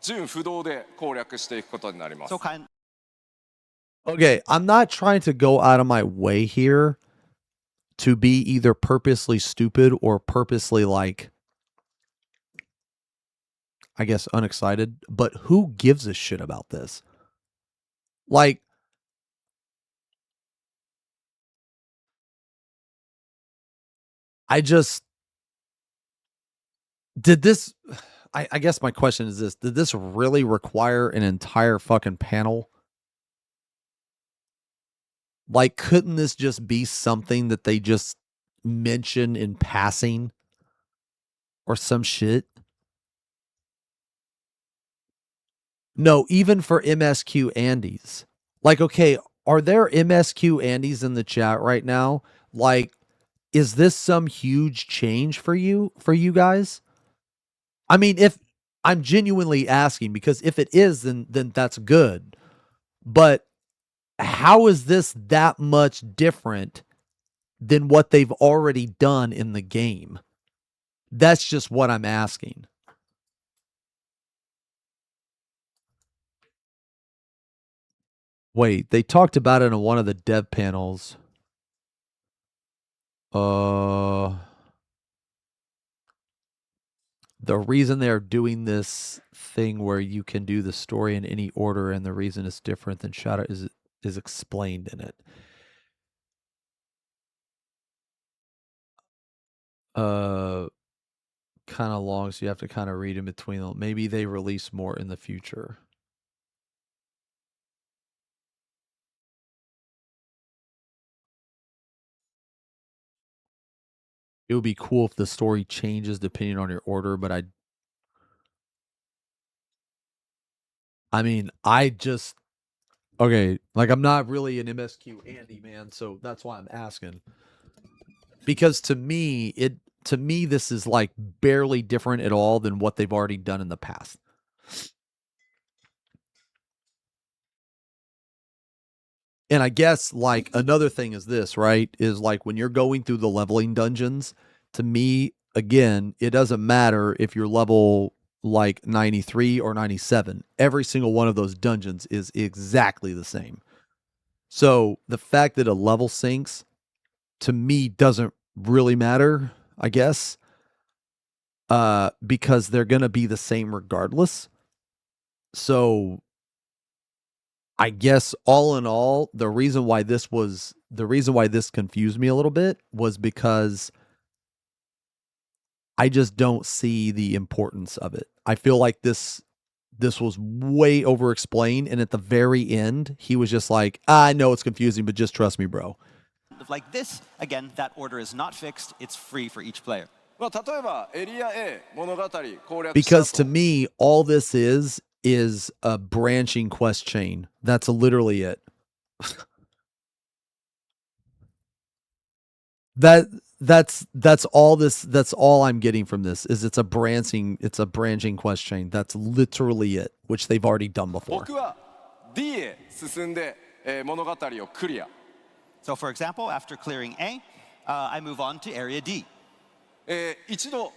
順不動で攻略していくことになります So kind Okay, I'm not trying to go out of my way here to be either purposely stupid or purposely, like, I guess, unexcited, but who gives a shit about this? Like, I just, did this, I guess my question is this, did this really require an entire fucking panel? Like, couldn't this just be something that they just mention in passing or some shit? No, even for MSQ Andes. Like, okay, are there MSQ Andes in the chat right now? Like, is this some huge change for you guys? I mean, if I'm genuinely asking, because if it is, then that's good. But how is this that much different than what they've already done in the game? That's just what I'm asking. Wait, they talked about it in one of the dev panels. The reason they're doing this thing where you can do the story in any order and the reason it's different than Shadow is explained in it. Kind of long, so you have to kind of read in between them. Maybe they release more in the future. It would be cool if the story changes depending on your order, but I mean, okay, like I'm not really an MSQ Andy man, so that's why I'm asking. Because to me, this is like barely different at all than what they've already done in the past. And I guess like another thing is this, right? Is like when you're going through the leveling dungeons, to me, again, it doesn't matter if you're level like 93 or 97. Every single one of those dungeons is exactly the same. So the fact that a level syncs to me doesn't really matter, I guess, because they're going to be the same regardless. So I guess all in all, the reason why this confused me a little bit was because I just don't see the importance of it. I feel like this was way over explained, and at the very end, he was just like, I know it's confusing, but just trust me, bro. like this, again, that order is not fixed. It's free for each player. Because to me, all this is a branching quest chain. That's literally it. That's all I'm getting from this is it's a branching quest chain. That's literally it, which they've already done before. So for example, after clearing A, I move on to area D. 一度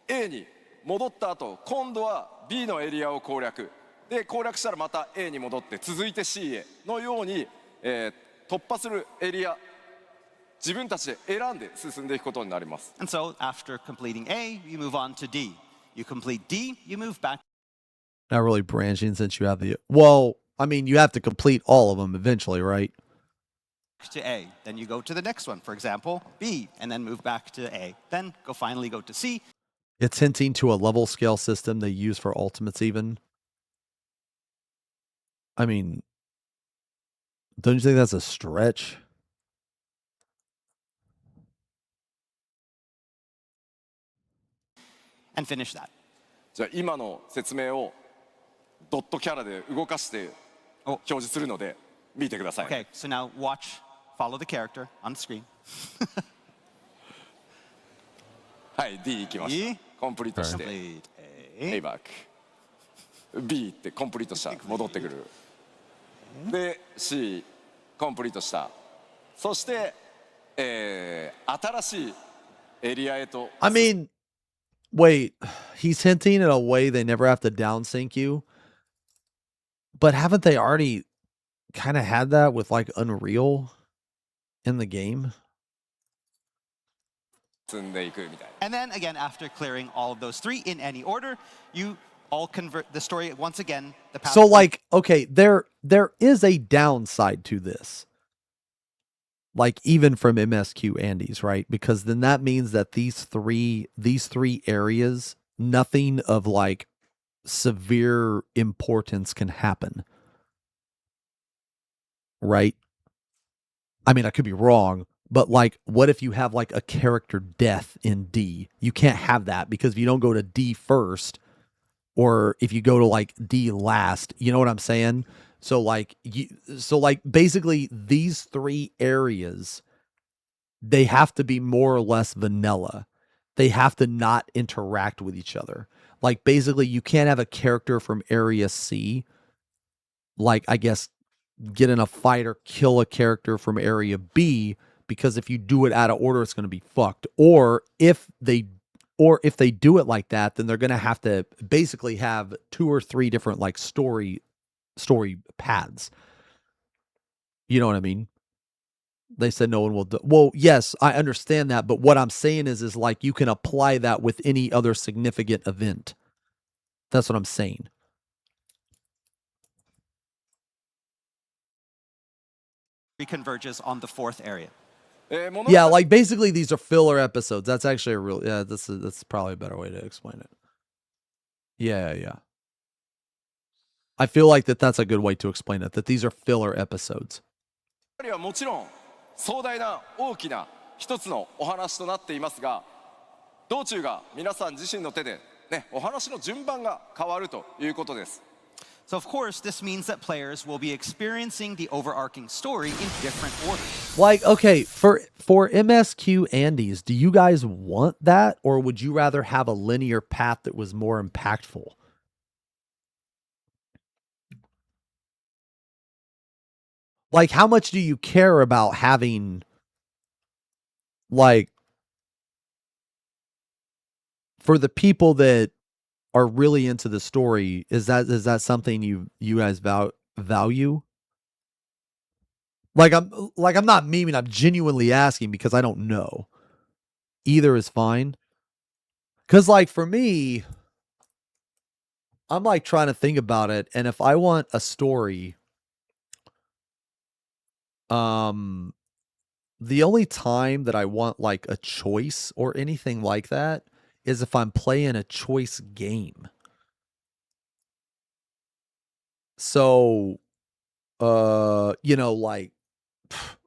A に戻った後、今度は B のエリアを攻略。で、攻略したらまた A に戻って続いて C へのように、突破するエリア、自分たちで選んで進んでいくことになります。And so after completing A, you move on to D. You complete D, you move back. Not really branching since you have the... Well, I mean, you have to complete all of them eventually, right? To A, then you go to the next one, for example, B, and then move back to A. Then finally go to C. It's hinting to a level scale system they use for ultimates even. I mean, Don't you think that's a stretch? And finish that. じゃあ今の説明をドットキャラで動かして表示するので見てください。Okay, so now watch, follow the character on the screen. はい、D 行きました。コンプリートして、A バック。B ってコンプリートした。戻ってくる。で、C コンプリートした。そして、新しいエリアへと。I mean, wait, he's hinting in a way they never have to downsync you. But haven't they already kind of had that with like Unreal in the game? And then again, after clearing all of those three in any order, you all convert the story once again. The path So like, okay, there is a downside to this. Like even from MSQ Andes, right? Because then that means that these three areas, nothing of like severe importance can happen. Right? I mean, I could be wrong, but like, what if you have like a character death in D? You can't have that because if you don't go to D first, or if you go to like D last, you know what I'm saying? So like, basically these three areas, they have to be more or less vanilla. They have to not interact with each other. Like basically you can't have a character from area C, like I guess get in a fight or kill a character from area B, because if you do it out of order, it's going to be fucked. Or if they do it like that, then they're going to have to basically have 2 or 3 different like story paths. You know what I mean? They said no one will do. Well, yes, I understand that, but what I'm saying is like you can apply that with any other significant event. That's what I'm saying. Reconverges on the 4th area. Yeah, like basically these are filler episodes. That's actually a real, yeah, that's probably a better way to explain it. Yeah. I feel like that's a good way to explain it, that these are filler episodes. はもちろん壮大な大きな一つのお話となっていますが、道中が皆さん自身の手でね、お話の順番が変わるということです。So of course, this means that players will be experiencing the overarching story in different orders. Like, okay, for MSQ Andes, do you guys want that, or would you rather have a linear path that was more impactful? Like, how much do you care about having, like, for the people that are really into the story, is that something you guys value? Like I'm not memeing, I'm genuinely asking because I don't know. Either is fine. Cause like for me, I'm like trying to think about it, and if I want a story, the only time that I want like a choice or anything like that is if I'm playing a choice game. So, you know, like,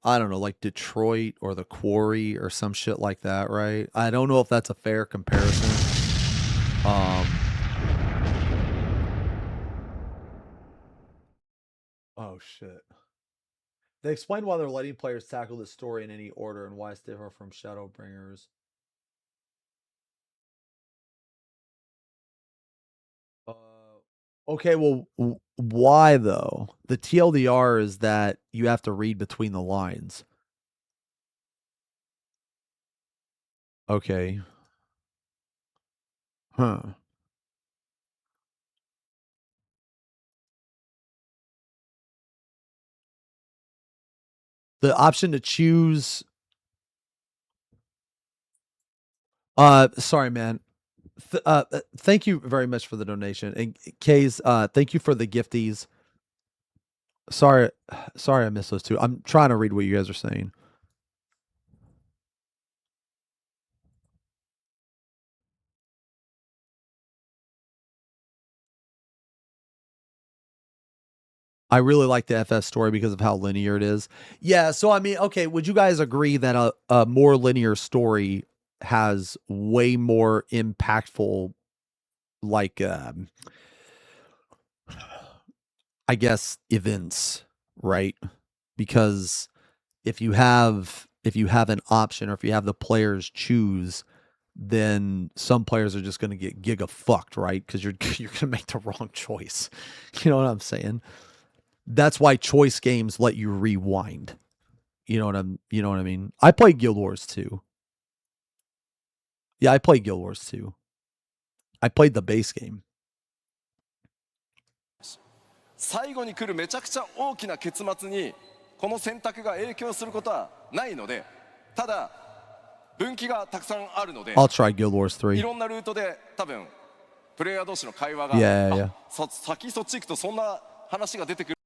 I don't know, like Detroit or The Quarry or some shit like that, right? I don't know if that's a fair comparison. Oh shit. They explain why they're letting players tackle the story in any order and why it's different from Shadowbringers. Okay, well, why though? The TLDR is that you have to read between the lines. Okay. Huh. The option to choose. Sorry, man. Thank you very much for the donation. And Kay's, thank you for the gifties. Sorry, I missed those two. I'm trying to read what you guys are saying. I really like the FF story because of how linear it is. Yeah, so I mean, okay, would you guys agree that a more linear story has way more impactful, like, I guess, events, right? Because if you have an option, or if you have the players choose, then some players are just going to get giga fucked, right? Because you're you're going to make the wrong choice. You know what I'm saying? That's why choice games let you rewind. You know what I mean? I played Guild Wars 2. Yeah, I played Guild Wars 2. I played the base game. 最後に来るめちゃくちゃ大きな結末にこの選択が影響することはないので、ただ分岐がたくさんあるので、 I'll try Guild Wars 3. いろんなルートで多分プレイヤー同士の会話が、 Yeah. 先そっち行くとそんな話が出てくる。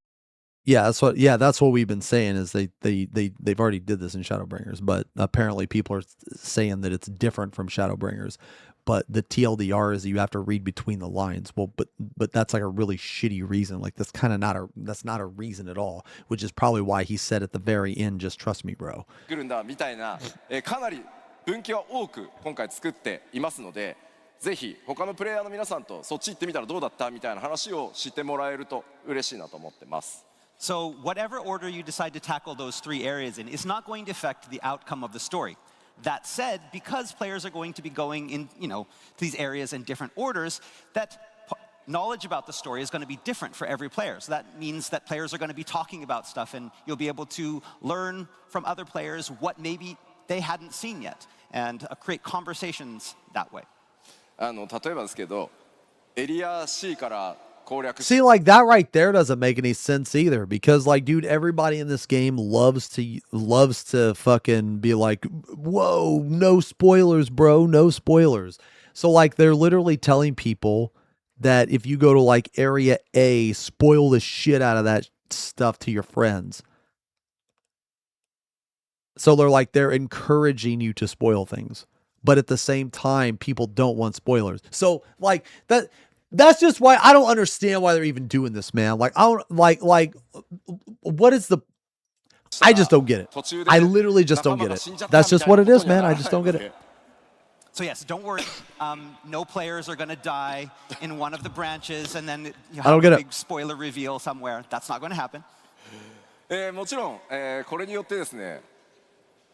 Yeah, that's what we've been saying is they've already did this in Shadowbringers, but apparently people are saying that it's different from Shadowbringers. But the TLDR is you have to read between the lines. Well, but that's like a really shitty reason. Like that's kind of not a reason at all, which is probably why he said at the very end, just trust me, bro. 来るんだみたいな、かなり分岐は多く今回作っていますので、ぜひ他のプレイヤーの皆さんとそっち行ってみたらどうだったみたいな話をしてもらえると嬉しいなと思ってます。 So whatever order you decide to tackle those 3 areas in is not going to affect the outcome of the story. That said, because players are going to be going in, to these areas in different orders, that knowledge about the story is going to be different for every player. So that means that players are going to be talking about stuff, and you'll be able to learn from other players what maybe they hadn't seen yet, and create conversations that way. 例えばですけど、エリア C から See, like that right there doesn't make any sense either, because like, dude, everybody in this game loves to fucking be like, whoa, no spoilers, bro, no spoilers. So like they're literally telling people that if you go to like area A, spoil the shit out of that stuff to your friends. So they're encouraging you to spoil things, but at the same time, people don't want spoilers. So like that. That's just why I don't understand why they're even doing this, man. Like, I don't like what is the? I just don't get it. I literally just don't get it. That's just what it is, man. I just don't get it. So yes, don't worry. No players are going to die in one of the branches, and then you have a big spoiler reveal somewhere. That's not going to happen. もちろん、これによってですね、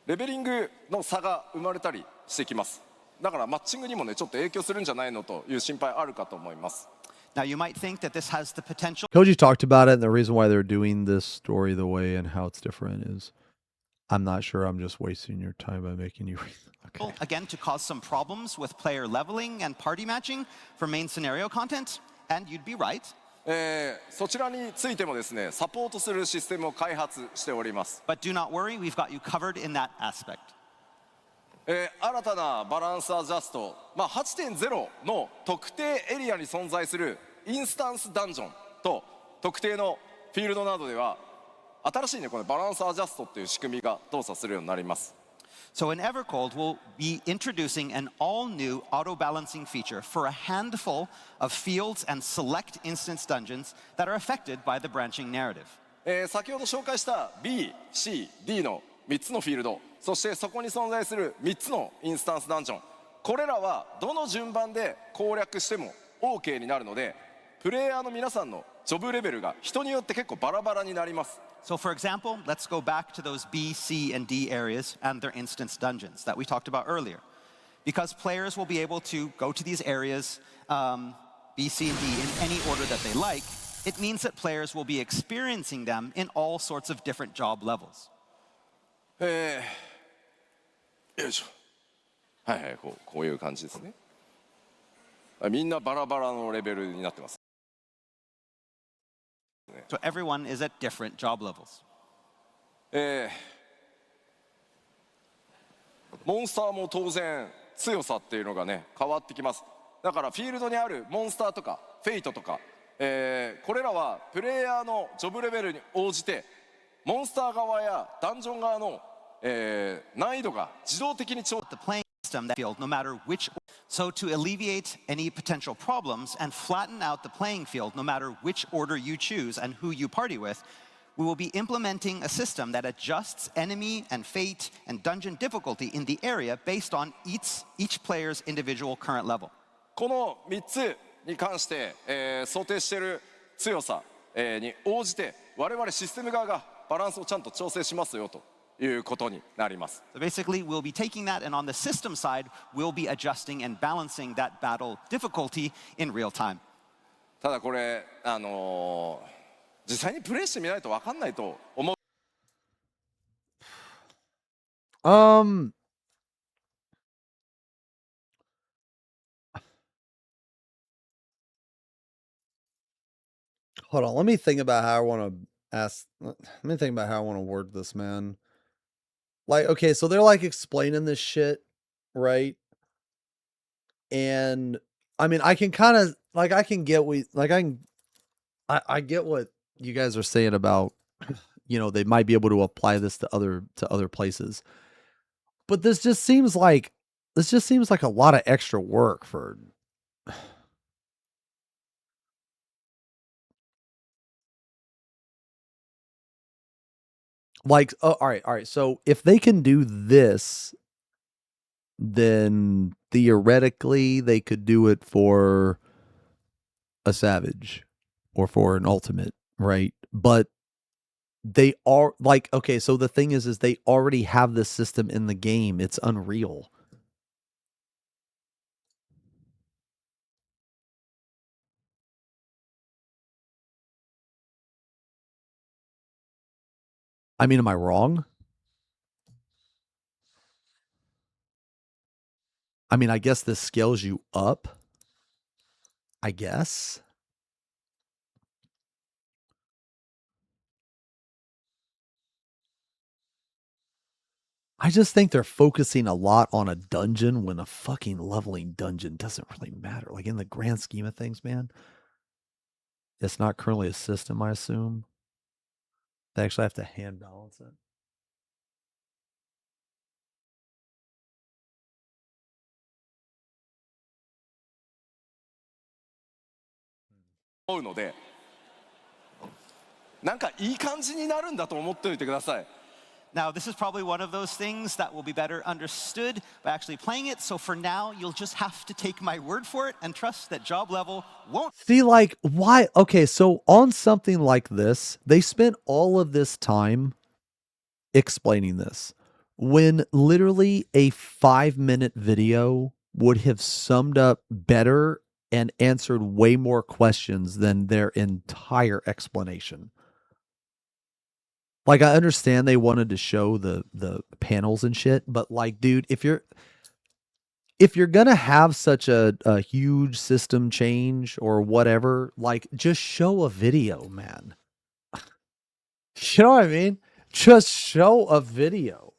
レベリングの差が生まれたりしてきます。 だからマッチングにもねちょっと影響するんじゃないのという心配あるかと思います。 Now you might think that this has the potential. Koji talked about it, and the reason why they're doing this story the way and how it's different is, I'm not sure. I'm just wasting your time by making you read. Okay. Again, to cause some problems with player leveling and party matching for main scenario content, and you'd be right. そちらについてもですねサポートするシステムを開発しております。 But do not worry, we've got you covered in that aspect. 新たなバランスアジャスト、8.0 の特定エリアに存在するインスタンスダンジョンと特定のフィールドなどでは新しいねこのバランスアジャストっていう仕組みが動作するようになります。 So in Evercold, we'll be introducing an all-new auto-balancing feature for a handful of fields and select instance dungeons that are affected by the branching narrative. 先ほど紹介した B、C、D の3つのフィールド、そしてそこに存在する3つのインスタンスダンジョン、これらはどの順番で攻略しても OK になるので、プレイヤーの皆さんのジョブレベルが人によって結構バラバラになります。 So for example, let's go back to those B, C, and D areas and their instance dungeons that we talked about earlier. Because players will be able to go to these areas, B, C, and D, in any order that they like, it means that players will be experiencing them in all sorts of different job levels. よいしょ。はいはい、こういう感じですね。みんなバラバラのレベルになってます。 So everyone is at different job levels. モンスターも当然強さっていうのがね変わってきます。だからフィールドにあるモンスターとかフェイトとか、これらはプレイヤーのジョブレベルに応じてモンスター側やダンジョン側の、難易度が自動的に The playing system that field no matter which. So to alleviate any potential problems and flatten out the playing field no matter which order you choose and who you party with, we will be implementing a system that adjusts enemy and fate and dungeon difficulty in the area based on each player's individual current level. この3つに関して、想定している強さ、に応じて我々システム側がバランスをちゃんと調整しますよということになります。So basically, we'll be taking that, and on the system side, we'll be adjusting and balancing that battle difficulty in real time. ただこれ実際にプレイしてみないと分かんないと思う。Hold on, let me think about how I want to ask. Let me think about how I want to word this, man. Like, okay, so they're like explaining this shit, right? And I mean, I can kind of like I can get I get what you guys are saying about, you know, they might be able to apply this to other places. But this just seems like a lot of extra work for like, oh, all right. So if they can do this, then theoretically they could do it for a savage or for an ultimate, right? But they are like, okay, so the thing is they already have this system in the game. It's Unreal. I mean, am I wrong? I mean, I guess this scales you up. I guess. I just think they're focusing a lot on a dungeon when a fucking leveling dungeon doesn't really matter. Like in the grand scheme of things, man. It's not currently a system, I assume. They actually have to hand balance it. .なんかいい感じになるんだと思っておいてください。Now, this is probably one of those things that will be better understood by actually playing it. So for now, you'll just have to take my word for it and trust that job level won't. See, like, why? Okay, so on something like this, they spent all of this time explaining this when literally a 5-minute video would have summed up better and answered way more questions than their entire explanation. Like, I understand they wanted to show the panels and shit, but like, dude, if you're gonna have such a huge system change or whatever, like, just show a video, man. You know what I mean? Just show a video.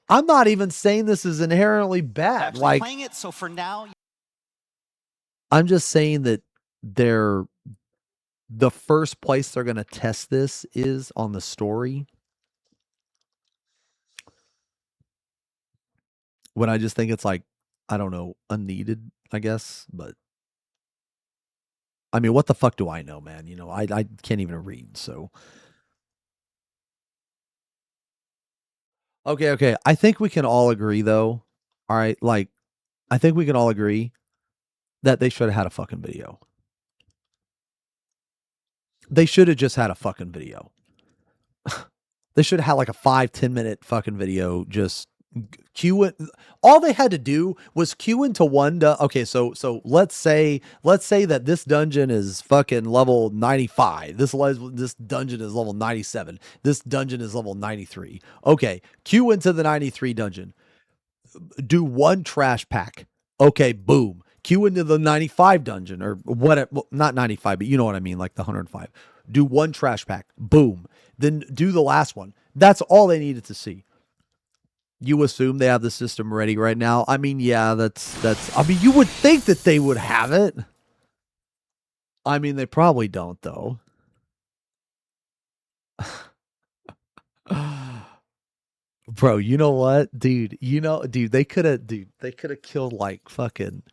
I'm not even saying this is inherently bad. Actually Like, playing it, so for now, I'm just saying that the first place they're going to test this is on the story. When I just think it's like, I don't know, unneeded, I guess. But I mean, what the fuck do I know, man? You know, I can't even read, so. Okay. I think we can all agree, though. All right, like, I think we can all agree that they should have had a fucking video. They should have just had a fucking video. They should have had like a 5-10 minute fucking video. Just cue it. All they had to do was cue into one. Okay, so let's say that this dungeon is fucking level 95. This dungeon is level 97. This dungeon is level 93. Okay, cue into the 93 dungeon. Do one trash pack. Okay, boom. Queue into the 95 dungeon or whatever. Well, not 95, but you know what I mean, like the 105. Do one trash pack. Boom. Then do the last one. That's all they needed to see. You assume they have the system ready right now. I mean, yeah, that's I mean, you would think that they would have it. I mean, they probably don't, though. Bro, you know what, dude? They could have, they could have killed like fucking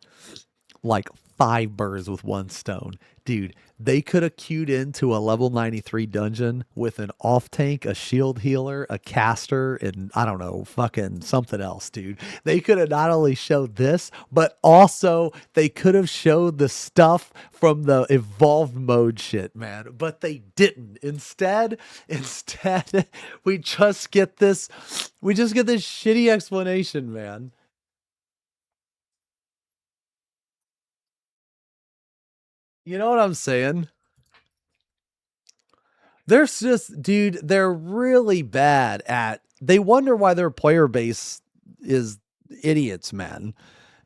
like 5 birds with one stone. Dude, they could have queued into a level 93 dungeon with an off tank, a shield healer, a caster, and I don't know, fucking something else, dude. They could have not only showed this, but also they could have showed the stuff from the evolved mode shit, man. But they didn't. Instead, we just get this shitty explanation, man. You know what I'm saying? There's just, dude, they're really bad at. They wonder why their player base is idiots, man.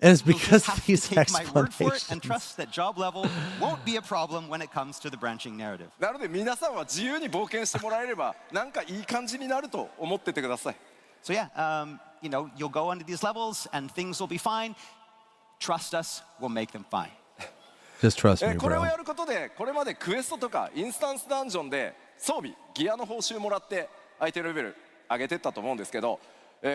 And it's You'll because just have to these take my word for it and explanations. trust that job level won't be a problem when it comes to the branching narrative. なので皆さんは自由に冒険してもらえればなんかいい感じになると思っててください。So yeah, you'll go into these levels and things will be fine. Trust us, we'll make them fine. Just trust me, これを bro. やることでこれまでクエストとかインスタンスダンジョンで装備ギアの報酬もらって相手レベル上げてったと思うんですけど、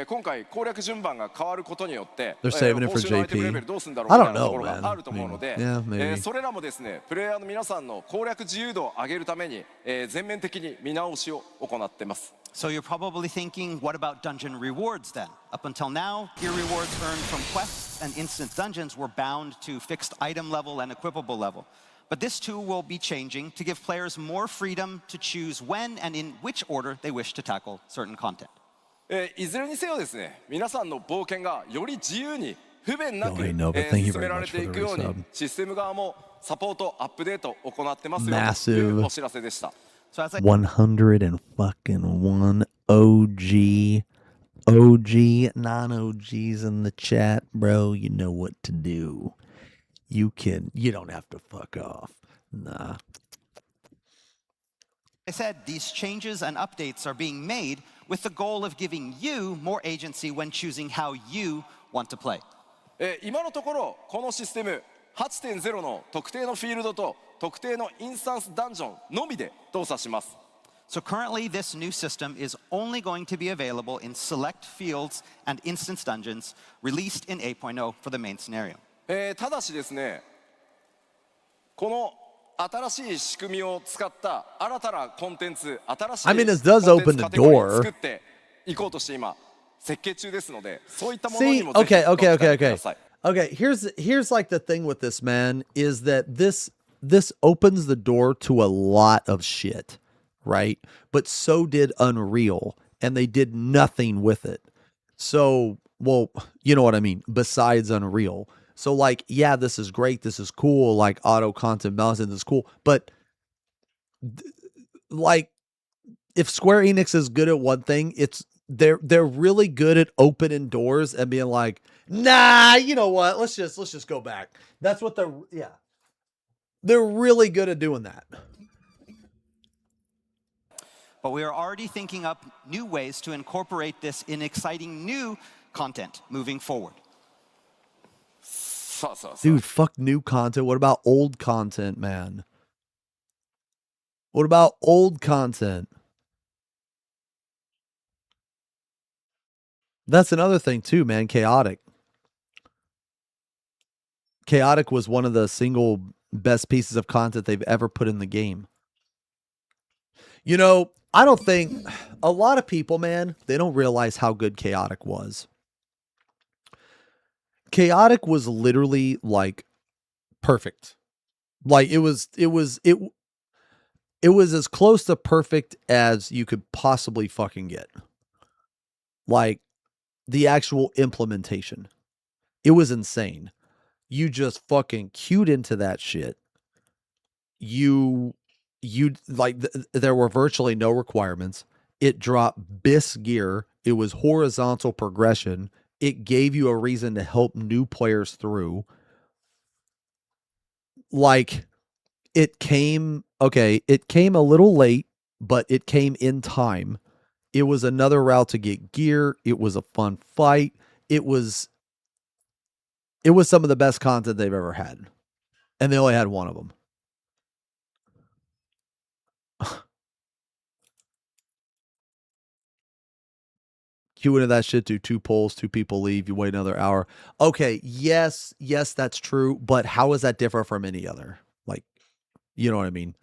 今回攻略順番が変わることによって、They're saving it 報 for 酬のアイテムレベ JP. ルどうするんだろうみ I たい don't なとこ know, ろが man. あると思うので、 Yeah, maybe. それらもですねプレイヤーの皆さんの攻略自由度を上げるために、全面的に見直しを行ってます。 So you're probably thinking, what about dungeon rewards then? Up until now, gear rewards earned from quests and instant dungeons were bound to fixed item level and equipable level. But this too will be changing to give players more freedom to choose when and in which order they wish to tackle certain content. いずれにせよですね、皆さんの冒険がより自由に不便なく、 Yo, hey, Nova, thank you 進め very ら much れ for てい the くように resub. システム側もサポートアップデートを行ってますよという Massive お知らせでした。 So as I 101 OG, non-OGs in the chat, bro. You know what to do. You don't have to fuck off. Nah. said, these changes and updates are being made with the goal of giving you more agency when choosing how you want to play. 今のところこのシステム 8.0 の特定のフィールドと特定のインスタンスダンジョンのみで動作します。 So currently, this new system is only going to be available in select fields and instance dungeons released in 8.0 for the main scenario. ただしですね、この新しい仕組みを使った新たなコンテンツ、新しい I mean, コン this テン does ツ open the カテゴリーを door. 作っていこうとして今設計中ですので、そういったものに See, もぜひ okay, ご期 okay, 待 okay, くだ okay. さい。 Okay, here's like the thing with this, man, is that this opens the door to a lot of shit, right? But so did Unreal, and they did nothing with it. So, well, you know what I mean, besides Unreal. So like, yeah, this is great, this is cool, like auto content balancing is cool, but like if Square Enix is good at one thing, it's they're really good at opening doors and being like, nah, you know what? Let's just go back. That's what they're really good at doing that. But we are already thinking up new ways to incorporate this in exciting new content moving forward. Dude, fuck new content. What about old content, man? What about old content? That's another thing too, man. Chaotic. Chaotic was one of the single best pieces of content they've ever put in the game. You know, I don't think a lot of people, man, they don't realize how good Chaotic was. Chaotic was literally like perfect. Like it was as close to perfect as you could possibly fucking get. Like the actual implementation. It was insane. You just fucking queued into that shit. You like there were virtually no requirements. It dropped BIS gear. It was horizontal progression. It gave you a reason to help new players through. Like it came a little late, but it came in time. It was another route to get gear. It was a fun fight. It was some of the best content they've ever had. And they only had one of them. Queue into that shit, do 2 polls, 2 people leave, you wait another hour. Okay, yes, that's true, but how is that different from any other? Like, you know what I mean?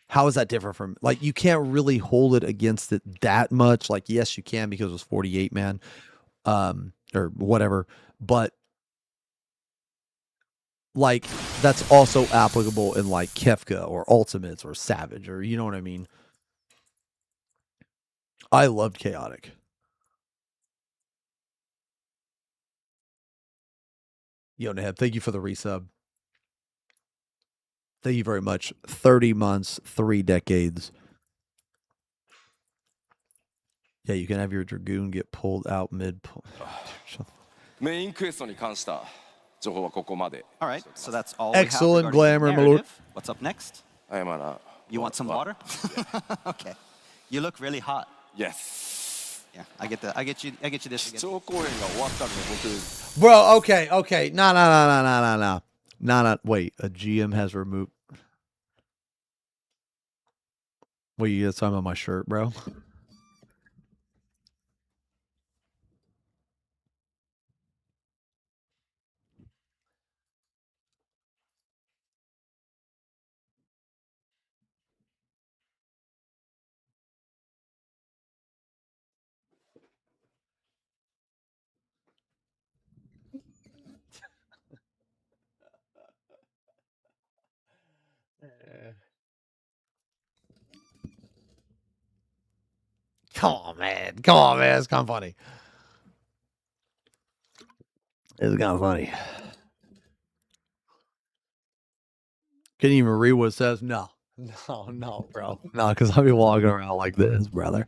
How is that different from, like, you can't really hold it against it that much. Like, yes, you can because it was 48 man, or whatever, but like that's also applicable in like Kefka or Ultimates or Savage, or you know what I mean? I loved Chaotic. Yo, Neb, thank you for the resub. Thank you very much. 30 months, 3 decades. Yeah, you can have your Dragoon get pulled out mid. メインクエストに関した情報はここまで。 All right, so that's all we have Excellent regarding glamour, the my lord. narrative. What's up next? 謝ら。 You want some water? Okay. You look really hot. Yes. Yeah, I get you this 基 again. 調講演が終わったんで僕 Bro, okay. No. Wait, a GM has removed. Wait, you talking about my shirt, bro? Come on, man. It's kind of funny. It's kind of funny. Can you even read what it says? No, bro. No, because I'll be walking around like this, brother.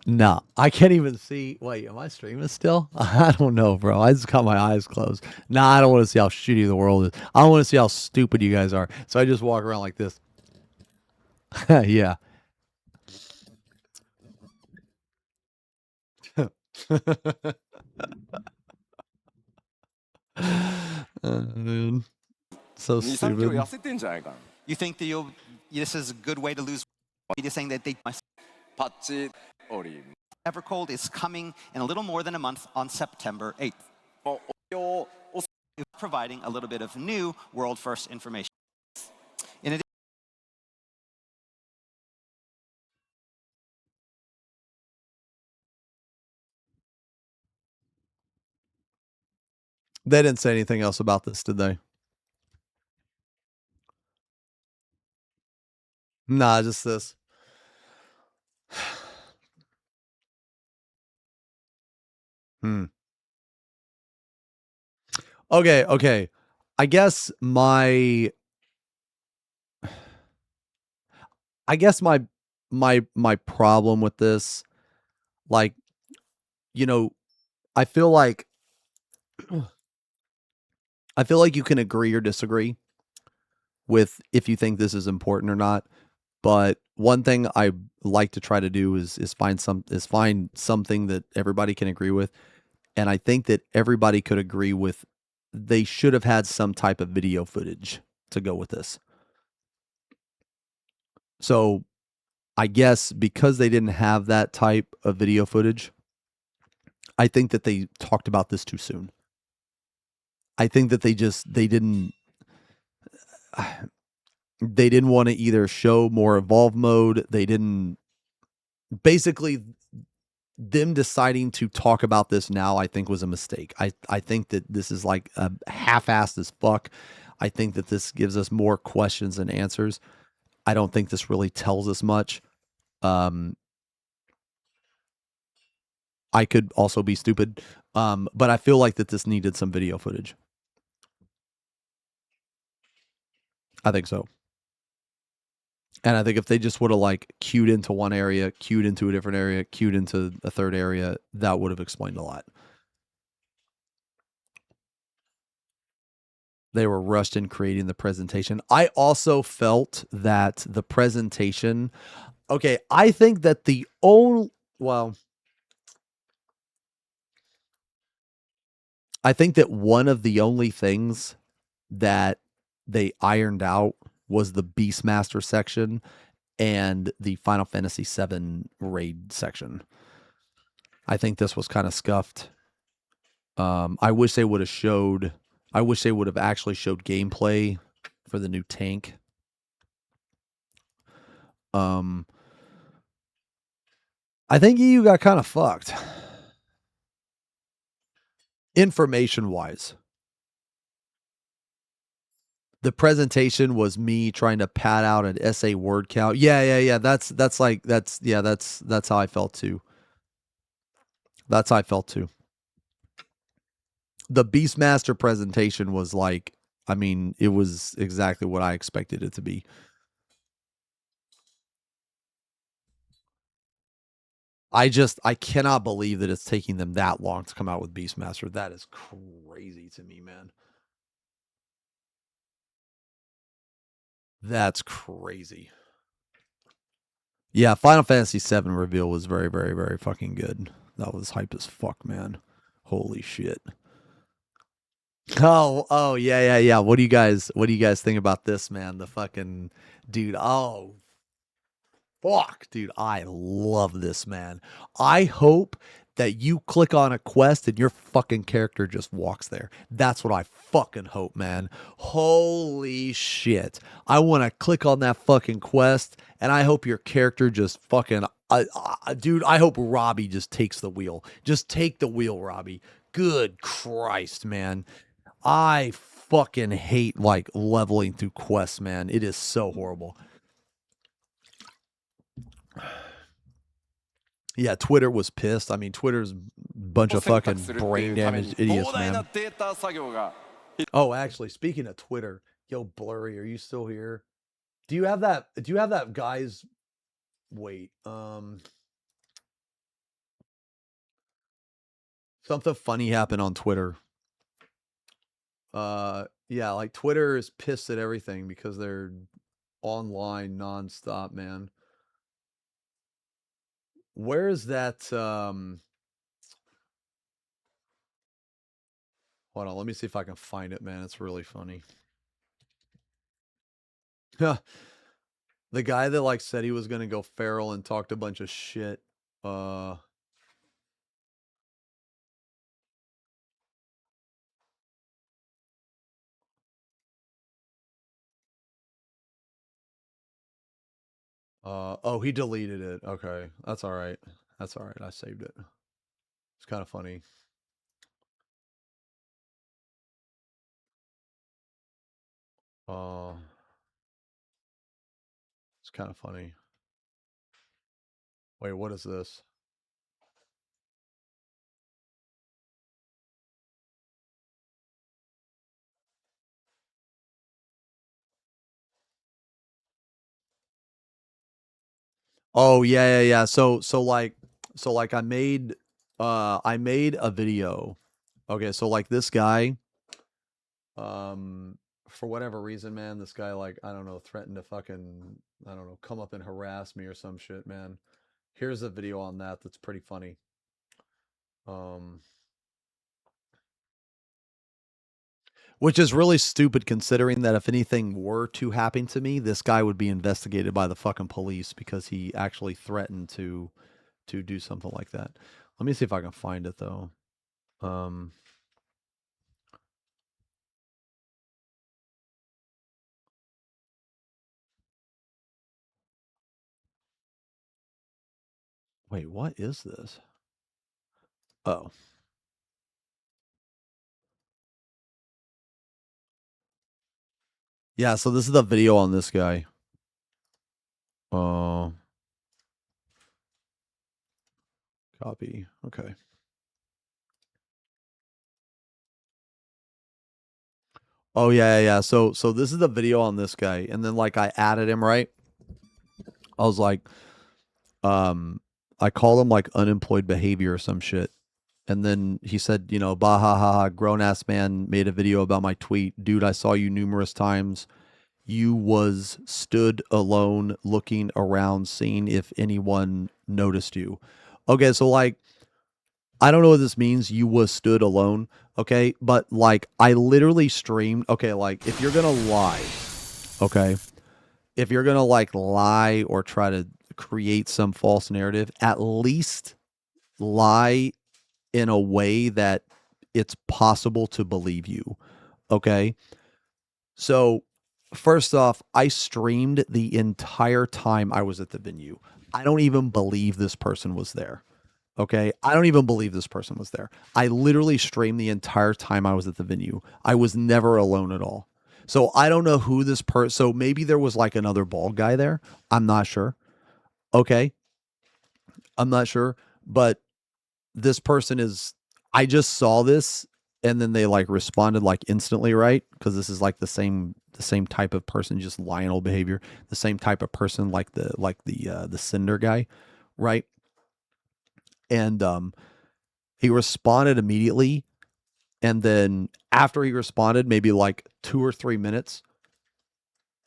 No, I can't even see. Wait, am I streaming still? I don't know, bro. I just got my eyes closed. Nah, I don't want to see how shitty the world is. I want to see how stupid you guys are. So I just walk around like this. Yeah. Man. So 2、3キロ stupid. 痩せてんじゃないかな。 You think that this is a good way to lose weight? You're saying that my パッチオリー Evercold is coming in a little more than a month on September 8th. の応用を Providing a little bit of new world first information. In addition, They didn't say anything else about this, did they? Nah, just this. Okay. I guess my problem with this, like, you know, I feel like you can agree or disagree with if you think this is important or not. But one thing I like to try to do is find something that everybody can agree with. And I think that everybody could agree with they should have had some type of video footage to go with this. So I guess because they didn't have that type of video footage, I think that they talked about this too soon. I think that they didn't want to either show more evolved mode. They didn't, basically them deciding to talk about this now, I think was a mistake. I think that this is like a half-assed as fuck. I think that this gives us more questions than answers. I don't think this really tells us much. I could also be stupid. But I feel like that this needed some video footage. I think so. And I think if they just would have like queued into one area, queued into a different area, queued into a third area, that would have explained a lot. They were rushed in creating the presentation. I also felt that the presentation, okay, I think that I think that one of the only things that they ironed out was the Beastmaster section and the Final Fantasy VII raid section. I think this was kind of scuffed. I wish they would have showed. I wish they would have actually showed gameplay for the new tank. I think EU got kind of fucked. Information wise. The presentation was me trying to pad out an essay word count. Yeah. That's how I felt too. That's how I felt too. The Beastmaster presentation was like, I mean, it was exactly what I expected it to be. I cannot believe that it's taking them that long to come out with Beastmaster. That is crazy to me, man. That's crazy. Yeah, Final Fantasy VII reveal was very, very, very fucking good. That was hype as fuck, man. Holy shit. Oh, yeah. What do you guys think about this, man? The fucking dude. Oh, fuck, dude. I love this, man. I hope that you click on a quest and your fucking character just walks there. That's what I fucking hope, man. Holy shit. I want to click on that fucking quest and I hope your character just fucking dude, I hope Robbie just takes the wheel. Just take the wheel, Robbie. Good Christ, man. I fucking hate like leveling through quests, man. It is so horrible. Yeah, Twitter was pissed. I mean, Twitter's a bunch of fucking brain damaged idiots, man. Oh, actually, speaking of Twitter, yo, Blurry, are you still here? Do you have that guy's wait, something funny happened on Twitter. Yeah, like Twitter is pissed at everything because they're online nonstop, man. Where is that? Hold on, let me see if I can find it, man. It's really funny. The guy that like said he was gonna go feral and talked a bunch of shit. Oh, he deleted it. Okay, that's all right. That's all right. I saved it. It's kind of funny. It's kind of funny. Wait, what is this? Oh, yeah. So like I made a video. Okay, so like this guy, for whatever reason, man, this guy like, I don't know, threatened to fucking, I don't know, come up and harass me or some shit, man. Here's a video on that that's pretty funny. Which is really stupid considering that if anything were to happen to me, this guy would be investigated by the fucking police because he actually threatened to do something like that. Let me see if I can find it though. Wait, what is this? Oh. Yeah, so this is the video on this guy. Copy. Okay. Oh yeah. So this is the video on this guy, and then like I added him, right? I was like, I call him like unemployed behavior or some shit. And then he said, you know, bah ha ha ha, grown ass man made a video about my tweet. Dude, I saw you numerous times. You was stood alone looking around, seeing if anyone noticed you. Okay, so like, I don't know what this means. You was stood alone. Okay, but like, I literally streamed. Okay, like, if you're gonna lie, okay, if you're gonna like lie or try to create some false narrative, at least lie in a way that it's possible to believe you. Okay. So, first off, I streamed the entire time I was at the venue. I don't even believe this person was there. Okay. I don't even believe this person was there. I literally streamed the entire time I was at the venue. I was never alone at all. So I don't know who this person, so maybe there was like another bald guy there. I'm not sure. Okay. I'm not sure, but this person is, I just saw this and then they like responded like instantly, right? Because this is like the same type of person, just Lionel behavior, the same type of person like the Cinder guy, right? And he responded immediately, and then after he responded, maybe like 2 or 3 minutes,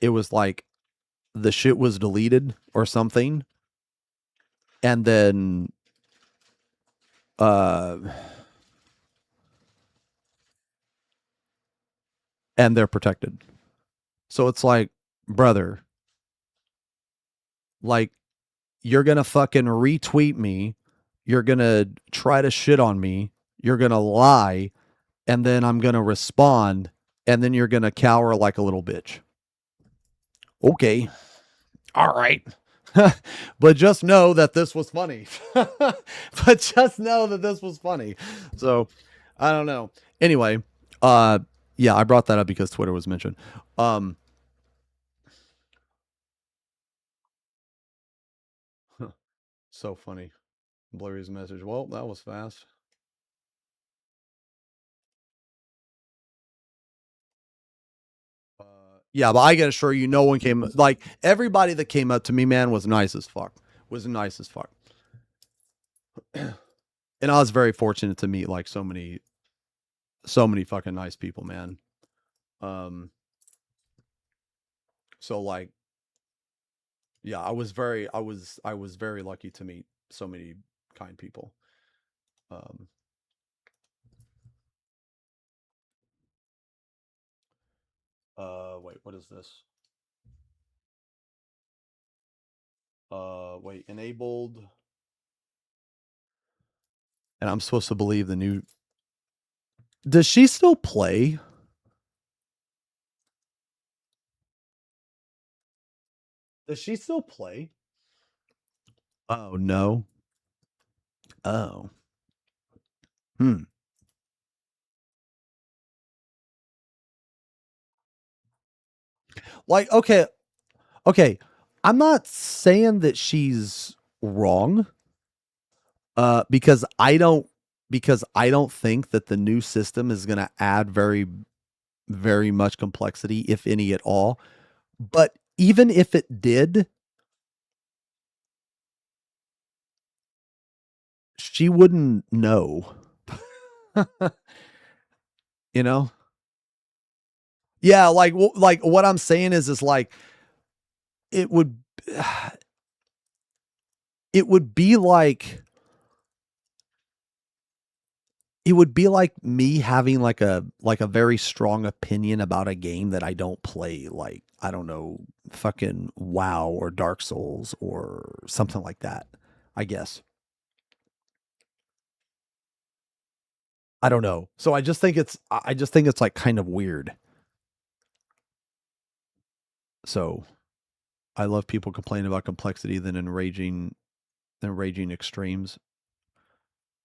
it was like the shit was deleted or something, and then and they're protected. So it's like, brother, like, you're gonna fucking retweet me, you're gonna try to shit on me, you're gonna lie, and then I'm gonna respond, and then you're gonna cower like a little bitch. Okay. All right. But just know that this was funny. But just know that this was funny. So I don't know. Anyway, yeah, I brought that up because Twitter was mentioned. So funny. Blurry's message. Well, that was fast. Yeah, but I can assure you, no one came, like, everybody that came up to me, man, was nice as fuck. Was nice as fuck. And I was very fortunate to meet like so many fucking nice people, man. So like, yeah, I was very lucky to meet so many kind people. Wait, what is this? Wait, enabled. And I'm supposed to believe the new. Does she still play? Does she still play? Oh no. Oh. Like, okay. I'm not saying that she's wrong. Because I don't think that the new system is going to add very, very much complexity, if any at all. But even if it did, she wouldn't know. You know? Yeah, like what I'm saying is like it would be like me having like a very strong opinion about a game that I don't play, like, I don't know, fucking WoW or Dark Souls or something like that, I guess. I don't know. So I just think it's like kind of weird. So I love people complaining about complexity than enraging extremes.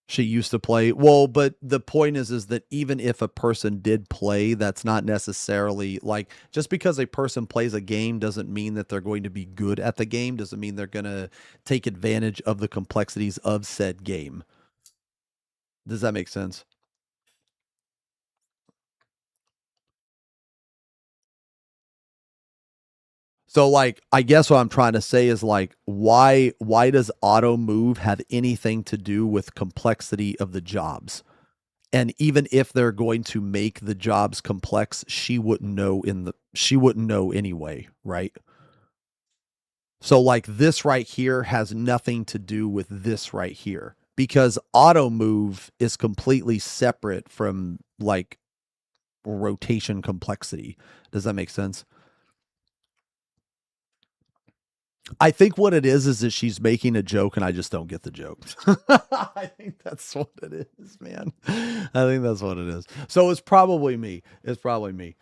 She used to play. Well, but the point is that even if a person did play, that's not necessarily like, just because a person plays a game doesn't mean that they're going to be good at the game, doesn't mean they're going to take advantage of the complexities of said game. Does that make sense? So like, I guess what I'm trying to say is like, why does auto move have anything to do with complexity of the jobs? And even if they're going to make the jobs complex, she wouldn't know anyway, right? So like, this right here has nothing to do with this right here, because auto move is completely separate from like rotation complexity. Does that make sense? I think what it is that she's making a joke and I just don't get the joke. I think that's what it is, man. I think that's what it is. So it's probably me. It's probably me.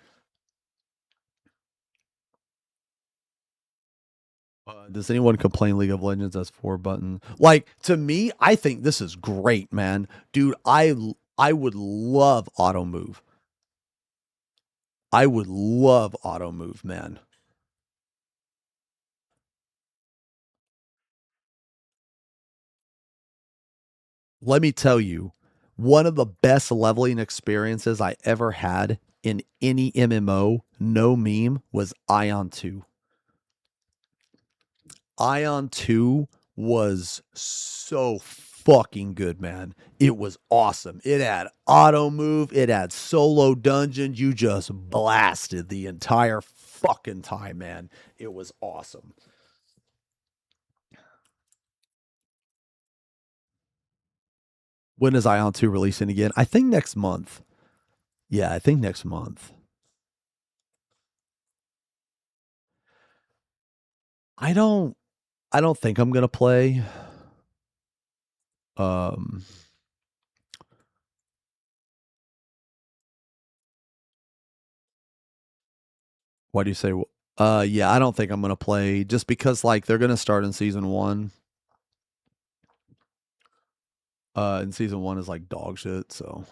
Does anyone complain League of Legends has 4 buttons? Like, to me, I think this is great, man. Dude, I would love auto move. I would love auto move, man. Let me tell you, one of the best leveling experiences I ever had in any MMO, no meme, was Ion 2. Ion 2 was so fucking good, man. It was awesome. It had auto move, it had solo dungeons. You just blasted the entire fucking time, man. It was awesome. When is Ion 2 releasing again? I think next month. Yeah, I think next month. I don't think I'm gonna play. Why do you say? Yeah, I don't think I'm gonna play just because like they're gonna start in season 1. And season 1 is like dog shit. So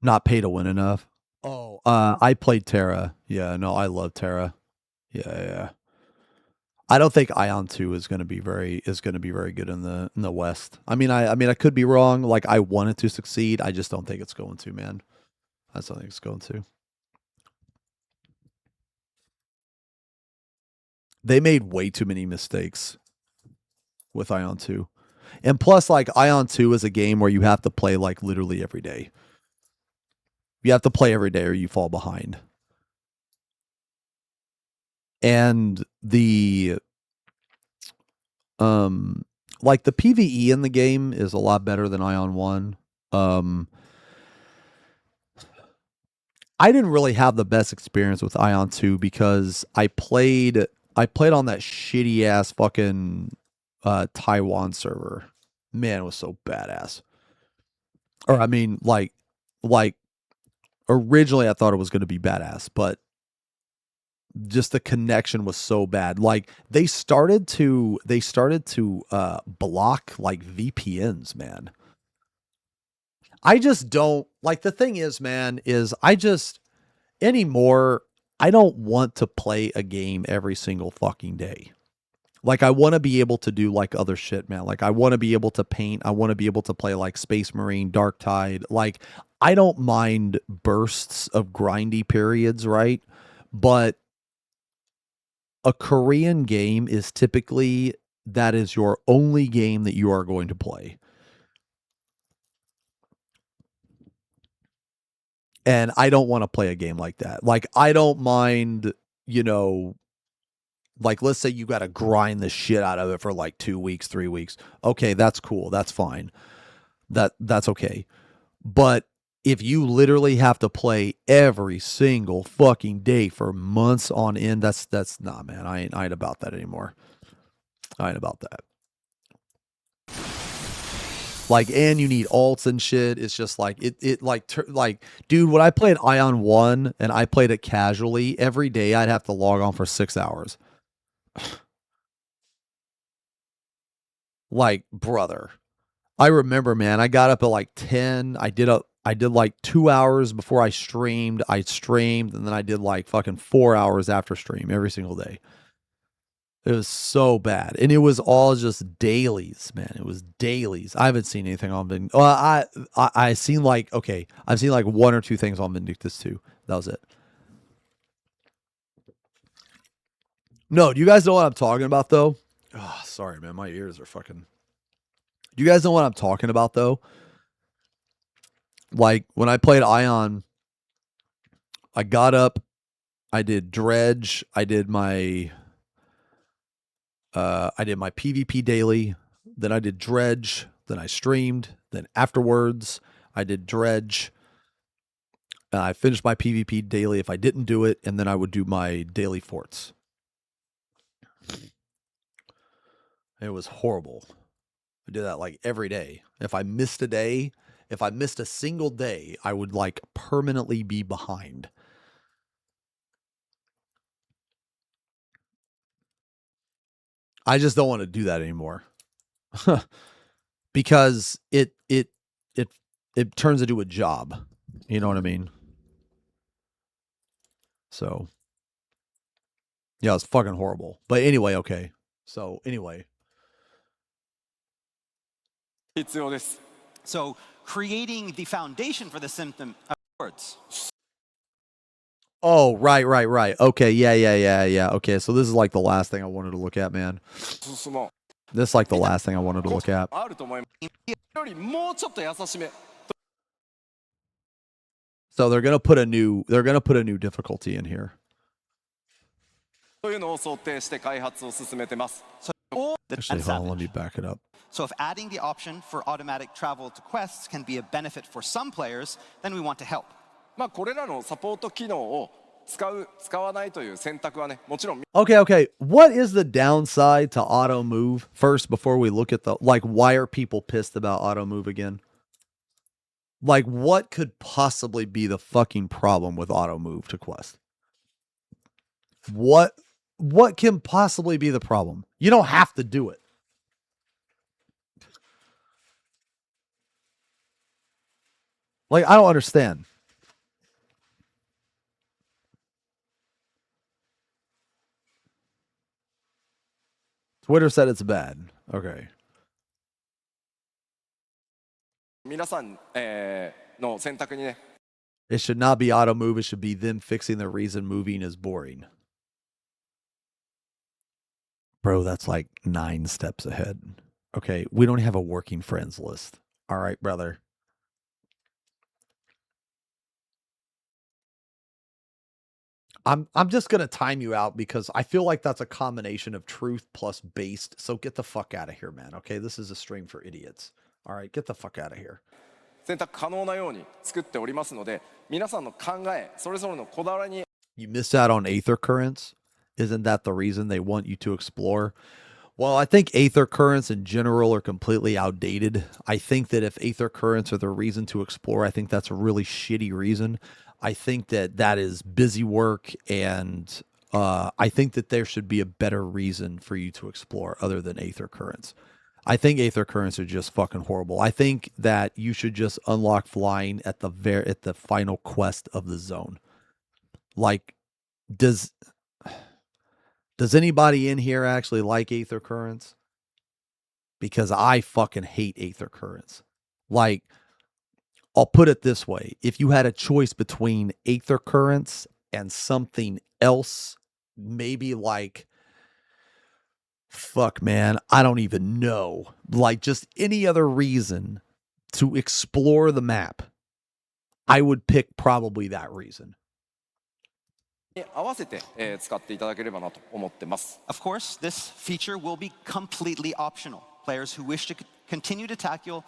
not pay to win enough. Oh, I played Terra. Yeah, no, I love Terra. Yeah. I don't think Ion 2 is going to be very good in the West. I mean, I could be wrong. Like I want it to succeed. I just don't think it's going to, man. I just don't think it's going to. They made way too many mistakes with Ion 2. And plus, like, Ion 2 is a game where you have to play, like, literally every day. You have to play every day or you fall behind. And the, like, the PvE in the game is a lot better than Ion 1. I didn't really have the best experience with Ion 2 because I played on that shitty ass fucking Taiwan server. Man, it was so badass. Or I mean, like originally I thought it was going to be badass, but just the connection was so bad. Like they started to block like VPNs, man. I just don't like the thing is, man, is I just anymore I don't want to play a game every single fucking day. Like I want to be able to do like other shit, man. Like I want to be able to paint. I want to be able to play like Space Marine, Dark Tide. Like I don't mind bursts of grindy periods, right? But a Korean game is typically that is your only game that you are going to play. And I don't want to play a game like that. Like I don't mind, you know, like let's say you got to grind the shit out of it for like 2 weeks, 3 weeks. Okay, that's cool. That's fine. That's okay. But if you literally have to play every single fucking day for months on end, that's nah, man. I ain't about that anymore. I ain't about that. Like, and you need alts and shit. It's just like like, dude, when I played Ion 1 and I played it casually, every day I'd have to log on for 6 hours. Like, brother. I remember, man, I got up at like 10. I did like 2 hours before I streamed. I streamed and then I did like fucking 4 hours after stream every single day. It was so bad. And it was all just dailies, man. It was dailies. I haven't seen anything on Vindictus. Well, I seen like, okay, I've seen like 1 or 2 things on Vindictus 2. That was it. No, do you guys know what I'm talking about though? Oh, sorry, man. My ears are fucking. Do you guys know what I'm talking about though? Like when I played Ion, I got up, I did dredge, I did my PvP daily, then I did dredge, then I streamed, then afterwards I did dredge, I finished my PvP daily if I didn't do it, and then I would do my daily forts. It was horrible. I did that like every day. If I missed a day, if I missed a single day, I would like permanently be behind. I just don't want to do that anymore. Because it turns into a job. You know what I mean? So yeah, it's fucking horrible. But anyway, okay. So anyway. So creating the foundation for the symptom words. Oh, right. Okay, yeah. Okay, so this is like the last thing I wanted to look at, man. This is like the last thing I wanted to look at. So they're gonna put a new difficulty in here. Actually, hold on, let me back it up. So if adding the option for automatic travel to quests can be a benefit for some players, then we want to help. Okay. What is the downside to auto move first before we look at the, like, why are people pissed about auto move again? Like, what could possibly be the fucking problem with auto move to quest? What can possibly be the problem? You don't have to do it. Like, I don't understand. Twitter said it's bad. Okay. It should not be auto move. It should be them fixing the reason moving is boring. Bro, that's like 9 steps ahead. Okay, we don't have a working friends list. All right, brother. I'm just gonna time you out because I feel like that's a combination of truth plus based. So get the fuck out of here, man. Okay, this is a stream for idiots. All right, get the fuck out of here. You miss out on Aether Currents. Isn't that the reason they want you to explore? Well, I think Aether Currents in general are completely outdated. I think that if Aether Currents are the reason to explore, I think that's a really shitty reason. I think that is busy work, and I think that there should be a better reason for you to explore other than Aether Currents. I think Aether Currents are just fucking horrible. I think that you should just unlock flying at the final quest of the zone. Like, does anybody in here actually like Aether Currents? Because I fucking hate Aether Currents. Like, I'll put it this way. If you had a choice between Aether Currents and something else, maybe like, fuck, man, I don't even know. Like, just any other reason to explore the map, I would pick probably that reason. Of course, this feature will be completely optional. Players who wish to continue to tackle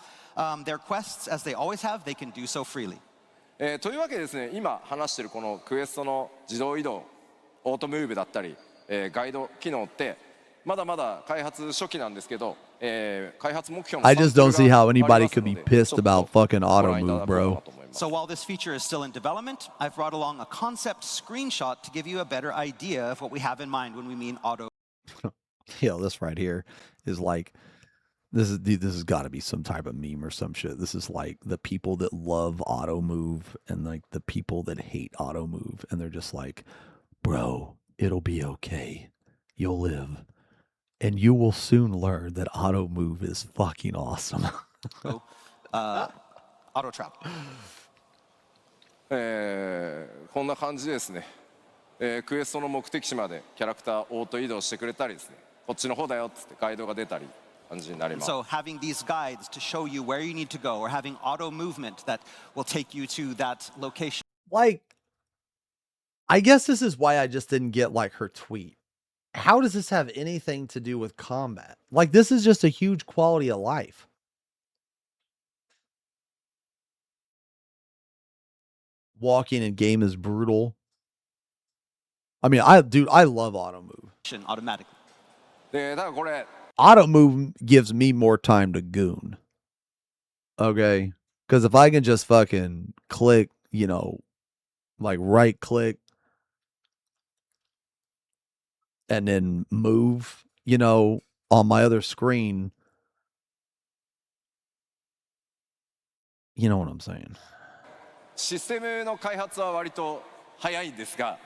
their quests as they always have, they can do so freely. というわけでですね、今話しているこのクエストの自動移動、オートムーブだったり、ガイド機能ってまだまだ開発初期なんですけど、開発目標も I just don't see how anybody could be pissed about fucking auto move, bro. So while this feature is still in development, I've brought along a concept screenshot to give you a better idea of what we have in mind when we mean auto. Yo, this right here is like, this has got to be some type of meme or some shit. This is like the people that love auto move and like the people that hate auto move, and they're just like, bro, it'll be okay. You'll live. And you will soon learn that auto move is fucking awesome. Auto trap. こんな感じですね。クエストの目的地までキャラクターオート移動してくれたりですね。こっちの方だよっつってガイドが出たり感じになります。So having these guides to show you where you need to go, or having auto movement that will take you to that location. Like, I guess this is why I just didn't get like her tweet. How does this have anything to do with combat? Like, this is just a huge quality of life. walking in game is brutal. I mean, I love auto move. Automatically. でだからこれ Auto move gives me more time to goon. Okay, because if I can just fucking click, you know, like right click and then move, you know, on my other screen, you know what I'm saying. システムの開発は割と早いんですが、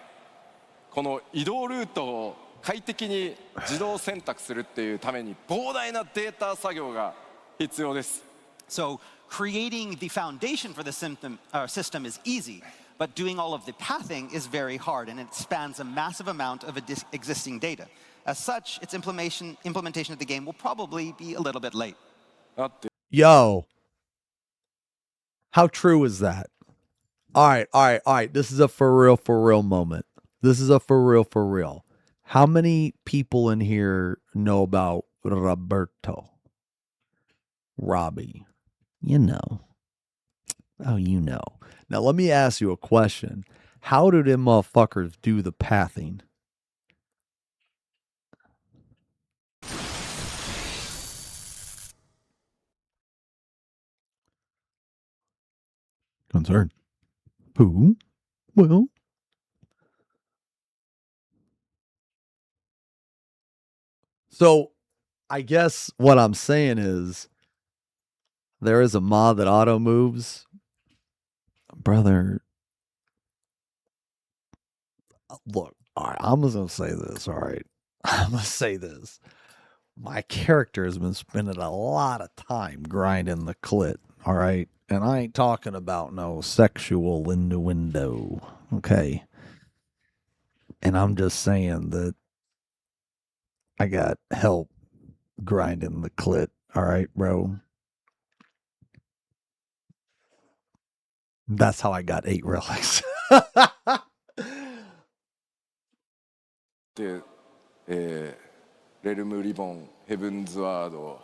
この移動ルートを快適に自動選択するっていうために膨大なデータ作業が必要です。So creating the foundation for the system is easy, but doing all of the pathing is very hard, and it spans a massive amount of existing data. As such, its implementation of the game will probably be a little bit late. Yo, how true is that? All right. This is a for real moment. This is a for real. How many people in here know about Roberto? Robbie. You know. Oh, you know. Now, let me ask you a question. How do them motherfuckers do the pathing? Concerned. Who? Well, so I guess what I'm saying is there is a mod that auto moves. Brother, look, all right, I'm just gonna say this, all right. I'm gonna say this. My character has been spending a lot of time grinding the clit, all right? And I ain't talking about no sexual innuendo, okay? And I'm just saying that I got help grinding the clit, all right, bro? That's how I got 8 relics. で、レルムリボン、ヘブンズワード、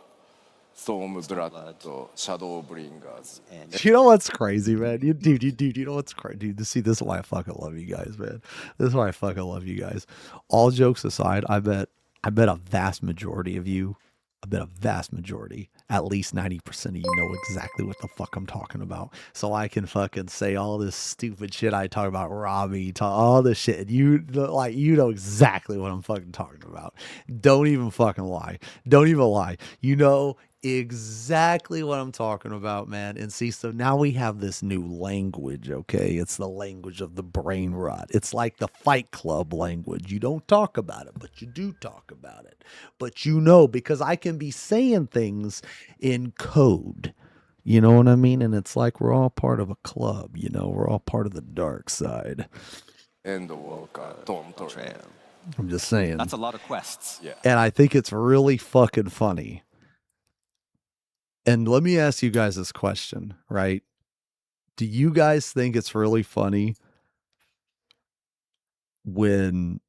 ストームブラッド、シャドウブリンガーズ。You know what's crazy, man? You know what's crazy? Dude, see, this is why I fucking love you guys, man. This is why I fucking love you guys. All jokes aside, I bet a vast majority of you, at least 90% of you know exactly what the fuck I'm talking about. So I can fucking say all this stupid shit I talk about Robbie, all this shit. And you know exactly what I'm fucking talking about. Don't even fucking lie. Don't even lie. You know exactly what I'm talking about, man. And see, so now we have this new language, okay? It's the language of the brain rot. It's like the Fight Club language. You don't talk about it, but you do talk about it. But you know, because I can be saying things in code. You know what I mean? And it's like we're all part of a club, you know? We're all part of the dark side. End Walker, don't trail. I'm just saying. That's a lot of quests. Yeah. And I think it's really fucking funny. And let me ask you guys this question, right? Do you guys think it's really funny when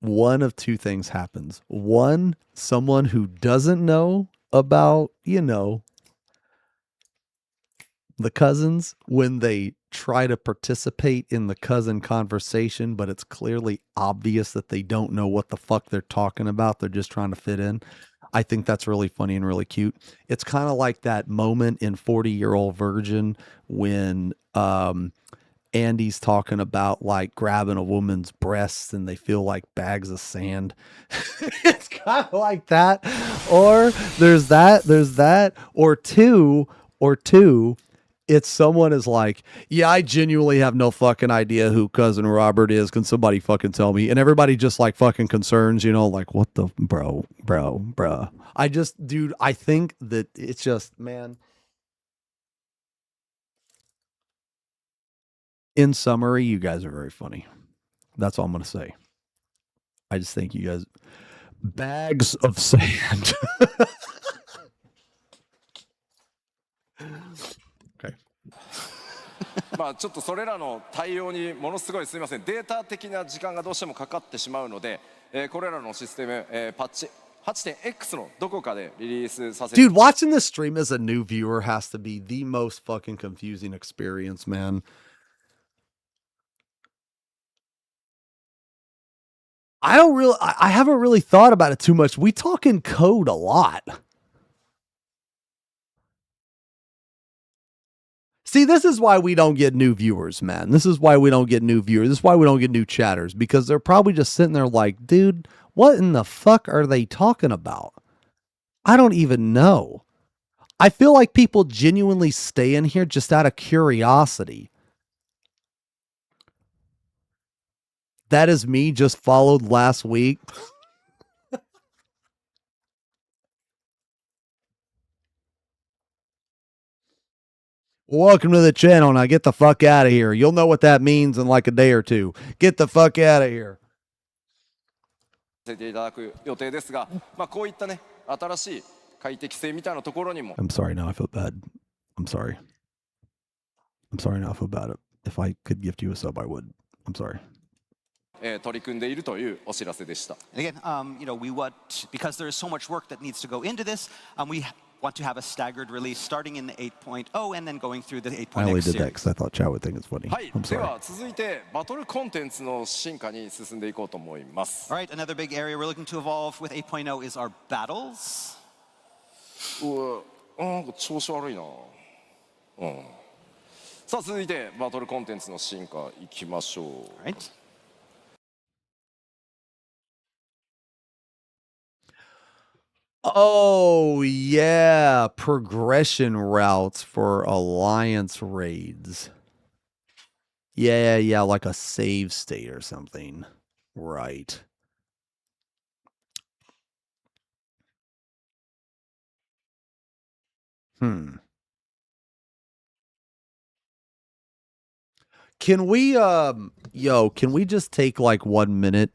one of two things happens? One, someone who doesn't know about, you know, the cousins, when they try to participate in the cousin conversation, but it's clearly obvious that they don't know what the fuck they're talking about. They're just trying to fit in. I think that's really funny and really cute. It's kind of like that moment in 40-Year-Old Virgin when Andy's talking about like grabbing a woman's breasts and they feel like bags of sand. It's kind of like that. Or there's that. Or two, it's someone is like, yeah, I genuinely have no fucking idea who Cousin Robert is. Can somebody fucking tell me? And everybody just like fucking concerns, you know, like what the bro. I think that it's just, man. In summary, you guys are very funny. That's all I'm going to say. I just think you guys, bags of sand. Okay. まあちょっとそれらの対応にものすごいすみません、データ的な時間がどうしてもかかってしまうので、これらのシステム、パッチ 8.x のどこかでリリースさせて。 Dude, watching this stream as a new viewer has to be the most fucking confusing experience, man. I haven't really thought about it too much. We talk in code a lot. See, this is why we don't get new viewers, man. This is why we don't get new viewers. This is why we don't get new chatters, because they're probably just sitting there like, dude, what in the fuck are they talking about? I don't even know. I feel like people genuinely stay in here just out of curiosity. That is me just followed last week. Welcome to the channel. Now get the fuck out of here. You'll know what that means in like a day or two. Get the fuck out of here. せていただく予定ですが、こういったね、新しい快適性みたいなところにも。I'm sorry now I feel bad. I'm sorry. I'm sorry now I feel bad. If I could gift you a sub, I would. I'm sorry. 取り組んでいるというお知らせでした。Again, we want, because there is so much work that needs to go into this, we want to have a staggered release starting in the 8.0 and then going through the 8.x I only did that series. because I thought chat would think it's funny. はい、 I'm で sorry. は続いてバトルコンテンツの進化に進んでいこうと思います。 All right, another big area we're looking to evolve with 8.0 is our battles. なんか調子悪いな。さあ続いてバトルコンテンツの進化いきましょう。All right. Oh, yeah. Progression routes for alliance raids. Yeah, like a save state or something. Right. Can we can we just take like 1 minute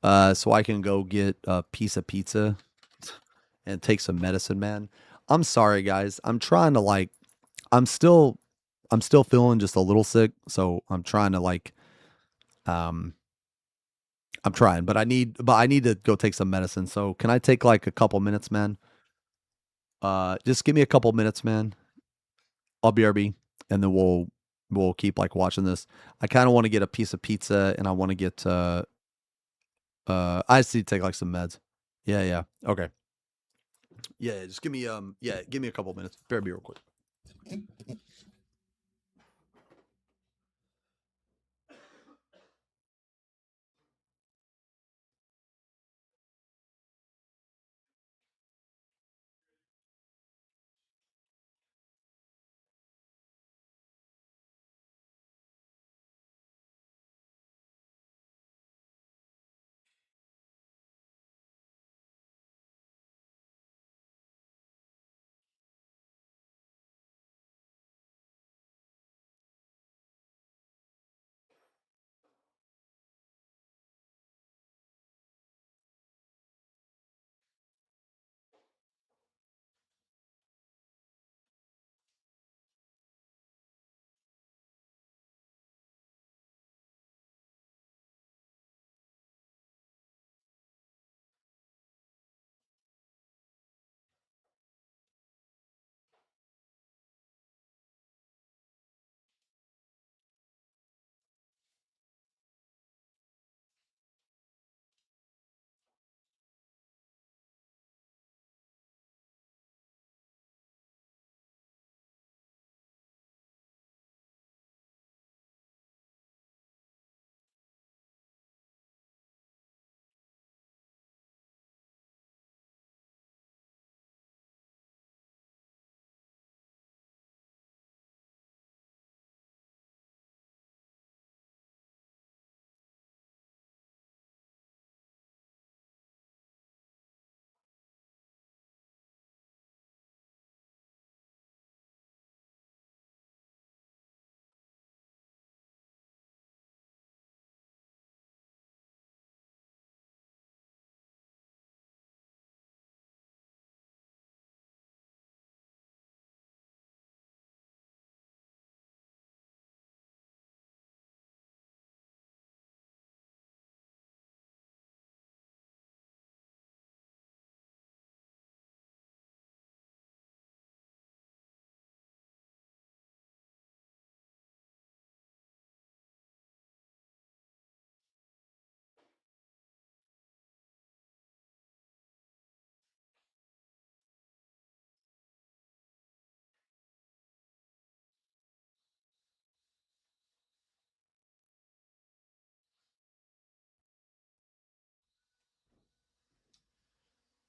so I can go get a piece of pizza and take some medicine, man? I'm sorry guys. I'm trying to like I'm still feeling just a little sick, so I'm trying to like I'm trying, but I need to go take some medicine. So can I take like a couple minutes, man? Just give me a couple minutes, man. I'll BRB and then we'll keep like watching this. I kind of want to get a piece of pizza and I want to get I just need to take like some meds. Yeah. Okay. Yeah, just give me give me a couple minutes. BRB real quick.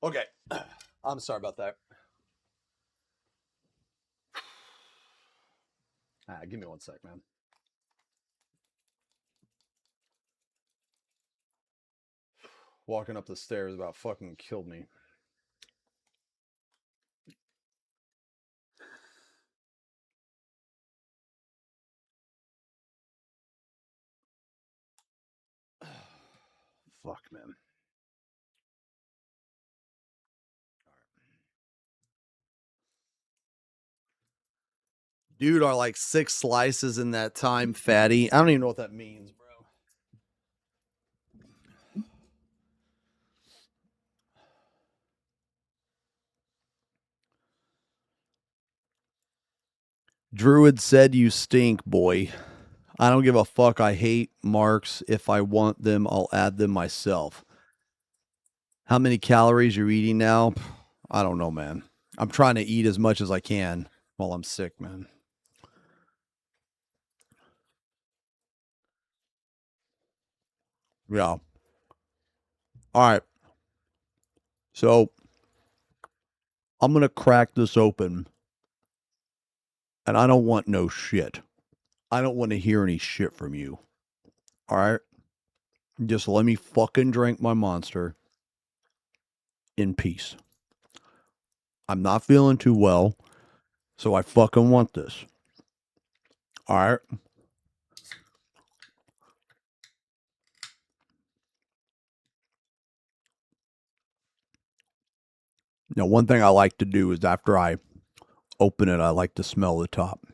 Okay. I'm sorry about that. Give me 1 sec, man. Walking up the stairs about fucking killed me. Fuck, man. Dude, are like 6 slices in that time fatty? I don't even know what that means, bro. Druid said you stink, boy. I don't give a fuck. I hate marks. If I want them, I'll add them myself. How many calories you're eating now? I don't know, man. I'm trying to eat as much as I can while I'm sick, man. Yeah. All right. So I'm going to crack this open. And I don't want no shit. I don't want to hear any shit from you. All right? Just let me fucking drink my monster in peace. I'm not feeling too well, so I fucking want this. All right? Now, one thing I like to do is after I open it, I like to smell the top.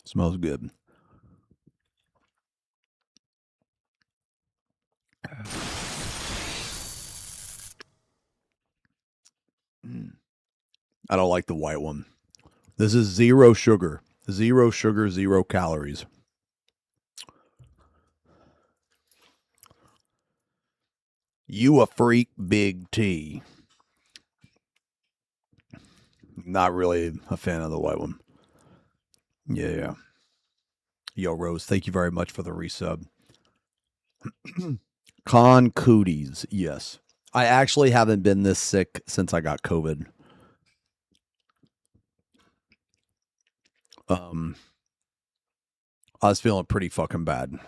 Smells good. I don't like the white one. This is 0 sugar. 0 sugar, 0 calories. You a freak, Big T. Not really a fan of the white one. Yeah. Yo, Rose, thank you very much for the resub. Con cooties, yes. I actually haven't been this sick since I got COVID. I was feeling pretty fucking bad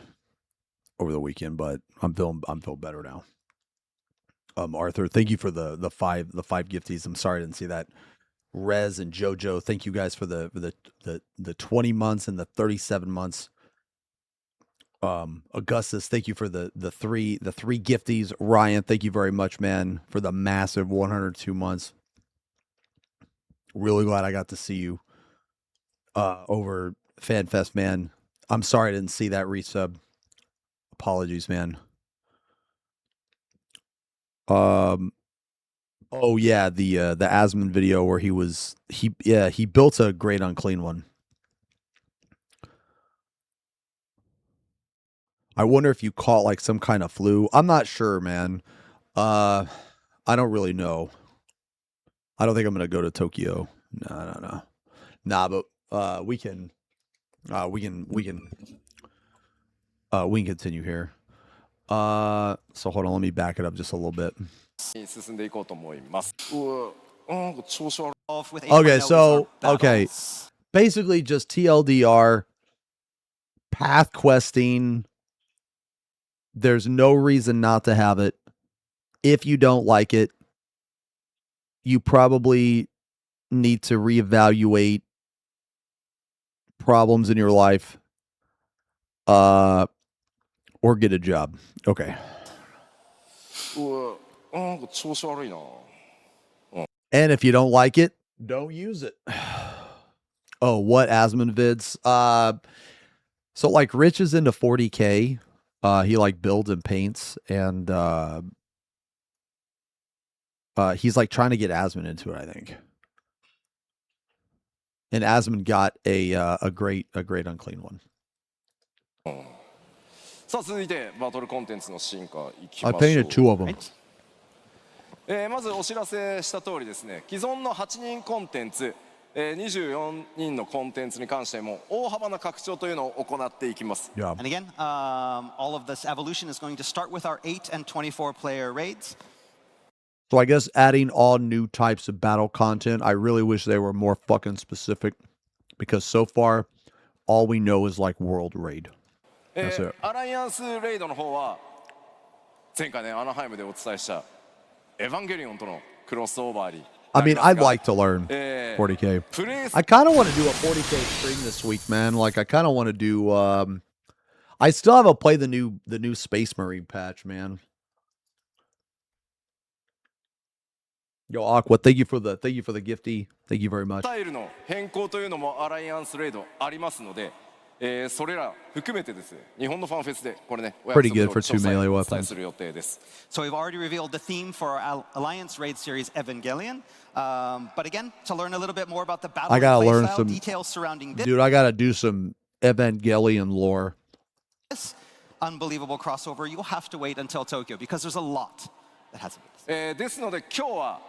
over the weekend, but I'm feeling better now. Arthur, thank you for the five gifties. I'm sorry I didn't see that. Rez and Jojo, thank you guys for the 20 months and the 37 months. Augustus, thank you for the three gifties. Ryan, thank you very much, man, for the massive 102 months. Really glad I got to see you over FanFest, man. I'm sorry I didn't see that resub. Apologies, man. Oh yeah, the Asmon video where he built a great unclean one. I wonder if you caught like some kind of flu. I'm not sure, man. I don't really know. I don't think I'm gonna go to Tokyo. No. Nah, but we can continue here. So hold on, let me back it up just a little bit. Okay, basically just TLDR, path questing. There's no reason not to have it. If you don't like it, you probably need to reevaluate problems in your life, or get a job. Okay. And if you don't like it, don't use it. Oh, what Asmon vids? So like Rich is into 40K. He like builds and paints, and he's like trying to get Asmon into it, I think. And Asmon got a great unclean one. I painted 2 of them. まずお知らせした通りですね、既存の8人コンテンツ24人のコンテンツに関しても大幅な拡張というのを行っていきます。Yeah. And again, all of this evolution is going to start with our 8 and 24 player raids. So I guess adding all new types of battle content, I really wish they were more fucking specific because so far, all we know is like World Raid. That's it. アライアンスレイドの方は前回ねアナハイムでお伝えしたエヴァンゲリオンとのクロスオーバーに I mean, I'd like to learn 40K. プレイス I kind of want to do a 40K stream this week, man. Like, I kind of want to do. I still haven't played the new Space Marine patch, man. Yo, Aqua, thank you for the gifty. Thank you very much. スタイルの変更というのもアライアンスレイドありますので、それら含めてですね日本のファンフェスでこれねお約 Pretty 束 good の for 詳 two 細 melee をお伝え weapons. する予定です。 So we've already revealed the theme for our Alliance Raid series Evangelion. But again, to learn a little bit more about the battle I and gotta learn playstyle some- details surrounding this Dude, I gotta do some Evangelion lore. unbelievable crossover, you'll have to wait until Tokyo because there's a lot that hasn't been. ですので今日は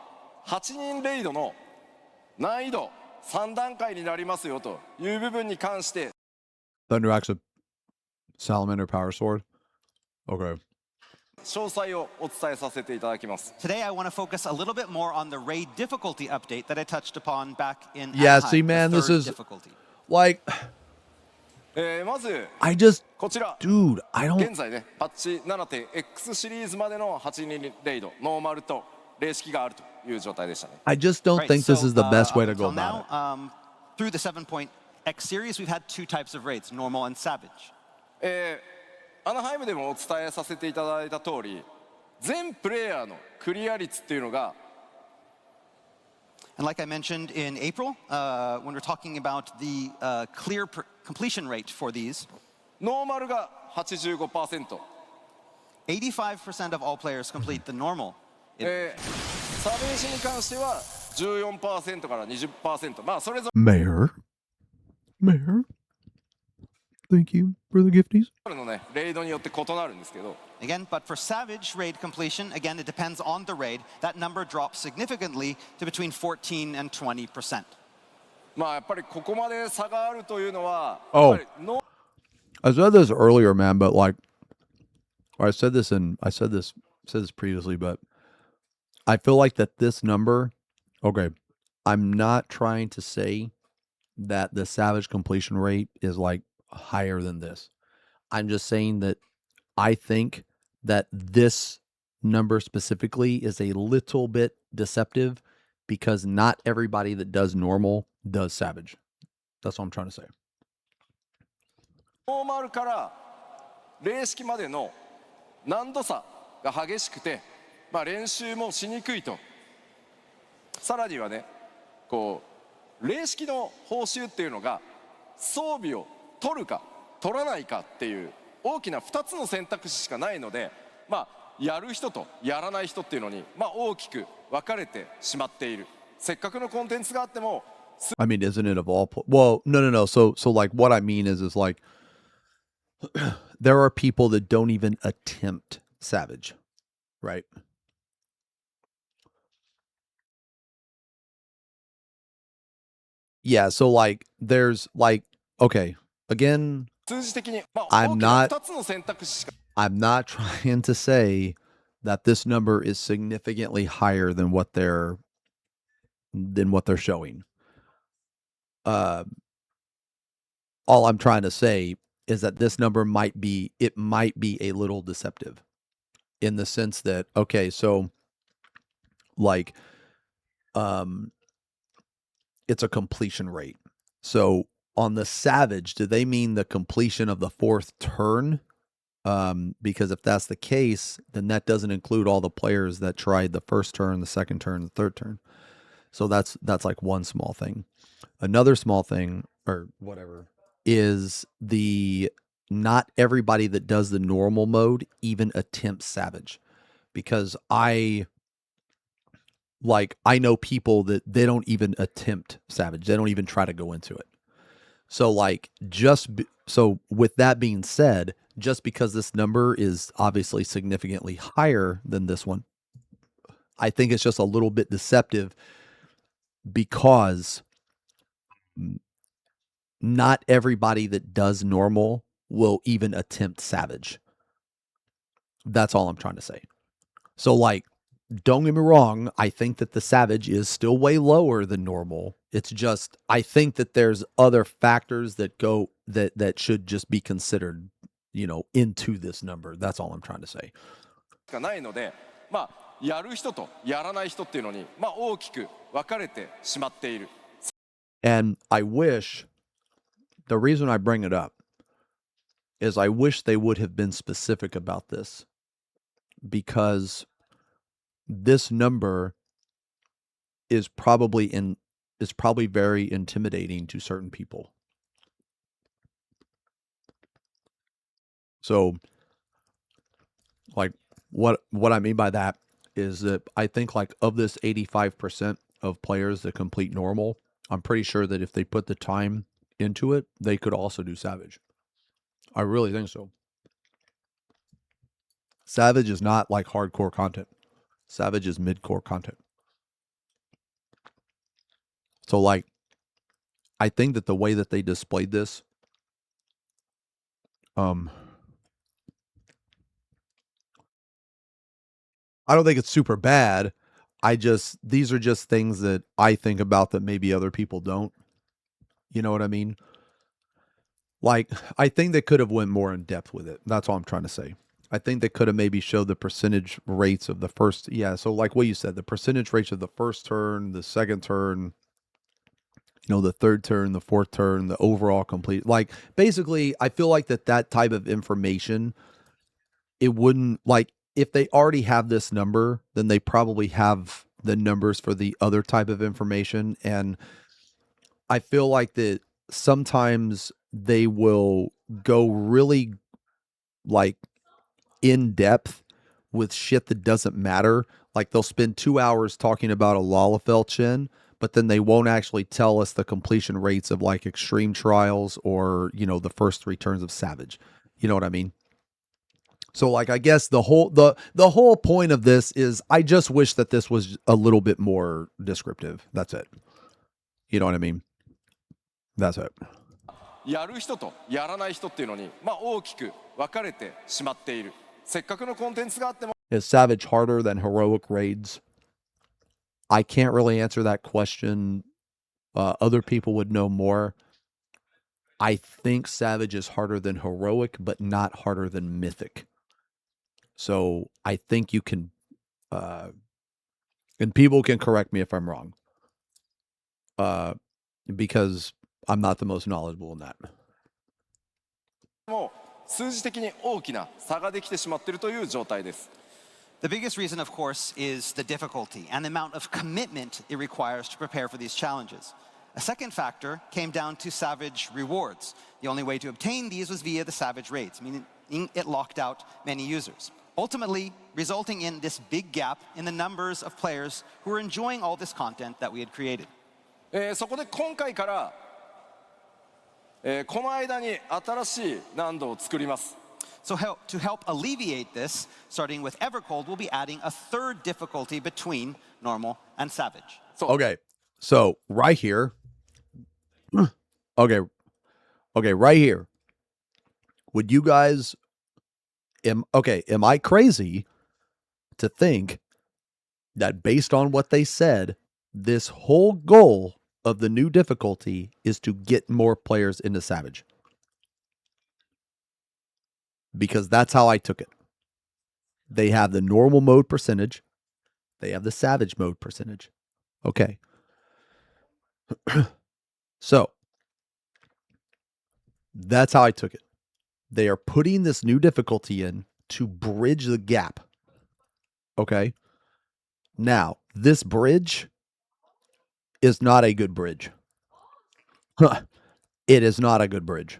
8人レイドの難易度3段階になりますよという部分に関して Thunder Axe, Salamander Power Sword. Okay. 詳細をお伝えさせていただきます。 Today, I want to focus a little bit more on the raid difficulty update that I touched upon back in Yeah, Anaheim, see, the man, this third is- difficulty. Like, まず I just, こちら dude, I 現 don't. 在ねパッチ 7.X シリーズまでの8人レイドノーマルと例式があるという状態でしたね。 I just don't Right, think this so, is the best way to up go until about now, it. Through the 7.X series, we've had two types of raids, normal and savage. アナハイムでもお伝えさせていただいた通り全プレイヤーのクリア率っていうのが And like I mentioned in April, when we're talking about the clear completion rate for these, ノーマルが 85%、 85% of all players complete the normal. サベージに関しては 14% から 20%、 まあそれぞ Mayor. Thank you for the gifties. れのねレイドによって異なるんですけど Again, but for Savage raid completion, again, it depends on the raid. That number drops significantly to between 14 and 20%. まあやっぱりここまで差があるというのは Oh. やっぱりノー I said this earlier, man, but like, or I said this previously, but I feel like that this number, okay, I'm not trying to say that the Savage completion rate is like higher than this. I'm just saying that I think that this number specifically is a little bit deceptive because not everybody that does normal does Savage. That's what I'm trying to say. ノーマルから例式までの難度差が激しくて、まあ、練習もしにくいとさらにはねこう例式の報酬っていうのが装備を取るか取らないかっていう大きな2つの選択肢しかないので、まあ、やる人とやらない人っていうのに、まあ、大きく分かれてしまっている。せっかくのコンテンツがあっても I mean, isn't it of all? Well, no. So like, what I mean is like, there are people that don't even attempt Savage, right? Yeah. So like, there's like, okay, again, 数字的に、まあ、 I'm 大きな not- 2つの選択肢しか I'm not trying to say that this number is significantly higher than what they're showing. All I'm trying to say is that this number might be a little deceptive in the sense that, okay, so like, it's a completion rate. So on the Savage, do they mean the completion of the fourth turn? Because if that's the case, then that doesn't include all the players that tried the first turn, the second turn, the third turn. So that's like one small thing. Another small thing, or whatever, is the not everybody that does the normal mode even attempts Savage. Because I know people that they don't even attempt Savage. They don't even try to go into it. So like so with that being said, just because this number is obviously significantly higher than this one, I think it's just a little bit deceptive because not everybody that does normal will even attempt savage. That's all I'm trying to say. So, like, don't get me wrong, I think that the savage is still way lower than normal. It's just, I think that there's other factors that go that should just be considered, into this number. That's all I'm trying to say. がないので、やる人とやらない人っていうのに、大きく分かれてしまっている。And I wish, the reason I bring it up is I wish they would have been specific about this, because this number is probably very intimidating to certain people. So, like, what I mean by that is that I think, like, of this 85% of players that complete normal, I'm pretty sure that if they put the time into it, they could also do savage. I really think so. Savage is not like hardcore content. Savage is mid-core content. So, like, I think that the way that they displayed this, I don't think it's super bad. These are just things that I think about that maybe other people don't. You know what I mean? Like, I think they could have went more in depth with it. That's all I'm trying to say. I think they could have maybe showed the percentage rates of the first. Yeah, so like what you said, the percentage rates of the first turn, the second turn, the third turn, the fourth turn, the overall complete. Like, basically, I feel like that type of information, it wouldn't, like, if they already have this number, then they probably have the numbers for the other type of information. And I feel like that sometimes they will go really, like, in depth with shit that doesn't matter. Like, they'll spend 2 hours talking about a Lalafell chin, but then they won't actually tell us the completion rates of, like, extreme trials or, the first 3 turns of savage. You know what I mean? So, like, I guess the whole point of this is I just wish that this was a little bit more descriptive. That's it. You know what I mean? That's it. やる人とやらない人っていうのに、大きく分かれてしまっている。せっかくのコンテンツがあっても。Is savage harder than heroic raids? I can't really answer that question. Other people would know more. I think savage is harder than heroic, but not harder than mythic. So I think you can, and people can correct me if I'm wrong, because I'm not the most knowledgeable in that. もう数字的に大きな差ができてしまっているという状態です。The biggest reason, of course, is the difficulty and the amount of commitment it requires to prepare for these challenges. A second factor came down to savage rewards. The only way to obtain these was via the savage raids, meaning it locked out many users, ultimately resulting in this big gap in the numbers of players who were enjoying all this content that we had created. そこで今回から、この間に新しい難度を作ります。So to help alleviate this, starting with Evercold, we'll be adding a third difficulty between normal and savage. Okay, so right here, okay, right here, would you guys, am I crazy to think that based on what they said, this whole goal of the new difficulty is to get more players into savage? Because that's how I took it. They have the normal mode percentage. They have the savage mode percentage. Okay. So, that's how I took it. They are putting this new difficulty in to bridge the gap. Okay. Now, this bridge is not a good bridge. It is not a good bridge.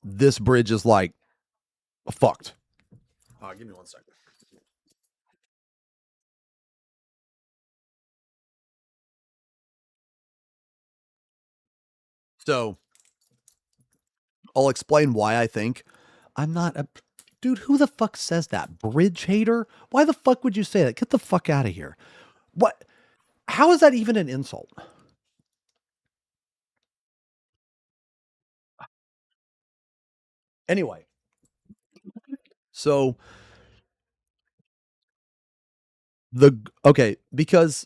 This bridge is like fucked. Give me 1 second. So, I'll explain why I think I'm not a dude. Who the fuck says that? Bridge hater? Why the fuck would you say that? Get the fuck out of here. What? How is that even an insult? Anyway, so because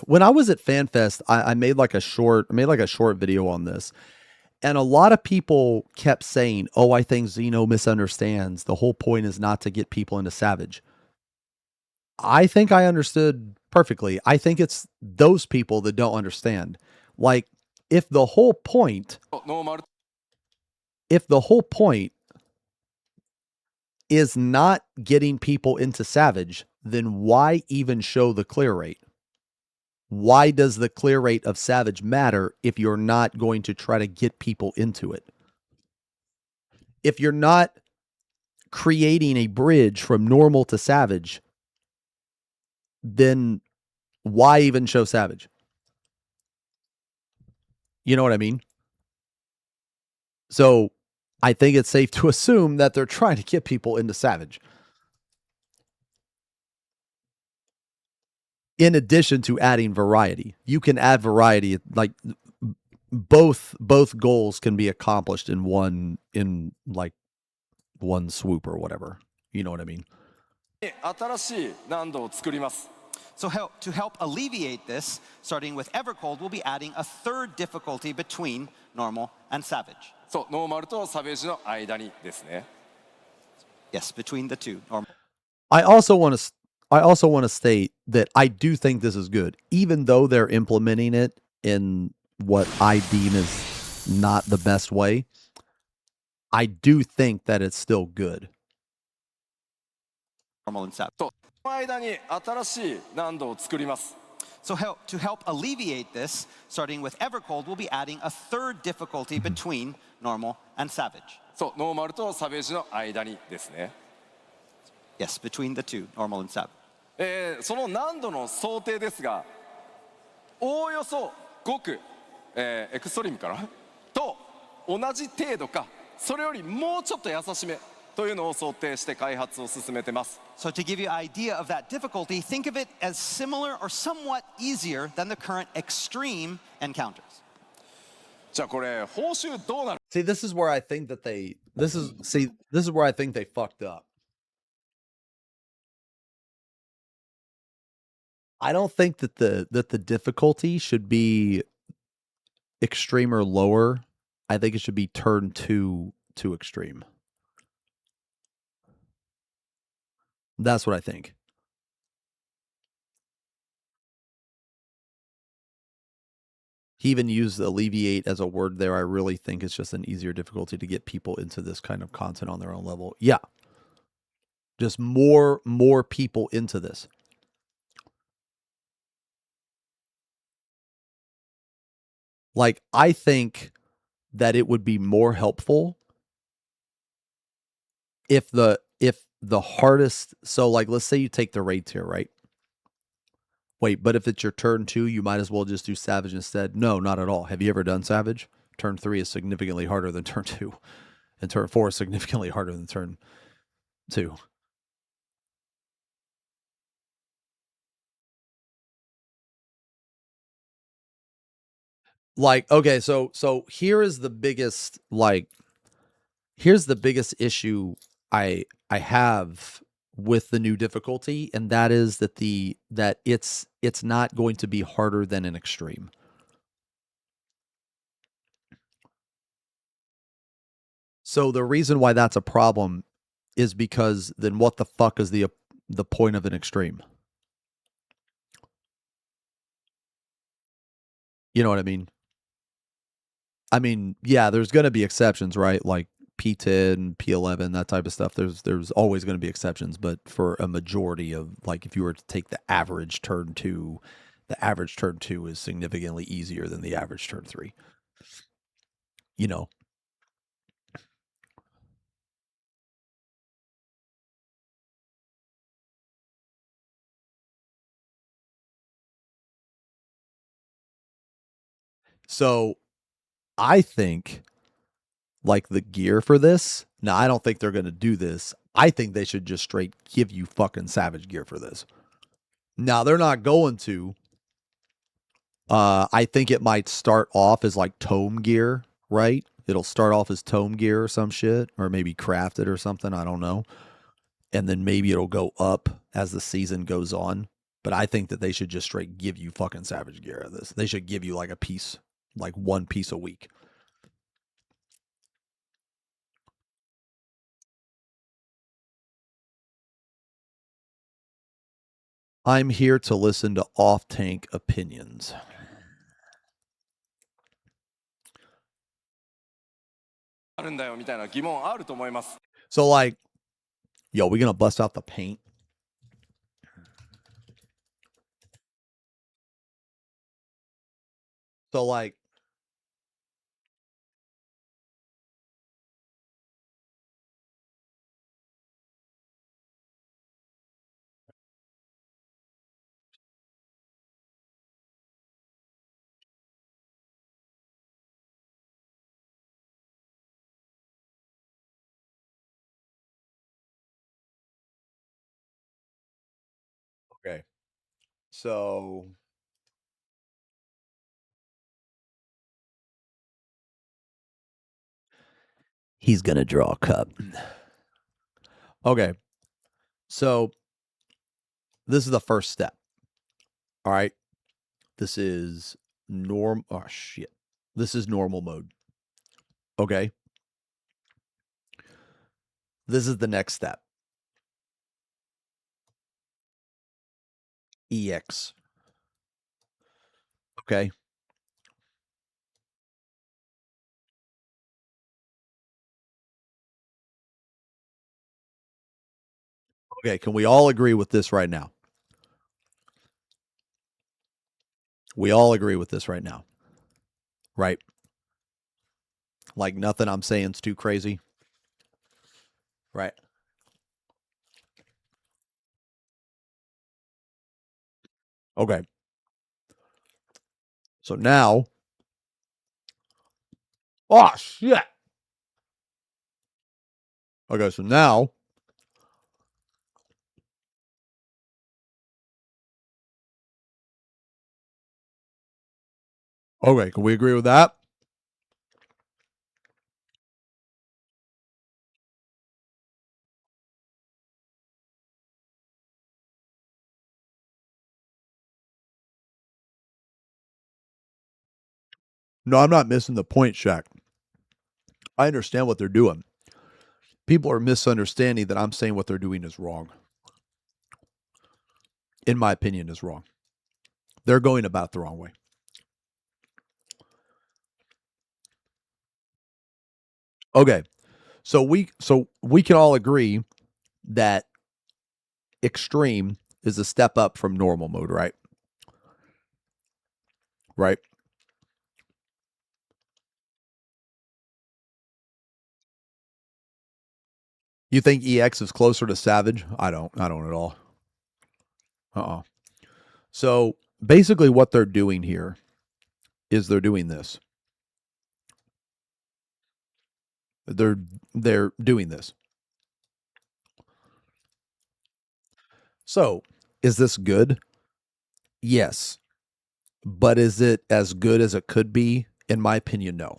when I was at FanFest, I made like a short video on this, and a lot of people kept saying, "Oh, I think Xeno misunderstands. The whole point is not to get people into Savage." I think I understood perfectly. I think it's those people that don't understand. Like, if the whole point is not getting people into Savage, then why even show the clear rate? Why does the clear rate of Savage matter if you're not going to try to get people into it? If you're not creating a bridge from normal to Savage, then why even show Savage? You know what I mean? So I think it's safe to assume that they're trying to get people into Savage. In addition to adding variety, you can add variety. Like both goals can be accomplished in one swoop or whatever. You know what I mean? So to help alleviate this, starting with Evercold, we'll be adding a third difficulty between normal and Savage. そう、ノーマルとサベージの間にですね。Yes, between the two. I also want to state that I do think this is good, even though they're implementing it in what I deem is not the best way. I do think that it's still good. Normal and Savage. その間に新しい難度を作ります。So to help alleviate this, starting with Evercold, we'll be adding a third difficulty between normal and Savage. そう、ノーマルとサベージの間にですね。Yes, between the two, normal and Savage. その難度の想定ですが、おおよそごく、エクストリームかなと同じ程度か、それよりもうちょっと優しめというのを想定して開発を進めてます。So to give you an idea of that difficulty, think of it as similar or somewhat easier than the current extreme encounters. じゃあこれ報酬どうなる? See, this is where I think they fucked up. I don't think that the difficulty should be extreme or lower. I think it should be turn 2 to extreme. That's what I think. He even used alleviate as a word there. I really think it's just an easier difficulty to get people into this kind of content on their own level. Yeah. Just more people into this. Like, I think that it would be more helpful if the hardest, so like, let's say you take the raid tier, right? Wait, but if it's your turn 2, you might as well just do Savage instead. No, not at all. Have you ever done Savage? Turn 3 is significantly harder than turn 2. And turn 4 is significantly harder than turn 2. Like, okay, so here's the biggest issue I have with the new difficulty, and that is that it's not going to be harder than an extreme. So the reason why that's a problem is because then what the fuck is the point of an extreme? You know what I mean? I mean, yeah, there's going to be exceptions, right? Like P10, P11, that type of stuff. There's always going to be exceptions, but for a majority of, like, if you were to take the average turn 2, the average turn 2 is significantly easier than the average turn 3. You know. So I think, like, the gear for this, now I don't think they're going to do this. I think they should just straight give you fucking Savage gear for this. Now they're not going to. I think it might start off as like tome gear, right? It'll start off as tome gear or some shit, or maybe crafted or something. I don't know. And then maybe it'll go up as the season goes on. But I think that they should just straight give you fucking Savage gear of this. They should give you like a piece, like one piece a week. I'm here to listen to off-tank opinions. So like, yo, we gonna bust out the paint? So like, okay. So he's gonna draw a cup. Okay. So this is the first step. All right. This is oh shit. This is normal mode. Okay. This is the next step. EX. Okay. Okay, can we all agree with this right now? We all agree with this right now. Right? Like nothing I'm saying is too crazy. Right? Okay. So now, oh shit. Okay, so now okay, can we agree with that? No, I'm not missing the point, Shaq. I understand what they're doing. People are misunderstanding that I'm saying what they're doing is wrong. In my opinion, is wrong. They're going about it the wrong way. Okay. So we can all agree that extreme is a step up from normal mode, right? Right? You think EX is closer to Savage? I don't at all. So basically what they're doing here is they're doing this. They're doing this. So, is this good? Yes. But is it as good as it could be? In my opinion, no.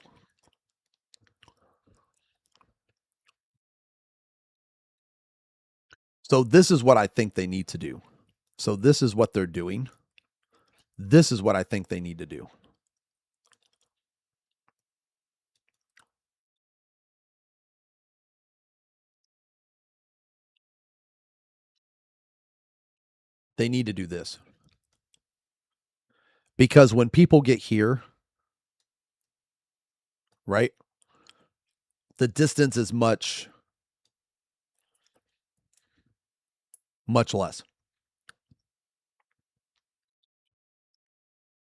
So this is what I think they need to do. So this is what they're doing. This is what I think they need to do. They need to do this. Because when people get here, right? The distance is much less.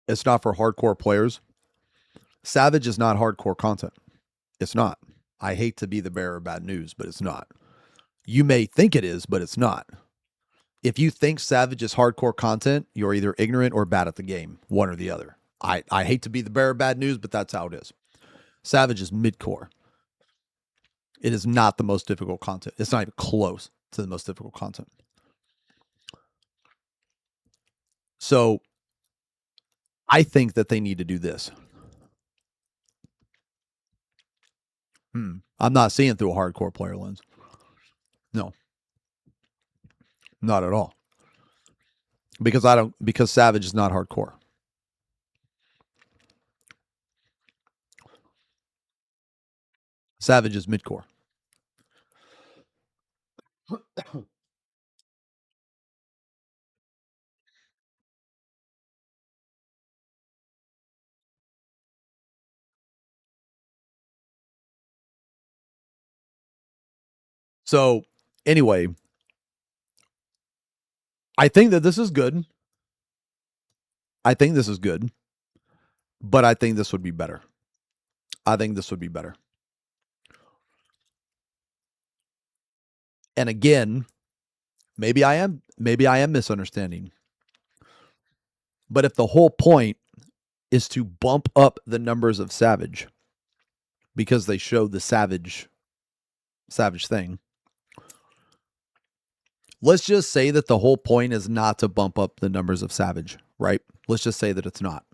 It's not for hardcore players. Savage is not hardcore content. It's not. I hate to be the bearer of bad news, but it's not. You may think it is, but it's not. If you think Savage is hardcore content, you're either ignorant or bad at the game, one or the other. I hate to be the bearer of bad news, but that's how it is. Savage is mid-core. It is not the most difficult content. It's not even close to the most difficult content. So I think that they need to do this. I'm not seeing through a hardcore player lens. No. Not at all. Because Savage is not hardcore. Savage is midcore. So, anyway, I think that this is good. I think this is good. But I think this would be better. I think this would be better. And again, maybe I am misunderstanding. But if the whole point is to bump up the numbers of Savage because they showed the Savage thing, let's just say that the whole point is not to bump up the numbers of Savage, right? Let's just say that it's not.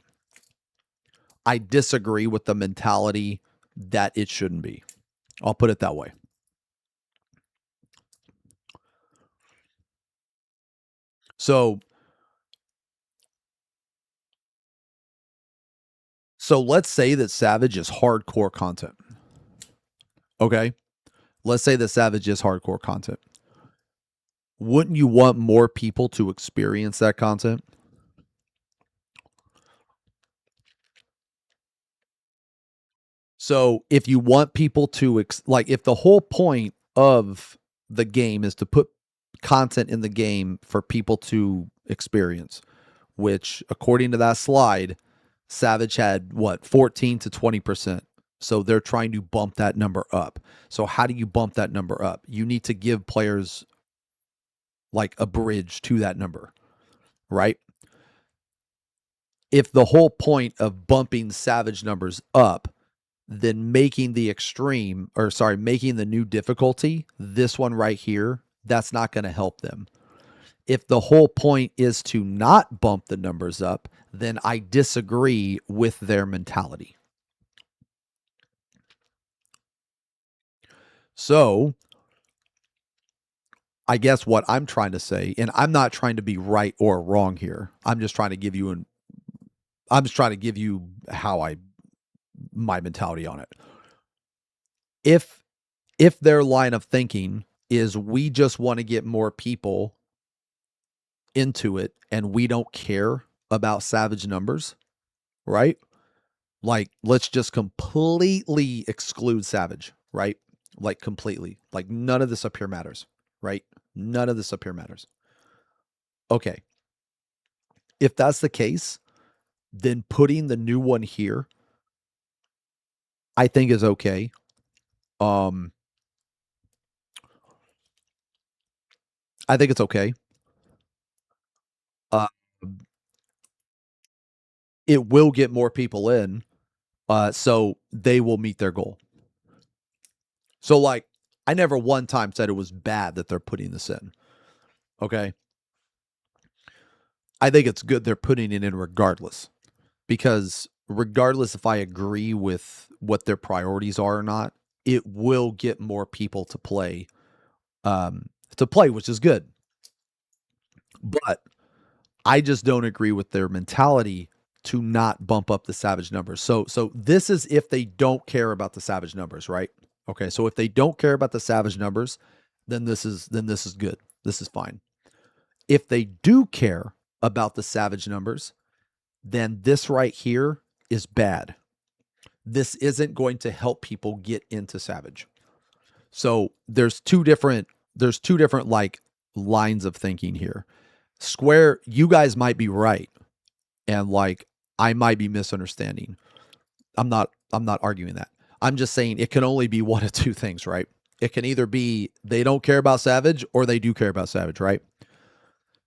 I disagree with the mentality that it shouldn't be. I'll put it that way. So let's say that Savage is hardcore content. Okay? Let's say that Savage is hardcore content. Wouldn't you want more people to experience that content? So if you want people to, if the whole point of the game is to put content in the game for people to experience, which according to that slide, Savage had 14 to 20%. So they're trying to bump that number up. So how do you bump that number up? You need to give players like a bridge to that number, right? If the whole point of bumping Savage numbers up, then making the new difficulty, this one right here, that's not going to help them. If the whole point is to not bump the numbers up, then I disagree with their mentality. So, I guess what I'm trying to say, and I'm not trying to be right or wrong here. I'm just trying to give you my mentality on it. If their line of thinking is we just want to get more people into it and we don't care about Savage numbers, right? Like, let's just completely exclude Savage, right? Like, completely. Like, none of this up here matters, right? None of this up here matters. Okay. If that's the case, then putting the new one here, I think is okay. I think it's okay. It will get more people in, so they will meet their goal. So, like, I never one time said it was bad that they're putting this in. Okay? I think it's good they're putting it in regardless. Because regardless if I agree with what their priorities are or not, it will get more people to play, which is good. But I just don't agree with their mentality to not bump up the Savage numbers. So this is if they don't care about the Savage numbers, right? Okay, so if they don't care about the Savage numbers, then this is good. This is fine. If they do care about the Savage numbers, then this right here is bad. This isn't going to help people get into Savage. So there's two different like lines of thinking here. Square, you guys might be right, and like I might be misunderstanding. I'm not arguing that. I'm just saying it can only be one of two things, right? It can either be they don't care about Savage or they do care about Savage, right?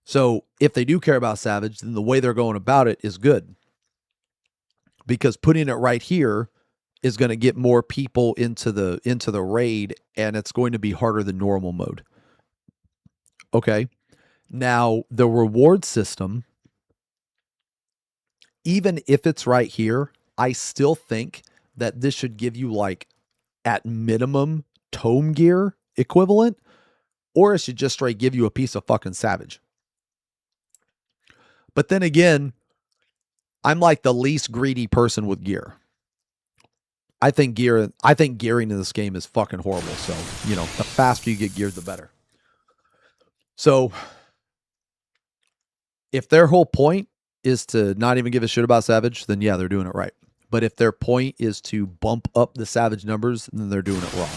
So if they do care about Savage, then the way they're going about it is good. Because putting it right here is going to get more people into the raid, and it's going to be harder than normal mode. Okay. Now, the reward system even if it's right here, I still think that this should give you like at minimum tome gear equivalent, or it should just straight give you a piece of fucking Savage. But then again, I'm like the least greedy person with gear. I think gearing in this game is fucking horrible. So, you know, the faster you get geared, the better. So if their whole point is to not even give a shit about Savage, then yeah, they're doing it right. But if their point is to bump up the Savage numbers, then they're doing it wrong.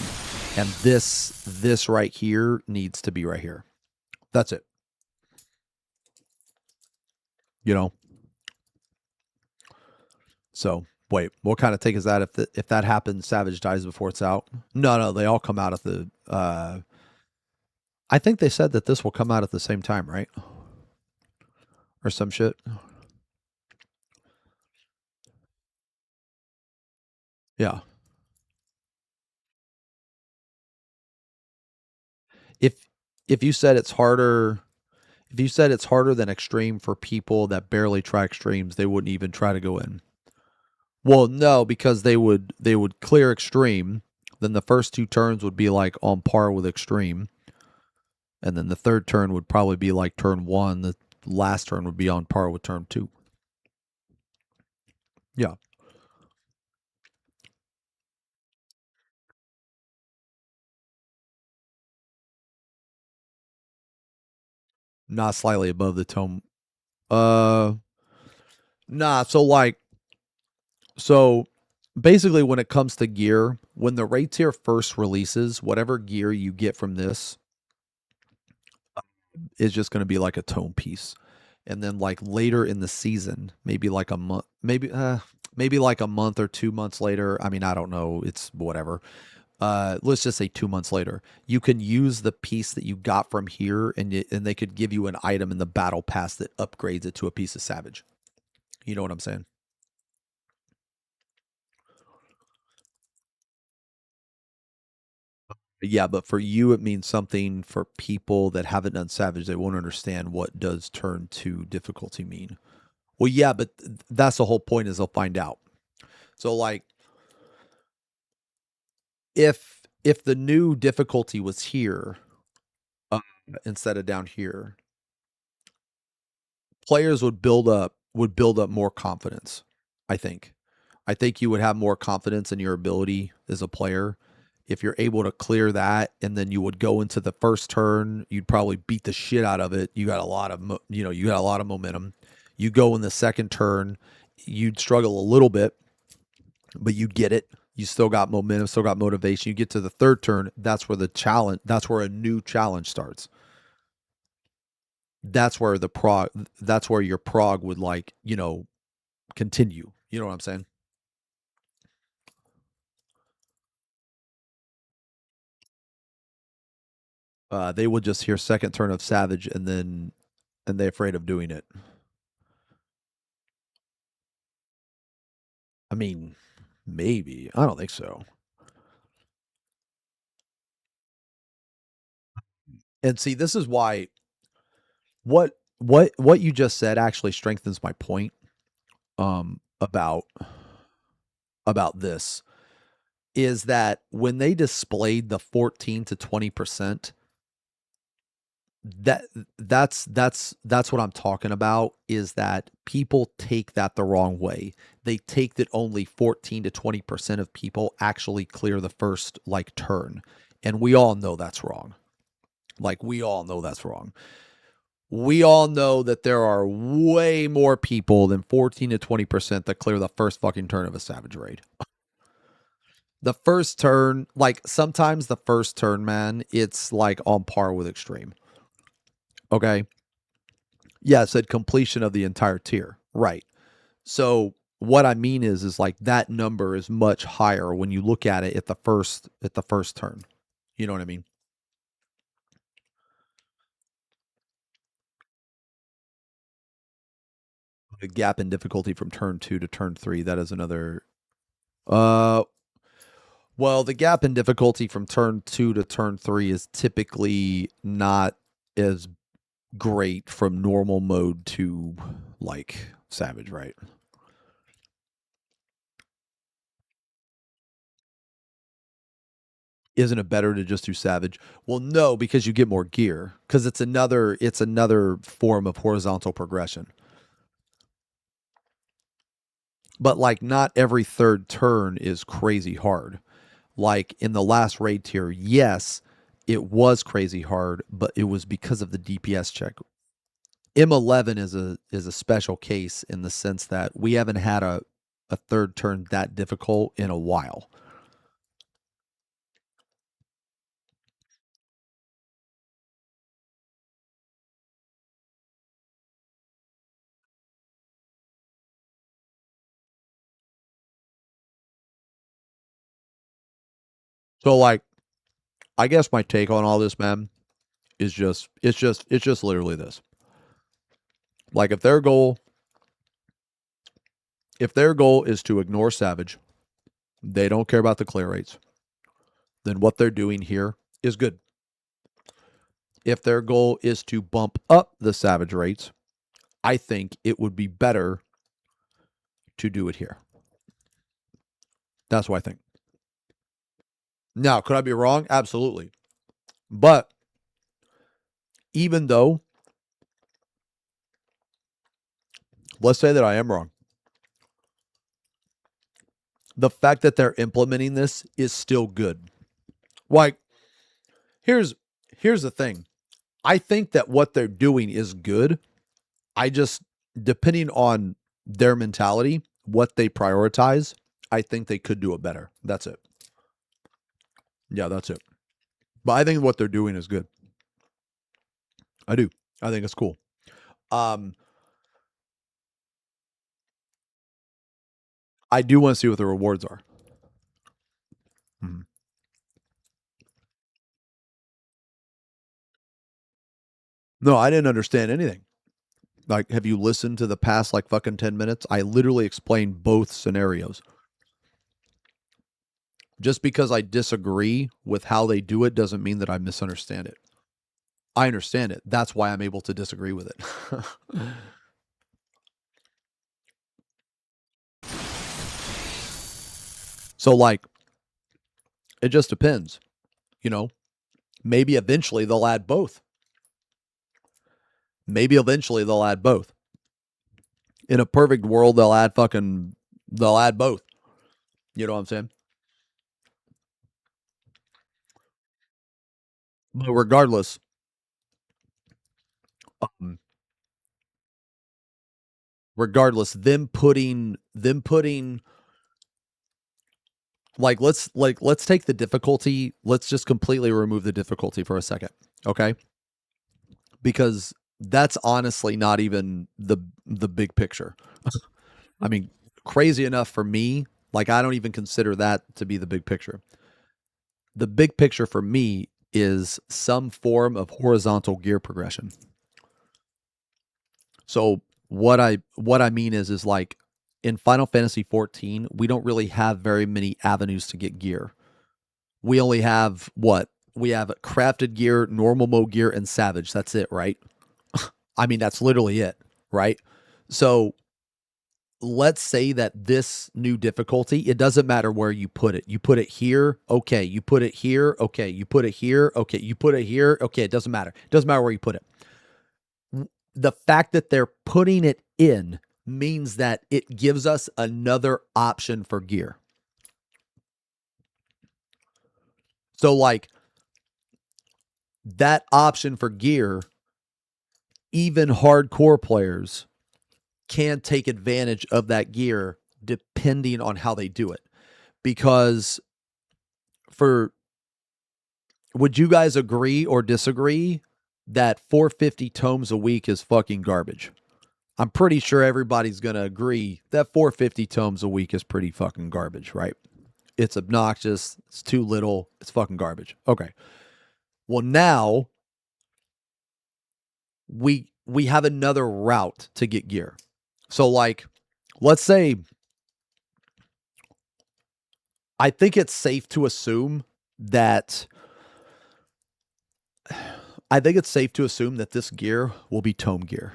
And this right here needs to be right here. That's it. You know? So, wait, what kind of take is that if that happens, Savage dies before it's out? No, they all come out at the I think they said that this will come out at the same time, right? Or some shit. Yeah. If you said it's harder, if you said it's harder than extreme for people that barely try extremes, they wouldn't even try to go in. Well, no, because they would clear extreme, then the first two turns would be like on par with extreme. And then the third turn would probably be like turn 1, the last turn would be on par with turn 2. Yeah. Not slightly above the tome. Nah, so basically when it comes to gear, when the raid tier first releases, whatever gear you get from this is just going to be like a tome piece. And then like later in the season, maybe like a month, maybe like a month or 2 months later, I mean, I don't know, it's whatever. Let's just say 2 months later, you can use the piece that you got from here, and they could give you an item in the battle pass that upgrades it to a piece of Savage. You know what I'm saying? Yeah, but for you, it means something. For people that haven't done Savage, they won't understand what does turn 2 difficulty mean. Well, yeah, but that's the whole point, is they'll find out. So like, if the new difficulty was here instead of down here, players would build up more confidence. I think you would have more confidence in your ability as a player if you're able to clear that, and then you would go into the first turn, you'd probably beat the shit out of it. You got a lot of momentum. You go in the second turn, you'd struggle a little bit, but you'd get it. You still got momentum, still got motivation. You get to the third turn, that's where a new challenge starts. That's where your prog would continue. You know what I'm saying? They would just hear second turn of Savage, and they're afraid of doing it. I mean, maybe. I don't think so. And see, this is why what you just said actually strengthens my point about this, is that when they displayed the 14 to 20%, that's what I'm talking about, is that people take that the wrong way. They take that only 14 to 20% of people actually clear the first turn. And we all know that's wrong. We all know that's wrong. We all know that there are way more people than 14 to 20% that clear the first fucking turn of a Savage raid. The first turn, sometimes the first turn, man, it's on par with extreme. Okay. Yeah, it said completion of the entire tier. Right. So what I mean is that number is much higher when you look at it at the first turn. You know what I mean? The gap in difficulty from turn 2 to turn 3, that is another well, the gap in difficulty from turn 2 to turn 3 is typically not as great from normal mode to Savage, right? Isn't it better to just do Savage? Well, no, because you get more gear. Because it's another form of horizontal progression. But like not every third turn is crazy hard. Like in the last raid tier, yes, it was crazy hard, but it was because of the DPS check. M11 is a special case in the sense that we haven't had a third turn that difficult in a while. So like I guess my take on all this, man, is it's just literally this. Like if their goal is to ignore Savage, they don't care about the clear rates, then what they're doing here is good. If their goal is to bump up the Savage rates, I think it would be better to do it here. That's what I think. Now, could I be wrong? Absolutely. But even though, let's say that I am wrong, the fact that they're implementing this is still good. Like, here's the thing. I think that what they're doing is good. I just, depending on their mentality, what they prioritize, I think they could do it better. That's it. Yeah, that's it. But I think what they're doing is good. I do. I think it's cool. I do want to see what the rewards are. No, I didn't understand anything. Like, have you listened to the past like fucking 10 minutes? I literally explained both scenarios. Just because I disagree with how they do it doesn't mean that I misunderstand it. I understand it. That's why I'm able to disagree with it. So, like, it just depends. You know, maybe eventually they'll add both. Maybe eventually they'll add both. In a perfect world, they'll add both. You know what I'm saying? But regardless, them putting let's take the difficulty. Let's just completely remove the difficulty for a second, okay? Because that's honestly not even the big picture. I mean, crazy enough for me, like I don't even consider that to be the big picture. The big picture for me is some form of horizontal gear progression. So what I mean is like in Final Fantasy 14, we don't really have very many avenues to get gear. We only have what? We have crafted gear, normal mode gear, and savage. That's it, right? I mean, that's literally it, right? So let's say that this new difficulty, it doesn't matter where you put it. You put it here, okay. You put it here, okay. You put it here, okay. You put it here, okay. It doesn't matter. It doesn't matter where you put it. The fact that they're putting it in means that it gives us another option for gear. So like that option for gear, even hardcore players can take advantage of that gear depending on how they do it. Because would you guys agree or disagree that 450 tomes a week is fucking garbage? I'm pretty sure everybody's going to agree that 450 tomes a week is pretty fucking garbage, right? It's obnoxious. It's too little. It's fucking garbage. Okay. Well, now we have another route to get gear. So like, let's say, I think it's safe to assume that this gear will be tome gear.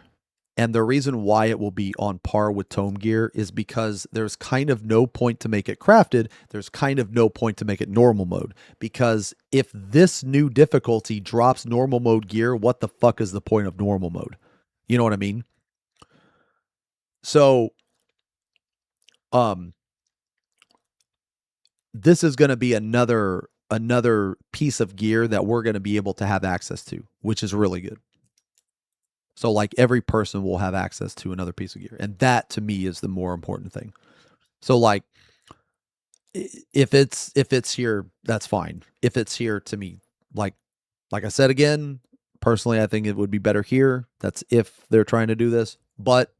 And the reason why it will be on par with tome gear is because there's kind of no point to make it crafted. There's kind of no point to make it normal mode. Because if this new difficulty drops normal mode gear, what the fuck is the point of normal mode? You know what I mean? So, this is going to be another piece of gear that we're going to be able to have access to, which is really good. So like every person will have access to another piece of gear. And that to me is the more important thing. So like if it's here, that's fine. If it's here to me, like I said again, personally, I think it would be better here. That's if they're trying to do this, but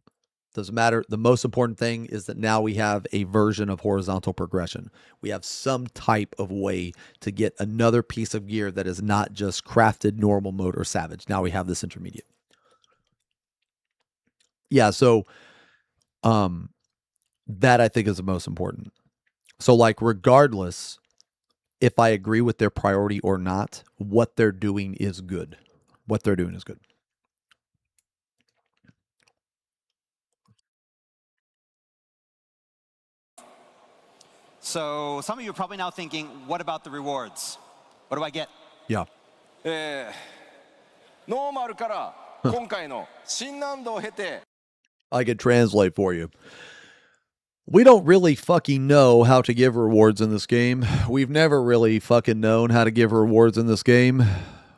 doesn't matter. The most important thing is that now we have a version of horizontal progression. We have some type of way to get another piece of gear that is not just crafted, normal mode, or savage. Now we have this intermediate. Yeah, so that I think is the most important. So like regardless if I agree with their priority or not, what they're doing is good. What they're doing is good. So some of you are probably now thinking, what about the rewards? What do I get? Yeah. ノーマルから今回の新難度を経て I could translate for you. We don't really fucking know how to give rewards in this game. We've never really fucking known how to give rewards in this game.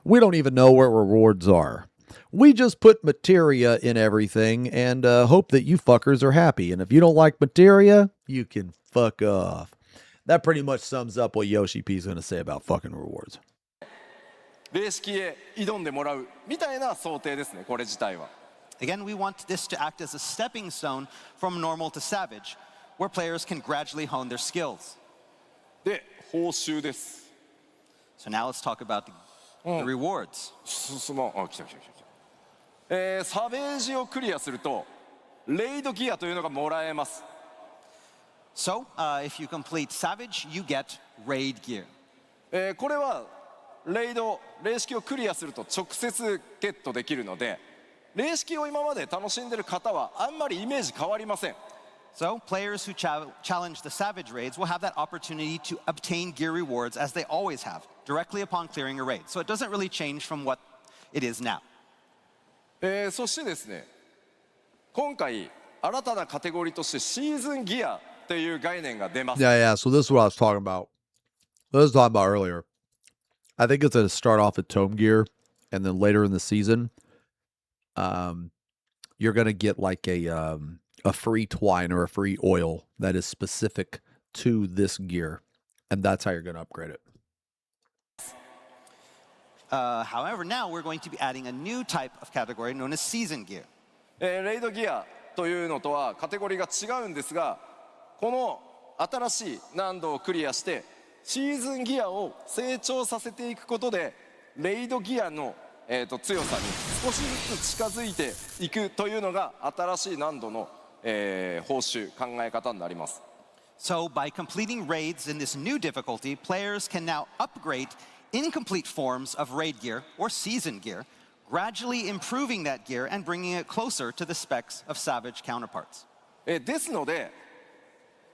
We don't even know where rewards are. We just put materia in everything and hope that you fuckers are happy. And if you don't like materia, you can fuck off. That pretty much sums up what Yoshi P is going to say about fucking rewards. 霊式へ挑んでもらうみたいな想定ですね、これ自体は。Again, we want this to act as a stepping stone from normal to savage, where players can gradually hone their skills. で、報酬です。So now let's talk about the rewards. 来た。サベージをクリアすると、レイドギアというのがもらえます。So, if you complete Savage, you get Raid Gear. これは霊式をクリアすると直接ゲットできるので、霊式を今まで楽しんでる方はあんまりイメージ変わりません。So, players who challenge the Savage raids will have that opportunity to obtain gear rewards as they always have, directly upon clearing a raid. So it doesn't really change from what it is now. そしてですね、今回新たなカテゴリーとしてシーズンギアという概念が出ます。Yeah. So this is what I was talking about. What I was talking about earlier. I think it's going to start off at Tome Gear, and then later in the season, you're going to get like a free twine or a free oil that is specific to this gear, and that's how you're going to upgrade it. However, now we're going to be adding a new type of category known as Season Gear. レイドギアというのとはカテゴリーが違うんですが、この新しい難度をクリアしてシーズンギアを成長させていくことでレイドギアの、強さに少しずつ近づいていくというのが新しい難度の、報酬考え方になります。So by completing raids in this new difficulty, players can now upgrade incomplete forms of raid gear or season gear, gradually improving that gear and bringing it closer to the specs of Savage counterparts. ですので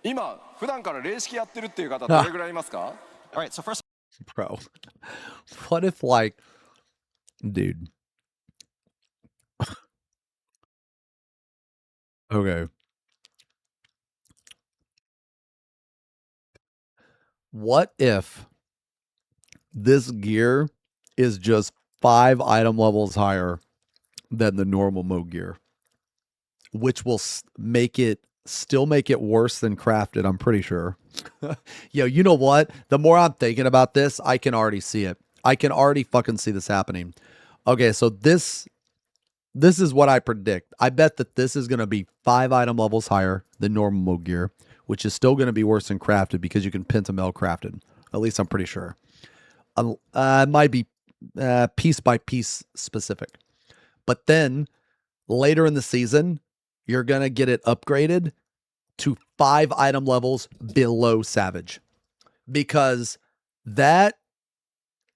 今普段から霊式やってるっていう方どれぐらいいますか？ All right, so first, Bro, what if like, dude? Okay. What if this gear is just 5 item levels higher than the normal mode gear, which will still make it worse than crafted, I'm pretty sure. Yo, you know what? The more I'm thinking about this, I can already see it. I can already fucking see this happening. Okay, so this is what I predict. I bet that this is going to be 5 item levels higher than normal mode gear, which is still going to be worse than crafted because you can pentamel crafted. At least I'm pretty sure. It might be piece by piece specific. But then later in the season, you're going to get it upgraded to 5 item levels below Savage. Because that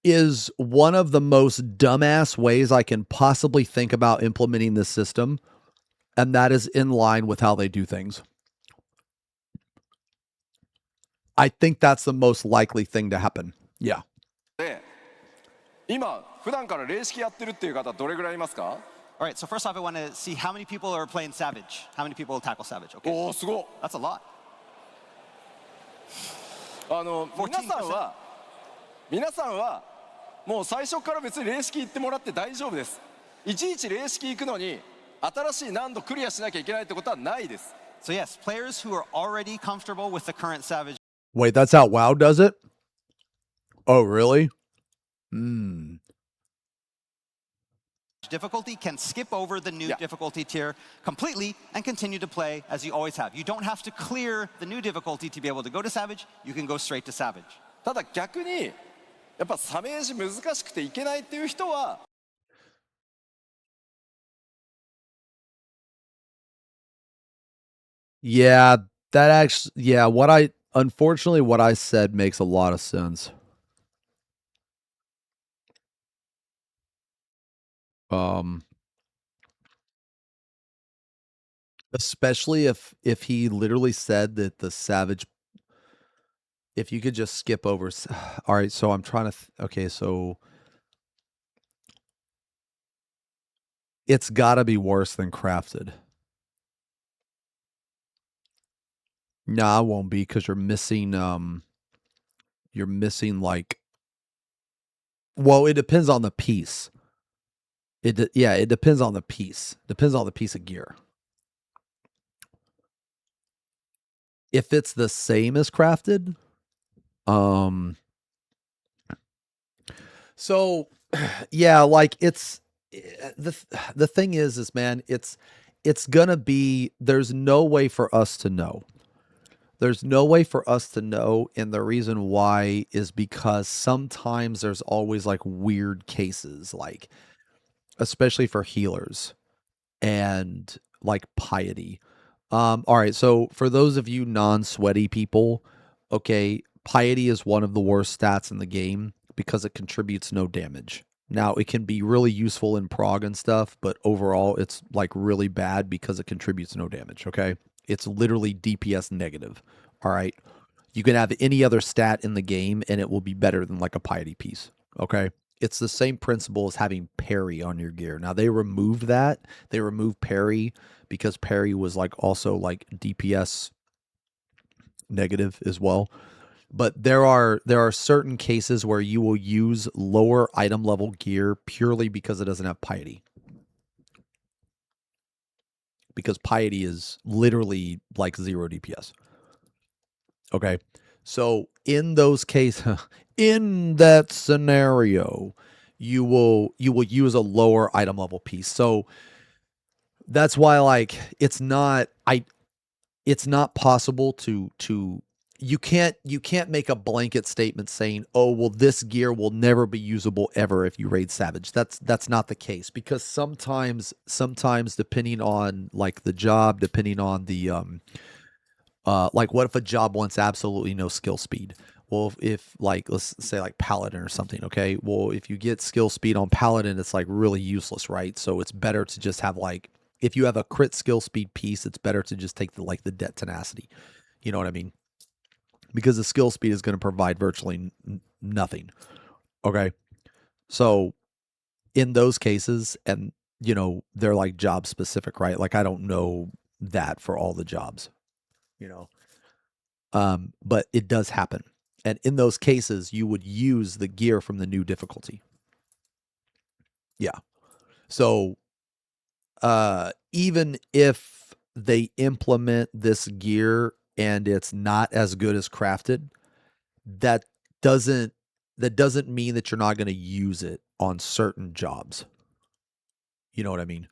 is one of the most dumbass ways I can possibly think about implementing this system. And that is in line with how they do things. I think that's the most likely thing to happen. Yeah. で、今普段から霊式やってるっていう方どれぐらいいますか？ All right, so first off, I want to see how many people are playing Savage. How many people tackle Savage? Okay. おお、すごっ。 That's a lot. 皆さんはもう最初から別に霊式行ってもらって大丈夫です。いちいち霊式行くのに新しい難度クリアしなきゃいけないってことはないです。 So yes, players who are already comfortable with the current Savage Wait, that's how WoW does it? Oh, really? Hmm. difficulty can skip over the new difficulty tier completely and continue to play as you always have. You don't have to clear the new difficulty to be able to go to Savage. You can go straight to Savage. ただ逆にやっぱサメージ難しくていけないっていう人は Yeah, that actually, yeah, unfortunately, what I said makes a lot of sense. Especially if he literally said that the Savage, if you could just skip over. All right, so I'm trying to, okay, so it's got to be worse than Crafted. Nah, it won't be because you're missing like, well, it depends on the piece. It depends on the piece. Depends on the piece of gear. If it's the same as Crafted, so yeah, like it's the thing is man, it's gonna be, there's no way for us to know. There's no way for us to know, and the reason why is because sometimes there's always like weird cases, like especially for healers and like piety. All right, so for those of you non-sweaty people, okay, piety is one of the worst stats in the game because it contributes no damage. Now, it can be really useful in prog and stuff, but overall it's like really bad because it contributes no damage, okay? It's literally DPS negative, all right? You can have any other stat in the game and it will be better than like a piety piece, okay? It's the same principle as having parry on your gear. Now, they removed that. They removed parry because parry was like also like DPS negative as well. But there are certain cases where you will use lower item level gear purely because it doesn't have piety. Because piety is literally like 0 DPS. Okay. So in those cases, in that scenario, you will use a lower item level piece. So that's why like it's not possible to you can't make a blanket statement saying, "Oh, well, this gear will never be usable ever if you raid Savage." That's not the case, because sometimes depending on like the job, depending on the like what if a job wants absolutely no skill speed? Well, if like let's say like Paladin or something, okay? Well, if you get skill speed on Paladin, it's like really useless, right? So it's better to just have like, if you have a crit skill speed piece, it's better to just take the debt tenacity. You know what I mean? Because the skill speed is going to provide virtually nothing. Okay. So in those cases, and you know, they're like job specific, right? Like I don't know that for all the jobs, you know. But it does happen. And in those cases, you would use the gear from the new difficulty. Yeah. So even if they implement this gear and it's not as good as Crafted, that doesn't mean that you're not going to use it on certain jobs. You know what I mean?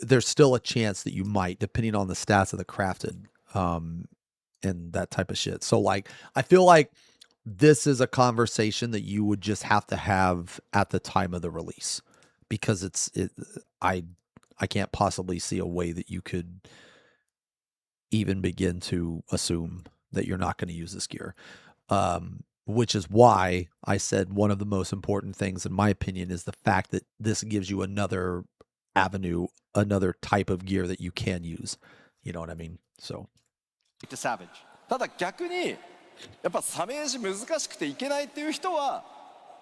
There's still a chance that you might, depending on the stats of the Crafted, and that type of shit. So like, I feel like this is a conversation that you would just have to have at the time of the release, because I can't possibly see a way that you could even begin to assume that you're not going to use this gear. Which is why I said one of the most important things, in my opinion, is the fact that this gives you another avenue, another type of gear that you can use. You know what I mean? So to Savage. ただ逆にやっぱサメージ難しくていけないっていう人は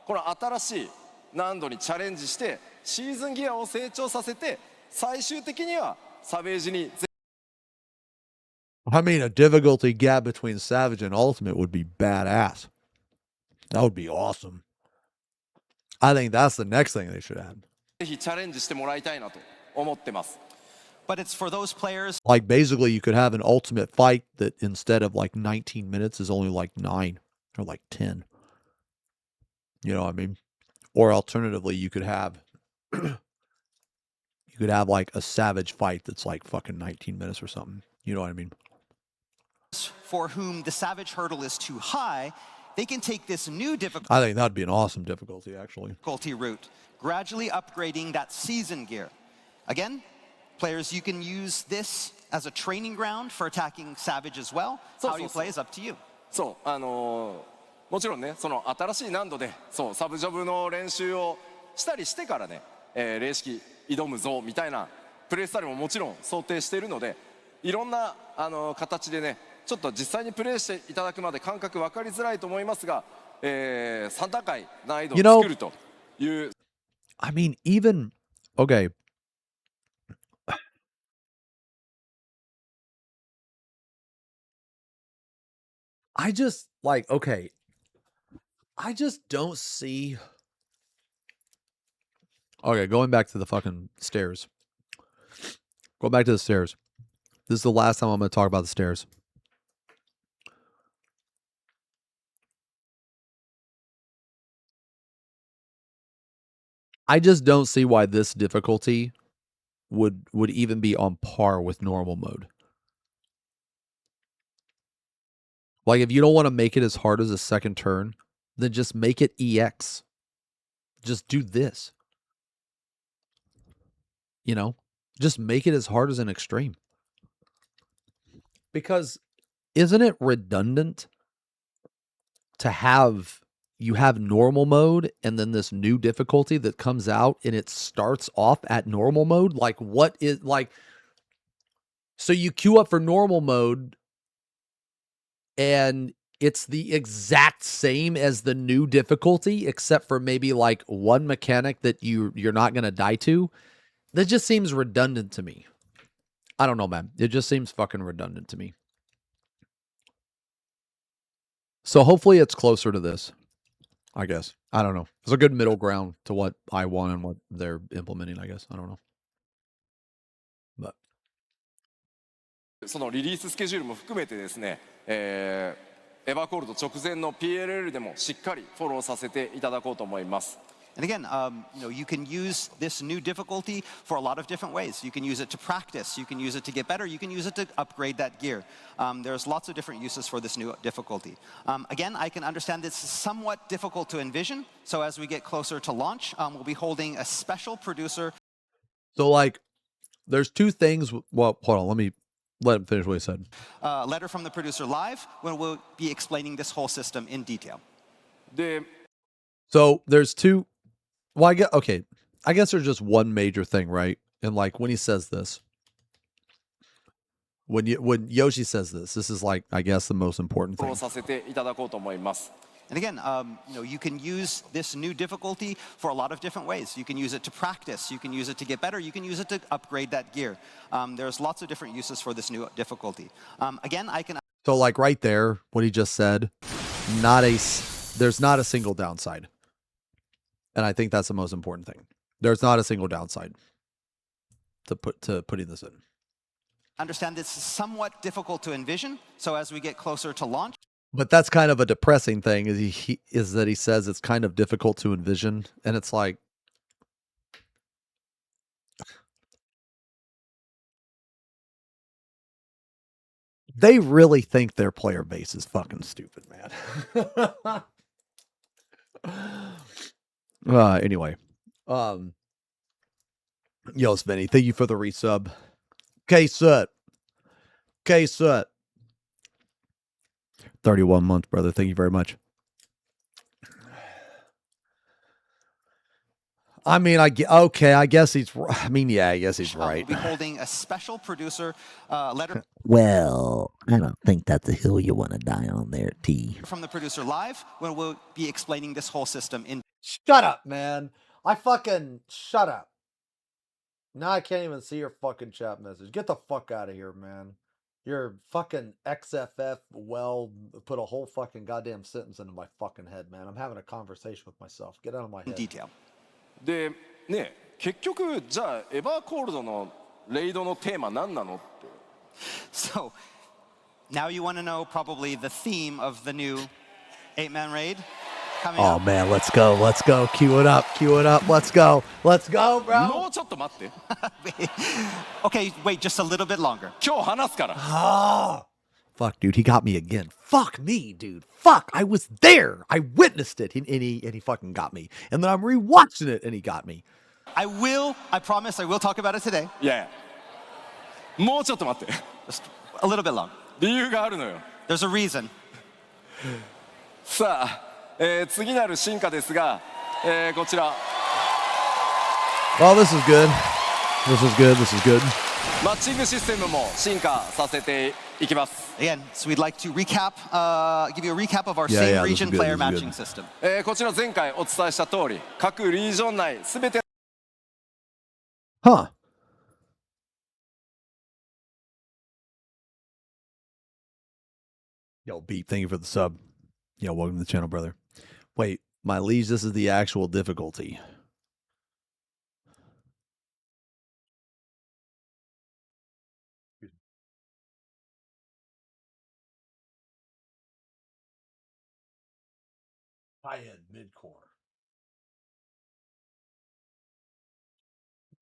この新しい難度にチャレンジしてシーズンギアを成長させて最終的にはサベージに I mean, a difficulty gap between Savage and Ultimate would be badass. That would be awesome. I think that's the next thing they should add. ぜひチャレンジしてもらいたいなと思ってます。 But it's for those players. Like basically you could have an ultimate fight that instead of like 19 minutes is only like 9 or like 10. You know what I mean? Or alternatively, you could have like a Savage fight that's like fucking 19 minutes or something. You know what I mean? For whom the Savage hurdle is too high, they can take this new difficulty I think that'd be an awesome difficulty, actually. route, gradually upgrading that season gear. Again, players, you can use this as a training ground for attacking Savage as well. How you play is up to you. そうもちろんねその新しい難度でそうサブジョブの練習をしたりしてからね、霊式挑むぞみたいなプレースタイルももちろん想定しているのでいろんな形でねちょっと実際にプレーしていただくまで感覚分かりづらいと思いますが、3段階難易度を作るという。I mean, even okay. I just like okay. I just don't see. Okay, going back to the fucking stairs. Go back to the stairs. This is the last time I'm going to talk about the stairs. I just don't see why this difficulty would even be on par with normal mode. Like if you don't want to make it as hard as a second turn, then just make it EX. Just do this. You know, just make it as hard as an extreme. Because isn't it redundant to have you have normal mode and then this new difficulty that comes out and it starts off at normal mode? Like what is like so you queue up for normal mode and it's the exact same as the new difficulty except for maybe like one mechanic that you're not going to die to. That just seems redundant to me. I don't know, man. It just seems fucking redundant to me. So hopefully it's closer to this, I guess. I don't know. It's a good middle ground to what I want and what they're implementing, I guess. I don't know. But そのリリーススケジュールも含めてですね、エヴァコールド直前の PLL でもしっかりフォローさせていただこうと思います。 And again, you can use this new difficulty for a lot of different ways. You can use it to practice. You can use it to get better. You can use it to upgrade that gear. There's lots of different uses for this new difficulty. Again, I can understand this is somewhat difficult to envision. So as we get closer to launch, we'll be holding a special producer. So like, there's two things. Well, hold on. Let me let him finish what he said. Letter from the producer live, when we'll be explaining this whole system in detail. So there's two. Well, I guess there's just one major thing, right? And like when he says this, when Yoshi says this is like, I guess the most important thing. And again, you can use this new difficulty for a lot of different ways. You can use it to practice. You can use it to get better. You can use it to upgrade that gear. There's lots of different uses for this new difficulty. Again, I can. So like right there, what he just said, there's not a single downside. And I think that's the most important thing. There's not a single downside to putting this in. Understand this is somewhat difficult to envision. So as we get closer to launch. But that's kind of a depressing thing is that he says it's kind of difficult to envision. And it's like, they really think their player base is fucking stupid, man. Anyway, yo, Svenny, thank you for the resub. K-Sut. 31 months, brother. Thank you very much. I mean, okay. I guess he's. I mean, yeah. I guess he's right. We'll be holding a special producer letter. Well, I don't think that's a hill you want to die on there, T. From the producer live, where we'll be explaining this whole system in. Shut up, man. Shut up. Now I can't even see your fucking chat message. Get the fuck out of here, man. Your fucking XFF put a whole fucking goddamn sentence into my fucking head, man. I'm having a conversation with myself. Get out of my head. Detail. でね結局じゃあエバーコールドのレイドのテーマ何なのって。 So now you want to know probably the theme of the new 8-man raid coming Oh up. man, let's go. Let's go. Cue it up. Cue it up. Let's go. Let's go, bro. もうちょっと待って。 Okay, wait just a little bit longer. 今日話すから。 Ah. Fuck, dude, he got me again. Fuck me, dude. Fuck, I was there. I witnessed it, and he fucking got me. And then I'm rewatching it, and he got me. I promise I will talk about it today. いやいやもうちょっと待って。 Just a little bit long. 理由があるのよ。 There's a reason. さあ、次なる進化ですが、こちら。 Oh, this is good. This is good. This is good. マッチングシステムも進化させていきます。 Again, so we'd like to recap, give you a recap of our Yeah, same yeah, this is region good, player this is matching good. system. こちら前回お伝えした通り、各リージョン内すべて Huh. Yo, Beep, thank you for the sub. Yo, welcome to the channel, brother. Wait, my liege, this is the actual difficulty. High-end mid-core.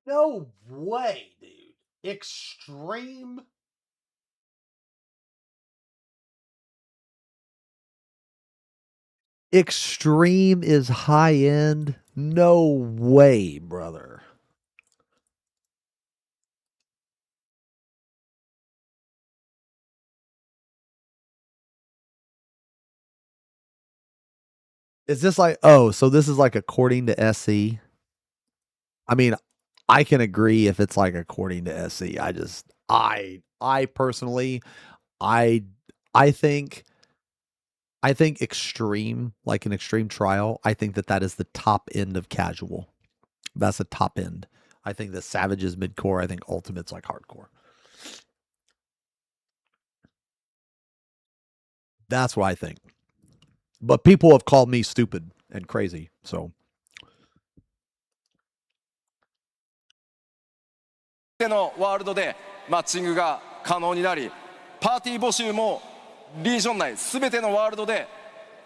No way, dude. Extreme. Extreme is high-end? No way, brother. Is this like, oh, so this is like according to SC? I mean, I can agree if it's like according to SC. I personally, I think extreme, like an extreme trial, I think that is the top end of casual. That's the top end. I think the Savage is mid-core. I think Ultimate's like hardcore. That's what I think. But people have called me stupid and crazy, so. のワールドでマッチングが可能になり、パーティー募集もリージョン内すべてのワールドで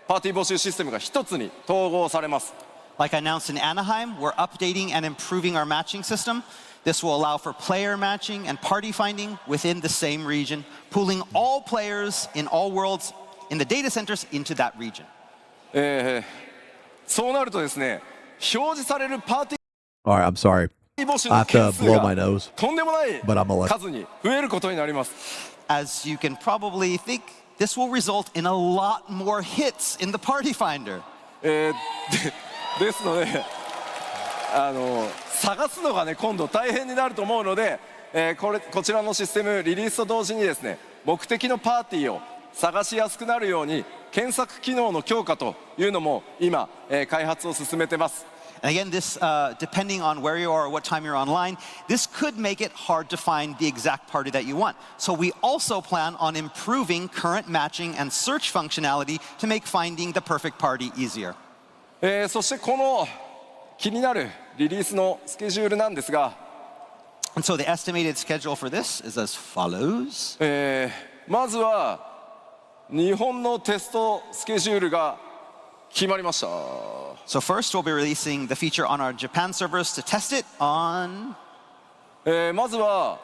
パーティー募集システムが一つに統合されます。 Like I announced in Anaheim, we're updating and improving our matching system. This will allow for player matching and party finding within the same region, pooling all players in all worlds in the data centers into that region. そうなるとですね、表示されるパーティ All right, I'm sorry. ー募集 I の have 件 to 数 blow my が nose. とんでもない But I'm gonna let- 数に増えることになります。 As you can probably think, this will result in a lot more hits in the party finder. ですので、探すのがね今度大変になると思うので、こちらのシステムリリースと同時にですね、目的のパーティーを探しやすくなるように検索機能の強化というのも今、開発を進めてます。 And again, this, depending on where you are or what time you're online, this could make it hard to find the exact party that you want. So we also plan on improving current matching and search functionality to make finding the perfect party easier. そしてこの気になるリリースのスケジュールなんですが、 And so the estimated schedule for this is as follows. まずは日本のテストスケジュールが決まりました。 So first, we'll be releasing the feature on our Japan servers to test it on... まずは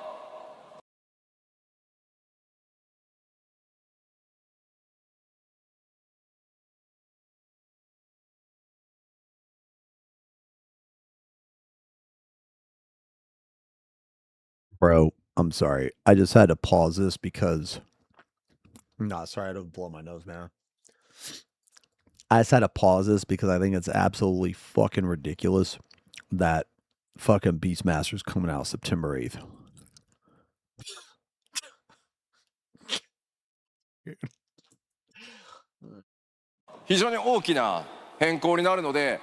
Bro, I'm sorry. I just had to pause this because... No, sorry, I had to blow my nose, man. I just had to pause this because I think it's absolutely fucking ridiculous that fucking Beastmaster's coming out September 8th.非常に大きな変更になるので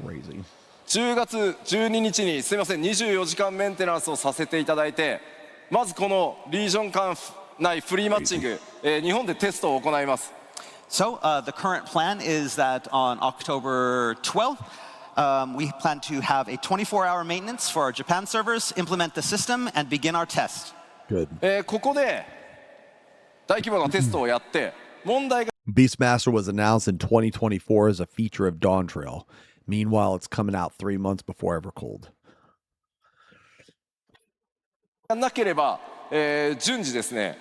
Crazy. 10月12日にすみません24時間メンテナンスをさせていただいてまずこのリージョン間内フリーマッチング、日本でテストを行います。So the current plan is that on October 12th, we plan to have a 24-hour maintenance for our Japan servers, implement the system, and begin our test. Good. ここで大規模なテストをやって問題が Beastmaster was announced in 2024 as a feature of Dawn Trail. Meanwhile, it's coming out 3 months before Evercold. なければ、順次ですね、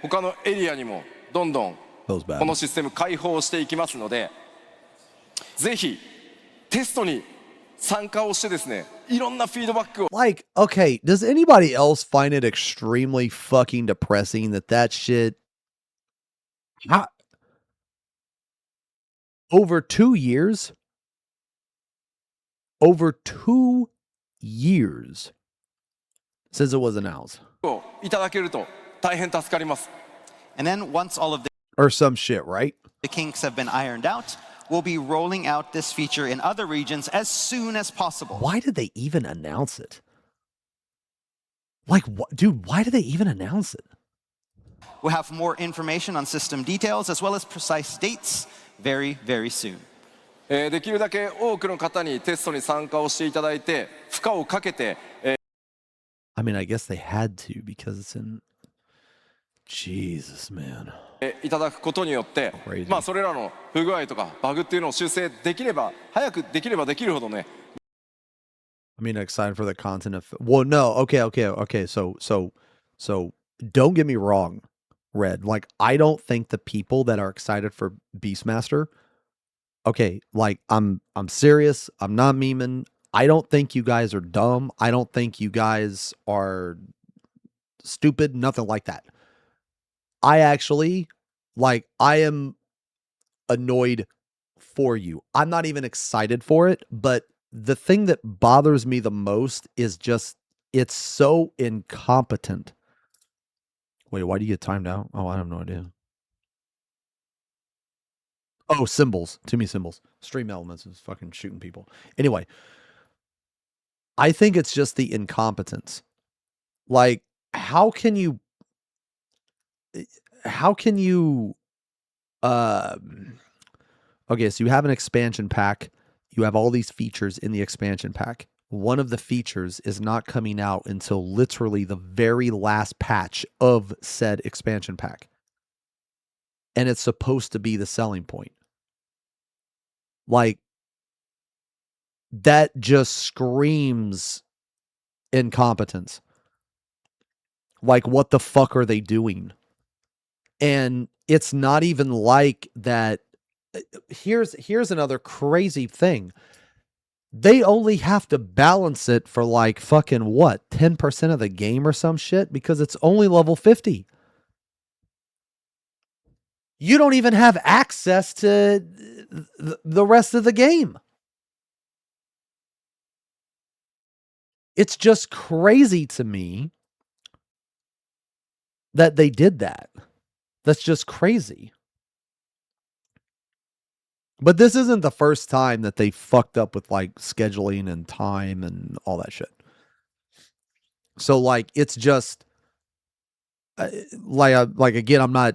他のエリアにもどんどんこのシステム開放していきますので、ぜひテストに参加をしてですね、いろんなフィードバックを。Like, okay, does anybody else find it extremely fucking depressing that shit over 2 years? Over 2 years since it was announced. いただけると大変助かります。And then once all of the Or some shit, right? The kinks have been ironed out, we'll be rolling out this feature in other regions as soon as possible. Why did they even announce it? Like, dude, why did they even announce it? We'll have more information on system details as well as precise dates very, very soon. できるだけ多くの方にテストに参加をしていただいて、負荷をかけて、I mean, I guess they had to because it's in Jesus, man. いただくことによって、まあそれらの不具合とかバグっていうのを修正できれば、早くできればできるほどね。I mean, excited for the content of. Well, no, okay. So, don't get me wrong, Red. Like, I don't think the people that are excited for Beastmaster. Okay, like I'm serious. I'm not memeing. I don't think you guys are dumb. I don't think you guys are stupid. Nothing like that. I actually, like, I am annoyed for you. I'm not even excited for it, but the thing that bothers me the most is just, it's so incompetent. Wait, why do you get timed out? Oh, I have no idea. Oh, symbols. Too many symbols. Stream elements is fucking shooting people. Anyway, I think it's just the incompetence. Like, how can you okay, so you have an expansion pack. You have all these features in the expansion pack. One of the features is not coming out until literally the very last patch of said expansion pack. And it's supposed to be the selling point. Like, that just screams incompetence. Like, what the fuck are they doing? And it's not even like that. Here's another crazy thing. They only have to balance it for like fucking what? 10% of the game or some shit because it's only level 50. You don't even have access to the rest of the game. It's just crazy to me that they did that. That's just crazy. But this isn't the first time that they fucked up with like scheduling and time and all that shit. So like, it's just like again, I'm not,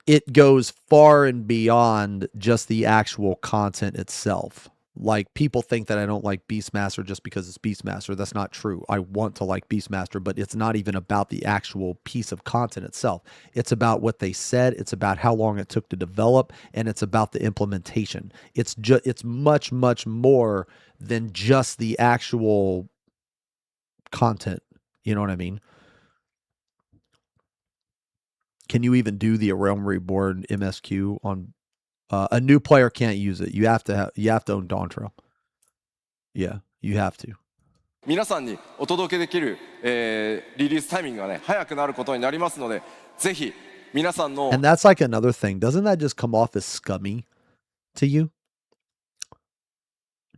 it goes far and beyond just the actual content itself. Like, people think that I don't like Beastmaster just because it's Beastmaster. That's not true. I want to like Beastmaster, but it's not even about the actual piece of content itself. It's about what they said. It's about how long it took to develop, and it's about the implementation. It's much, much more than just the actual content. You know what I mean? Can you even do the Realm Reborn MSQ on a new player? Can't use it. You have to own Dawn Trail. Yeah, you have to. 皆さんにお届けできる、リリースタイミングがね早くなることになりますので、ぜひ皆さんの And that's like another thing. Doesn't that just come off as scummy to you?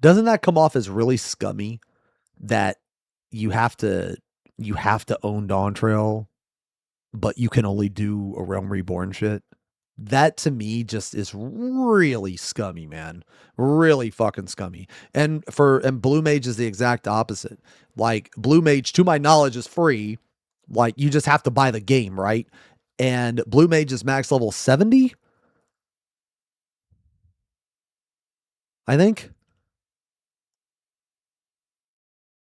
doesn't that come off as really scummy that you have to own Dawn Trail, but you can only do a Realm Reborn shit? That to me just is really scummy, man. Really fucking scummy. And Blue Mage is the exact opposite. Like Blue Mage, to my knowledge, is free. Like you just have to buy the game, right? And Blue Mage is max level 70, I think.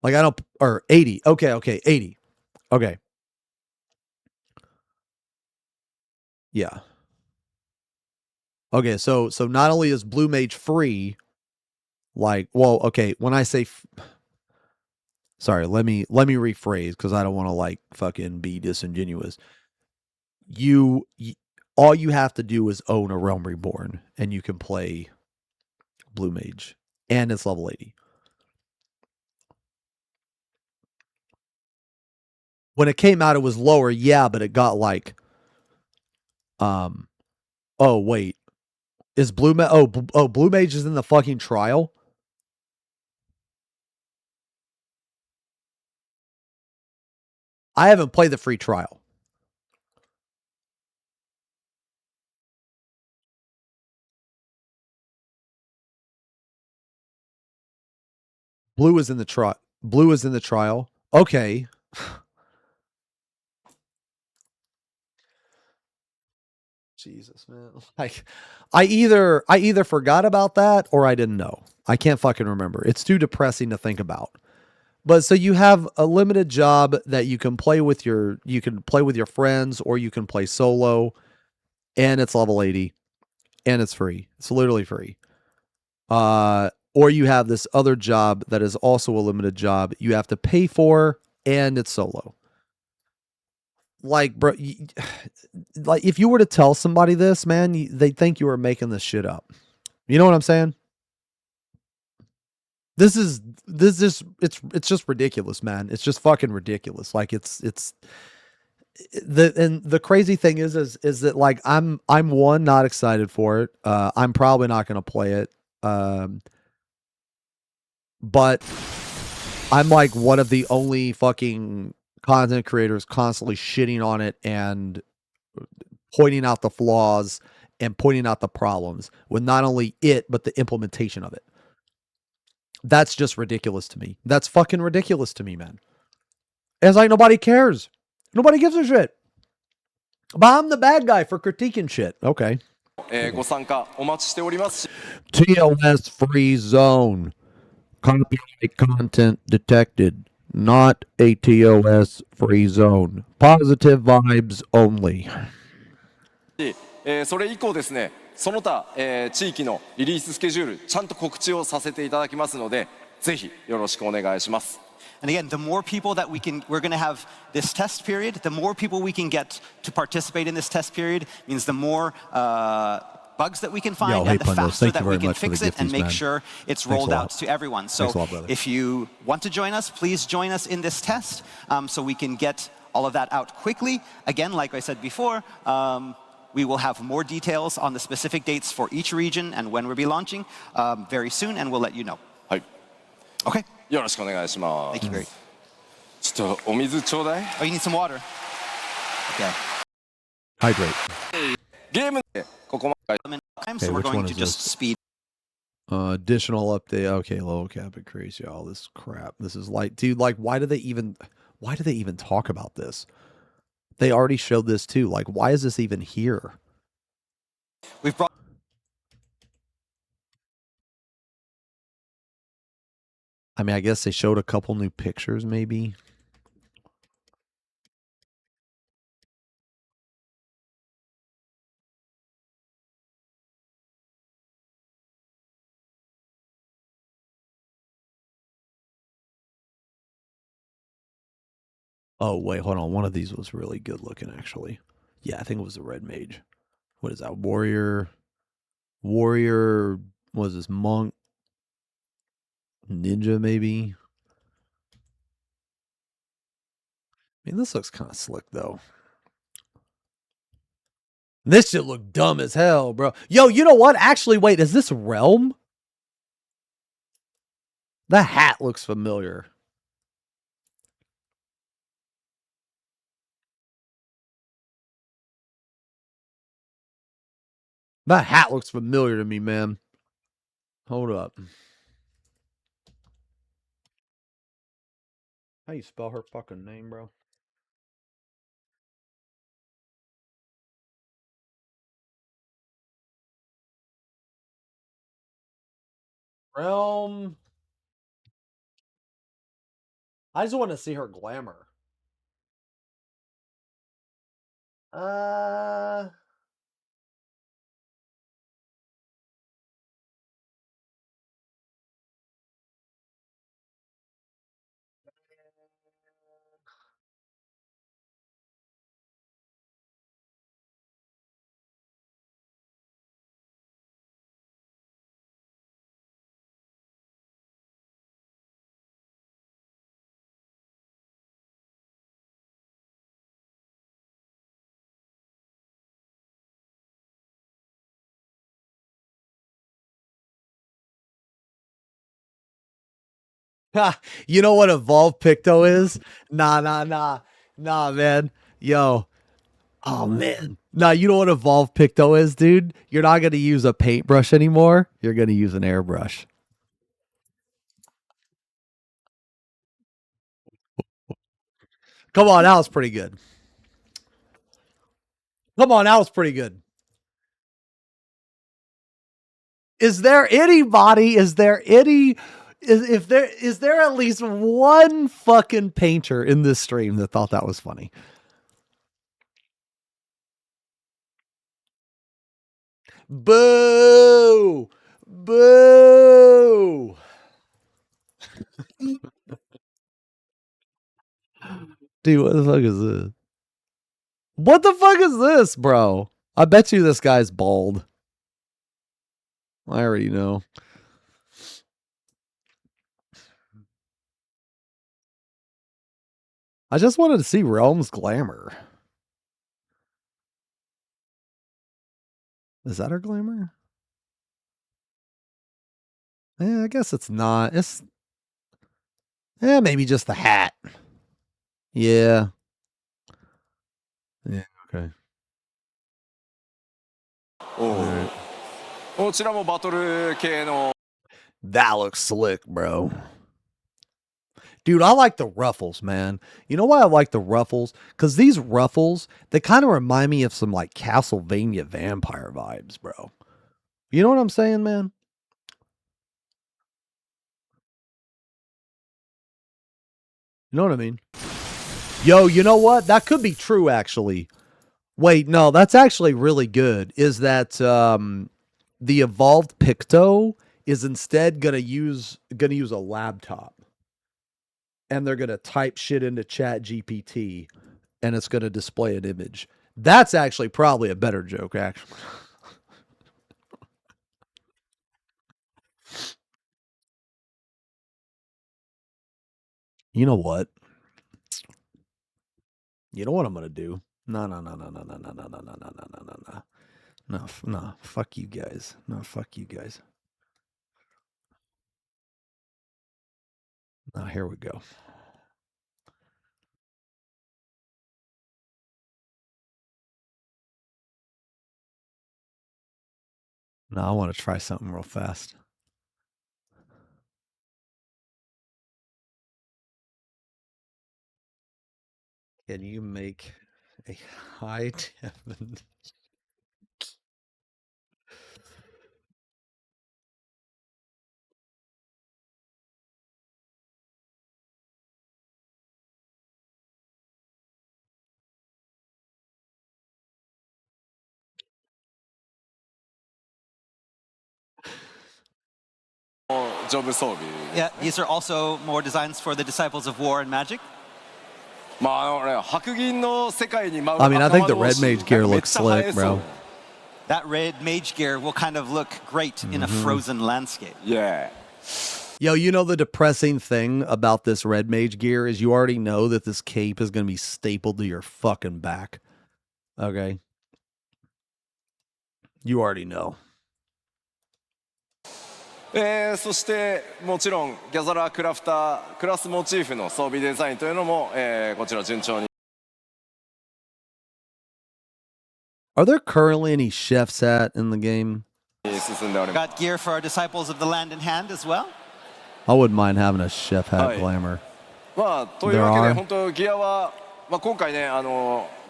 Like I don't, or 80. Okay, 80. Okay. Yeah. Okay, so not only is Blue Mage free, like, well, okay, when I say sorry, let me rephrase because I don't want to like fucking be disingenuous. All you have to do is own a Realm Reborn and you can play Blue Mage and it's level 80. When it came out it was lower, yeah, but it got like oh wait. Is Blue Mage Blue Mage is in the fucking trial? I haven't played the free trial. Blue is in the trial. Blue is in the trial. Okay. Jesus, man. Like I either forgot about that or I didn't know. I can't fucking remember. It's too depressing to think about. But so you have a limited job that you can play with your friends or you can play solo and it's level 80 and it's free. It's literally free. Or you have this other job that is also a limited job you have to pay for and it's solo. Like, bro, like if you were to tell somebody this, man, they'd think you were making this shit up. You know what I'm saying? It's just ridiculous, man. It's just fucking ridiculous. Like it's the crazy thing is that like I'm one, not excited for it. I'm probably not going to play it. But I'm like one of the only fucking content creators constantly shitting on it and pointing out the flaws and pointing out the problems with not only it, but the implementation of it. That's just ridiculous to me. That's fucking ridiculous to me, man. It's like nobody cares. Nobody gives a shit. But I'm the bad guy for critiquing shit. Okay. TOS free zone. Copyright content detected. Not a TOS free zone. Positive vibes only. それ以降ですね、その他、地域のリリーススケジュールちゃんと告知をさせていただきますので、ぜひよろしくお願いします。And again, the more people that we're going to have this test period, the more people we can get to participate in this test period means the more bugs that we can find and the faster that we can fix it and make sure it's rolled out to everyone. So if you want to join us, please join us in this test so we can get all of that out quickly. Again, like I said before, we will have more details on the specific dates for each region and when we'll be launching very soon, and we'll let you know. Okay. よろしくお願いします。Thank you, great. ちょっとお水ちょうだい。Oh, you need some water. Okay. Hydrate. ゲームでここまで。So we're going to just speed. Additional update. Okay, low cap increase. Yeah, all this crap. This is like, dude, like, why do they even talk about this? They already showed this too. Like, why is this even here? We've brought. I mean, I guess they showed a couple new pictures, maybe. Oh, wait, hold on. One of these was really good looking, actually. Yeah, I think it was the Red Mage. What is that? Warrior, what is this? Monk? Ninja, maybe? I mean, this looks kind of slick, though. This shit look dumb as hell, bro. Yo, you know what? Actually, wait, is this Realm? The hat looks familiar. That hat looks familiar to me, man. Hold up. How you spell her fucking name, bro? Realm. I just want to see her glamour. You know what Evolve Picto is? Nah, man. Yo. Oh, man. Nah, you know what Evolve Picto is, dude? You're not going to use a paintbrush anymore. You're going to use an airbrush. Come on, that was pretty good. Come on, that was pretty good. Is there anybody? Is there at least one fucking painter in this stream that thought that was funny? Boo! Boo! Dude, what the fuck is this? What the fuck is this, bro? I bet you this guy's bald. I already know. I just wanted to see Realm's glamour. Is that her glamour? I guess it's not. It's maybe just the hat. Yeah. Yeah, okay. Right. That looks slick, bro. Dude, I like the ruffles, man. You know why I like the ruffles? Because these ruffles, they kind of remind me of some like Castlevania vampire vibes, bro. You know what I'm saying, man? You know what I mean? Yo, you know what? That could be true, actually. Wait, no, that's actually really good. Is that the evolved Picto is instead gonna use a laptop, and they're gonna type shit into Chat GPT, and it's gonna display an image. That's actually probably a better joke, actually. You know what? You know what I'm gonna do? No. No, fuck you guys. No, fuck you guys. Now here we go. Now I want to try something real fast. Can you make a high Devon? Yeah, these are also more designs for the Disciples of War and Magic. I mean, I think the red mage gear looks slick, bro. That red mage gear will kind of look great in a frozen landscape. Yeah. Yo, you know the depressing thing about this red mage gear is you already know that this cape is going to be stapled to your fucking back. Okay? You already know. そしてもちろんギャザラークラフタークラスモチーフの装備デザインというのも、こちら順調に Are there currently any chefs at in the game? 進んでおります。 Got gear for our disciples of the land in hand as well. I wouldn't mind having a chef hat はい glamour. まあというわけ There で are. 本当ギアは、まあ、今回ね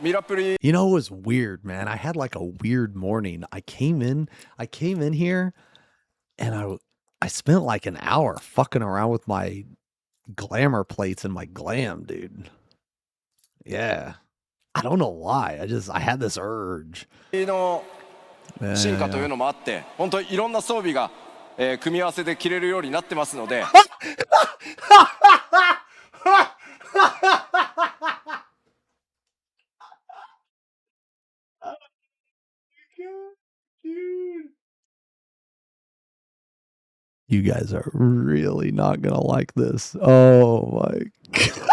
ミラプリ You know, it was weird, man. I had like a weird morning. I came in here and I spent like an hour fucking around with my glamour plates and my glam, dude. Yeah. I don't know why. I had this urge. の Yeah, 進化 yeah, という yeah. のもあって本当にいろんな装備が、組み合わせで着れるようになってますので You guys are really not gonna like this. Oh my god.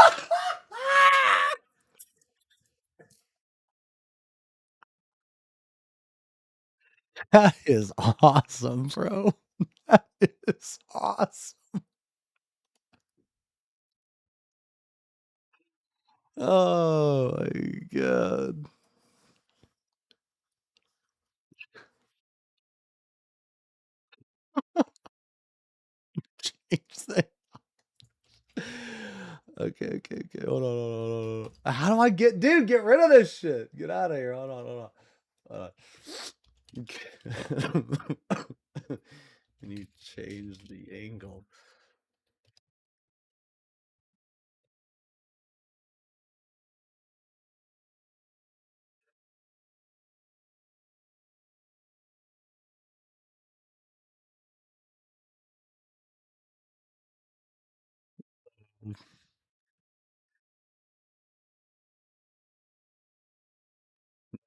That is awesome, bro. That is awesome. Oh my god. Change that. Okay. Hold on. How do I get rid of this shit? Get out of here. Hold on. Can you change the angle?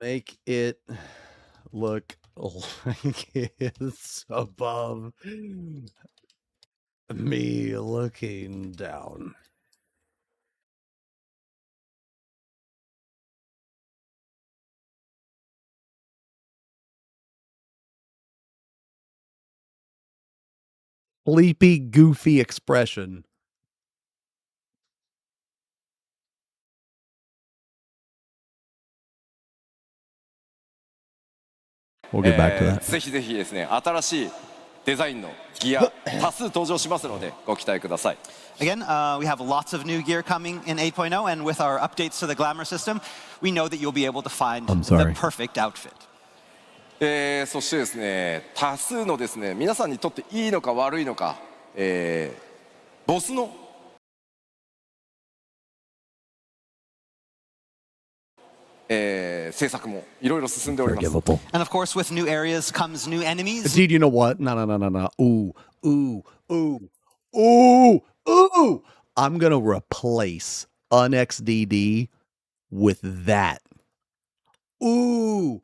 Make it look like it's above me looking down. Sleepy, goofy expression. We'll get back to that. ぜひぜひですね新しいデザインのギア多数登場しますのでご期待ください。 Again, we have lots of new gear coming in 8.0, and with our updates to the glamour system, we know that you'll be able to find I'm the sorry. perfect outfit. そしてですね多数のですね皆さんにとっていいのか悪いのか、ボスの制作もいろいろ進んでおります。 Forgivable. And of course, with new areas comes new enemies. Dude, you know what? No. Ooh. I'm gonna replace UnXDD with that. Ooh.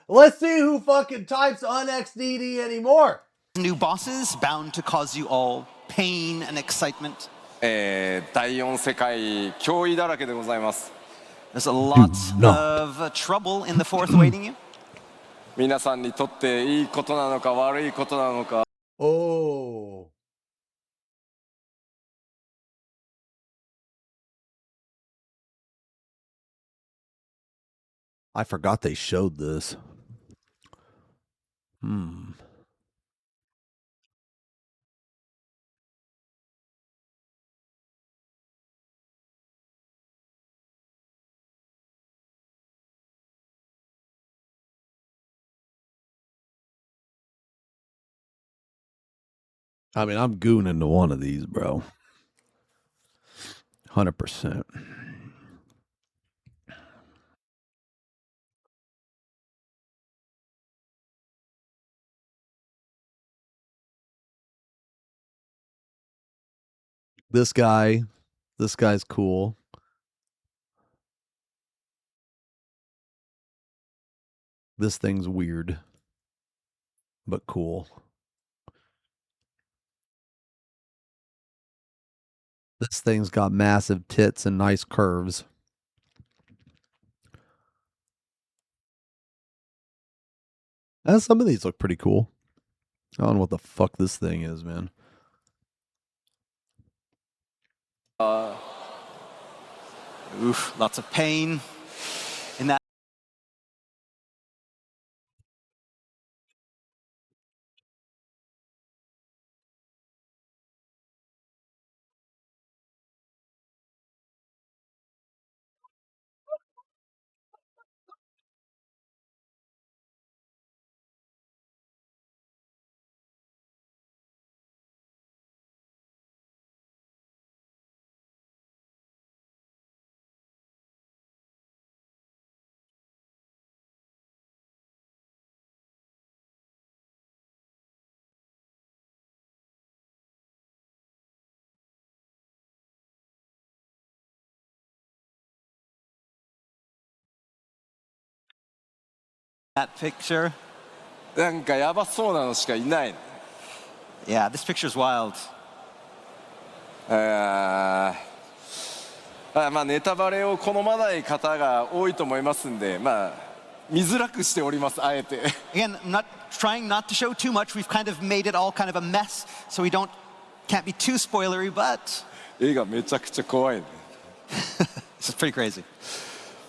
Let's see who fucking types UnXDD anymore. New bosses bound to cause you all pain and excitement. 第4世界脅威だらけでございます。 There's a lot of trouble in the fourth awaiting you. 皆さんにとっていいことなのか悪いことなのか Oh. I forgot they showed this. I mean, I'm gooning to one of these, bro. 100%. This guy's cool. This thing's weird, but cool. This thing's got massive tits and nice curves. Some of these look pretty cool. I don't know what the fuck this thing is, man. Oof, lots of pain in that. That picture. なんかやばそうなのしかいない。 Yeah, this picture's wild. まあネタバレを好まない方が多いと思いますんで、まあ見づらくしております、あえて。Again, I'm not trying not to show too much. We've kind of made it all kind of a mess, so we can't be too spoilery, but 絵がめちゃくちゃ怖いね。this is pretty crazy.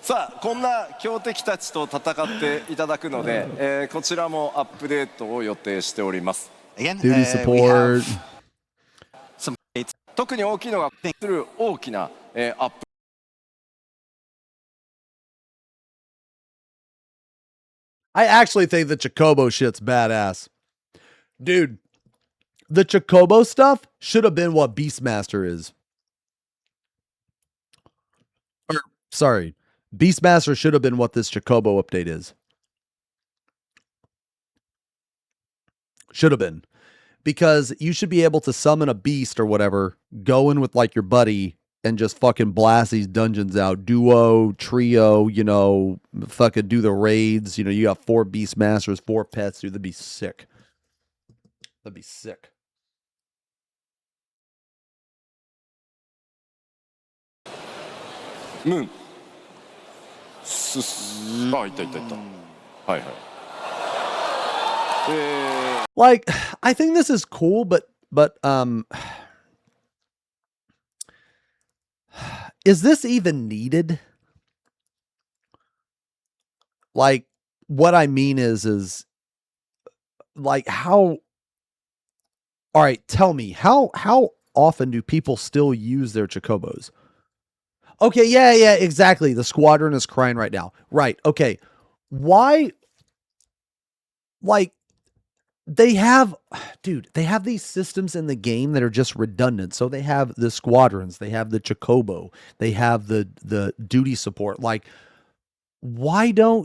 さあ、こんな強敵たちと戦っていただくので、こちらもアップデートを予定しております。 Again, Duty we support. have some updates. 特に大きいのがする大きな、アップ。I actually think the Chocobo shit's badass. Dude, the Chocobo stuff should have been what Beastmaster is. Or, sorry, Beastmaster should have been what this Chocobo update is. Should have been. Because you should be able to summon a beast or whatever, go in with like your buddy and just fucking blast these dungeons out. Duo, trio, you know, fucking do the raids. You know, you got 4 Beastmasters, 4 pets, dude. That'd be sick. That'd be sick. Moon. あ、いたいたいた。はいはい。Like, I think this is cool, but is this even needed? Like, what I mean is like how, all right, tell me, how often do people still use their Chocobos? Okay, yeah, exactly. The squadron is crying right now. Right, okay. Why, like, they have these systems in the game that are just redundant. So they have the squadrons, they have the Chocobo, they have the duty support. Like, why are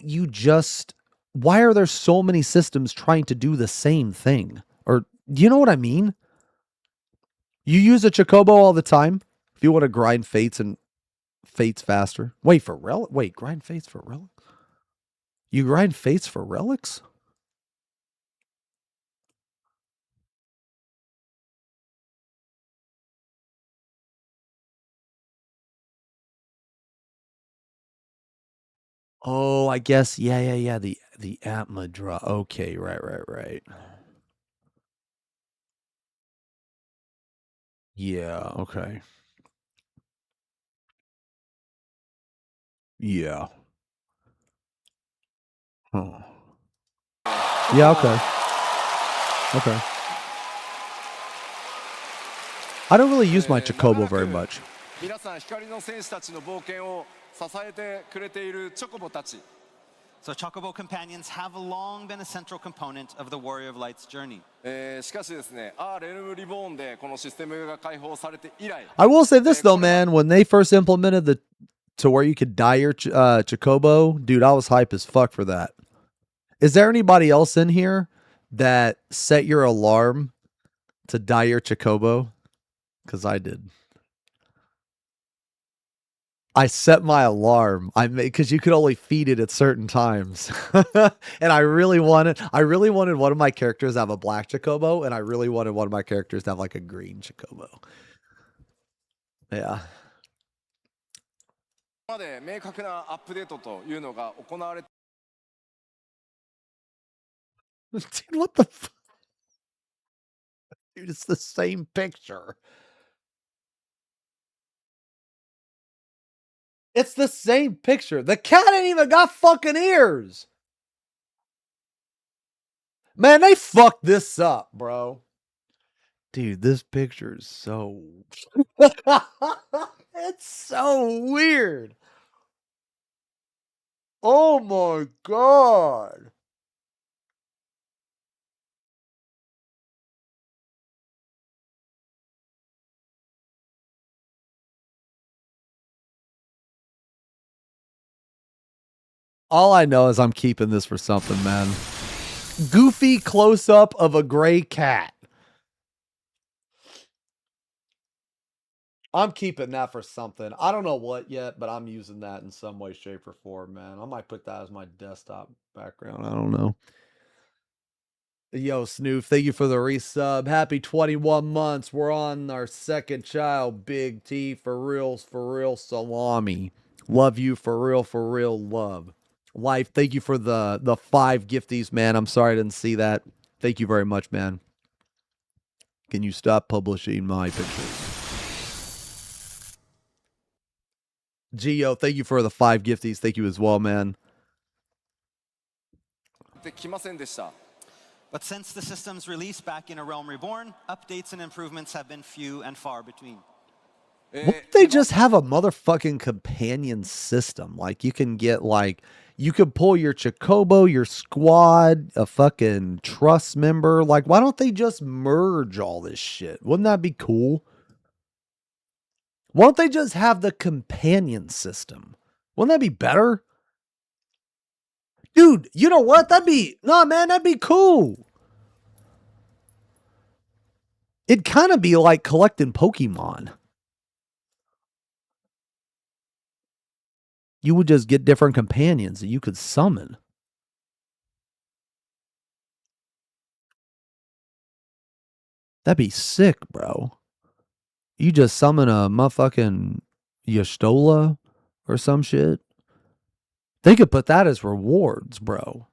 there so many systems trying to do the same thing? Or do you know what I mean? You use a Chocobo all the time if you want to grind fates faster. Wait, grind fates for relics? You grind fates for relics? Oh, I guess, yeah. The Atma draw. Okay, right. Yeah, okay. Yeah. Huh. Yeah, okay. Okay. I don't really use my Chocobo very much. 皆さん光の戦士たちの冒険を支えてくれているチョコボたち。 So Chocobo companions have long been a central component of the Warrior of Light's journey. しかしですね、レルムリボーンでこのシステムが開放されて以来。 I will say this though, man, when they first implemented to where you could dye your Chocobo, dude, I was hype as fuck for that. Is there anybody else in here that set your alarm to dye your Chocobo? Because I did. I set my alarm. Because you could only feed it at certain times, and I really wanted one of my characters to have a black Chocobo, and I really wanted one of my characters to have like a green Chocobo. Yeah. まで明確なアップデートというのが行われて。 Dude, what the? Dude, it's the same picture. It's the same picture. The cat ain't even got fucking ears. Man, they fucked this up, bro. Dude, this picture is so... it's so weird. Oh my god. All I know is I'm keeping this for something, man. Goofy close-up of a gray cat. I'm keeping that for something. I don't know what yet, but I'm using that in some way, shape, or form, man. I might put that as my desktop background. I don't know. Yo, Snoof, thank you for the resub. Happy 21 months. We're on our second child. Big T, for real, salami. Love you, for real, love. Life, thank you for the 5 gifties, man. I'm sorry I didn't see that. Thank you very much, man. Can you stop publishing my pictures? Gio, thank you for the 5 gifties. Thank you as well, man. But since the system's release back in A Realm Reborn, updates and improvements have been few and far between. Wouldn't they just have a motherfucking companion system? Like, you can get, like, you could pull your Chocobo, your squad, a fucking trust member. Like, why don't they just merge all this shit? Wouldn't that be cool? Why don't they just have the companion system? Wouldn't that be better? Dude, you know what? That'd be cool. It'd kind of be like collecting Pokemon. You would just get different companions that you could summon. That'd be sick, bro. You just summon a motherfucking Yestola or some shit. They could put that as rewards, bro.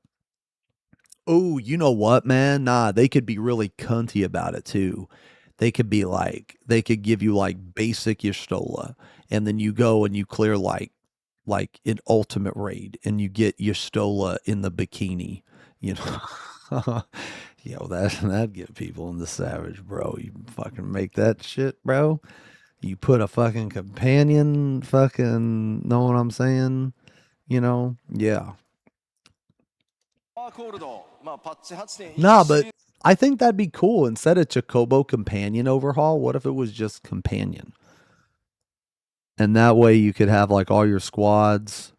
Oh, you know what, man? Nah, they could be really cunty about it too. They could be like, they could give you like basic Yestola, and then you go and you clear like an ultimate raid, and you get Yestola in the bikini. You know, yo, that'd get people in the savage, bro. You fucking make that shit, bro. You put a fucking companion, fucking, know what I'm saying? You know, yeah. Nah, but I think that'd be cool. Instead of Chocobo companion overhaul, what if it was just companion? And that way you could have like all your squads,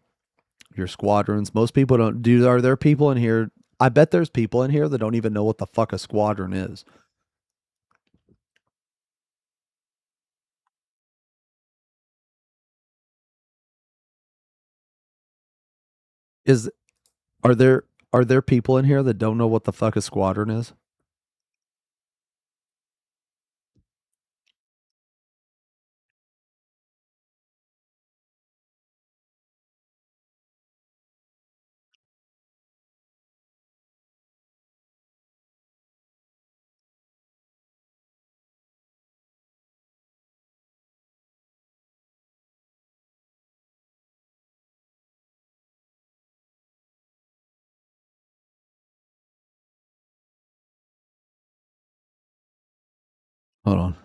your squadrons. Most people don't do. Are there people in here? I bet there's people in here that don't even know what the fuck a squadron is. Are there people in here that don't know what the fuck a squadron is? Hold on.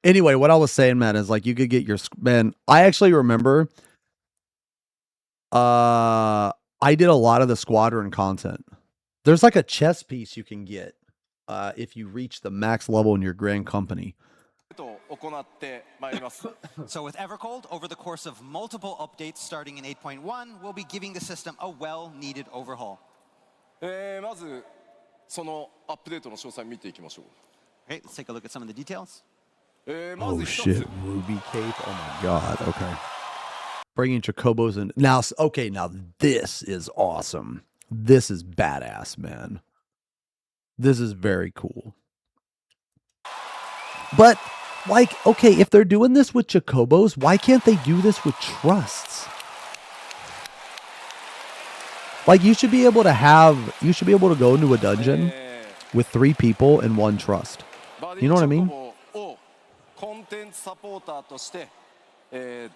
Anyway, what I was saying, man, is like you could get your man. I actually remember. I did a lot of the squadron content. There's like a chess piece you can get if you reach the max level in your grand company. So with Evercold, over the course of multiple updates starting in 8.1, we'll be giving the system a well-needed overhaul. そのアップデートの詳細見ていきましょう。 Okay, let's take a look at some of the details. まず Oh 一 shit, つ Ruby Cape. Oh my god. Okay. Bringing Chocobos in. Now, okay, now this is awesome. This is badass, man. This is very cool. But, like, okay, if they're doing this with Chocobos, why can't they do this with trusts? Like, you should be able to go into a dungeon with 3 people and 1 trust. You know what I mean? をコンテンツサポーターとして、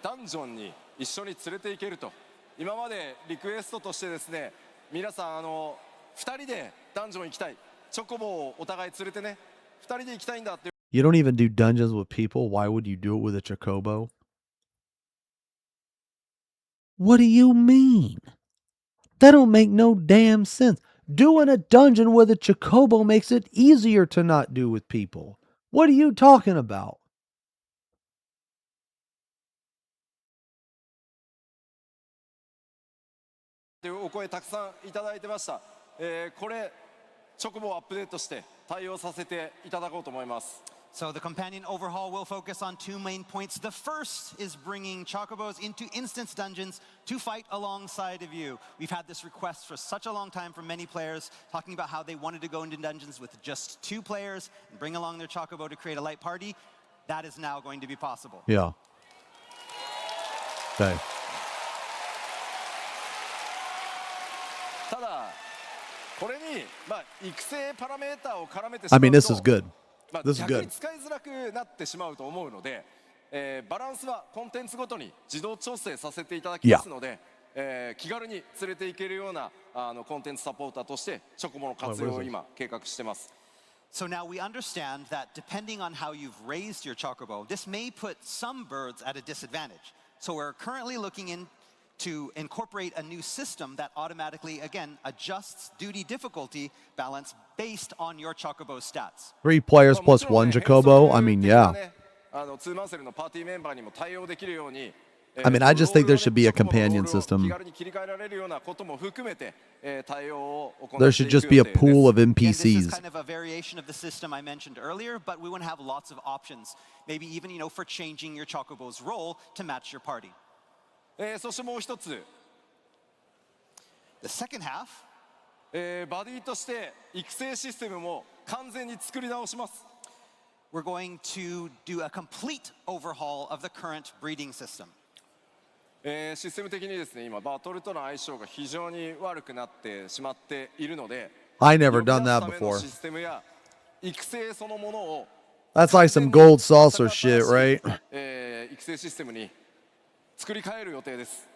ダンジョンに一緒に連れて行けると。今までリクエストとしてですね、皆さん2人でダンジョン行きたい。チョコボをお互い連れてね、2人で行きたいんだって。 You don't even do dungeons with people. Why would you do it with a Chocobo? What do you mean? That don't make no damn sense. Doing a dungeon with a Chocobo makes it easier to not do with people. What are you talking about? というお声たくさんいただいてました。これチョコボをアップデートして対応させていただこうと思います。 So the companion overhaul will focus on 2 main points. The first is bringing chocobos into instance dungeons to fight alongside of you. We've had this request for such a long time from many players, talking about how they wanted to go into dungeons with just 2 players and bring along their chocobo to create a light party. That is now going to be possible. Yeah. Okay. ただこれに育成パラメータを絡めてし I まう mean, と this is good. This is 逆に good. 使いづらくなってしまうと思うので、バランスはコンテンツごとに自動調整させていただきますので、気軽に連れて行けるようなコンテンツサポーターとしてチョコボの活用を今計画してます。 So now we understand that depending on how you've raised your chocobo, this may put some birds at a disadvantage. So we're currently looking to incorporate a new system that automatically, again, adjusts duty difficulty balance based on your chocobo stats. 3 players plus 1 Chocobo. I mean, yeah. ツーマンセルのパーティーメンバーにも対応できるように I mean, I just think there should be a companion system. There should just be a pool of Again, this is NPCs. kind of a variation of the system I mentioned earlier, but we want to have lots of options. Maybe even, for changing your chocobo's role to match your party. そしてもう一つ、 The second half, バディとして育成システムも完全に作り直します。 we're going to do a complete overhaul of the current breeding system. システム的にですね、今バトルとの相性が非常に悪くなってしまっているので、 I never done that 呼び出すための before. システムや育成そのものを That's like some gold saucer shit, right? 育成システムに作り変える予定です。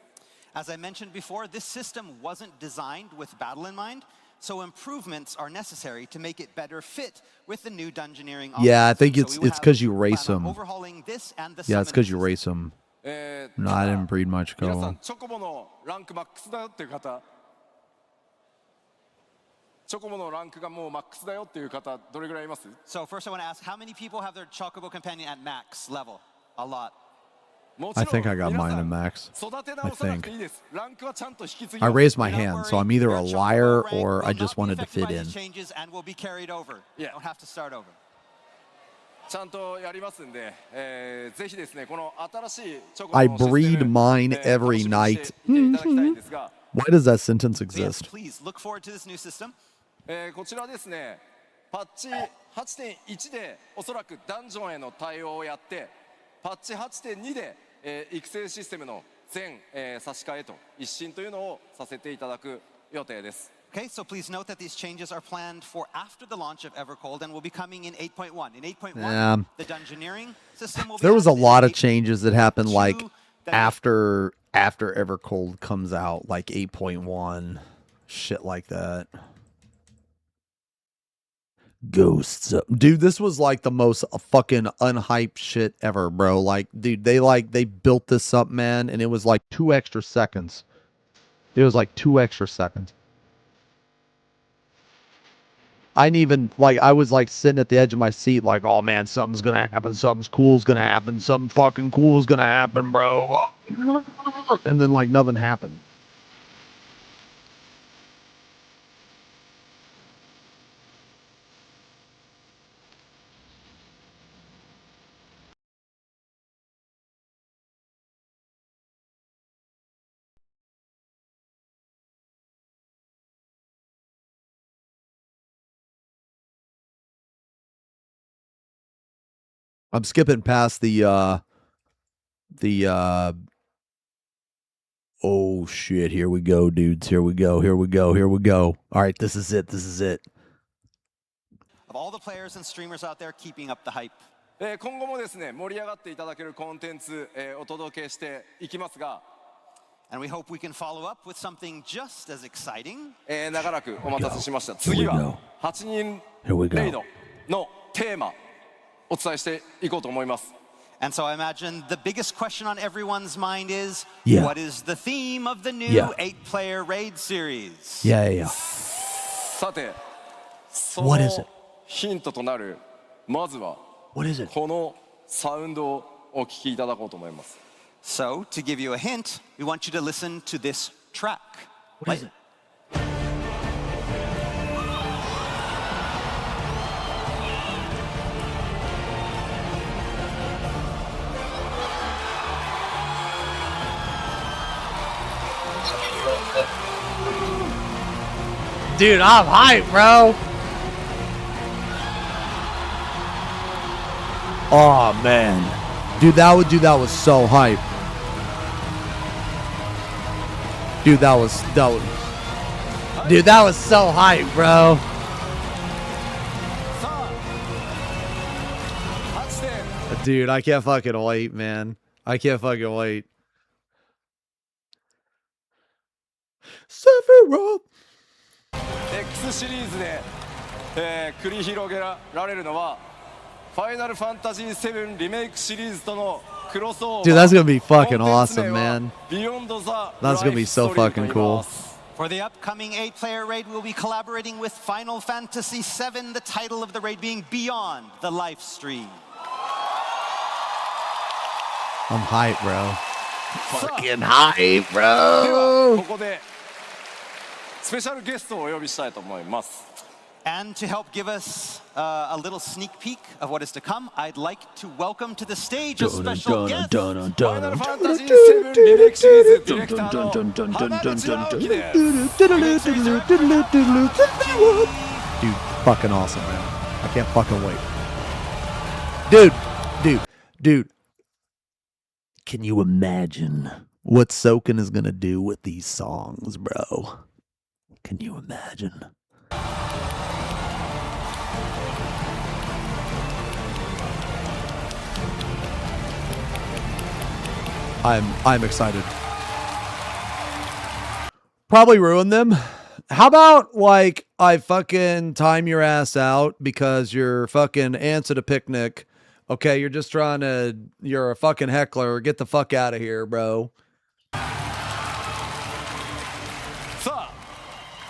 As I mentioned before, this system wasn't designed with battle in mind, so improvements are necessary to make it better fit with the new dungeoneering. Yeah, I think options. So we it's would 'cause you plan race on them. overhauling this and the Yeah, it's summoning because you system. race them. No, I didn't breed much 皆さん Chocobo. チョコボのランクマックスだよっていう方、チョコボのランクがもうマックスだよっていう方、どれぐらいいます？ So first I want to ask, how many people have their chocobo companion at max level? A lot. も I ちろん think I got 皆 mine さ at ん max. 育て I 直さなくて think. いいです。ランクはちゃんと引き継ぎ I ます。 raised my Do not hand, so worry, I'm either a your chocobo liar rank or I will just not be wanted to affected fit by in. these changes and will be carried over. You Yeah. don't have to start over. ちゃんとやりますんで、ぜひですね、この新しいチョコボ I のシステム breed mine 楽 every しみに night. していただきたいんですが、 Why does that sentence So yes, exist? please look forward to this new system. こちらですね、パッチ 8.1 でおそらくダンジョンへの対応をやって、パッチ 8.2 で、育成システムの全、差し替えと一新というのをさせていただく予定です。 Okay, so please note that these changes are planned for after the launch of Evercold and will be coming in 8.1. In 8.1, Yeah. the dungeoneering system will be There was a added. In lot of 8.2, changes that happened like that- after Evercold comes out, like 8.1, shit like that. Ghosts, dude. This was like the most fucking unhyped shit ever, bro. Like, dude, they built this up, man, and it was like 2 extra seconds. It was like 2 extra seconds. I didn't even I was like sitting at the edge of my seat, like, oh man, something's gonna happen, something's cool's gonna happen, something fucking cool's gonna happen, bro. And then like nothing happened. I'm skipping past the oh shit, here we go, dudes. Here we go. All right, this is it. Of all the players and streamers out there keeping up the hype. 今後もですね、盛り上がっていただけるコンテンツ、お届けしていきますが、 And we hope we can follow up with something just as exciting. 長らくお待たせしました。次は8人レイドのテーマお伝えしていこうと思います。 And so I imagine the biggest question on everyone's mind is, Yeah. what is the theme of the new Yeah. 8-player raid series? Yeah. さて、そ What is の it? ヒントとなるまずは What is it? このサウンドをお聞きいただこうと思います。 So, to give you a hint, we want you to listen to this track. What is it? Dude, I'm hyped, bro. Oh man, dude, that was so hype. Dude, that was so hype, bro. Dude, I can't fucking wait, man. I can't fucking wait. Sephiroth. X シリーズで、繰り広げられるのはファイナルファンタジー7リメイクシリーズとのクロスオーバー。 Dude, that's gonna be fucking awesome, man. That's gonna be so fucking cool. For the upcoming 8-player raid, we'll be collaborating with Final Fantasy VII, the title of the raid being Beyond the Life Stream. I'm hyped, bro. Fucking hype, bro. ここでスペシャルゲストをお呼びしたいと思います。 And to help give us a little sneak peek of what is to come, I'd like to welcome to the stage a special guest. Final Fantasy VII リメイクシリーズディレクターの浜口直樹です。 Dude, fucking awesome, man. I can't fucking wait. Dude. Can you imagine what Soken is gonna do with these songs, bro? Can you imagine? I'm excited. Probably ruin them. How about like I fucking time your ass out because you're fucking ants at a picnic. Okay, you're a fucking heckler. Get the fuck out of here, bro. さあ、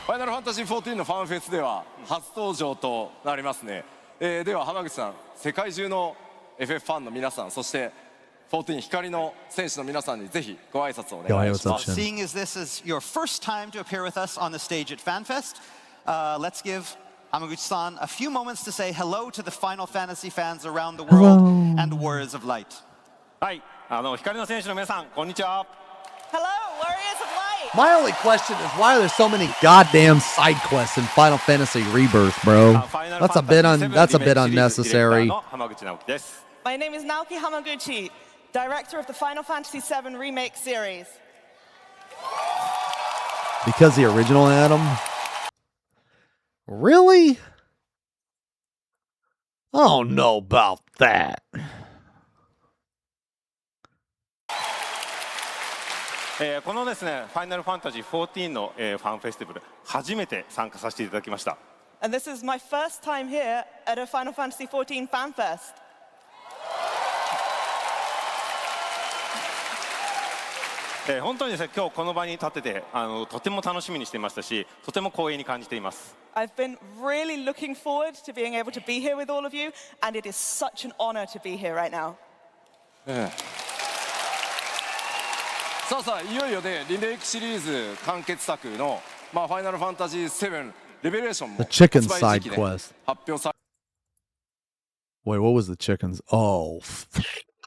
ファイナルファンタジー14のファンフェスでは初登場となりますね。では浜口さん、世界中の FF ファンの皆さん、そして14光の選手の皆さんにぜひご挨拶をお願いします。 Seeing as this is your first time to appear with us on the stage at FanFest, let's give Hamaguchi-san a few moments to say hello to the Final Fantasy fans around the world and Warriors of Light. はい、光の選手の皆さん、こんにちは。 Hello, Warriors of Light. My only question is why are there so many goddamn side quests in Final Fantasy Rebirth, bro? That's a bit unnecessary. My name is Naoki Hamaguchi, director of the Final Fantasy VII Remake series. Because the original Adam? Really? I don't know about that. このですね、ファイナルファンタジー14の、ファンフェスティバル、初めて参加させていただきました。And this is my first time here at a Final Fantasy XIV fan fest. 本当にですね、今日この場に立ってて、とても楽しみにしていましたし、とても光栄に感じています。I've been really looking forward to being able to be here with all of you, and it is such an honor to be here right now. さあ、いよいよでリメイクシリーズ完結作の、ファイナルファンタジー7レベレーションも The chicken 発売時期 side で quest. 発表さ Wait, what was the chickens? Oh,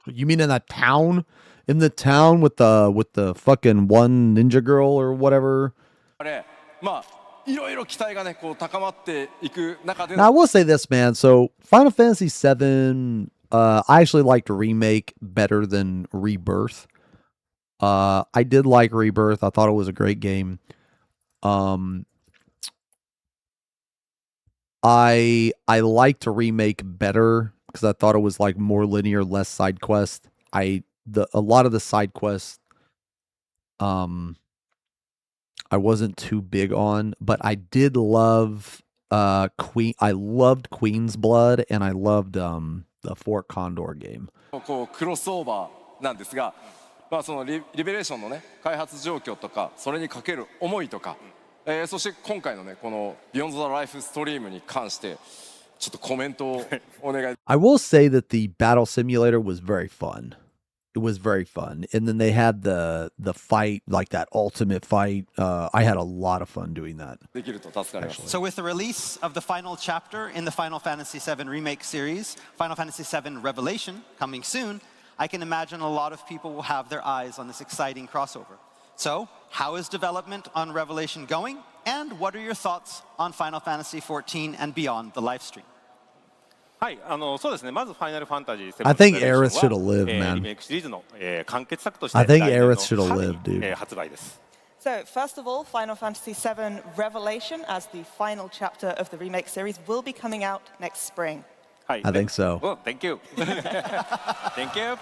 you mean in that town? In the town with the fucking one ninja girl or whatever? れ、いろいろ期待がね、こう高まっていく中で Now, I will say this, man. So, Final Fantasy VII I actually liked Remake better than Rebirth. I did like Rebirth. I thought it was a great game. I liked Remake better because I thought it was like more linear, less side quest. A lot of the side quests I wasn't too big on, but I did love I loved Queen's Blood, and I loved the Fort Condor game. こうクロスオーバーなんですが、まあそのリベレーションのね開発状況とかそれにかける思いとか、そして今回のねこの Beyond the Life Stream に関してちょっとコメントをお願い。I will say that the battle simulator was very fun. It was very fun. And then they had the fight, like that ultimate fight. I had a lot of fun doing that. できると助かります。 So with the release of the final chapter in the Final Fantasy VII Remake series, Final Fantasy VII Revelation, coming soon, I can imagine a lot of people will have their eyes on this exciting crossover. So, how is development on Revelation going? And what are your thoughts on Final Fantasy XIV and beyond the live stream? はい、そうですね。まずファイナルファンタジー7 I think Aerith should have lived, man. リメイクシリーズの完結作として I think 来年の Aerith should have 春 lived, dude. に発売です。 So, first of all, Final Fantasy VII Revelation, as the final chapter of the remake series, will be coming out next spring. はい。 I think so. Oh, thank you. Thank you.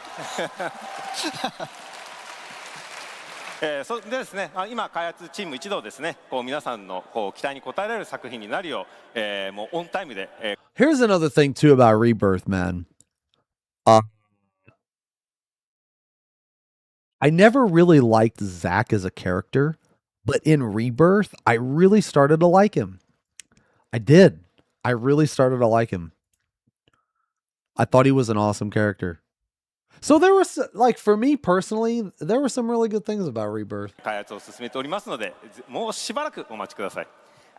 それでですね、今開発チーム一同ですね、こう皆さんのこう期待に応えられる作品になるよう、もうオンタイムで。Here's another thing too about Rebirth, man. I never really liked Zack as a character, but in Rebirth, I really started to like him. I did. I really started to like him. I thought he was an awesome character. So there was, like, for me personally, there were some really good things about Rebirth. 開発を進めておりますので、もうしばらくお待ちください。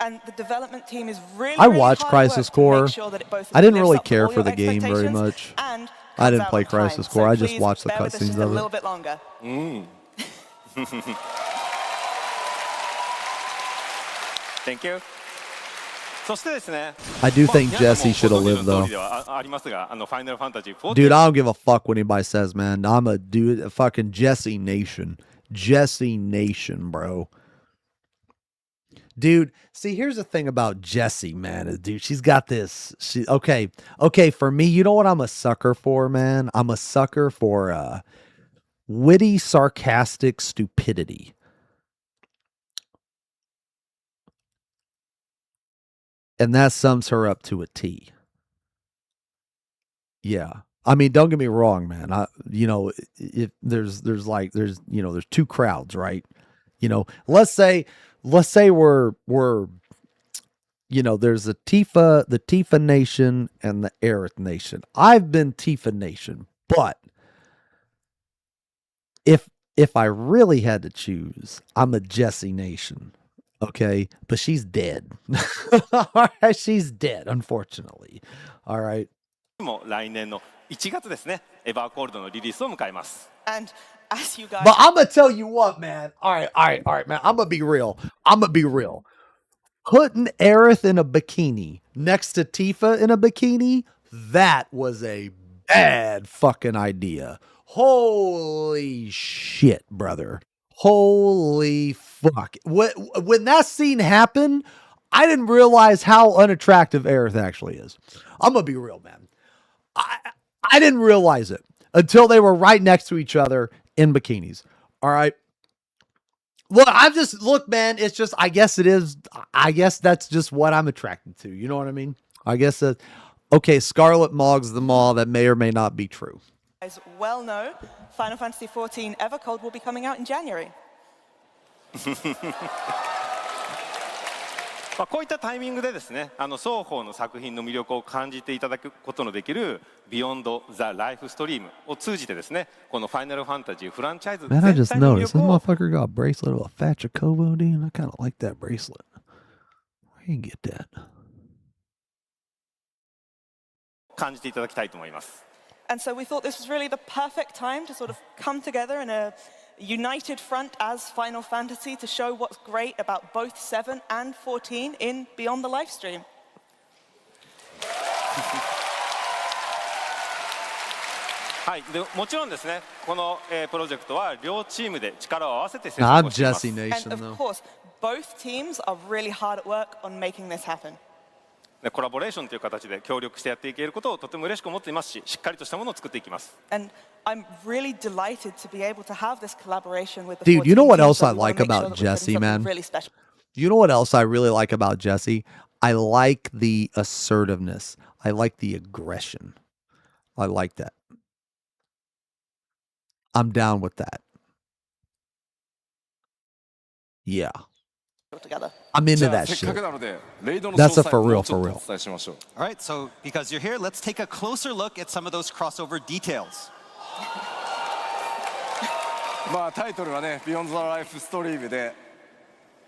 And the development team is really, I really watched hard Crisis work to Core. make sure that it both I didn't lives really up to care all for your the game very expectations much. and I comes didn't out play on time. Crisis Core. So I just please watched the bear with us cutscenes just a of little it. bit longer. Thank you. そしてですね、 I do think Jesse should have 皆 lived さんもご存知の通 though. りではありますが、ファイナルファンタジー14 Dude, I don't give a fuck what anybody says, man. I'm a dude, a fucking Jesse Nation. Jesse Nation, bro. Dude, see, here's the thing about Jessie, man. Dude, she's got this. Okay, for me, you know what I'm a sucker for, man? I'm a sucker for witty, sarcastic stupidity. And that sums her up to a T. Yeah. I mean, don't get me wrong, man. There's two crowds, right? Let's say we're there's the Tifa Nation and the Aerith Nation. I've been Tifa Nation, but if I really had to choose, I'm a Jessie Nation. Okay, but she's dead. All right, she's dead, unfortunately. All right. も来年の1月ですね、エバーコールドのリリースを迎えます。 And as you guys, But I'm gonna tell you what, man. All right, man. I'm gonna be real. Putting Aerith in a bikini next to Tifa in a bikini, that was a bad fucking idea. Holy shit, brother. Holy fuck. When that scene happened, I didn't realize how unattractive Aerith actually is. I'm gonna be real, man. I didn't realize it until they were right next to each other in bikinis. All right. Look, man, it's just, I guess that's just what I'm attracted to. You know what I mean? I guess that, okay, Scarlet Mog's the mall. That may or may not be true. as well know, Final Fantasy XIV Evercold will be coming out in January. こういったタイミングでですね、双方の作品の魅力を感じていただくことのできる Beyond the Life Stream を通じてですね、このファイナルファンタジーフランチャイズ Man, I 全 just 体の魅 noticed this 力を motherfucker got a bracelet of a fat Chocobo, dude. I kind of like that bracelet. Where you get that? 感じていただきたいと思います。 And so we thought this was really the perfect time to sort of come together in a united front as Final Fantasy to show what's great about both 7 and 14 in Beyond the Livestream. はい、でもちろんですね、この、プロジェクトは両チームで力を合わせて制 Nah, 作 I'm をしています。 Jesse Nation And of though. course, both teams are really hard at work on making this happen. でコラボレーションという形で協力してやっていけることをとても嬉しく思っていますし、しっかりとしたものを作っていきます。And I'm really delighted to be able to have this collaboration with the Dude, you know 14 what teams, else so I we wanna like make sure about that we're putting Jesse, something man? really special. You know what else I really like about Jesse? I like the assertiveness. I like the aggression. I like that. I'm down with that. Yeah. Together. I'm into じゃあ that せっか shit. くなのでレイドの That's 詳 a 細 for をも real, うちょ for っと real. お伝えしましょう。 All right, so because you're here, let's take a closer look at some of those crossover details. まあタイトルはね、Beyond the Life Stream で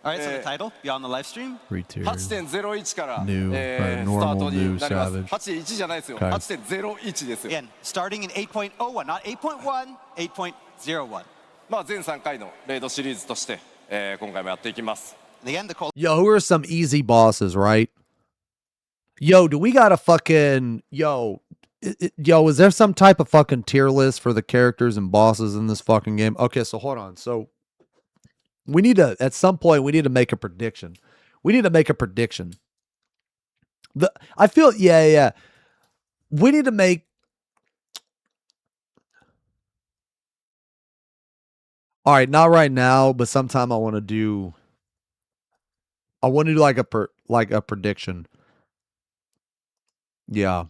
All right, so the title, Beyond the Livestream. Three tiers. 8.01 から New, スタ normal, ート new, になります。 savage. 8.1じゃないですよ。 Okay. 8.01ですよ。 Again, starting in 8.01, not 8.1, 8.01. まあ全3回のレイドシリーズとして、今回もやっていきます。 And again, the Yo, who are some easy bosses, right? Yo, do we got a fucking yo, is there some type of fucking tier list for the characters and bosses in this fucking game? Okay, so hold on. So we need to at some point we need to make a prediction. We need to make a prediction. I feel yeah. We need to make all right, not right now, but sometime I want to do like a prediction. Yeah.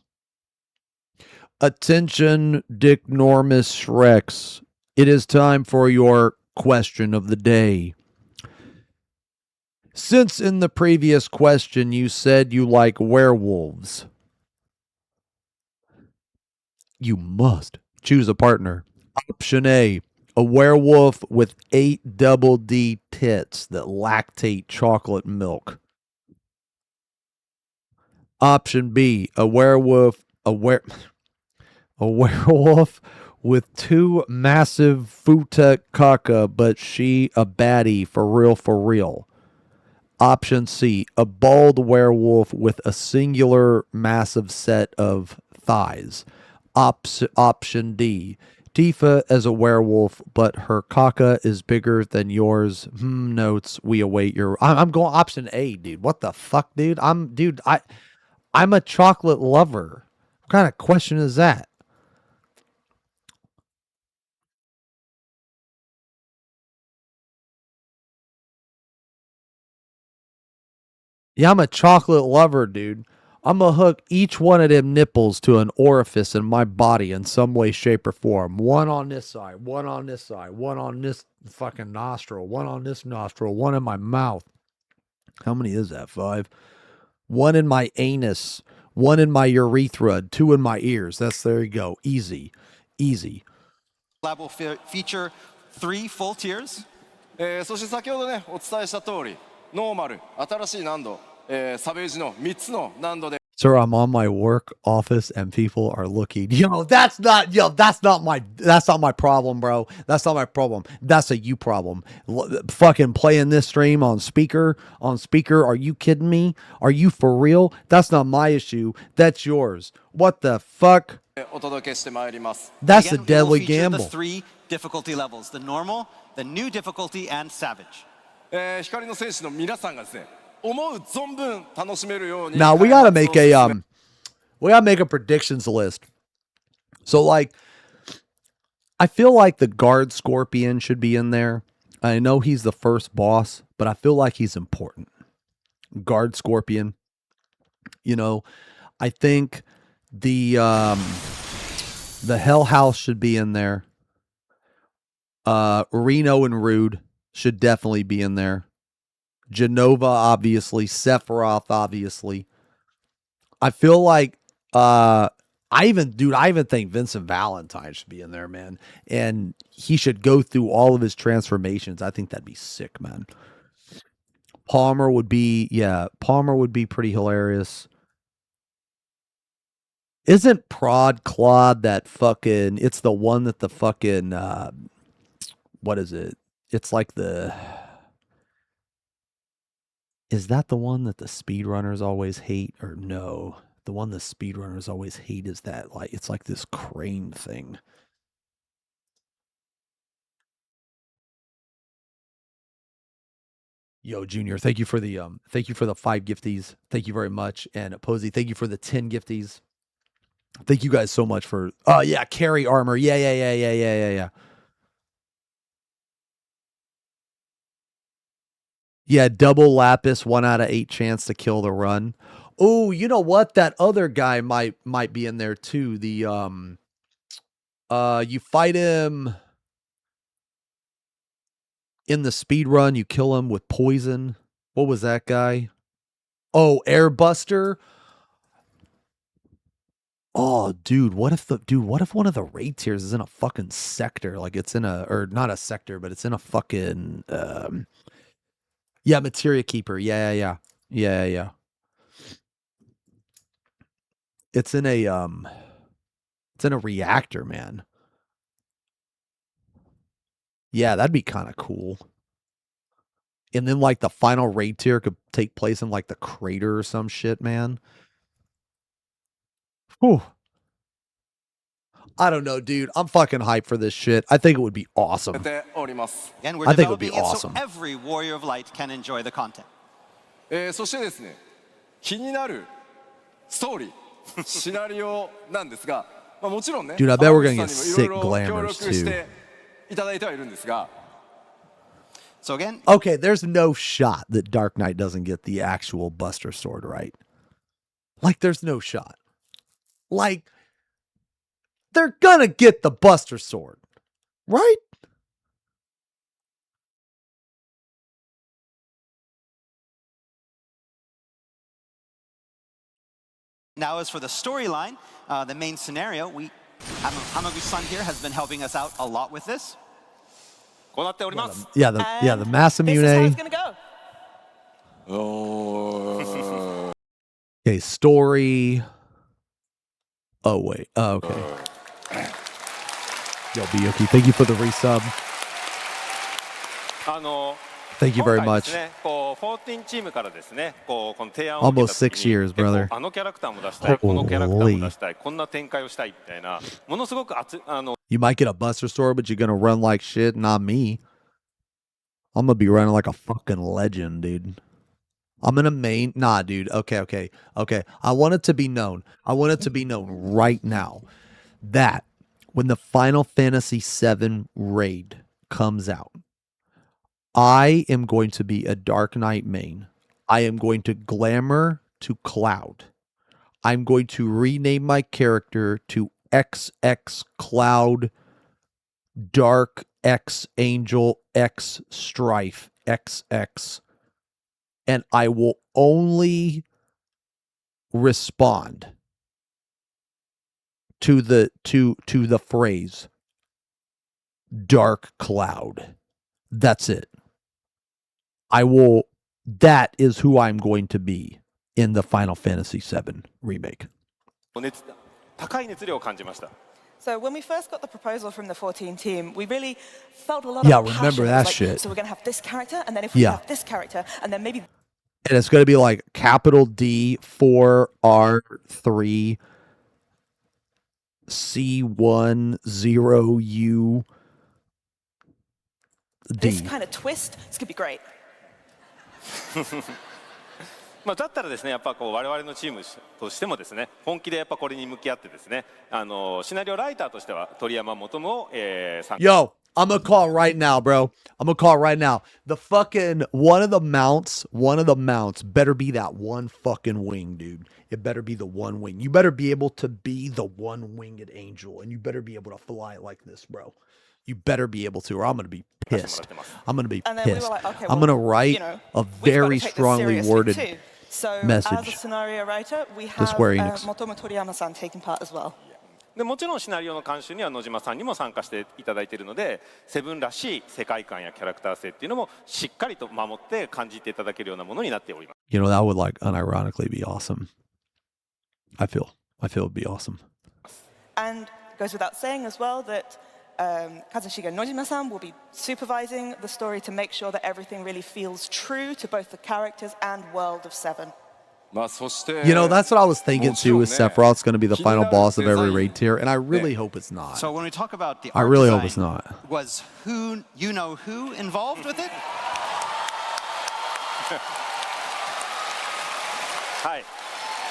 Attention, Dick Normus Rex. It is time for your question of the day. Since in the previous question you said you like werewolves, you must choose a partner. Option A, a werewolf with 8 double D tits that lactate chocolate milk. Option B, a werewolf with 2 massive futa caca, but she a baddie for real. Option C, a bald werewolf with a singular massive set of thighs. Option D, Tifa as a werewolf, but her caca is bigger than yours. Notes, we await your... I'm going option A, dude. What the fuck, dude? I'm a chocolate lover. What kind of question is that? Yeah, I'm a chocolate lover, dude. I'm gonna hook each one of them nipples to an orifice in my body in some way, shape, or form. One on this side, one on this side, one on this fucking nostril, one on this nostril, one in my mouth. How many is that? 5? One in my anus, one in my urethra, 2 in my ears. There you go. Easy. lab will feature 3 full tiers. そして先ほどねお伝えした通り、ノーマル、新しい難度、サベージの3つの難度で。 Sir, I'm on my work office and people are looking. That's not my problem, bro. That's not my problem. That's a you problem. Fucking playing this stream on speaker. Are you kidding me? Are you for real? That's not my issue. That's yours. What the fuck? お届けしてまいります。 That's a Again, it will deadly feature gamble. the 3 difficulty levels: the normal, the new difficulty, and savage. 光の戦士の皆さんがですね、思う存分楽しめるように。 Now we gotta make a predictions list. So like, I feel like the guard scorpion should be in there. I know he's the first boss, but I feel like he's important. Guard scorpion. I think the Hell House should be in there. Reno and Rude should definitely be in there. Genova, obviously. Sephiroth, obviously. I feel like I even think Vincent Valentine should be in there, man. And he should go through all of his transformations. I think that'd be sick, man. Palmer would be pretty hilarious. Isn't Prod Claude that fucking... It's the one that the fucking... what is it? It's like the... Is that the one that the speedrunners always hate? Or no? The one the speedrunners always hate is that like it's like this crane thing. Yo, Junior, thank you for the 5 gifties. Thank you very much. And Posey, thank you for the 10 gifties. Thank you guys so much for yeah, carry armor. Yeah. Yeah, double lapis, 1 out of 8 chance to kill the run. Oh, you know what? That other guy might be in there too. The you fight him in the speed run, you kill him with poison. What was that guy? Oh, Airbuster. Oh, dude, what if one of the raid tiers is in a fucking sector? Like it's in a, or not a sector, but it's in a fucking yeah, Materia Keeper. Yeah. It's in a reactor, man. Yeah, that'd be kind of cool. And then like the final raid tier could take place in like the crater or some shit, man. Whew. I don't know, dude. I'm fucking hyped for this shit. I think it would be awesome. And we're I think it would be developing it awesome. so every Warrior of Light can enjoy the content. そしてですね、気になるストーリー、シナリオなんですが、まあもちろんね、 Dude, I bet we're gonna 浜 get 口さんに sick もいろいろ協 glamours 力し too. ていただいてはいるんですが。So again, Okay, there's no shot that Dark Knight doesn't get the actual Buster Sword, right? Like, there's no shot. Like, they're gonna get the Buster Sword, right? now as for the storyline, the main scenario, Hamaguchi-san here has been helping us out a lot with this. こうなっております。 Yeah, the This is how Masamune. it's gonna go. Okay, story. Oh wait. Oh, okay. Yo, Bioki, thank you for the resub. Thank you very 今回です much. ね、こう14チームからですね、この提案を受けた Almost 時に 6 years, brother. あのキャラクターも出したい、このキャラクターも出したい、こんな展開をしたいみたいな、ものすごくYou might get a Buster Sword, but you're gonna run like shit. Not me. I'm gonna be running like a fucking legend, dude. I'm gonna main. Nah, dude. Okay. I want it to be known. Right now that when the Final Fantasy VII raid comes out, I am going to be a Dark Knight main. I am going to glamour to Cloud. I'm going to rename my character to XX Cloud, Dark X Angel, X Strife, XX. And I will only respond to the phrase Dark Cloud. That's it. That is who I'm going to be in the Final Fantasy VII remake. 高い熱量を感じました。 So when we first got the proposal from the 14 team, we really felt a lot Yeah, of passion. remember It was that like, shit. So we're going to have this character, and then if we Yeah. have this character, and then maybe... And it's going to be like capital D 4R3 C10U This D. kind of twist, it's going to be great. まあだったらですね、やっぱこう我々のチームとしてもですね、本気でやっぱこれに向き合ってですね、シナリオライターとしては鳥山求を、参加。 Yo, I'm gonna call right now, bro. I'm gonna call right now. The fucking one of the mounts better be that one fucking wing, dude. It better be the one wing. You better be able to be the one winged angel, and you better be able to fly like this, bro. You better be able to, or I'm gonna be pissed. I'm gonna be And then we were pissed. like, okay, I'm well, gonna write you know, a we've got to very take this strongly seriously worded too. So as a message. scenario writer, we to have Square Enix. Motomo Toriyama-san taking part as well. でもちろんシナリオの監修には野島さんにも参加していただいているので、セブンらしい世界観やキャラクター性っていうのもしっかりと守って感じていただけるようなものになっております。You know, that would like unironically be awesome. I feel it'd be awesome. And it goes without saying as well that Kazushige Nojima-san will be supervising the story to make sure that everything really feels true to both the characters and world of Seven. You know, that's what I was thinking too, is Sephiroth's going to be the final boss of every raid tier, and I really hope it's not. So when we talk about the I art really design, hope it's not. was who involved with it?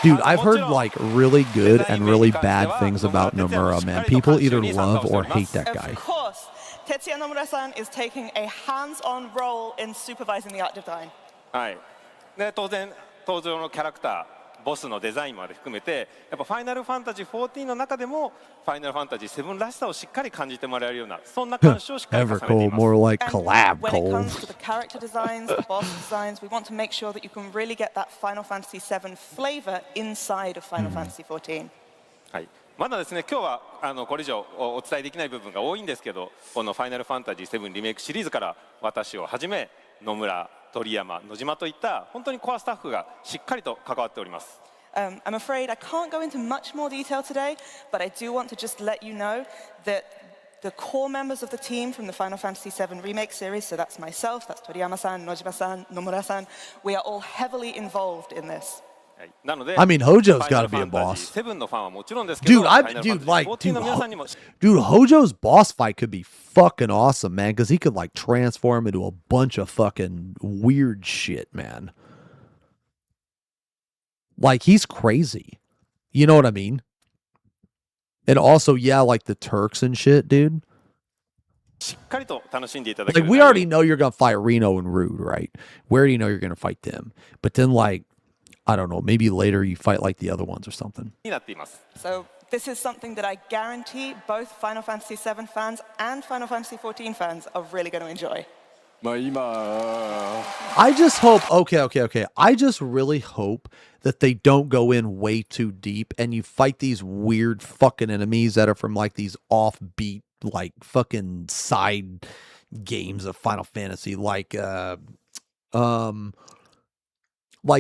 Dude, I've heard like really good and really bad things about Nomura, man. People either love or hate that guy. Of course, Tetsuya Nomura-san is taking a hands-on role in supervising the art design. はい。で当然登場のキャラクター、ボスのデザインまで含めて、やっぱファイナルファンタジー14の中でもファイナルファンタジー7らしさをしっかり感じてもらえるようなそんな鑑賞をしっかり重ねてい Evercole, ます。 more like collab When it Cole. comes to the character designs, the boss designs, we want to make sure that you can really get that Final Fantasy VII flavor inside of Final Fantasy XIV. はい。まだですね、今日はこれ以上お伝えできない部分が多いんですけど、このファイナルファンタジー7リメイクシリーズから私をはじめ野村、鳥山、野島といった本当にコアスタッフがしっかりと関わっております。I'm afraid I can't go into much more detail today, but I do want to just let you know that the core members of the team from the Final Fantasy VII Remake series, so that's myself, that's Toriyama-san, Nojima-san, Nomura-san, we are all heavily involved in this. I mean, Hojo's got to be a boss. Dude, dude, Hojo's boss fight could be fucking awesome, man, because he could like transform into a bunch of fucking weird shit, man. Like, he's crazy. You know what I mean? And also, yeah, like the Turks and shit, dude. Like, we already know you're going to fight Reno and Rude, right? We already know you're going to fight them. But then, like, I don't know, maybe later you fight like the other ones or something. So this is something that I guarantee both Final Fantasy VII fans and Final Fantasy XIV fans are really going to enjoy. I just hope, okay. I just really hope that they don't go in way too deep and you fight these weird fucking enemies that are from like these offbeat, like fucking side games of Final Fantasy, like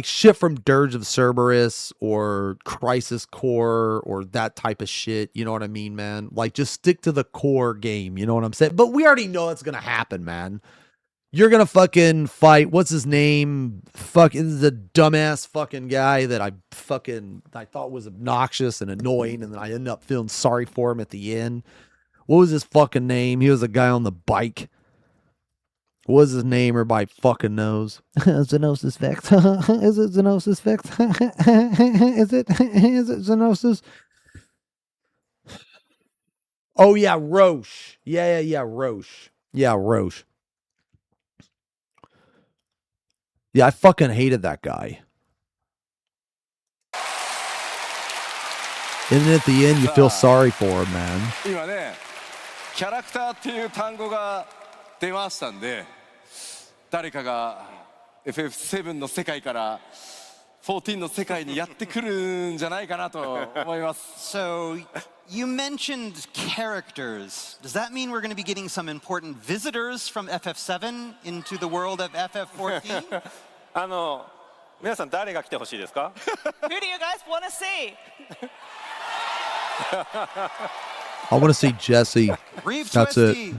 shit from Dirge of Cerberus or Crisis Core or that type of shit. You know what I mean, man? Like, just stick to the core game. You know what I'm saying? But we already know it's going to happen, man. You're going to fucking fight, what's his name? Fucking the dumbass fucking guy that I thought was obnoxious and annoying. And then I ended up feeling sorry for him at the end. What was his fucking name? He was a guy on the bike. What was his name? Everybody fucking knows. XenosysVex. Is it XenosysVex? Is it Xenosis? Oh yeah, Roche. Yeah, Roche. Yeah, Roche. Yeah, I fucking hated that guy. And then at the end, you feel sorry for him, man. 今ね、キャラクターっていう単語が出ましたんで、誰かが FF7 の世界から14の世界にやってくるんじゃないかなと思います。So, you mentioned characters. Does that mean we're going to be getting some important visitors from FF7 into the world of FF14? 皆さん誰が来てほしいですか？ Who do you guys want to see? I want to see Jesse. That's it.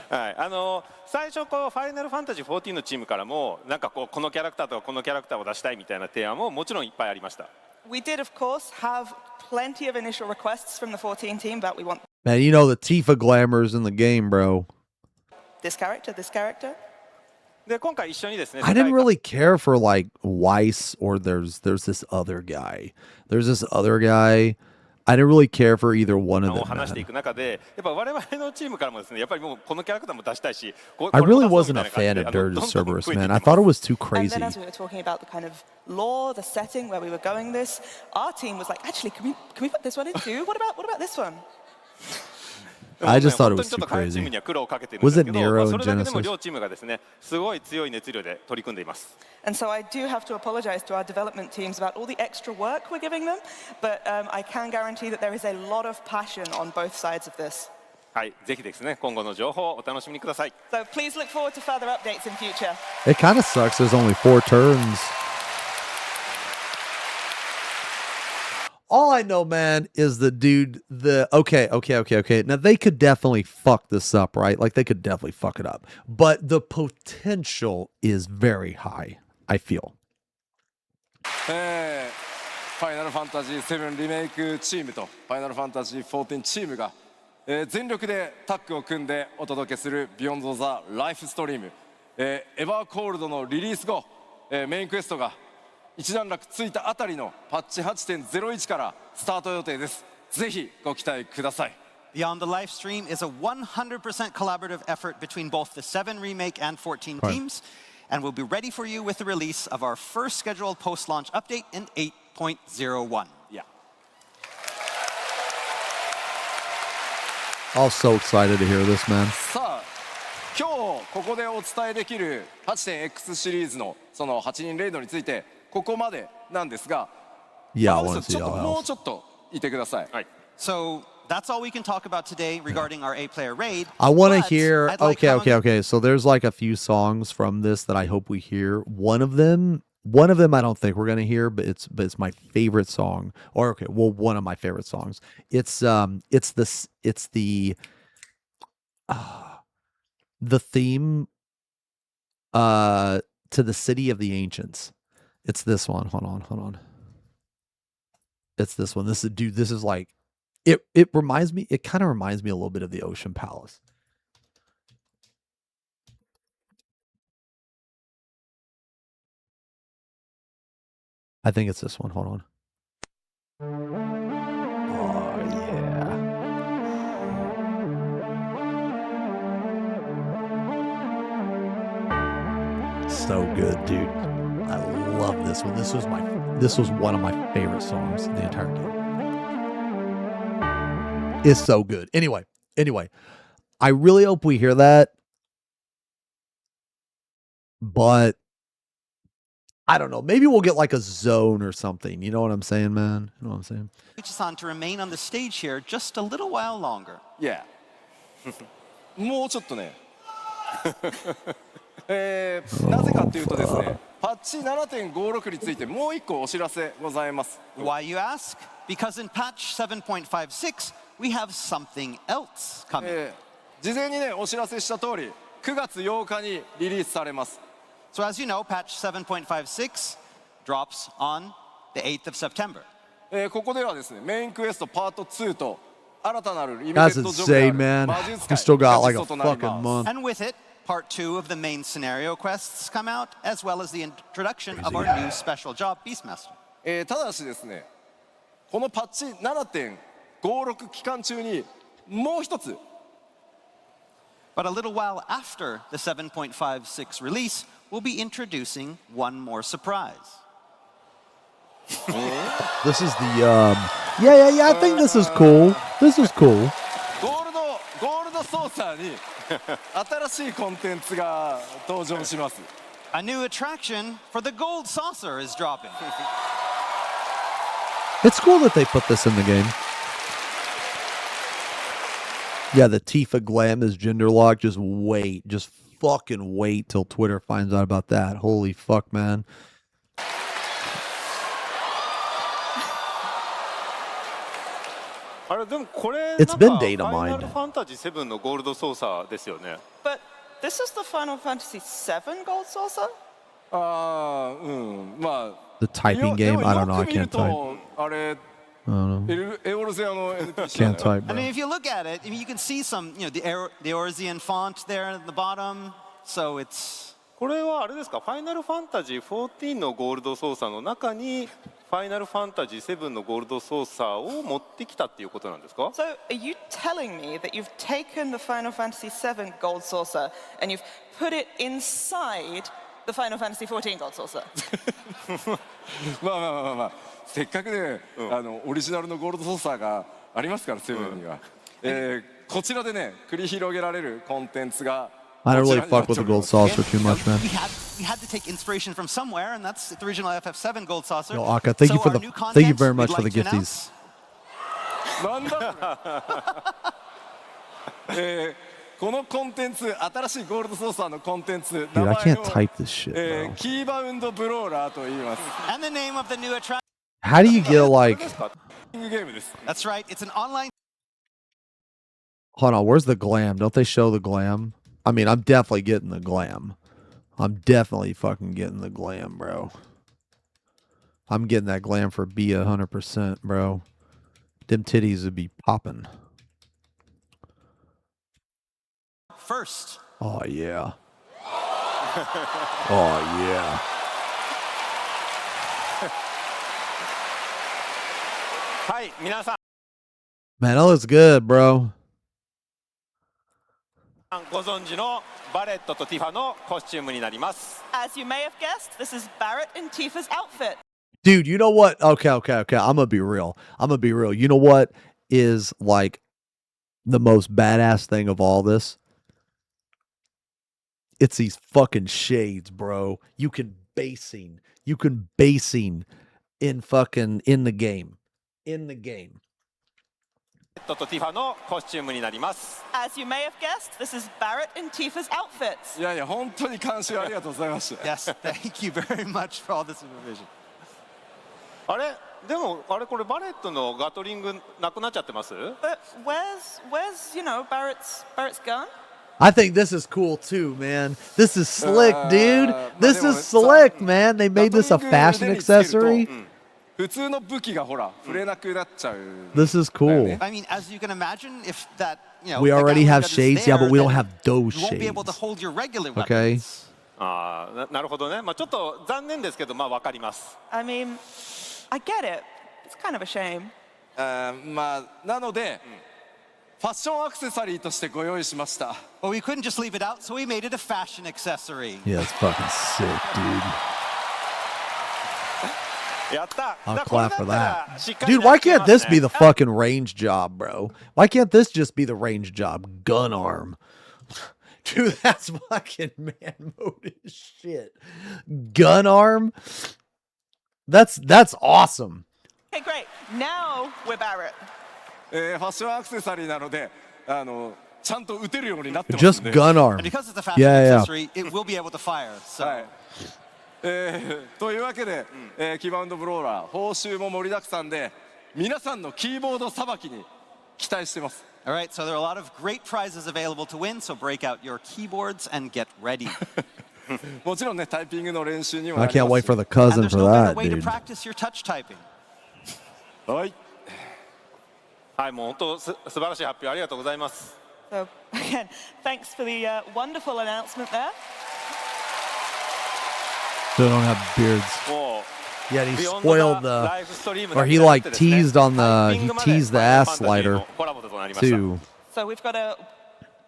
はい、最初こうファイナルファンタジー14のチームからもなんかこのキャラクターとかこのキャラクターを出したいみたいな提案ももちろんいっぱいありました。We did, of course, have plenty of initial requests from the 14 team, but we want Man, you know the Tifa glamour's in the game, bro. this character, this character. で今回一緒にですね。 I didn't really care for like Weiss or there's this other guy. There's this other guy. I didn't really care for either one of them. 話していく中で、やっぱ我々のチームからもですね、やっぱりもうこのキャラクターも出したいし、I really wasn't a fan of Dirge of Cerberus, man. I thought it was too And crazy. then as we were talking about the kind of lore, the setting where we were going this, our team was like, actually, can we put this one in too? What about this one? I just thought it was too crazy. Was it Nero in それだけでも Genesis? 両チームがですね、すごい強い熱量で取り組んでいます。 And so I do have to apologize to our development teams about all the extra work we're giving them, but I can guarantee that there is a lot of passion on both sides of this. はい、ぜひですね、今後の情報をお楽しみにください。 So please look forward to further updates in future. It kind of sucks. There's only 4 turns. All I know, man, is the dude, okay. Now, they could definitely fuck this up, right? Like, they could definitely fuck it up. But the potential is very high, I feel. ファイナルファンタジー7リメイクチームとファイナルファンタジー14チームが、全力でタッグを組んでお届けするビヨンドザライフストリーム、エヴァーコールドのリリース後、メインクエストが一段落ついたあたりのパッチ 8.01 からスタート予定です。ぜひご期待ください。Beyond the live stream is a 100% collaborative effort between both the 7 remake and 14 teams, and we'll be ready for you with the release of our first scheduled post-launch update in 8.01. Yeah. I'm so excited to hear this, man. さあ、今日ここでお伝えできる 8.X シリーズのその8人レイドについてここまでなんですが、Yeah, I も want う to ち see ょっと all もう else. ちょっといてください。So that's all we can talk about today regarding our 8-player raid. I want to but hear. I'd like Okay. So there's like a few songs from this that I hope we hear. One of them, I don't think we're gonna hear, but it's my favorite song. Or okay, well, one of my favorite songs. It's the theme to the City of the Ancients. It's this one. Hold on. It's this one. This is like it reminds me, it kind of reminds me a little bit of the Ocean Palace. I think it's this one. Hold on. Oh yeah. So good, dude. I love this one. This was one of my favorite songs in the entire game. It's so good. Anyway, I really hope we hear that. But I don't know. Maybe we'll get like a zone or something. You know what I'm saying, man? You know what I'm saying? Ichi-san to remain on the stage here just a little while longer. Yeah. もうちょっとね。なぜかというとですね、パッチ 7.56 についてもう一個お知らせございます。Why you ask? Because in patch 7.56 we have something else coming. 事前にねお知らせした通り、9月8日にリリースされます。So as you know, patch 7.56 drops on the 8th of September. ここではですね、メインクエストパート2と新たなるリミテッドジョブである魔術界 still got が like 実 a 装となり fucking ます。 month. And with it, part 2 of the main scenario quests come out, as well as the introduction of our new special job, Beastmaster. ただしですね、このパッチ 7.56 期間中にもう一つ But a little while after the 7.56 release, we'll be introducing one more surprise. This is the yeah. I think this is cool. This is cool. ゴールドソーサーに新しいコンテンツが登場します。A new attraction for the gold saucer is dropping. It's cool that they put this in the game. Yeah, the Tifa glam is gender locked. Just fucking wait till Twitter finds out about that. Holy fuck, man. It's been data mined. Final Fantasy 7のゴールドソーサーですよね。 But this is the Final Fantasy VII Gold Saucer? まあ The typing game, I don't know. I can't type. あれ I don't know. エオルゼアの NPC Can't type, I bro. mean, if you look at it, I mean, you can see some, the Eorzean font there at the bottom. So it's. これはあれですか、ファイナルファンタジー14のゴールドソーサーの中にファイナルファンタジー7のゴールドソーサーを持ってきたっていうことなんですか？ So, are you telling me that you've taken the Final Fantasy VII Gold Saucer and you've put it inside the Final Fantasy XIV Gold Saucer? まあせっかくね、オリジナルのゴールドソーサーがありますからセブンには、こちらでね繰り広げられるコンテンツが I don't really fuck with the gold saucer too much, man. We had to take inspiration from somewhere, and that's the original FF7 Gold Saucer. Yo, Aka, thank you very much for the gifties. なんだこのコンテンツ、新しいゴールドソーサーのコンテンツ、 Dude, I can't type this shit, bro. キーバウンドブローラーと言います。 And the name of the new attraction. How do you get like? ゲームです。 That's right. It's an online. Hold on, where's the glam? Don't they show the glam? I mean, I'm definitely getting the glam. I'm definitely fucking getting the glam, bro. I'm getting that glam for B 100%, bro. Them titties would be popping. First. Oh yeah. Oh yeah. Hi, 皆さん Man, that looks good, bro. ご存知のバレットとティファのコスチュームになります。 As you may have guessed, this is Barrett and Tifa's outfit. Dude, you know what? Okay. I'm gonna be real. You know what is like the most badass thing of all this? It's these fucking shades, bro. You can basing in fucking in the game.とティファのコスチュームになります。 As you may have guessed, this is Barrett and Tifa's outfits. いやいや、本当に監修ありがとうございます。 Yes, thank you very much for all this supervision. あれでもあれこれバレットのガトリングなくなっちゃってます？ But where's you know Barrett's gun? I think this is cool too, man. This is slick, dude. This is slick, man. They made this a fashion accessory. 普通の武器がほら触れなくなっちゃう。 This is cool. I mean, as you can imagine, if that, you know, We the already gun have that is shades, there, yeah, but we don't then have those you won't be able to shades. hold your regular weapons. Okay. ああ、なるほどね。まあちょっと残念ですけど、まあわかります。 I mean, I get it. It's kind of a shame. まあなので、ファッションアクセサリーとしてご用意しました。 Well, we couldn't just leave it out, so we made it a fashion accessory. Yeah, it's fucking sick, dude. やった。 I'll これ clap だ for ったら that. しっかり Dude, why なってま can't す this be ね the fucking range job, bro? Why can't this just be the range job? Gun arm. Dude, that's fucking man mode as shit. Gun arm? That's awesome. Okay, great. Now we're Barrett. ファッションアクセサリーなので、ちゃんと撃てるようになってますん Just で。 gun arm. And because it's a fashion Yeah. accessory, it will be able to fire. So. はい。というわけで、キバウンドブローラー報酬も盛りだくさんで皆さんのキーボードさばきに期待してます。 All right, so there are a lot of great prizes available to win, so break out your keyboards and get ready. もちろんねタイピングの練習にも I なり can't ま wait す for the And cousin there's for no better that, way to dude. practice your touch typing. はい。はい、もう本当素晴らしい発表ありがとうございます。 So again, thanks for the wonderful announcement there. Still don't have beards. もう Yeah, he Beyond spoiled the the, live stream or だけ he じゃなく like てですね、 teased on タイ the, ピン he グまで teased the ファイナル ass ファンタジー slider のコラボとなりました。 too. So we've got a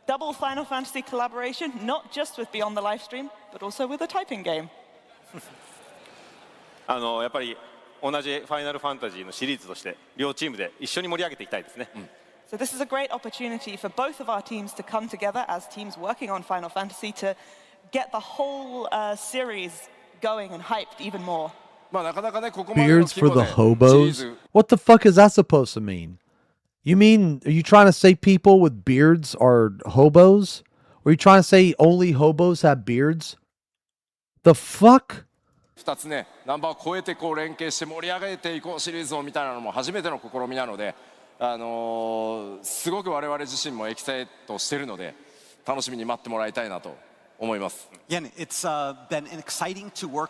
double Final Fantasy collaboration, not just with Beyond the Livestream, but also with a typing game. やっぱり同じファイナルファンタジーのシリーズとして両チームで一緒に盛り上げていきたいですね。So this is a great opportunity for both of our teams to come together as teams working on Final Fantasy to get the whole series going and hyped even more. まあなかなかねここまでの Beards 規 for 模 the でシリー hobos? ズ What the fuck is that supposed to mean? You mean, are you trying to say people with beards are hobos? Or are you trying to say only hobos have beards? The fuck? 2つねナンバーを超えてこう連携して盛り上げていこうシリーズをみたいなのも初めての試みなので、すごく我々自身もエキサイトしてるので楽しみに待ってもらいたいなと思います。 Again, it's been exciting to work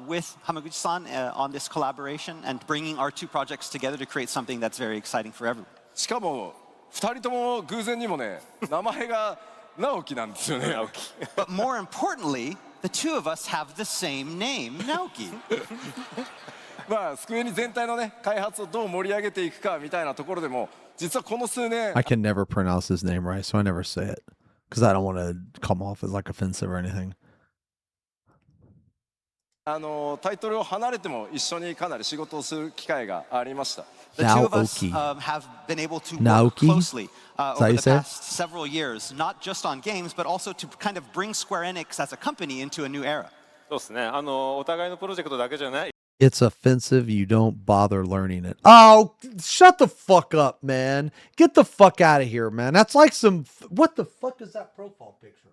with Hamaguchi-san on this collaboration and bringing our two projects together to create something that's very exciting for everyone. しかも2人とも偶然にもね名前が直樹なんですよね。直樹。 But more importantly, the two of us have the same name, Naoki. まあスクエニ全体のね開発をどう盛り上げていくかみたいなところでも実はこの数年 I can never pronounce his name right, so I never say it. Because I don't want to come off as like offensive or anything. タイトルを離れても一緒にかなり仕事をする機会がありました。 The two of us Naoki. have been able to work Naoki? closely how over you the say it? past several years, not just on games, but also to kind of bring Square Enix as a company into a new era. そうですね。お互いのプロジェクトだけじゃない。 It's offensive. You don't bother learning it. Oh, shut the fuck up, man. Get the fuck out of here, man. That's like some. What the fuck is that profile picture?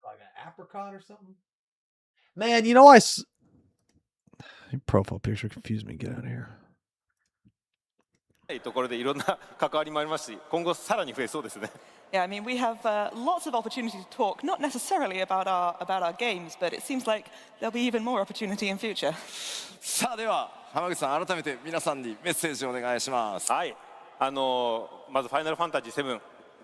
Like an apricot or something? Man, you know, Profile picture confused me. Get out of here. ところでいろんな関わりもありますし、今後さらに増えそうですね。Yeah, I mean, we have lots of opportunity to talk, not necessarily about our games, but it seems like there'll be even more opportunity in future. さあでは浜口さん、改めて皆さんにメッセージをお願いします。はい、まずファイナルファンタジー7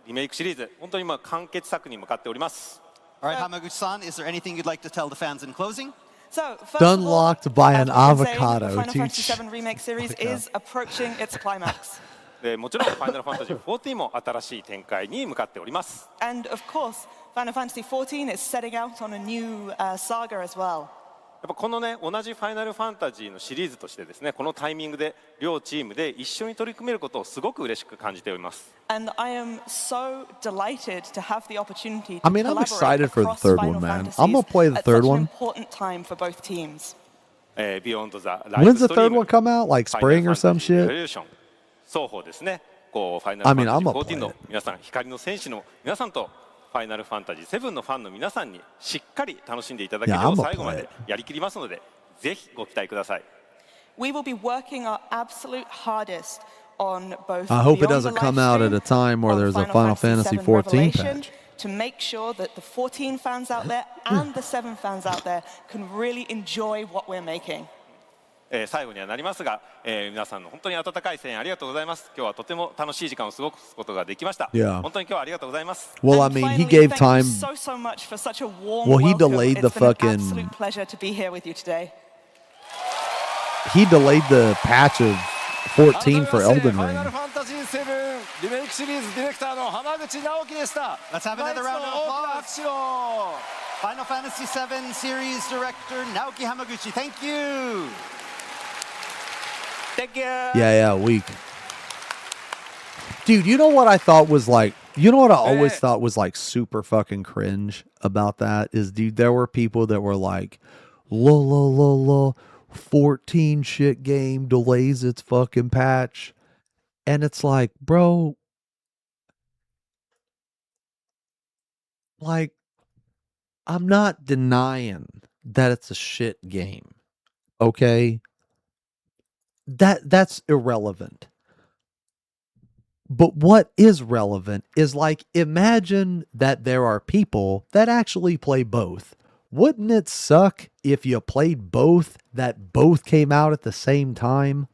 リメイクシリーズ、本当に今完結作に向かっております。All right, Hamaguchi-san, is there anything you'd like to tell the fans in closing? So, first Done of all, locked by as an we've been saying, avocado, the Final dude. Fantasy VII Remake series is approaching its climax. でもちろんファイナルファンタジー14も新しい展開に向かっております。And of course, Final Fantasy XIV is setting out on a new saga as well. やっぱこのね、同じファイナルファンタジーのシリーズとしてですね、このタイミングで両チームで一緒に取り組めることをすごく嬉しく感じております。And I am so delighted to have the opportunity to I mean, I'm collaborate excited for the across third Final one, man. Fantasies I'm gonna play the at third such an one. important time for both teams. Beyond the When's the Live third Stream one come out? Like spring or some shit? Revolution 双方ですね、こうファイナル I ファ mean, ン I'm タジー gonna 14 play の皆さん、光の戦士の皆さんとファイナルファンタジー7のファンの皆さんにしっかり楽しんでいただける Yeah, よ I'm う gonna 最後ま play でやりきりますので、ぜひご期待ください。We will be working our absolute hardest on both I hope it Beyond the doesn't come out at Livestream, a time where on there's a Final Fantasy VII 14 Revelation, patch. to make sure that the 14 fans out there and the 7 fans out there can really enjoy what we're making. 最後にはなりますが、皆さんの本当に温かい声援ありがとうございます。今日はとても楽しい時間を過ごすことができました。Yeah. 本当に今日はありがとうございます。Well, I And mean, he finally, gave thank time. you so much for such a warm Well, he welcome. delayed the It's been an fucking- absolute pleasure to be here with you today. He delayed the patch of 14 for 改めまして Elden ファイナル Ring. ファンタジー7リメイクシリーズディレクターの浜口直樹でした。 Let's have another round of 大地の大きな拍手を。 Final Fantasy VII Series Director Naoki Hamaguchi, thank you! Thank you! Yeah, weak. Dude, you know what I thought was like, you know what I always thought was like super fucking cringe about that is, dude, there were people that were like, la, 14 shit game delays its fucking patch. And it's like, bro, like, I'm not denying that it's a shit game. Okay? That's irrelevant. But what is relevant is, like, imagine that there are people that actually play both. Wouldn't it suck if you played both that both came out at the same time?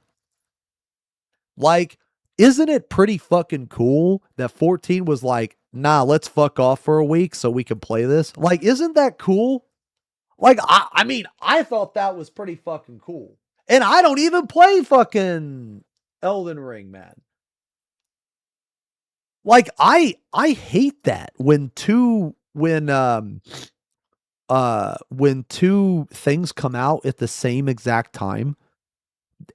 Like, isn't it pretty fucking cool that 14 was like, nah, let's fuck off for a week so we can play this? Like, isn't that cool? Like, I mean, I thought that was pretty fucking cool. And I don't even play fucking Elden Ring, man. Like, I hate that when two things come out at the same exact time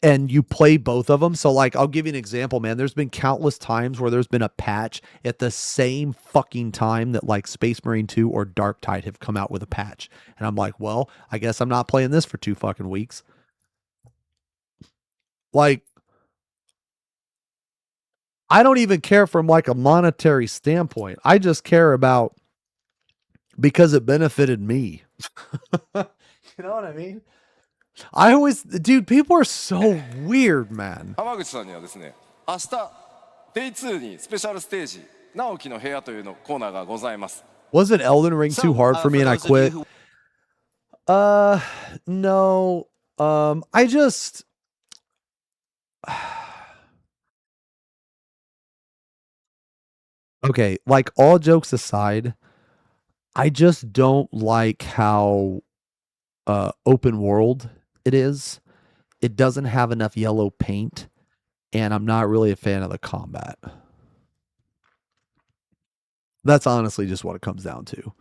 and you play both of them. So, like, I'll give you an example, man. There's been countless times where there's been a patch at the same fucking time that, like, Space Marine 2 or Dark Tide have come out with a patch. And I'm like, well, I guess I'm not playing this for 2 fucking weeks. Like, I don't even care from, like, a monetary standpoint. I just care about because it benefited me. You know what I mean? I always, dude, people are so weird, man. 浜口さんにはですね、明日 Day2 にスペシャルステージ直樹の部屋というのコーナーがございます。 Wasn't Elden Ring too hard for me and I quit? No. I just okay, like, all jokes aside, I just don't like how open world it is. It doesn't have enough yellow paint, and I'm not really a fan of the combat. That's honestly just what it comes down to.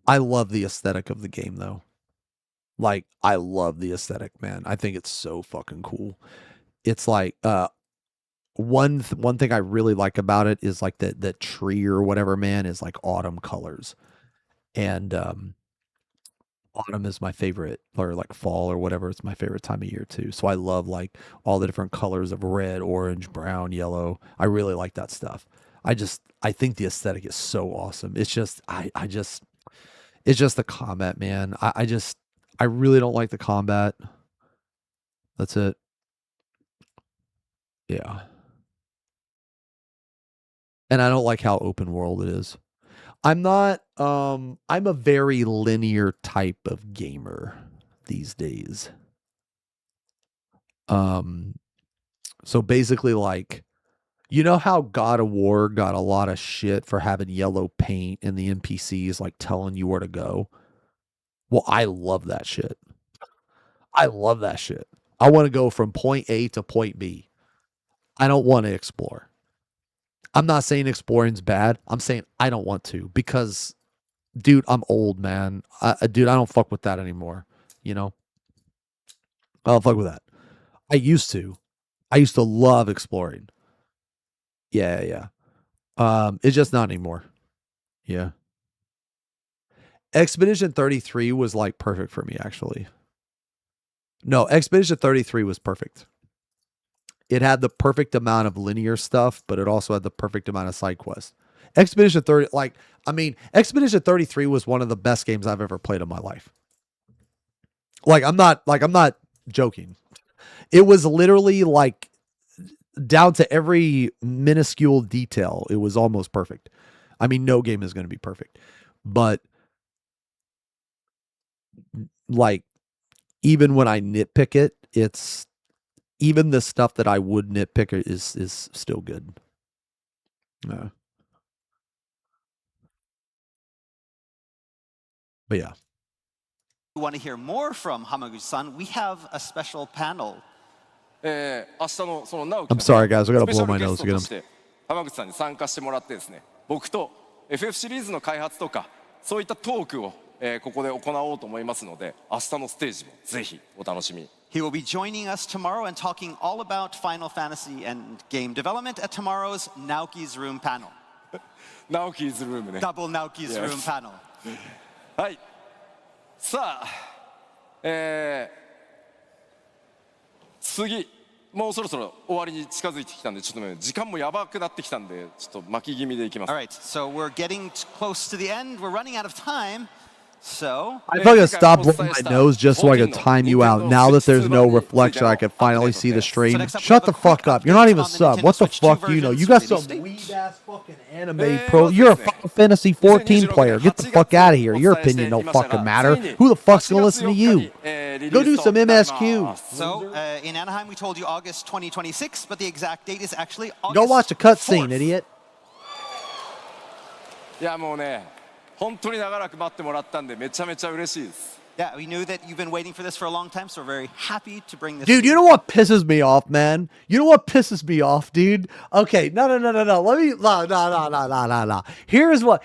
I love the aesthetic of the game, though. Like, I love the aesthetic, man. I think it's so fucking cool. It's like one thing I really like about it is, like, the tree or whatever, man, is like autumn colors. And autumn is my favorite, or like fall or whatever, it's my favorite time of year too. So I love, like, all the different colors of red, orange, brown, yellow. I really like that stuff. I think the aesthetic is so awesome. It's just it's just the combat, man. I really don't like the combat. That's it. Yeah. And I don't like how open world it is. I'm not I'm a very linear type of gamer these days. So basically like you know how God of War got a lot of shit for having yellow paint and the NPCs like telling you where to go? Well, I love that shit. I love that shit. I want to go from point A to point B. I don't want to explore. I'm not saying exploring's bad. I'm saying I don't want to because, dude, I'm old, man. Dude, I don't fuck with that anymore. You know, I don't fuck with that. I used to. I used to love exploring. Yeah, yeah. It's just not anymore. Yeah. Expedition 33 was like perfect for me, actually. No, Expedition 33 was perfect. It had the perfect amount of linear stuff, but it also had the perfect amount of side quests. Expedition 30, Expedition 33 was one of the best games I've ever played in my life. I'm not joking. It was literally like down to every minuscule detail. It was almost perfect. I mean, no game is going to be perfect, but like even when I nitpick it, it's even the stuff that I would nitpick is still good. But yeah. You want to hear more from Hamaguchi-san? We have a special panel. I'm sorry, guys. I gotta blow my nose again. 浜口さんに参加してもらってですね、僕と FF シリーズの開発とかそういったトークを、ここで行おうと思いますので、明日のステージもぜひお楽しみに。He will be joining us tomorrow and talking all about Final Fantasy and game development at tomorrow's Naoki's Room panel. Naoki's Room ね。Double Naoki's Room panel. はい。さあ、次。もうそろそろ終わりに近づいてきたんで、ちょっとね、時間もやばくなってきたんで、ちょっと巻き気味でいきます。All right, so we're getting close to the end. We're running out of time. So I fucking stop blowing my nose just so I could time you out. Now that there's no reflection, I can finally see the stream. Shut the fuck up. You're not even sub. What the fuck you know? You got some weed ass fucking anime pro. You're a Final Fantasy 14 player. Get the fuck out of here. Your opinion don't fucking matter. Who the fuck's gonna listen to you? Go do some MSQ. So in Anaheim, we told you August 2026, but the exact date is actually August. Go watch a cutscene, idiot. いやもうね。本当に長らく待ってもらったんでめちゃめちゃ嬉しいです。Yeah, we knew that you've been waiting for this for a long time, so we're very happy to bring this. Dude, you know what pisses me off, man? You know what pisses me off, dude? Okay, no. Let me no. Here's what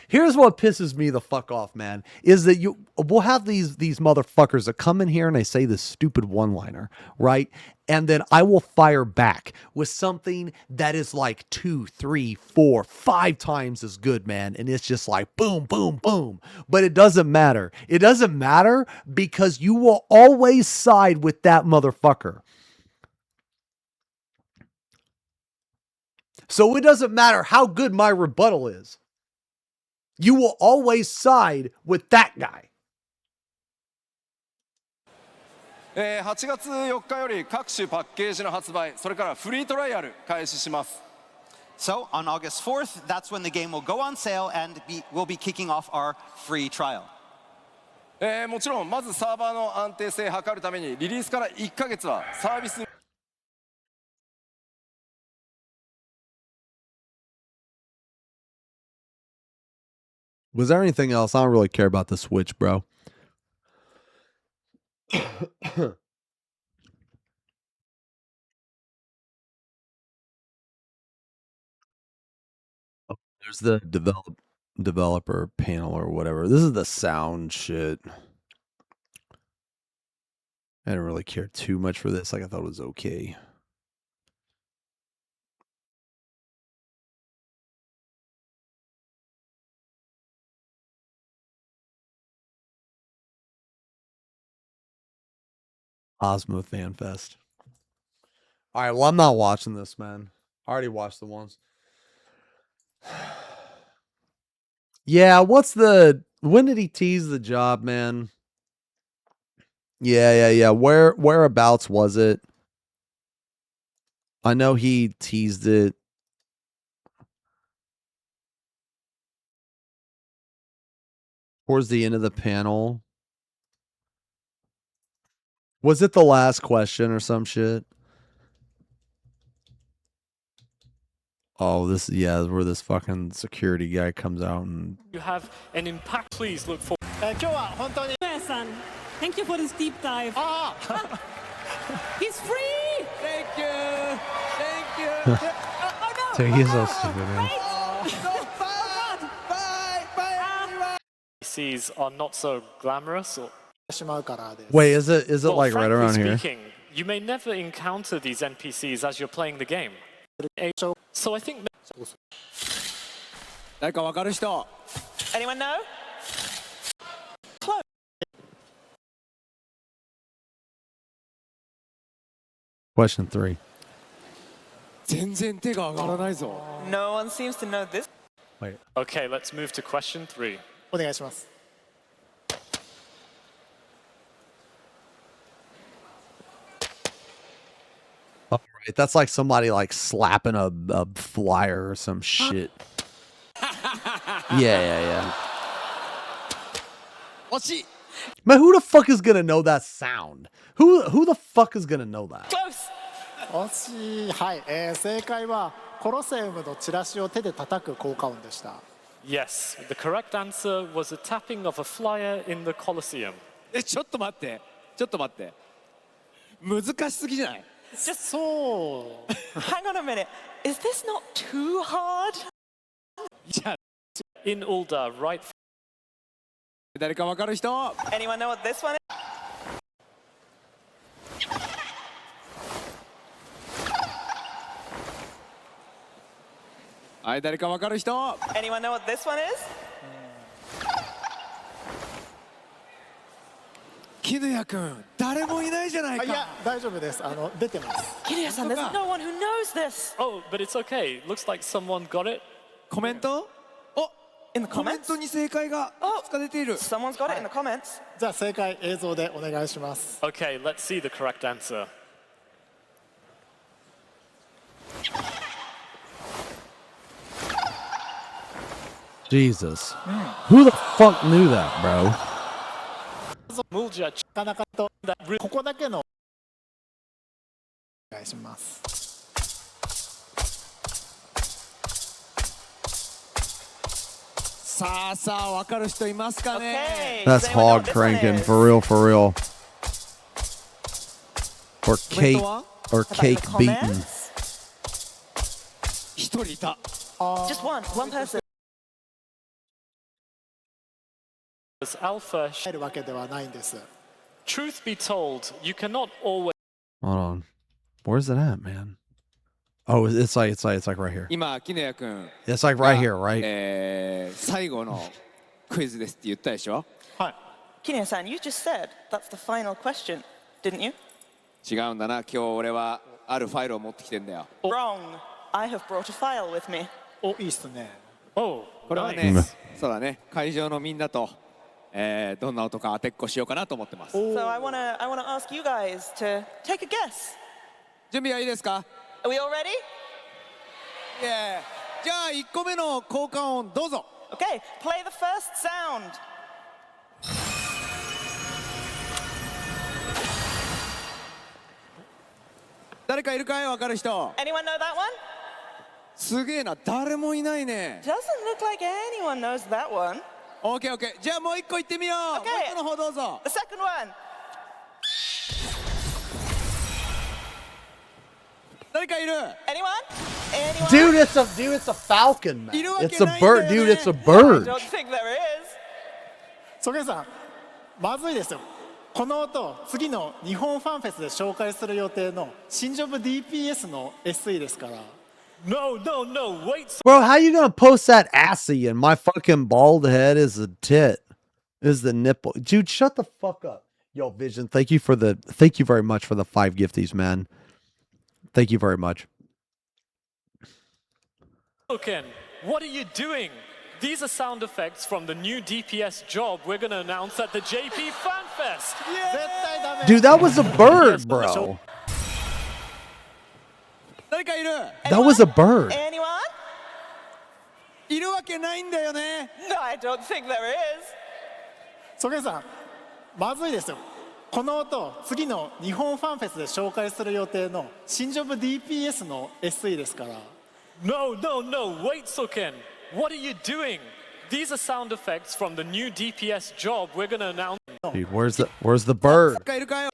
pisses me the fuck off, man. Is that we'll have these motherfuckers that come in here and they say this stupid one-liner, right? And then I will fire back with something that is like 2, 3, 4, 5 times as good, man. And it's just like boom, boom, boom. But it doesn't matter. It doesn't matter because you will always side with that motherfucker. So it doesn't matter how good my rebuttal is. You will always side with that guy. 8月4日より各種パッケージの発売、それからフリートライアル開始します。So on August 4th, that's when the game will go on sale and we'll be kicking off our free trial. もちろんまずサーバーの安定性を図るためにリリースから1ヶ月はサービス。Was there anything else? I don't really care about the Switch, bro. There's the developer panel or whatever. This is the sound shit. I didn't really care too much for this. Like I thought it was okay. Osmo Fan Fest. All right, well, I'm not watching this, man. I already watched the ones. Yeah, when did he tease the job, man? Yeah. Whereabouts was it? I know he teased it. Towards the end of the panel. Was it the last question or some shit? Oh, this, yeah, where this fucking security guy comes out and... You have an impact. Please look for... Thank you for this deep dive. He's free! Thank you! Thank you! Oh no! Dude, he's so stupid, man. NPCs are not so glamorous. Or... Wait, is it well, like right around here? Speaking, you may never encounter these NPCs as you're playing the game. So I think... Anyone know? Question 3. No one seems to know this. Wait. Okay, let's move to question 3. お願いします。 Oh, right. That's like somebody like slapping a flyer or some shit. Yeah. Man, who the fuck is gonna know that sound? Who the fuck is gonna know that? Close! 惜しい。はい、正解はコロセウムのチラシを手で叩く効果音でした。 Yes, the correct answer was a tapping of a flyer in the Colosseum. ちょっと待って。難しすぎじゃない Just そう。 hang on a minute. Is this not too hard? じゃあ In Ulda, right... 誰かわかる人 Anyone know what this one is?誰かわかる人 Anyone know what this one is? 絹谷くん誰もいないじゃないかいや、大丈夫です。出てます。 Kiria-san, there's no one who knows this. Oh, but it's okay. Looks like someone got it. コメント In the コメン comments? トに正解がいくつか出ている Someone's got it in the comments. じゃあ正解映像でお願いします。 Okay, let's see the correct answer. Jesus. Who the fuck knew that, bro? Mulja, なかなかとここだけのお願いします。さあわかる人いますかね Okay. That's Does anyone know hog what this one cranking is? for real. Or cake, コメントは or How about in cake the beaten. comments? 一人いた Just one person. as Alpha. 入るわけではないんです。 Truth be told, you cannot always... Hold on. Where's it at, man? Oh, it's like right here. 今絹谷くん It's like right here, right? 最後のクイズですって言ったでしょ Kiria-san, you just said that's the final question, didn't you? 違うんだな今日俺はあるファイルを持ってきてんだよ Wrong. I have brought a file with me. お、いいっすね。 Oh, これは nice. ねそうだね会場のみんなと、どんな音か当てっこしようかなと思ってます So I wanna ask you guys to take a guess. 準備はいいですか Are we all ready? じゃあ1個目の効果音どうぞ Okay, play the first sound. 誰かいるかいわかる人 Anyone know that one? すげえな誰もいないね Doesn't look like anyone knows that one. オッケーじゃあもう1個いってみよう、もう1個の方どうぞ The second one. 誰かいる Anyone? Anyone? Dude, it's a falcon, man. いるわけ It's a ないんだよね bird, dude. It's a I bird. don't think there is. ソゲさん、まずいですよ。この音、次の日本ファンフェスで紹介する予定の新ジョブ DPS の SE ですから。 No, wait. Bro, how you gonna post that assy and my fucking bald head is a tit? Is the nipple? Dude, shut the fuck up. Yo, Vision, thank you very much for the 5 gifties, man. Thank you very much. Ken, what are you doing? These are sound effects from the new DPS job we're going to announce at the JP Fan Fest. 絶対ダメ。 Dude, that was a bird, bro. 誰誰かいる That was a bird. Anyone? いるわけないんだよね No, I don't think there is. ソゲさんまずいですよ。この音次の日本ファンフェスで紹介する予定の新ジョブ DPS の SE ですから。 No, no, no, wait, Soken. What are you doing? These are sound effects from the new DPS job we're gonna announce. Dude, where's the bird? 誰かいるかよ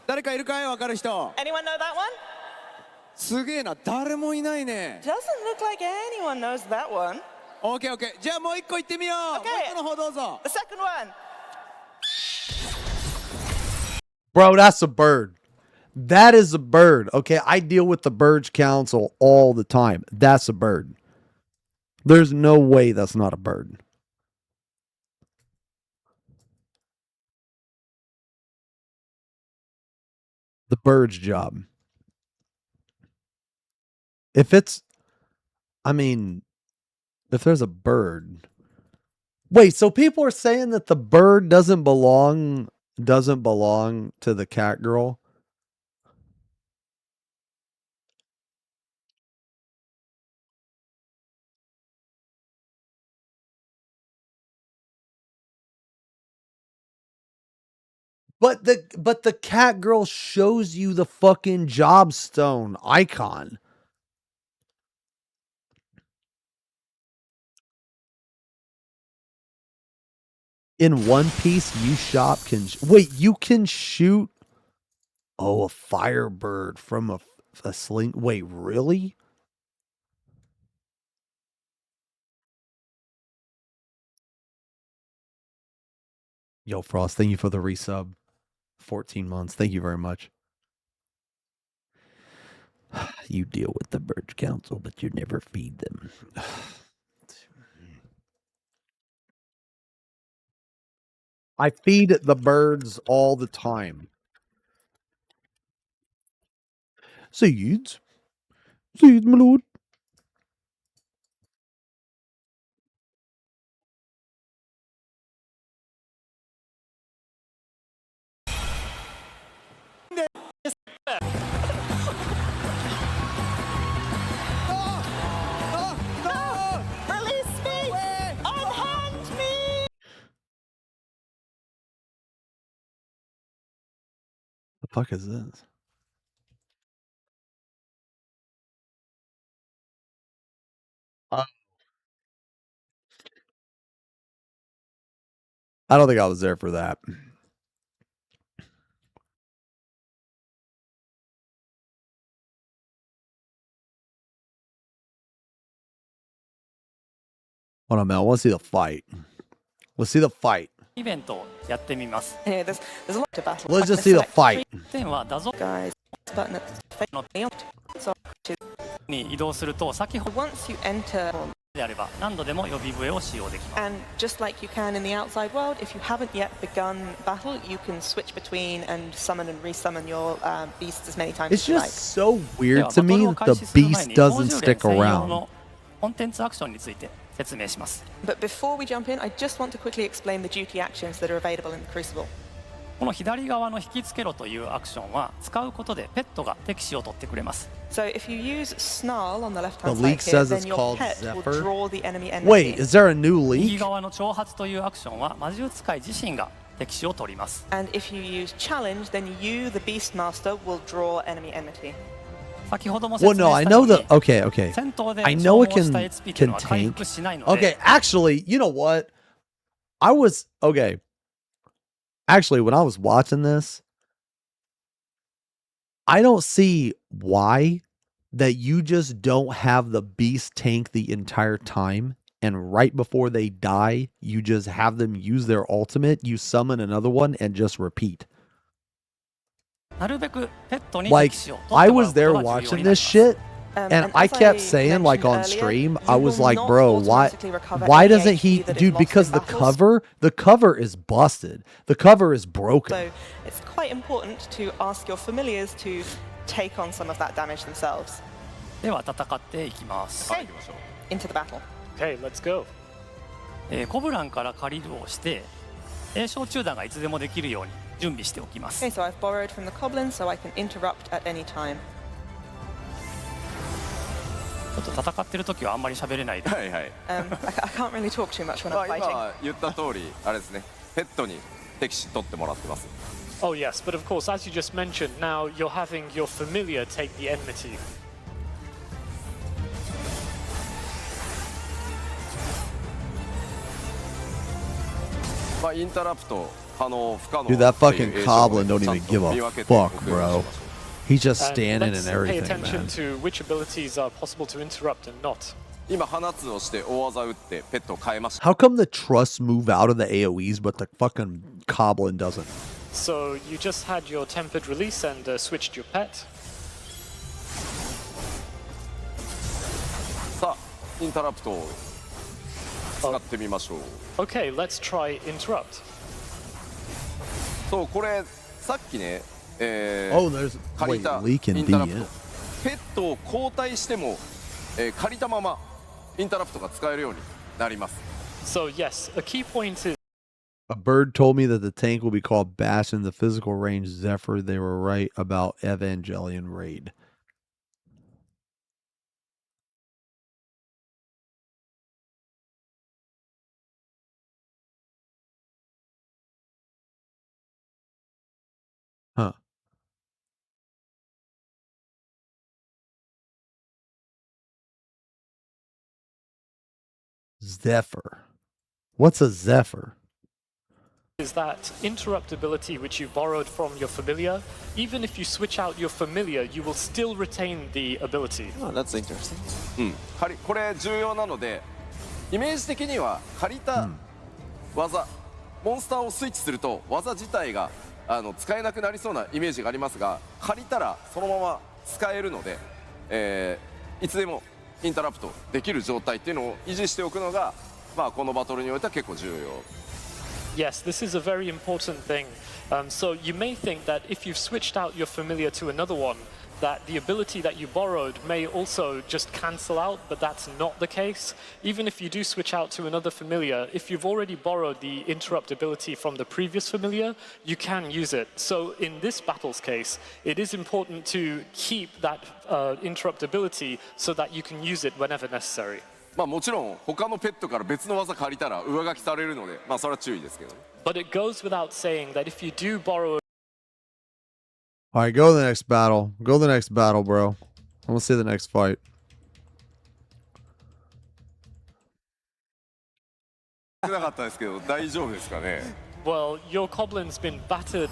誰かいるかよ分かる人 Anyone know that one? すげえな誰もいないね Doesn't look like anyone knows that one. オッケーオッケーじゃあもう一個行ってみよう、もう一個の方どうぞ The second one. Bro, that's a bird. That is a bird. Okay, I deal with the Birds Council all the time. That's a bird. There's no way that's not a bird. The bird's job. If it's, I mean, if there's a bird. Wait, so people are saying that the bird doesn't belong to the cat girl? But the cat girl shows you the fucking jobstone icon. In One Piece, you shop can wait. You can shoot. Oh, a firebird from a sling. Wait, really? Yo, Frost, thank you for the resub. 14 months. Thank you very much. You deal with the Bird Council, but you never feed them. I feed the birds all the time. Seeds. Seeds, my lord. Release me! Unhand me! The fuck is this? I don't think I was there for that. Hold on, man. I want to see the fight. Let's see the fight. イベントをやってみます。 Yeah, there's a lot to battle. Let's just see the fight. 点は画像 Guys, button at the face. So, に移動すると先ほど once you enter であれば何度でも予備笛を使用できます。 and just like you can in the outside world, if you haven't yet begun battle, you can switch between and summon and resummon your beasts as many times It's as you like. just so weird to me that the beast doesn't stick around. コンテンツアクションについて説明します。 But before we jump in, I just want to quickly explain the duty actions that are available in the Crucible. この左側の引きつけろというアクションは使うことでペットが敵視を取ってくれます。 So if you use Snarl on the left-hand The leak side here, says it's then your called pet will Zephyr. draw the enemy enemy. Wait, is there a new 右 leak? 側の挑発というアクションは魔獣使い自身が敵視を取ります。 And if you use Challenge, then you, the Beastmaster, will draw enemy enmity. 先ほども Well, 説 no, 明 I したよ know うに the. Okay, okay. 戦闘で I 消 know 耗 it した can HP というの can は回 tank. 復しないので Okay, actually, you know what? I was okay. Actually, when I was watching this, I don't see why that you just don't have the beast tank the entire time, and right before they die, you just have them use their ultimate, you summon another one, and just repeat. なるべくペットに Like, 敵視を取って I もらう was こと there が重要 watching になりま this す。 shit, And and I as kept I saying, like on mentioned stream, earlier, I you was will like, not bro, why automatically recover why any doesn't he, HP that is dude? lost in Because the battles. cover is busted. The cover is broken. So it's quite important to ask your familiars to take on some of that damage themselves. では戦っていきます。 Okay, into the battle. Okay, let's go. コブランから借りるをして、小中弾がいつでもできるように準備しておきます。 Okay, so I've borrowed from the goblins so I can interrupt at any time. ちょっと戦ってる時はあんまり喋れないで。はいはい。I can't really talk too much when I'm fighting. 今言った通りあれですね。ペットに敵視取ってもらってます。 Oh yes, but of course, as you just mentioned, now you're having your familiar take the enmity. まあインタラプト可能不可能。 Dude, that fucking goblin don't even give a fuck, bro. He's just standing Let's and pay everything, attention man. to which abilities are possible to interrupt and not. 今放つをして大技打ってペットを変えました。 How come the trusts move out of the AoEs, but the fucking goblin doesn't? So you just had your tempered release and switched your pet. さあインタラプトを使ってみましょう。 Okay, let's try interrupt. そうこれさっきね、Oh, there's 借り wait, た Lee can イン be タラプト in. ペットを交代しても、借りたままインタラプトが使えるようになります。 So yes, a key point is A bird told me that the tank will be called Bastion, the physical range Zephyr. They were right about Evangelion Raid. Huh. Zephyr. What's a Zephyr? is that interrupt ability which you borrowed from your familiar. Even if you switch out your familiar, you will still retain the ability. Oh, that's interesting. これ重要なのでイメージ的には借りた技、モンスターをスイッチすると技自体が使えなくなりそうなイメージがありますが、借りたらそのまま使えるので、いつでもインタラプトできる状態っていうのを維持しておくのが、まあ、このバトルにおいては結構重要。 Yes, this is a very important thing. So you may think that if you've switched out your familiar to another one, that the ability that you borrowed may also just cancel out, but that's not the case. Even if you do switch out to another familiar, if you've already borrowed the interrupt ability from the previous familiar, you can use it. So in this battle's case, it is important to keep that interrupt ability so that you can use it whenever necessary. まあもちろん他のペットから別の技借りたら上書きされるので、まあそれは注意ですけどね。 But it goes without saying that if you do borrow All right, go to the next battle. Go to the next battle, bro. I want to see the next fight. 少なかったですけど大丈夫ですかね。 Well, your goblin's been battered.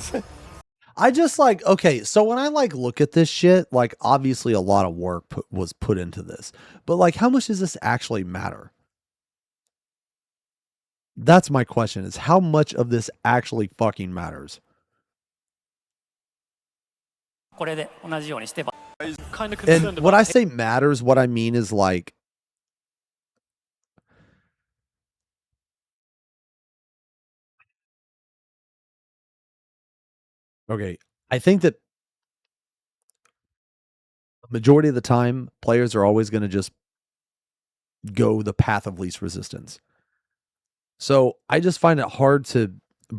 I just like, okay, so when I like look at this shit, like obviously a lot of work was put into this, but like how much does this actually matter? That's my question, is how much of this actually fucking matters? これで同じようにしてば Kind of concerned And when I about say matters, what I mean is like, okay, I think that the majority of the time, players are always going to just go the path of least resistance. So I just find it hard to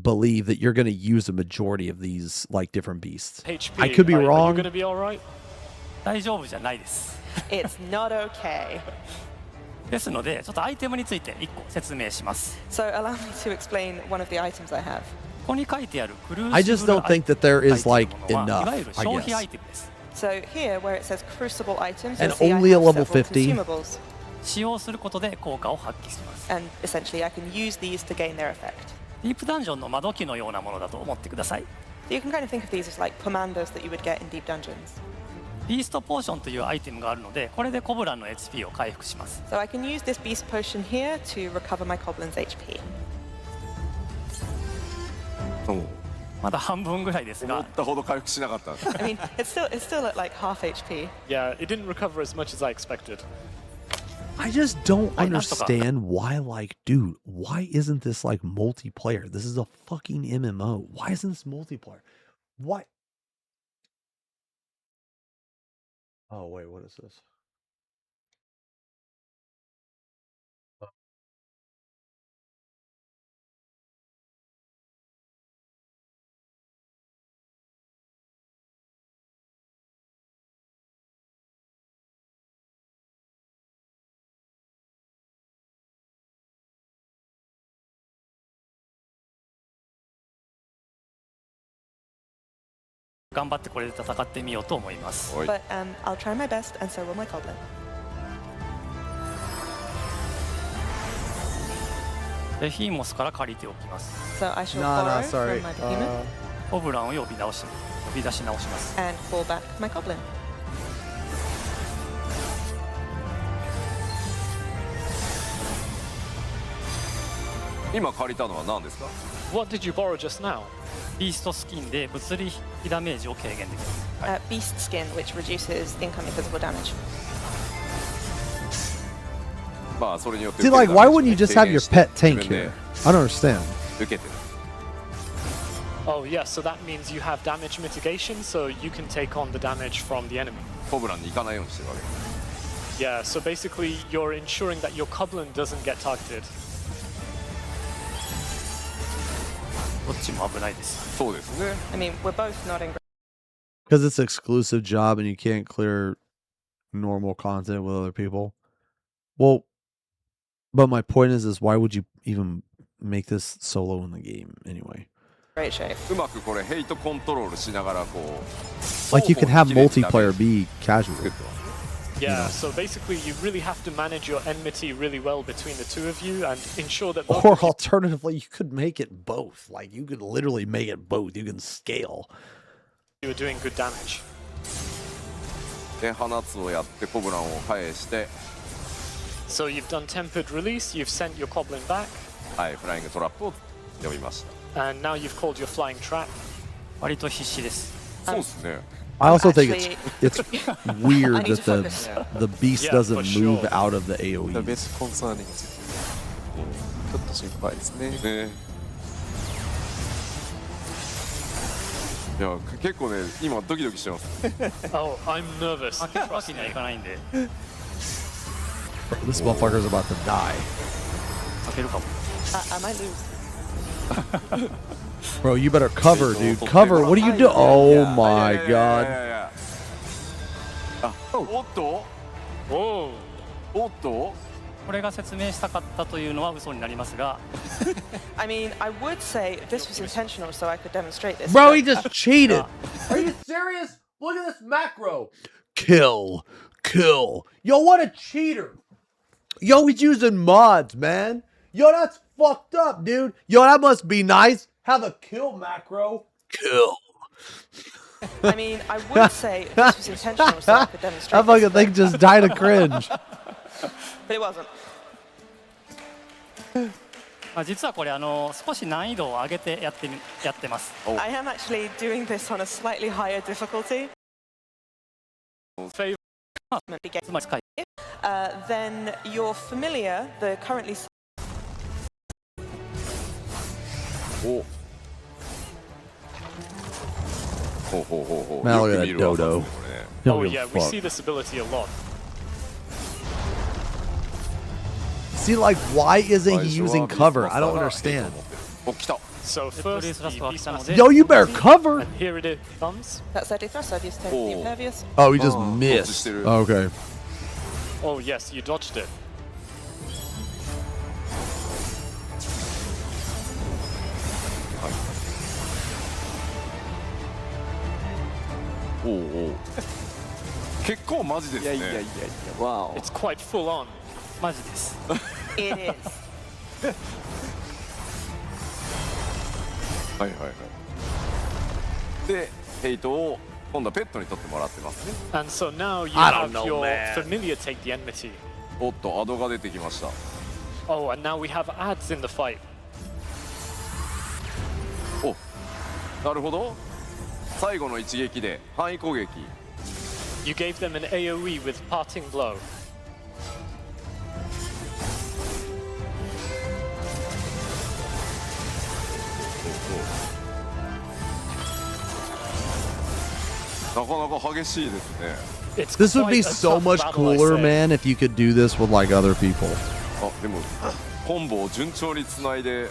believe that you're going to use a majority of these like different beasts. HP. I could be Are you wrong. going to be all right? 大丈夫じゃないです It's not okay. ですのでちょっとアイテムについて1個説明します So allow me to explain one of the items I have. ここに書いてあるクルー I シ just ブル don't think that there is like いわ enough, ゆる I 消費ア guess. イテムです So here, where it says crucible items, And you'll see I only a have level several 50. consumables. 使用することで効果を発揮します And essentially, I can use these to gain their effect. ディープダンジョンの窓機のようなものだと思ってください So you can kind of think of these as like commandos that you would get in deep dungeons. ビーストポーションというアイテムがあるのでこれでコブランの HP を回復します So I can use this beast potion here to recover my goblin's HP. まだ半分ぐらいですが思ったほど回復しなかった。 I mean, it's still at like half HP. Yeah, it didn't recover as much as I expected. I just don't understand why, like, dude, why isn't this like multiplayer? This is a fucking MMO. Why isn't this multiplayer? Why? Oh, wait, what is this? 頑張ってこれで戦ってみようと思います。But I'll try my best, and so will my goblin. ベヒーモスから借りておきます。So I shall No, no, borrow sorry. from my behemoth ホブランを呼び出し直します。 and call back my goblin. 今借りたのは何ですか？ What did you borrow just now? ビーストスキンで物理的ダメージを軽減できます。 Beast skin, which reduces incoming physical damage. まあそれによって See, like, why wouldn't you just have your pet tank here? I don't understand. 受けてる。 Oh, yeah, so that means you have damage mitigation, so you can take on the damage from the enemy. コブランに行かないようにしてるわけ。 Yeah, so basically you're ensuring that your Coblin doesn't get targeted. どっちも危ないです。そうですね。 I mean, we're both not in. Because it's an exclusive job and you can't clear normal content with other people. Well, but my point is why would you even make this solo in the game anyway? Great shape. うまくこれヘイトコントロールしながらこう。 Like you can have multiplayer be casual. Yeah, so basically you really have to manage your enmity really well between the two of you and ensure that Or alternatively, you could make it both. Like you could literally make it both. You can scale. you are doing good damage. で放つをやってコブランを返して、 So you've done tempered release, you've sent your Coblin back, はいフライングトラップを呼びました。 and now you've called your flying trap. 割と必死です。そうですね。 I also think Actually- it's weird I need that to focus. the beast Yeah, doesn't for move sure. out of the AoE. ベースコンサーニングちょっと心配ですね。ね。いや結構ね今ドキドキしてます。 Oh, I'm nervous. 負けるわけにはいかないんで、 This motherfucker's about to die. 負けるかも。 I might lose. Bro, you better cover, dude. Cover. What are you doing? Oh my god. あ、おっと？おっと？これが説明したかったというのは嘘になりますが、 I mean, I would say this was intentional, so I could demonstrate this. Bro, but- he just cheated. Are you serious? Look at this macro. Kill. Kill. Yo, what a cheater. Yo, he's using mods, man. Yo, that's fucked up, dude. Yo, that must be nice. Have a kill macro. Kill. I mean, I would say this was intentional, so I could demonstrate. That fucking this, thing just died of cringe. but it wasn't. まあ実はこれ少し難易度を上げてやってます。 I am actually doing this on a slightly higher difficulty. Favor. つまり使い Then your familiar, the currently. お。ほうほうほうほう。 Man, よ look く at 見 that る技 dodo. ですね、これね。 Don't Oh give yeah, a we fuck. see this ability a lot. See, like, why isn't he 最初は using ビースマ cover? スタ I ー don't が understand. お、来た。 So first, the Beast Master- Yo, you better cover. and here it comes. That's 30 thrust. I've used 10 Oh. the impervious. Oh, he just Oh, missed. just did it. Okay. Oh yes, you dodged it. おうおう。結構マジですね。いやいやいやいや、わお。 It's quite full on. マジです。 It is. はいはいはい。で、ヘイトを今度はペットに取ってもらってますね。 And so now you I don't have know, your man. familiar take the enmity. おっと、アドが出てきました。 Oh, and now we have ads in the fight. お、なるほど。最後の一撃で範囲攻撃。 You gave them an AoE with parting blow. なかなか激しいですね。 It's This would be quite a so tough much battle, I cooler, say. man, if you could do this with like other people. あ、でもコンボを順調につないで、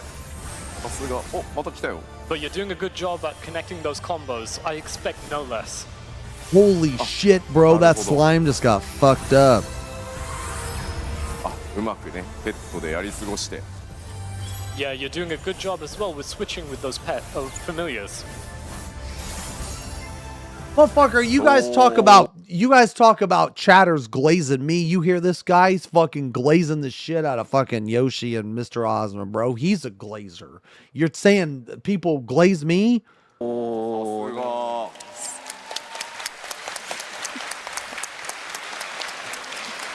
さすが。お、また来たよ。 But you're doing a good job at connecting those combos. I expect no less. Holy shit, bro, that なるほど。 slime just got fucked up. あ、うまくね、ペットでやり過ごして。 Yeah, you're doing a good job as well with switching with those familiars. Motherfucker, you guys talk about chatters glazing me. You hear this guy? He's fucking glazing the shit out of fucking Yoshi and Mr. Osmond, bro. He's a glazer. You're saying people glaze me?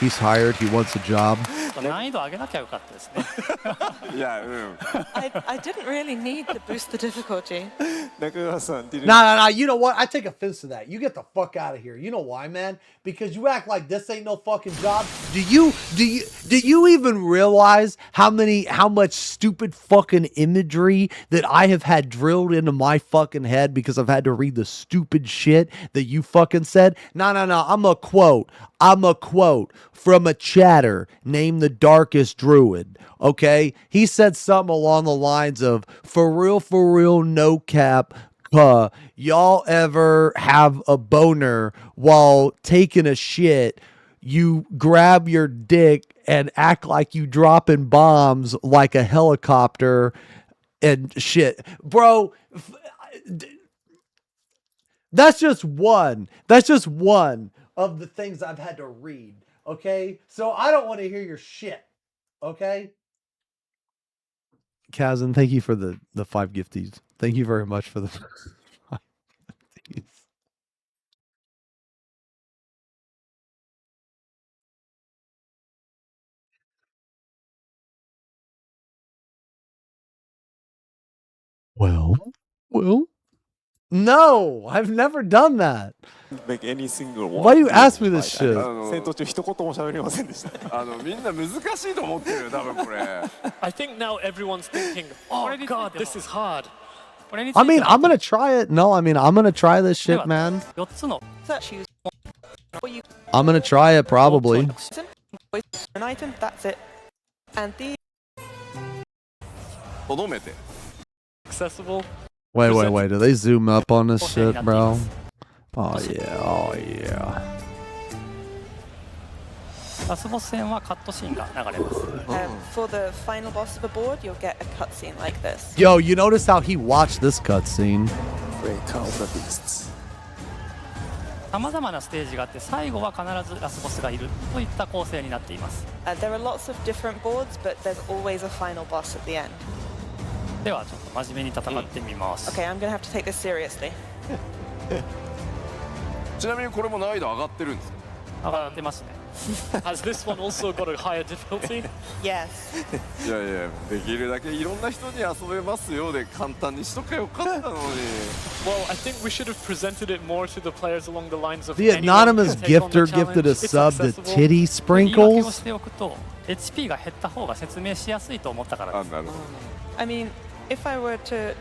He's hired. He wants a job. 難易度上げなきゃよかったですね。I didn't really need to boost the difficulty. Nah. You know what? I take offense to that. You get the fuck out of here. You know why, man? Because you act like this ain't no fucking job. Do you even realize how much stupid fucking imagery that I have had drilled into my fucking head because I've had to read the stupid shit that you fucking said? No. I'm a quote from a chatter named the Darkest Druid. Okay? He said something along the lines of, for real, no cap, y'all ever have a boner while taking a shit, you grab your dick and act like you dropping bombs like a helicopter and shit. Bro, that's just one of the things I've had to read. Okay? So I don't want to hear your shit. Okay? Kazan, thank you for the 5 gifties. Thank you very much for the 5 gifties. Well, no, I've never done that. Make any single one. Why do you ask me this shit? 戦闘中一言も喋りませんでした。みんな難しいと思ってるよ、多分これ。I think now everyone's thinking, oh god, this is hard. I mean, I'm gonna try it. No, I mean, I'm gonna try this shit, man. I'm gonna try it probably. An item, that's it. And the accessible. Wait. Do they zoom up on this shit, bro? Oh yeah. ラスボス戦はカットシーンが流れます。For the final boss of a board, you'll get a cutscene like this. Yo, you notice how he watched this cutscene? さまざまなステージがあって、最後は必ずラスボスがいるといった構成になっています。There are lots of different boards, but there's always a final boss at the end. ではちょっと真面目に戦ってみます。Okay, I'm gonna have to take this seriously. ちなみにこれも難易度上がってるんですか？上がってますね。Has this one also got a higher difficulty? Yes. いやできるだけいろんな人に遊べますよで簡単にしとけよかったのに。Well, I think we should have presented it more to the players along the lines of The anonymous gifter gifted a sub to Titty Sprinkles. しておくと HP が減った方が説明しやすいと思ったからです。I mean, if I were to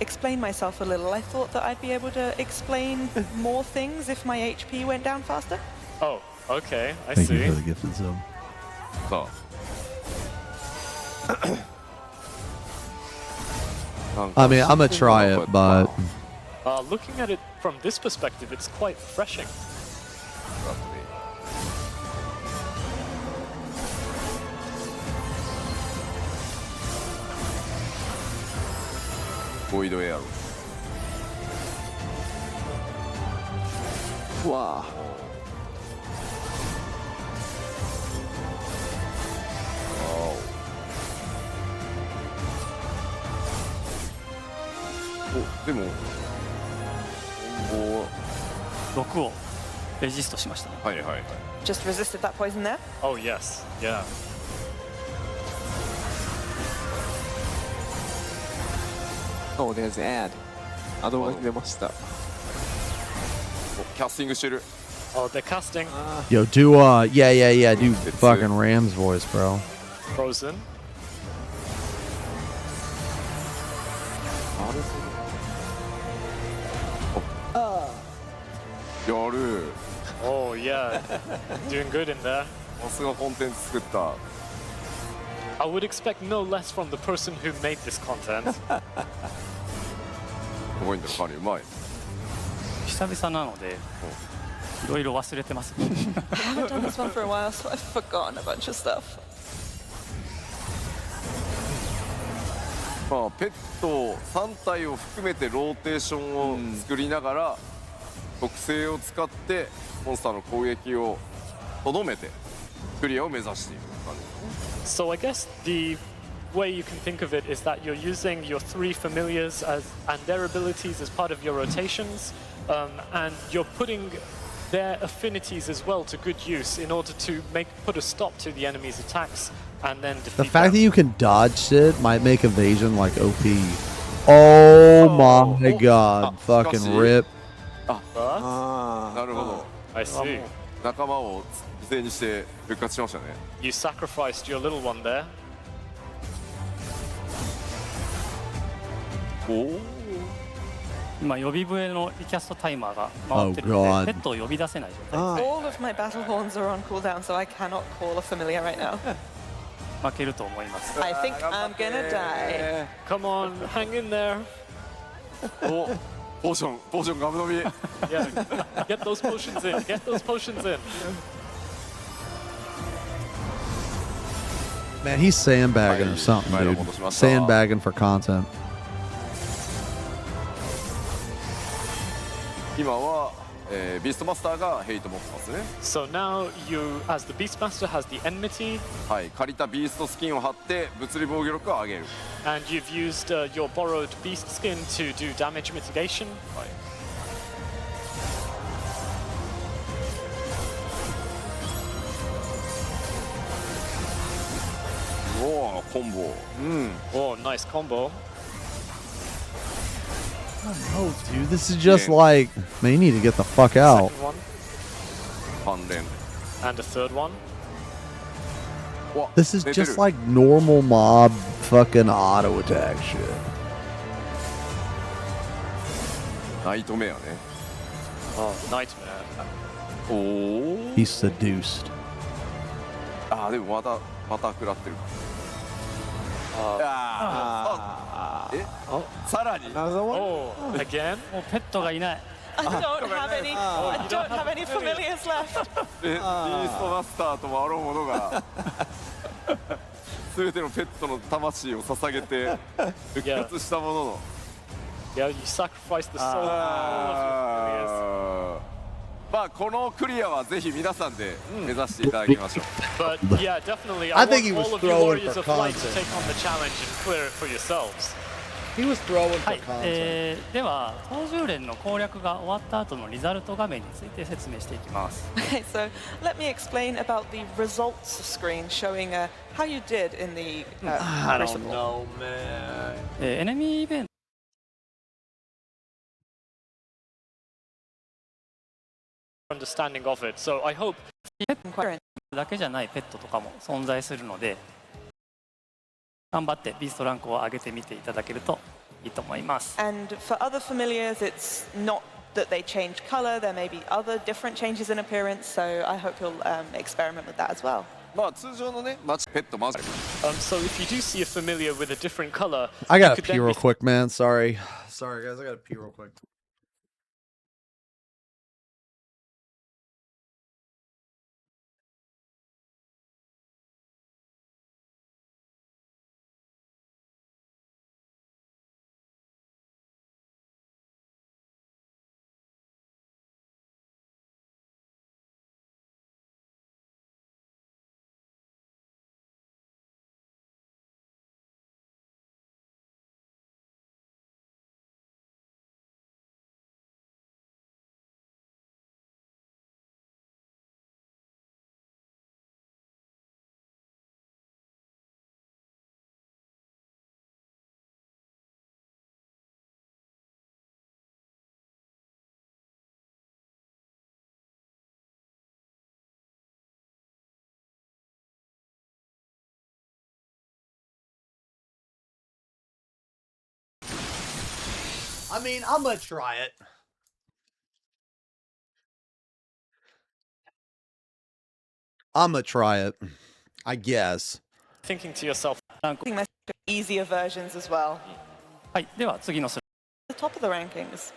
explain myself a little, I thought that I'd be able to explain more things if my HP went down faster. Oh, okay, I see. see. Thank you for the gifted sub. I mean, I'm gonna try it, but looking at it from this perspective, it's quite refreshing. Void arrow. Wow. Oh, でも毒をレジストしましたね。はい。Just resisted that poison there? Oh yes, yeah. Oh, there's ad. アドが出ました。キャスティングしてる。Oh, they're casting. Yo, do yeah, do fucking Ram's voice, bro. Frozen. Oh yeah, doing good in there. さすがコンテンツ作った。I would expect no less from the person who made this content. すごいんだ、かなりうまい。久々なので、いろいろ忘れてます。I haven't done this one for a while, so I've forgotten a bunch of stuff. まあペット3体を含めてローテーションを作りながら特性を使ってモンスターの攻撃をとどめてクリアを目指している感じですね。 So I guess the way you can think of it is that you're using your 3 familiars and their abilities as part of your rotations, and you're putting their affinities as well to good use in order to put a stop to the enemy's attacks and then defeat The fact them. that you can dodge shit might make evasion like OP. Oh my god. Fucking rip. なるほど。 I see. 仲間を犠牲にして復活しましたね。 You sacrificed your little one there. 今予備笛のリキャストタイマーが回ってるの Oh, で God. ペットを呼び出せない状態 All of my battle horns are on cooldown, so I cannot call a familiar right now. 負けると思います I think I'm gonna die. Come on, hang in there. お、ポーションガブ飲み。 Yeah, get those potions in. Get those potions in. Man, he's sandbagging or something, dude. Sandbagging for content. 今は、ビーストマスターがヘイト持ってますね。 So now you, as the Beastmaster, has the enmity. はい、借りたビーストスキンを貼って物理防御力を上げる。 And you've used your borrowed beast skin to do damage mitigation. おお、コンボ。Oh, nice combo. Oh, dude, this is just like, man, you need to get the fuck out. Second one. 関連。 And a third one. This is just like normal mob fucking auto attack shit. ナイトメアね。 Oh, nightmare. おお。 He's seduced. あー、でもまた食らってる。さらに。 Oh, again? もうペットがいない I don't have any familiars left. ビーストマスターともあろうものが全てのペットの魂を捧げて復活したものの。Yeah, you sacrificed the soul of all of your familiars. まあこのクリアはぜひ皆さんで目指していただきましょう。 But yeah, definitely. I I think want he was all of you throwing warriors for of light to content. take on the challenge and clear it for yourselves. He was throwing は for い、 content. では東獣連の攻略が終わった後のリザルト画面について説明していきます Okay, so let me explain about the results screen showing how you did in the I don't Crucible. know, man. エネミーイベント Understanding of it. So I hope だけじゃないペットとかも存在するので頑張ってビーストランクを上げてみていただけるといいと思います And for other familiars, it's not that they change color. There may be other different changes in appearance. So I hope you'll experiment with that as well. まあ通常のね、ペットマジ。so if you do see a familiar with a different color, I you gotta could pee then real be quick, man. Sorry. Sorry, guys. I gotta pee real quick. I mean, I'm gonna try it. I'm gonna try it. I guess. thinking to yourself, Easier versions as well. はい、では次のス The top of the rankings.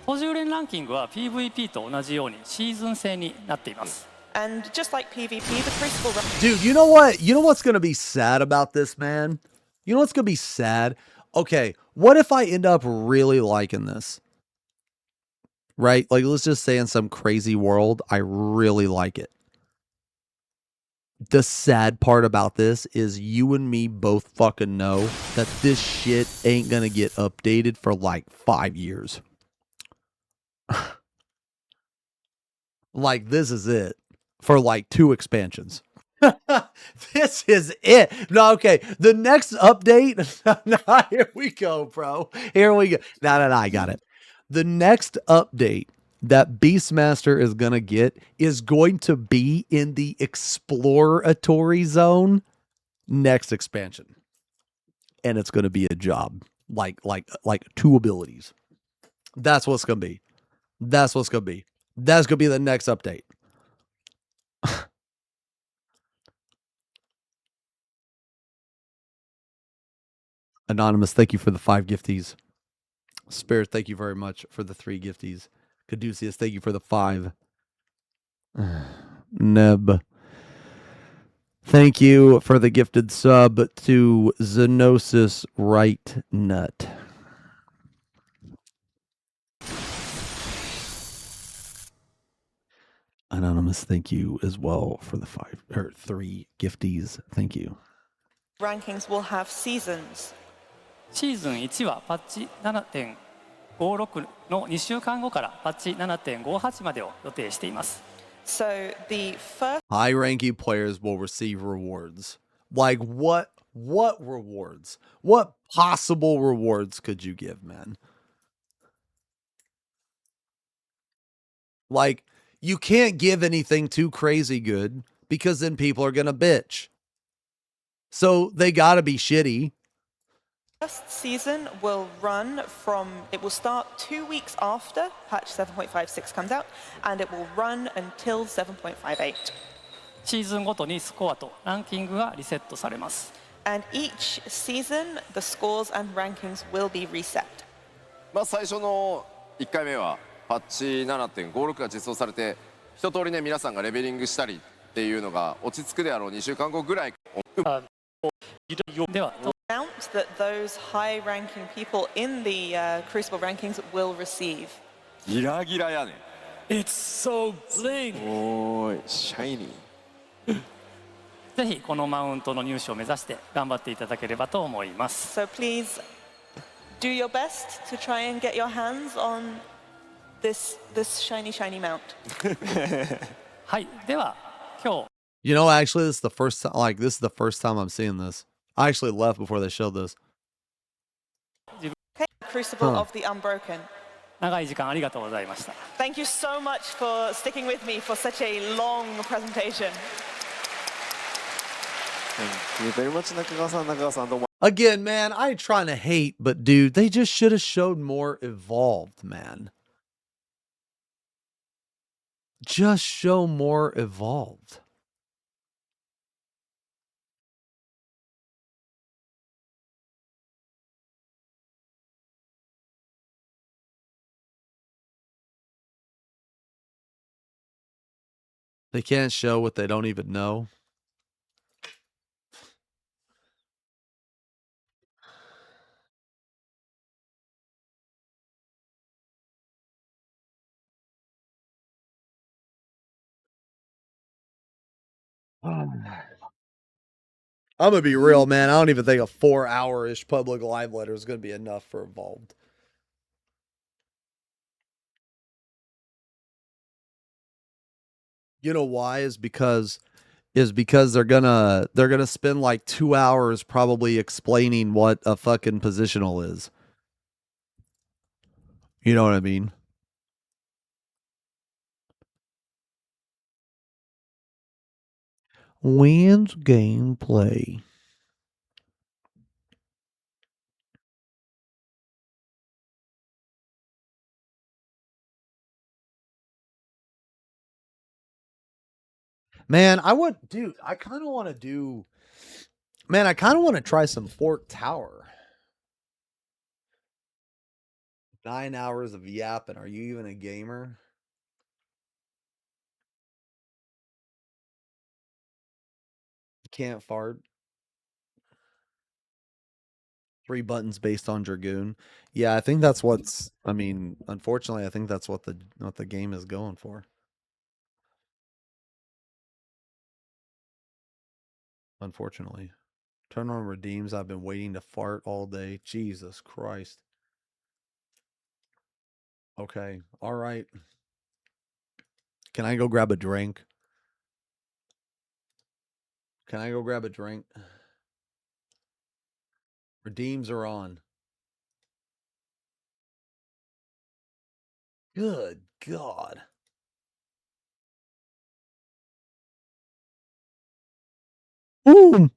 東獣連ランキングは PVP と同じようにシーズン制になっています And just like PvP, the Crucible. Dude, you know what? You know what's gonna be sad about this, man? You know what's gonna be sad? Okay, what if I end up really liking this? right? Like, let's just say in some crazy world, I really like it. The sad part about this is you and me both fucking know that this shit ain't gonna get updated for like 5 years. Like, this is it for like 2 expansions. This is it. No, okay. The next update. No, here we go, bro. Here we go. No, I got it. The next update that Beastmaster is going to get is going to be in the exploratory zone next expansion. And it's going to be a job like 2 abilities. That's what's going to be. That's what's going to be. That's going to be the next update. Anonymous, thank you for the 5 gifties. Spirit, thank you very much for the 3 gifties. Caduceus, thank you for the 5. Neb, thank you for the gifted sub to Xenosis Right Nut. Anonymous, thank you as well for the 3 gifties. Thank you. Rankings will have seasons. シーズン1はパッチ 7.56 の2週間後からパッチ 7.58 までを予定しています。So the first high ranking players will receive rewards. Like what rewards? What possible rewards could you give, man? Like, you can't give anything too crazy good because then people are going to bitch. So they got to be shitty. First season will run from, it will start 2 weeks after patch 7.56 comes out, and it will run until 7.58. シーズンごとにスコアとランキングがリセットされます。And each season, the scores and rankings will be reset. まあ最初の1回目はパッチ 7.56 が実装されて、一通りね皆さんがレベリングしたりっていうのが落ち着くであろう2週間後ぐらい。では。Amount that those high-ranking people in the Crucible rankings will receive. ギラギラやね。It's so bling. おーい、シャイニー。ぜひこのマウントの入手を目指して頑張っていただければと思います。So please do your best to try and get your hands on this shiny mount. はい、では今日。You know, actually, this is the first time. Like, this is the first time I'm seeing this. I actually left before they showed this. Okay, Crucible of the Unbroken. 長い時間ありがとうございました。Thank you so much for sticking with me for such a long presentation. Thank you very much, 中川さんどうも。Again, man, I ain't trying to hate, but dude, they just should have showed more evolved, man. Just show more evolved. They can't show what they don't even know. I'm gonna be real, man. I don't even think a 4-hour-ish public live letter is gonna be enough for Evolved. You know why? Is because they're gonna spend like 2 hours probably explaining what a fucking positional is. You know what I mean? When's gameplay? Man, I kind of want to try some Fort Tower. 9 hours of yapping. Are you even a gamer? Can't fart. 3 buttons based on Dragoon. Yeah, I think that's what's. I mean, unfortunately, I think that's what the game is going for. Unfortunately, turn on redeems. I've been waiting to fart all day. Jesus Christ. Okay, all right. Can I go grab a drink? Can I go grab a drink? Redeems are on. Good God. Boom.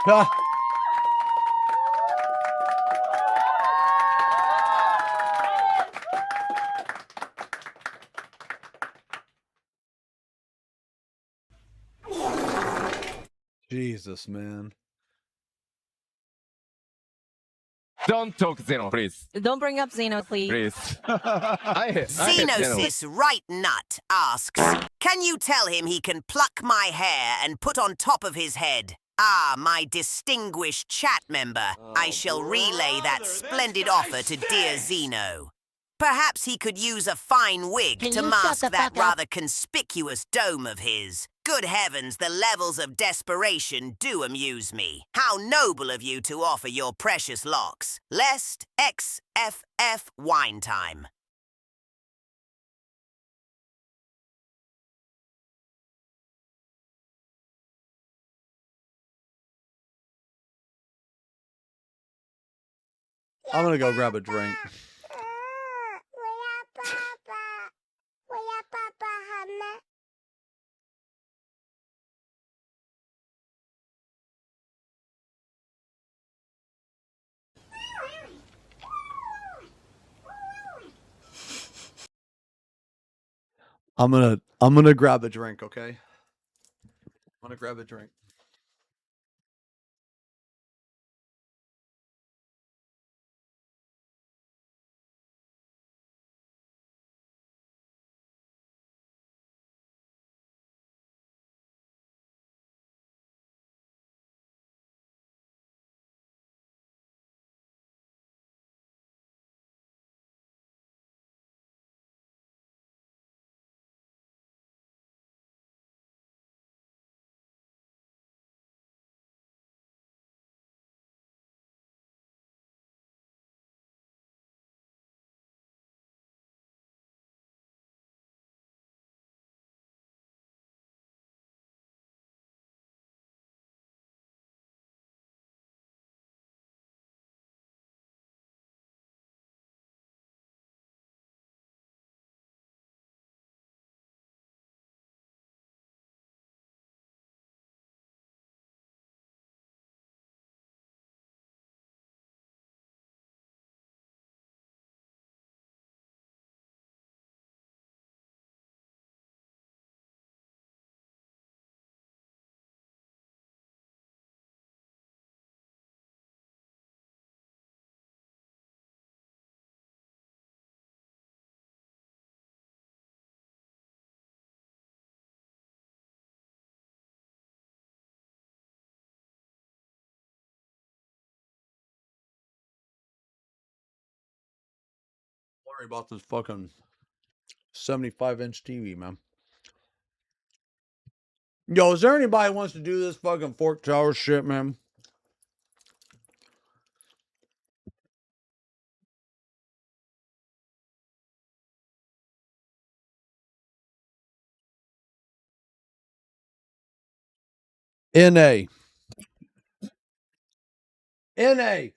Ah. Jesus, man. Don't talk Xeno, please. Don't bring up Xeno, please. Please. I hate Xenosys Right Nut asks, can you tell him he can pluck my hair and put on top of his head? Ah, my distinguished chat member, I shall relay that splendid offer to dear Xeno. Perhaps he could use a fine wig Can to you shut mask the that fuck up? rather conspicuous dome of his. Good heavens, the levels of desperation do amuse me. How noble of you to offer your precious locks. Lest XFF wine time. I'm gonna go grab a drink. I'm gonna grab a drink, okay? I'm gonna grab a drink. Worry about this fucking 75-inch TV, man. Yo, is there anybody who wants to do this fucking Fork Tower shit, man? NA. NA.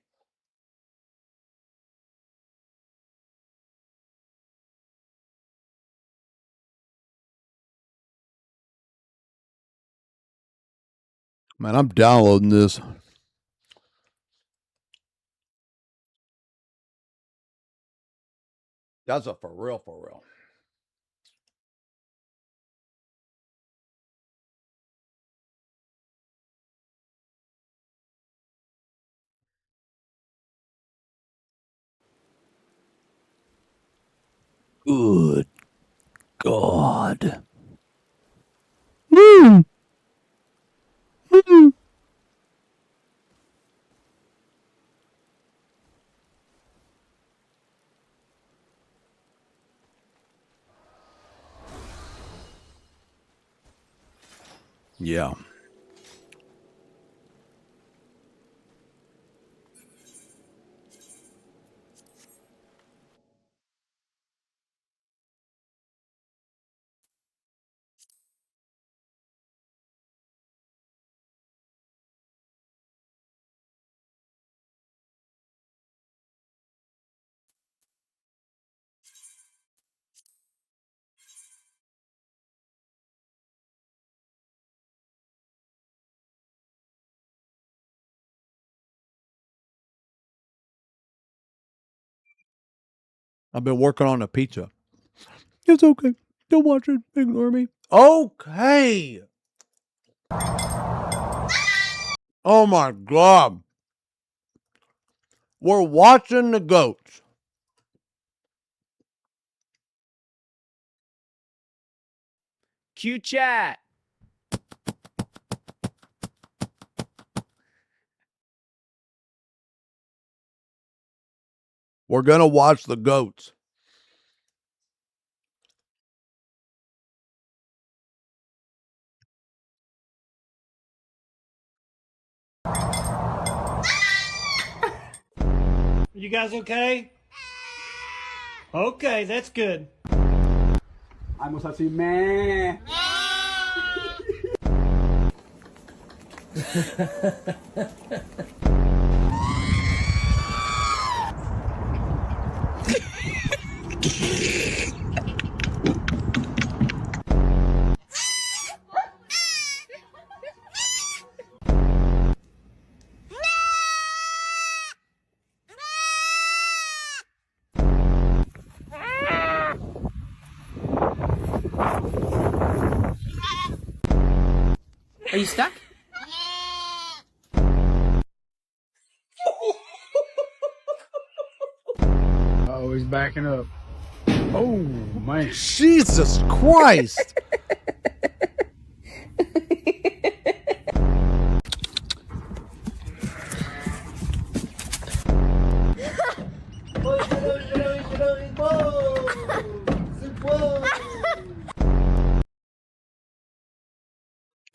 Man, I'm downloading this. That's a for real, for real. Good God. Woo! Woo! Yeah. I've been working on a pizza. It's okay. Don't watch it. Ignore me. Okay. Oh my God. We're watching the goats. Q chat. We're going to watch the goats. You guys okay? Okay, that's good. I'm gonna say man. Are you stuck? Oh, he's backing up. Oh man. Jesus Christ.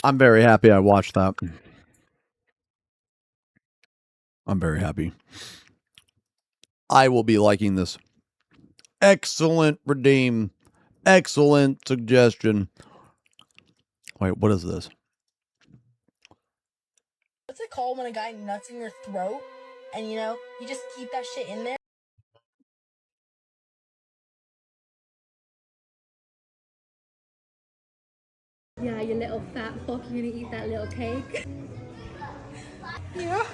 I'm very happy I watched that. I'm very happy. I will be liking this. Excellent redeem. Excellent suggestion. Wait, what is this? What's it called when a guy nuts in your throat and you just keep that shit in there? Yeah, you little fat fuck, you gonna eat that little cake? Yeah.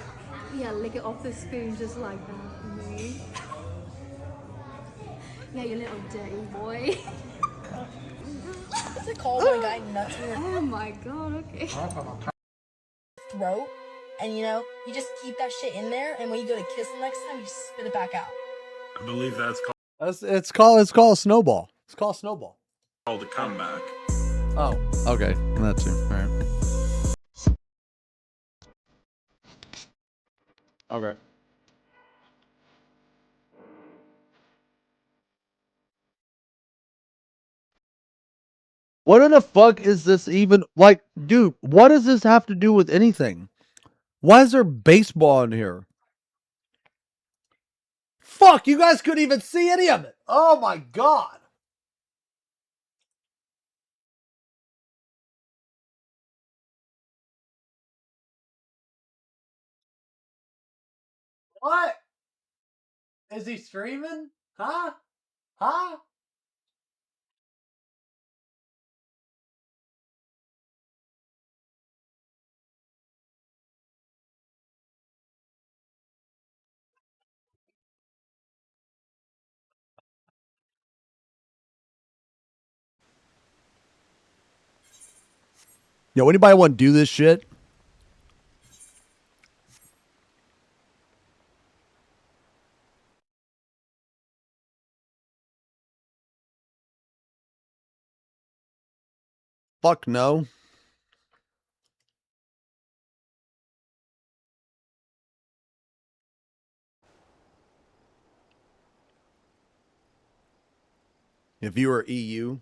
Yeah, lick it off the spoon just like that for me. Yeah, you little dirty boy. What's it called when a guy nuts in your Oh my god, okay. throat and you just keep that shit in there and when you go to kiss him next time you spit it back out? I believe that's It's called Snowball. It's called Snowball. called a comeback. Oh, okay. That's it. All right. Okay. What in the fuck is this even? Like, dude, what does this have to do with anything? Why is there baseball in here? Fuck, you guys couldn't even see any of it. Oh my god. What? Is he streaming? Huh? Huh? Yo, anybody want to do this shit? fuck no. If you were EU,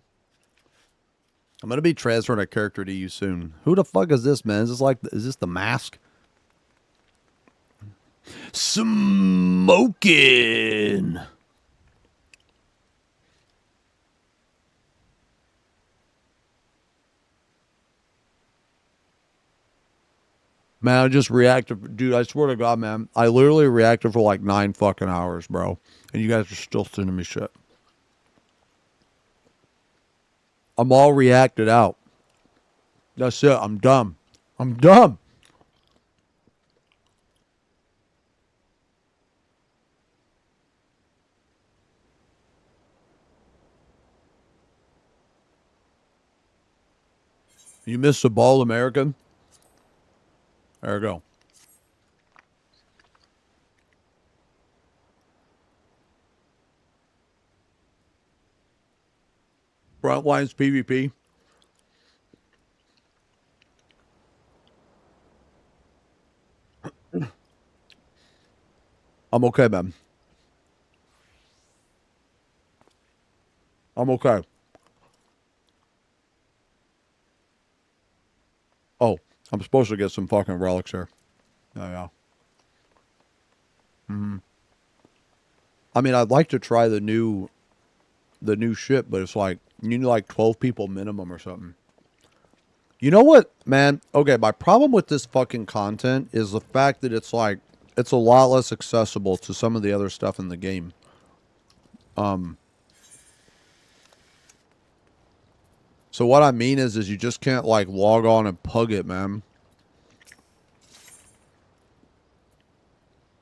I'm gonna be transferring a character to you soon. Who the fuck is this, man? Is this the mask? Smoking. Man, I just reacted. Dude, I swear to God, man. I literally reacted for like 9 fucking hours, bro. And you guys are still sending me shit. I'm all reacted out. That's it. I'm dumb. I'm dumb. You missed the ball, American? There we go. Frontlines PvP. I'm okay, man. I'm okay. Oh, I'm supposed to get some fucking relics here. Oh, yeah. I mean, I'd like to try the new shit, but it's like, you need like 12 people minimum or something. You know what, man? Okay, my problem with this fucking content is the fact that it's like, it's a lot less accessible to some of the other stuff in the game. So what I mean is you just can't like log on and pug it, man.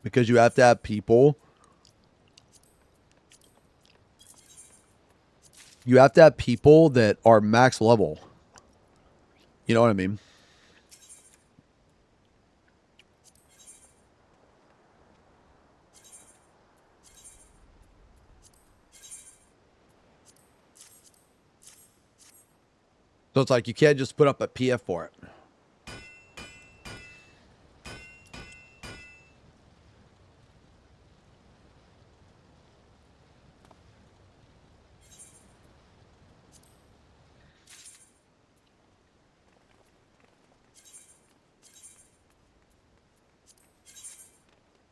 Because you have to have people. You have to have people that are max level. You know what I mean? So it's like you can't just put up a PF for it.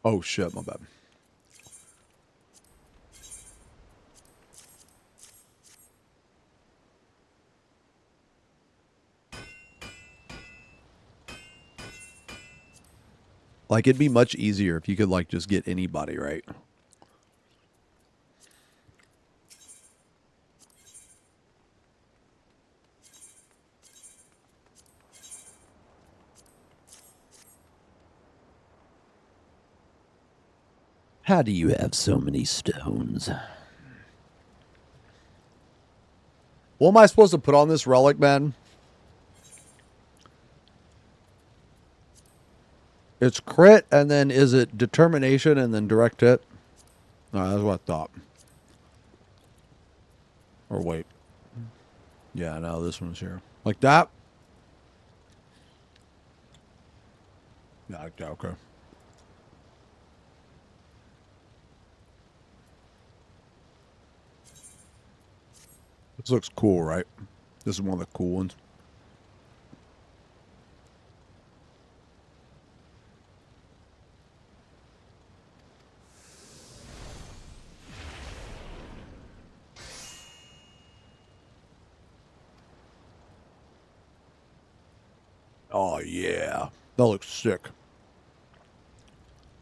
Oh shit, my bad. Like, it'd be much easier if you could, like, just get anybody, right? How do you have so many stones? What am I supposed to put on this relic, man? It's crit, and then is it determination and then direct hit? No, that's what I thought. Or wait. Yeah, no, this one's here. Like that? Yeah, okay. This looks cool, right? This is one of the cool ones. Oh, yeah. That looks sick.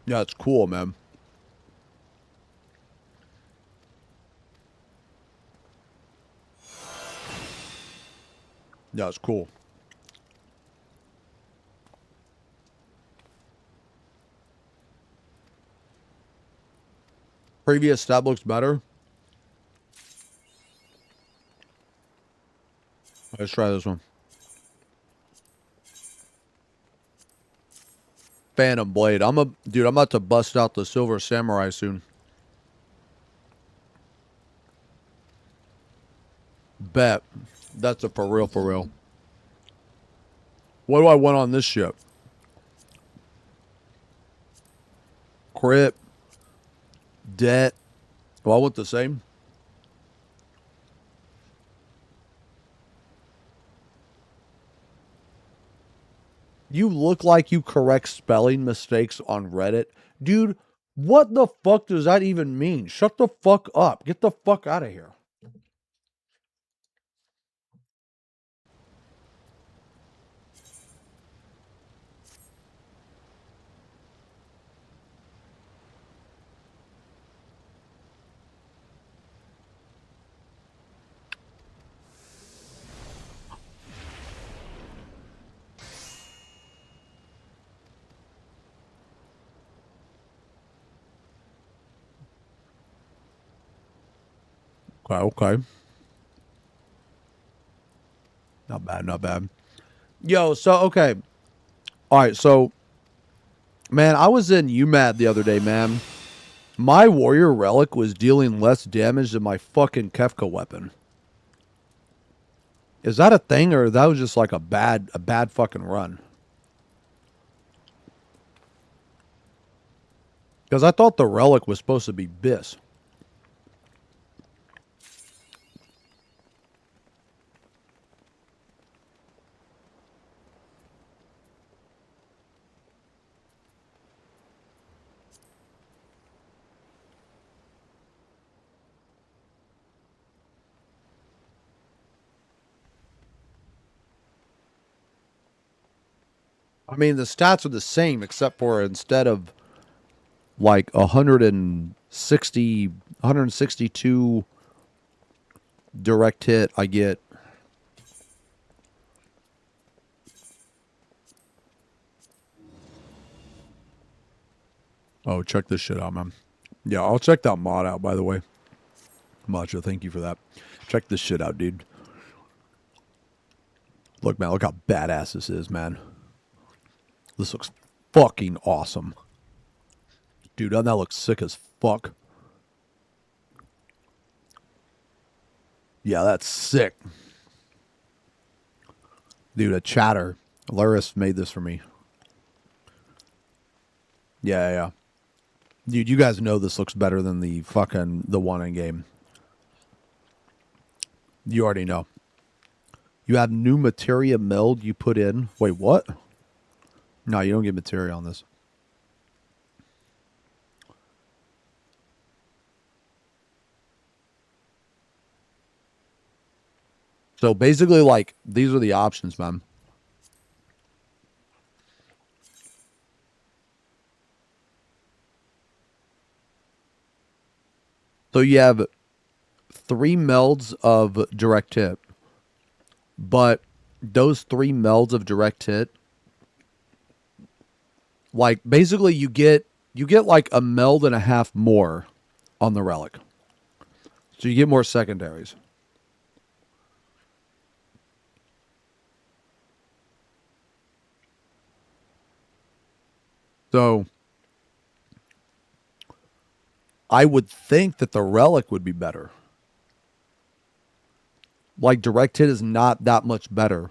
Yeah, it's cool, man. Yeah, it's cool. Previous stab looks better. Let's try this one. Phantom Blade. Dude, I'm about to bust out the Silver Samurai soon. Bet. That's a for real, for real. What do I want on this ship? Crit. Debt. Do I want the same? You look like you correct spelling mistakes on Reddit. Dude, what the fuck does that even mean? Shut the fuck up. Get the fuck out of here. Okay. Not bad, not bad. Yo, so, okay. All right, so, man, I was in UMAD the other day, man. My warrior relic was dealing less damage than my fucking Kefka weapon. Is that a thing, or that was just like a bad fucking run? Because I thought the relic was supposed to be BIS. I mean, the stats are the same, except for instead of like 162 direct hit, I get oh, check this shit out, man. Yeah, I'll check that mod out, by the way. Macho, thank you for that. Check this shit out, dude. Look, man, look how badass this is, man. This looks fucking awesome. Dude, doesn't that look sick as fuck? Yeah, that's sick. Dude, a chatter. Laris made this for me. Yeah. Dude, you guys know this looks better than the one in game. You already know. You have new materia meld you put in. Wait, what? No, you don't get materia on this. So basically, like, these are the options, man. So you have 3 melds of direct hit. But those 3 melds of direct hit, like, basically you get like a meld and a half more on the relic. So you get more secondaries. So I would think that the relic would be better. Like, direct hit is not that much better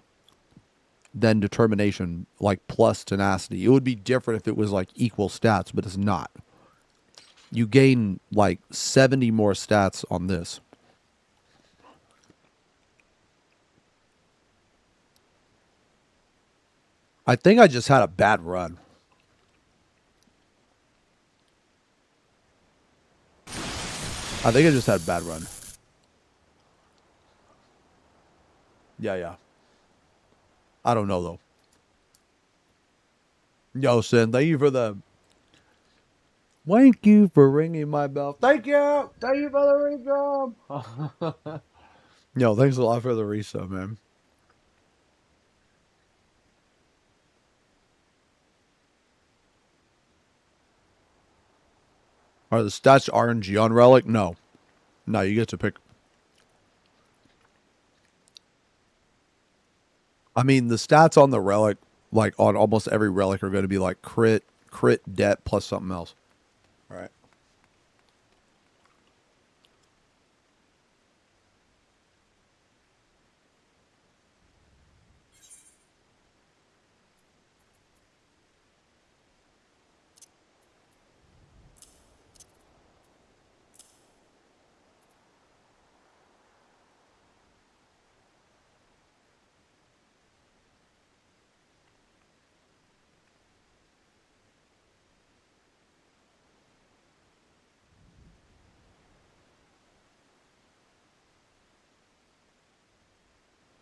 than determination, like, plus tenacity. It would be different if it was like equal stats, but it's not. You gain like 70 more stats on this. I think I just had a bad run. I think I just had a bad run. Yeah. I don't know, though. Yo, Sin, thank you for the... Thank you for ringing my bell. Thank you! Thank you for the resub! Yo, thanks a lot for the resub, man. Are the stats RNG on Relic? No. No, you get to pick... I mean, the stats on the Relic, like on almost every Relic, are going to be like crit, debt, plus something else. All right.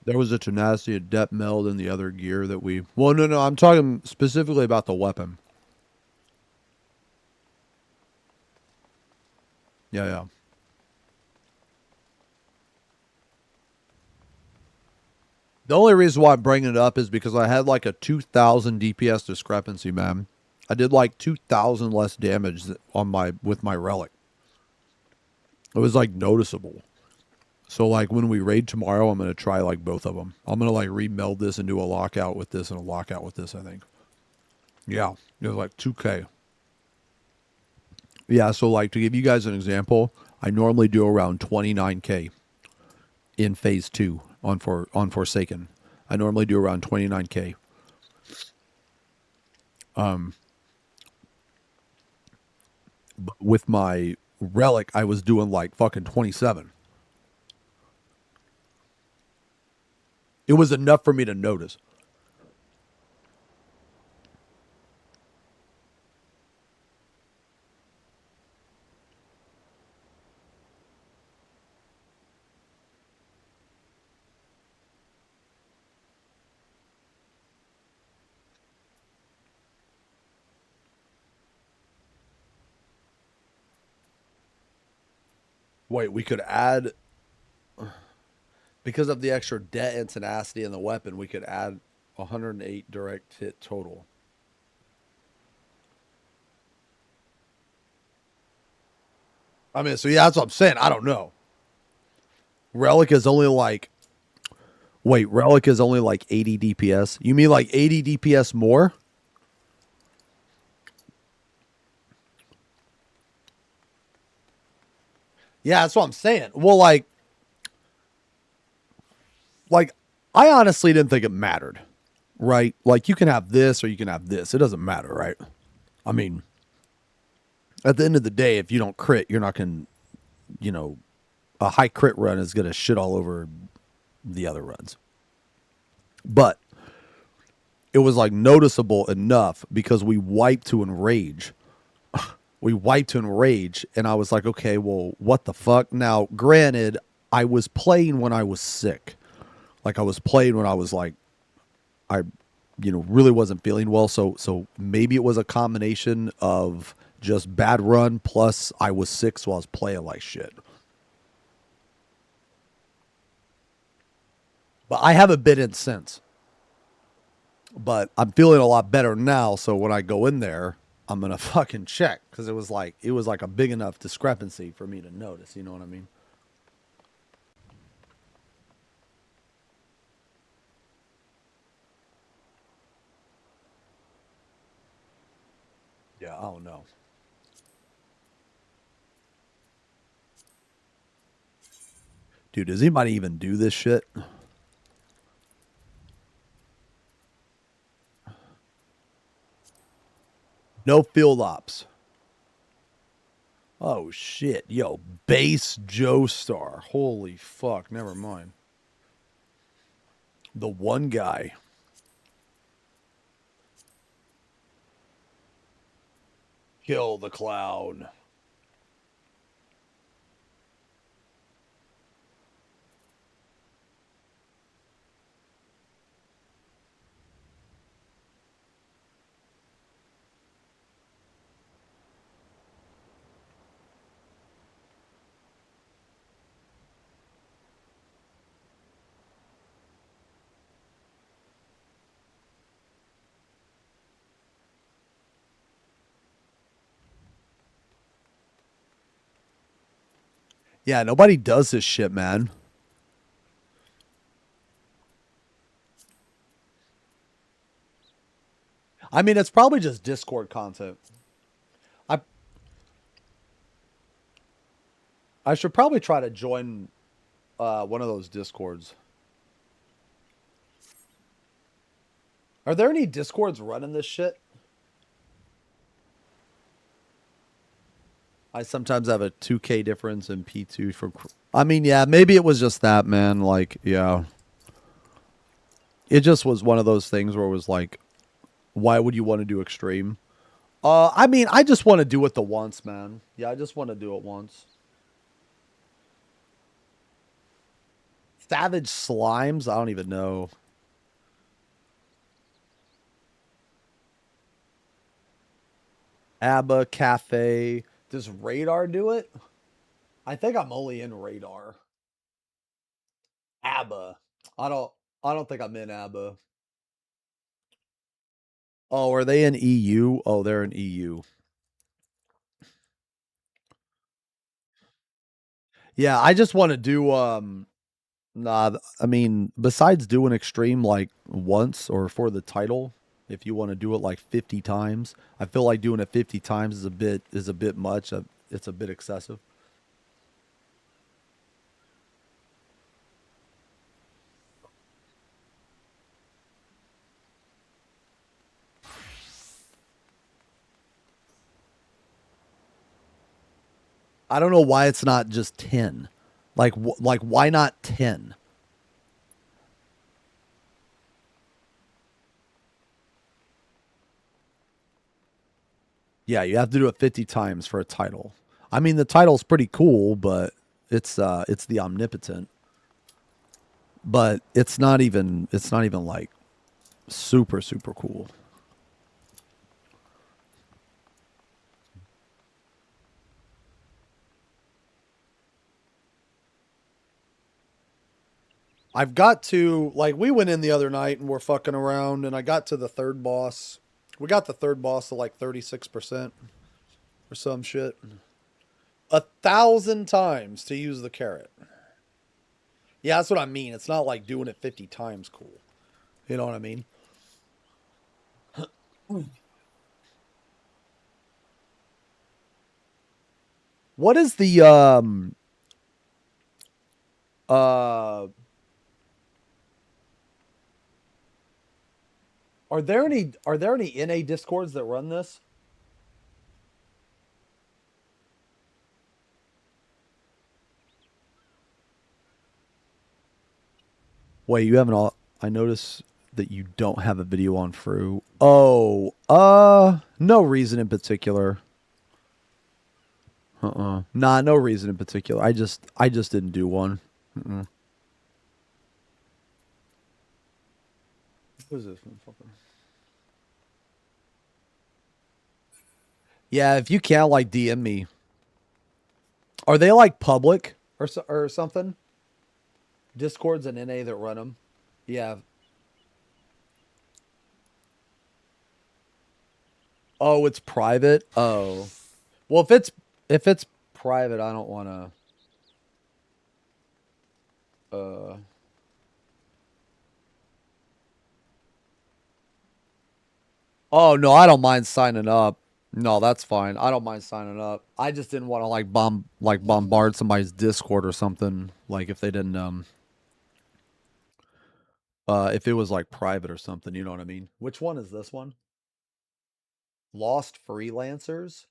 There was a tenacity, a depth meld in the other gear that we... Well, no, I'm talking specifically about the weapon. Yeah. The only reason why I'm bringing it up is because I had like a 2,000 DPS discrepancy, man. I did like 2,000 less damage with my relic. It was like noticeable. So like when we raid tomorrow, I'm going to try like both of them. I'm going to like remeld this and do a lockout with this and a lockout with this, I think. Yeah, it was like 2K. Yeah, so like to give you guys an example, I normally do around 29K in phase 2 on Forsaken. I normally do around 29K. But with my relic, I was doing like fucking 27. It was enough for me to notice. Wait, we could add, because of the extra det and tenacity in the weapon, we could add 108 direct hit total. I mean, so yeah, that's what I'm saying. I don't know. Relic is only like, wait, Relic is only like 80 DPS. You mean like 80 DPS more? Yeah, that's what I'm saying. Well, like I honestly didn't think it mattered, right? Like you can have this or you can have this. It doesn't matter, right? I mean, at the end of the day, if you don't crit, you're not going to, a high crit run is going to shit all over the other runs. But it was like noticeable enough because we wiped to enrage. And I was like, okay, well, what the fuck? Now, granted, I was playing when I was sick. Like I was playing when I was like, I really wasn't feeling well. So maybe it was a combination of just bad run plus I was sick, so I was playing like shit. But I haven't been in since. But I'm feeling a lot better now, so when I go in there, I'm gonna fucking check because it was like a big enough discrepancy for me to notice. You know what I mean? Yeah, I don't know. Dude, does anybody even do this shit? No field ops. Oh shit. Yo, base Joestar. Holy fuck. Never mind. The one guy. Kill the clown. Yeah, nobody does this shit, man. I mean, it's probably just Discord content. I should probably try to join one of those Discords. Are there any Discords running this shit? I sometimes have a 2K difference in P2 from... I mean, yeah, maybe it was just that, man. Like, yeah. It just was one of those things where it was like, why would you want to do extreme? I mean, I just want to do it the once, man. Yeah, I just want to do it once. Savage Slimes? I don't even know. ABBA Cafe. Does Radar do it? I think I'm only in Radar. ABBA. I don't think I'm in ABBA. Oh, are they in EU? Oh, they're in EU. Yeah, I just want to do nah, I mean, besides doing extreme like once or for the title, if you want to do it like 50 times, I feel like doing it 50 times is a bit much. It's a bit excessive. I don't know why it's not just 10. Like why not 10? Yeah, you have to do it 50 times for a title. I mean, the title's pretty cool, but it's the omnipotent. But it's not even like super cool. I've got to, like, we went in the other night and we're fucking around, and I got to the third boss. We got the third boss to like 36% or some shit. 1,000 times to use the carrot. Yeah, that's what I mean. It's not like doing it 50 times cool. You know what I mean? What is the are there any NA discords that run this? Wait, you haven't all I notice that you don't have a video on Fru. Oh, no reason in particular. Nah, no reason in particular. I just didn't do one. What is this? Yeah, if you can't, like, DM me. Are they like public or something? Discords and NA that run them. Yeah. Oh, it's private. Oh, well, if it's private, I don't want to. Oh no, I don't mind signing up. No, that's fine. I don't mind signing up. I just didn't want to like bombard somebody's Discord or something. Like if they didn't if it was like private or something, you know what I mean? Which one is this one? Lost Freelancers?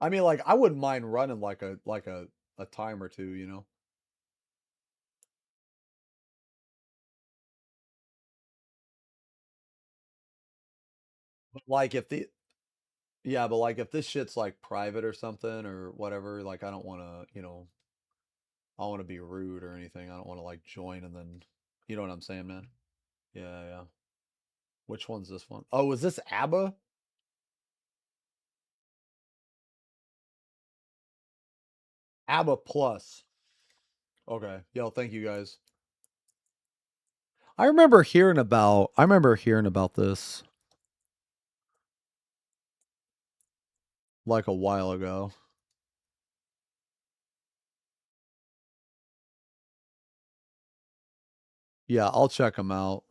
I mean, like I wouldn't mind running like a time or two, you know. But like if the yeah, but like if this shit's like private or something or whatever, like I don't want to, you know, I don't want to be rude or anything. I don't want to like join and then, you know what I'm saying, man? Yeah, yeah. Which one's this one? Oh, is this ABBA? ABBA Plus. Okay. Yo, thank you guys. I remember hearing about this like a while ago. Yeah, I'll check them out.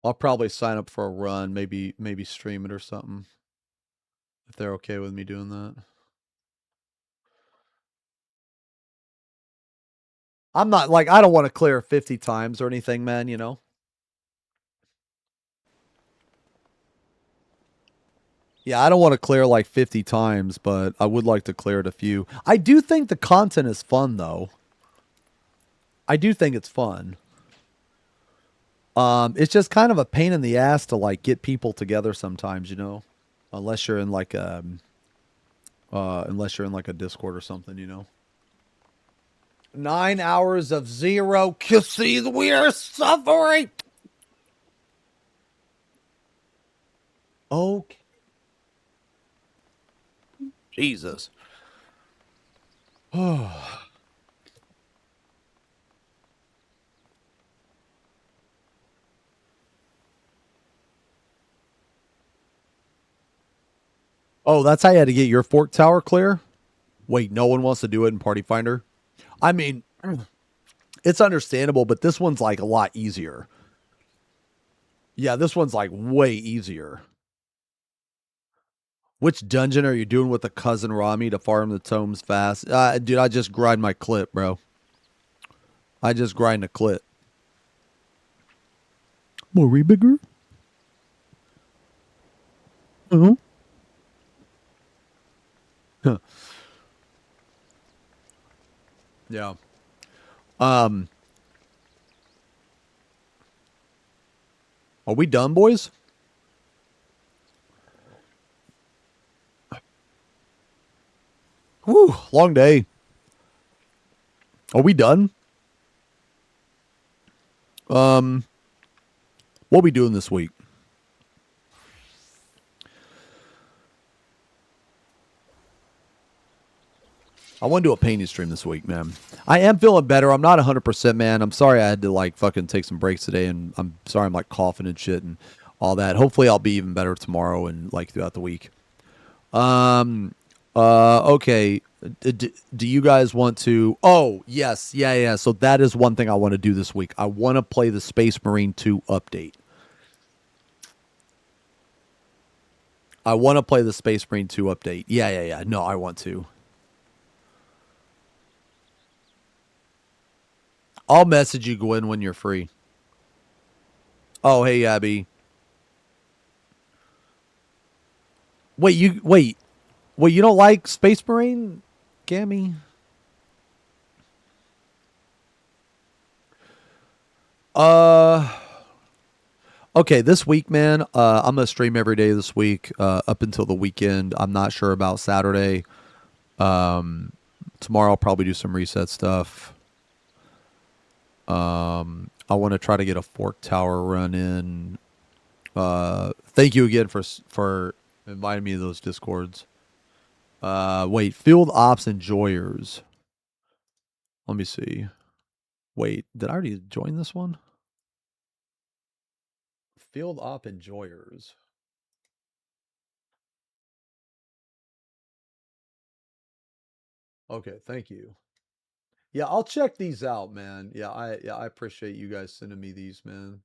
I'll probably sign up for a run, maybe stream it or something. If they're okay with me doing that. I'm not like I don't want to clear 50 times or anything, man, you know. Yeah, I don't want to clear like 50 times, but I would like to clear it a few. I do think the content is fun, though. I do think it's fun. It's just kind of a pain in the ass to like get people together sometimes, you know, unless you're in like a Discord or something, you know. 9 hours of zero kisses. We are suffering. Okay. Jesus. Oh, that's how you had to get your fork tower clear? Wait, no one wants to do it in Party Finder? I mean, it's understandable, but this one's like a lot easier. Yeah, this one's like way easier. Which dungeon are you doing with the cousin Rami to farm the tomes fast? Dude, I just grind my clip, bro. I just grind a clip. More bigger? Uh-huh. Huh. Yeah. Are we done, boys? Whew, long day. Are we done? What we doing this week? I want to do a painting stream this week, man. I am feeling better. I'm not 100%, man. I'm sorry I had to like fucking take some breaks today, and I'm sorry I'm like coughing and shit and all that. Hopefully I'll be even better tomorrow and like throughout the week. Okay. Do you guys want to? Oh, yes. Yeah. So that is one thing I want to do this week. I want to play the Space Marine 2 update. I want to play the Space Marine 2 update. Yeah. No, I want to. I'll message you, Gwen, when you're free. Oh, hey, Abby. Wait, you don't like Space Marine, Gammy? Okay, this week, man, I'm gonna stream every day this week, up until the weekend. I'm not sure about Saturday. Tomorrow I'll probably do some reset stuff. I want to try to get a fork tower run in. Thank you again for inviting me to those Discords. Wait, field ops enjoyers. Let me see. Wait, did I already join this one? Field op enjoyers. Okay, thank you. Yeah, I'll check these out, man. Yeah, I appreciate you guys sending me these, man.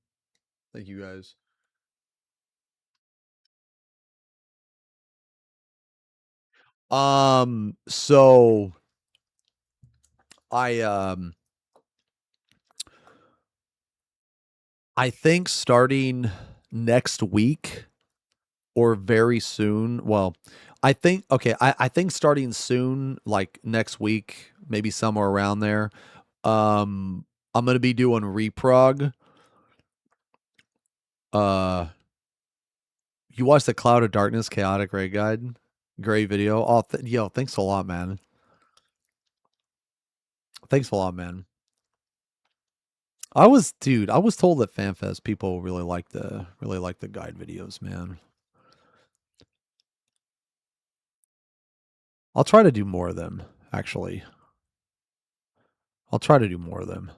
Thank you guys. So I think starting next week or very soon. Well, I think I think starting soon, like next week, maybe somewhere around there. I'm gonna be doing reprog. You watched the Cloud of Darkness Chaotic Raid Guide? Great video. Oh, yo, thanks a lot, man. Thanks a lot, man. I was told that FanFest people really like the guide videos, man. I'll try to do more of them, actually. I'll try to do more of them.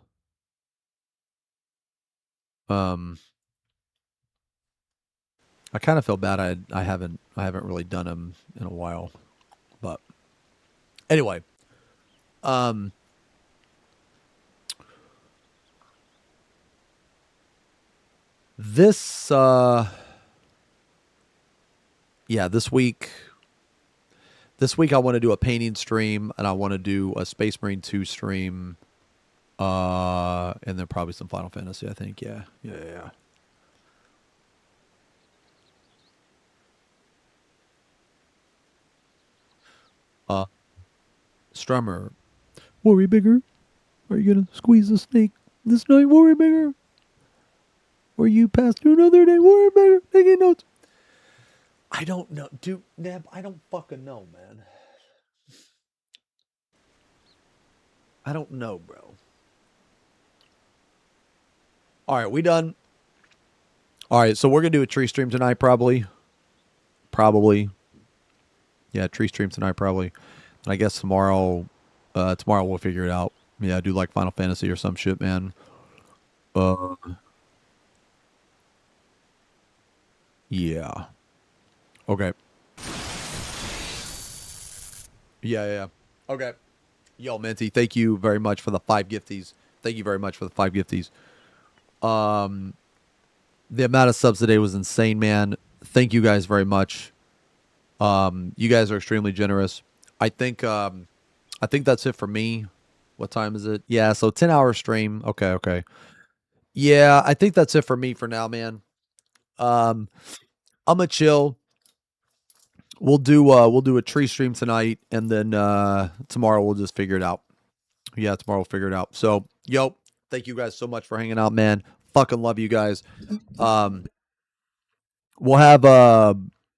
I kind of feel bad I haven't really done them in a while. But anyway, this this week I want to do a painting stream, and I want to do a Space Marine 2 stream, and then probably some Final Fantasy, I think. Yeah. Strummer. Worry bigger. Are you gonna squeeze the snake this night? Worry bigger. Or you pass to another day? Worry bigger. Taking notes. I don't know, dude. Neb, I don't fucking know, man. I don't know, bro. All right, we done. All right, so we're gonna do a tree stream tonight, probably. Yeah, tree stream tonight, probably. And I guess tomorrow we'll figure it out. Yeah, do like Final Fantasy or some shit, man. Yeah. Okay. Yeah. Okay. Yo, Minty, thank you very much for the 5 gifties. Thank you very much for the 5 gifties. The amount of subs today was insane, man. Thank you guys very much. You guys are extremely generous. I think that's it for me. What time is it? Yeah, so 10-hour stream. Okay. Yeah, I think that's it for me for now, man. I'm gonna chill. We'll do a tree stream tonight, and then tomorrow we'll just figure it out. Yeah, tomorrow we'll figure it out. So, yo, thank you guys so much for hanging out, man. Fucking love you guys. We'll have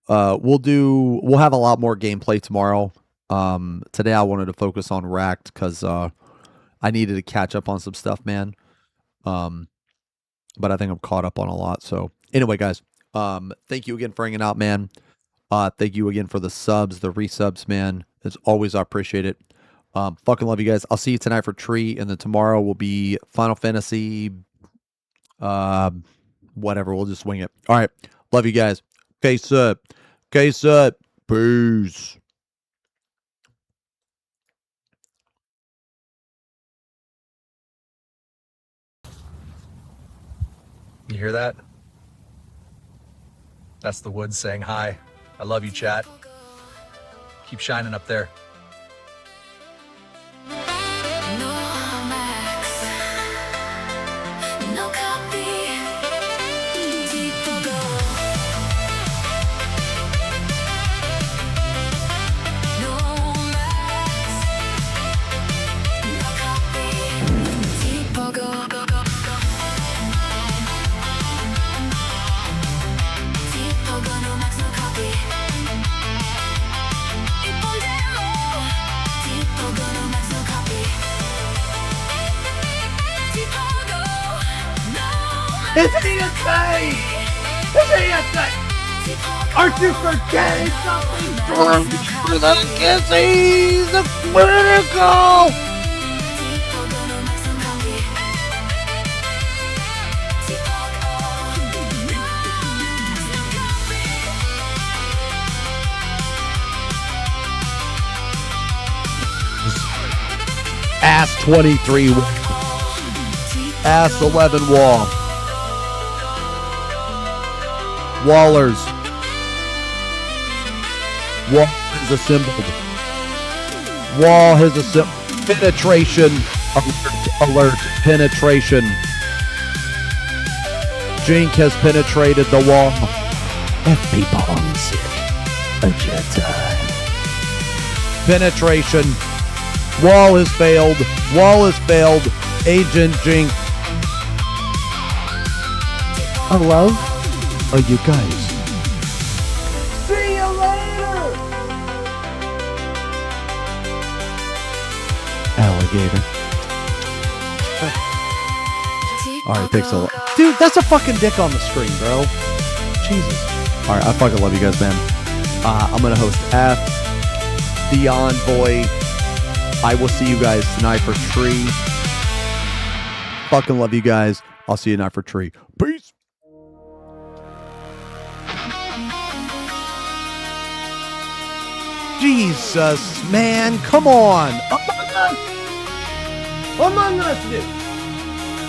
we'll have a lot more gameplay tomorrow. Today I wanted to focus on Racked because I needed to catch up on some stuff, man. But I think I'm caught up on a lot. So anyway, guys, thank you again for hanging out, man. Thank you again for the subs, the resubs, man. As always, I appreciate it. Fucking love you guys. I'll see you tonight for Tree, and then tomorrow will be Final Fantasy. Whatever. We'll just wing it. All right. Love you guys. Case up. Peace. You hear that? That's the woods saying hi. I love you, chat. Keep shining up there. Isn't he insane? Isn't he insane? Aren't you forgetting something? For the kisses, the critical! Ass 23 Ass 11 wall. Wallers. Wall is assembled. Wall has assembled. Penetration. Alert. Penetration. Jink has penetrated the wall. FP bombs it. Agenda. Penetration. Wall has failed. Wall has failed. Agent Jink. Hello? Oh, you guys. See you later! Alligator. Alright, thanks a lot. Dude, that's a fucking dick on the screen, bro. Jesus. Alright, I fucking love you guys, man. I'm gonna host F, the Envoy. I will see you guys tonight for Tree. Fucking love you guys. I'll see you tonight for Tree. Peace. Jesus, man, come on. Among Us, dude.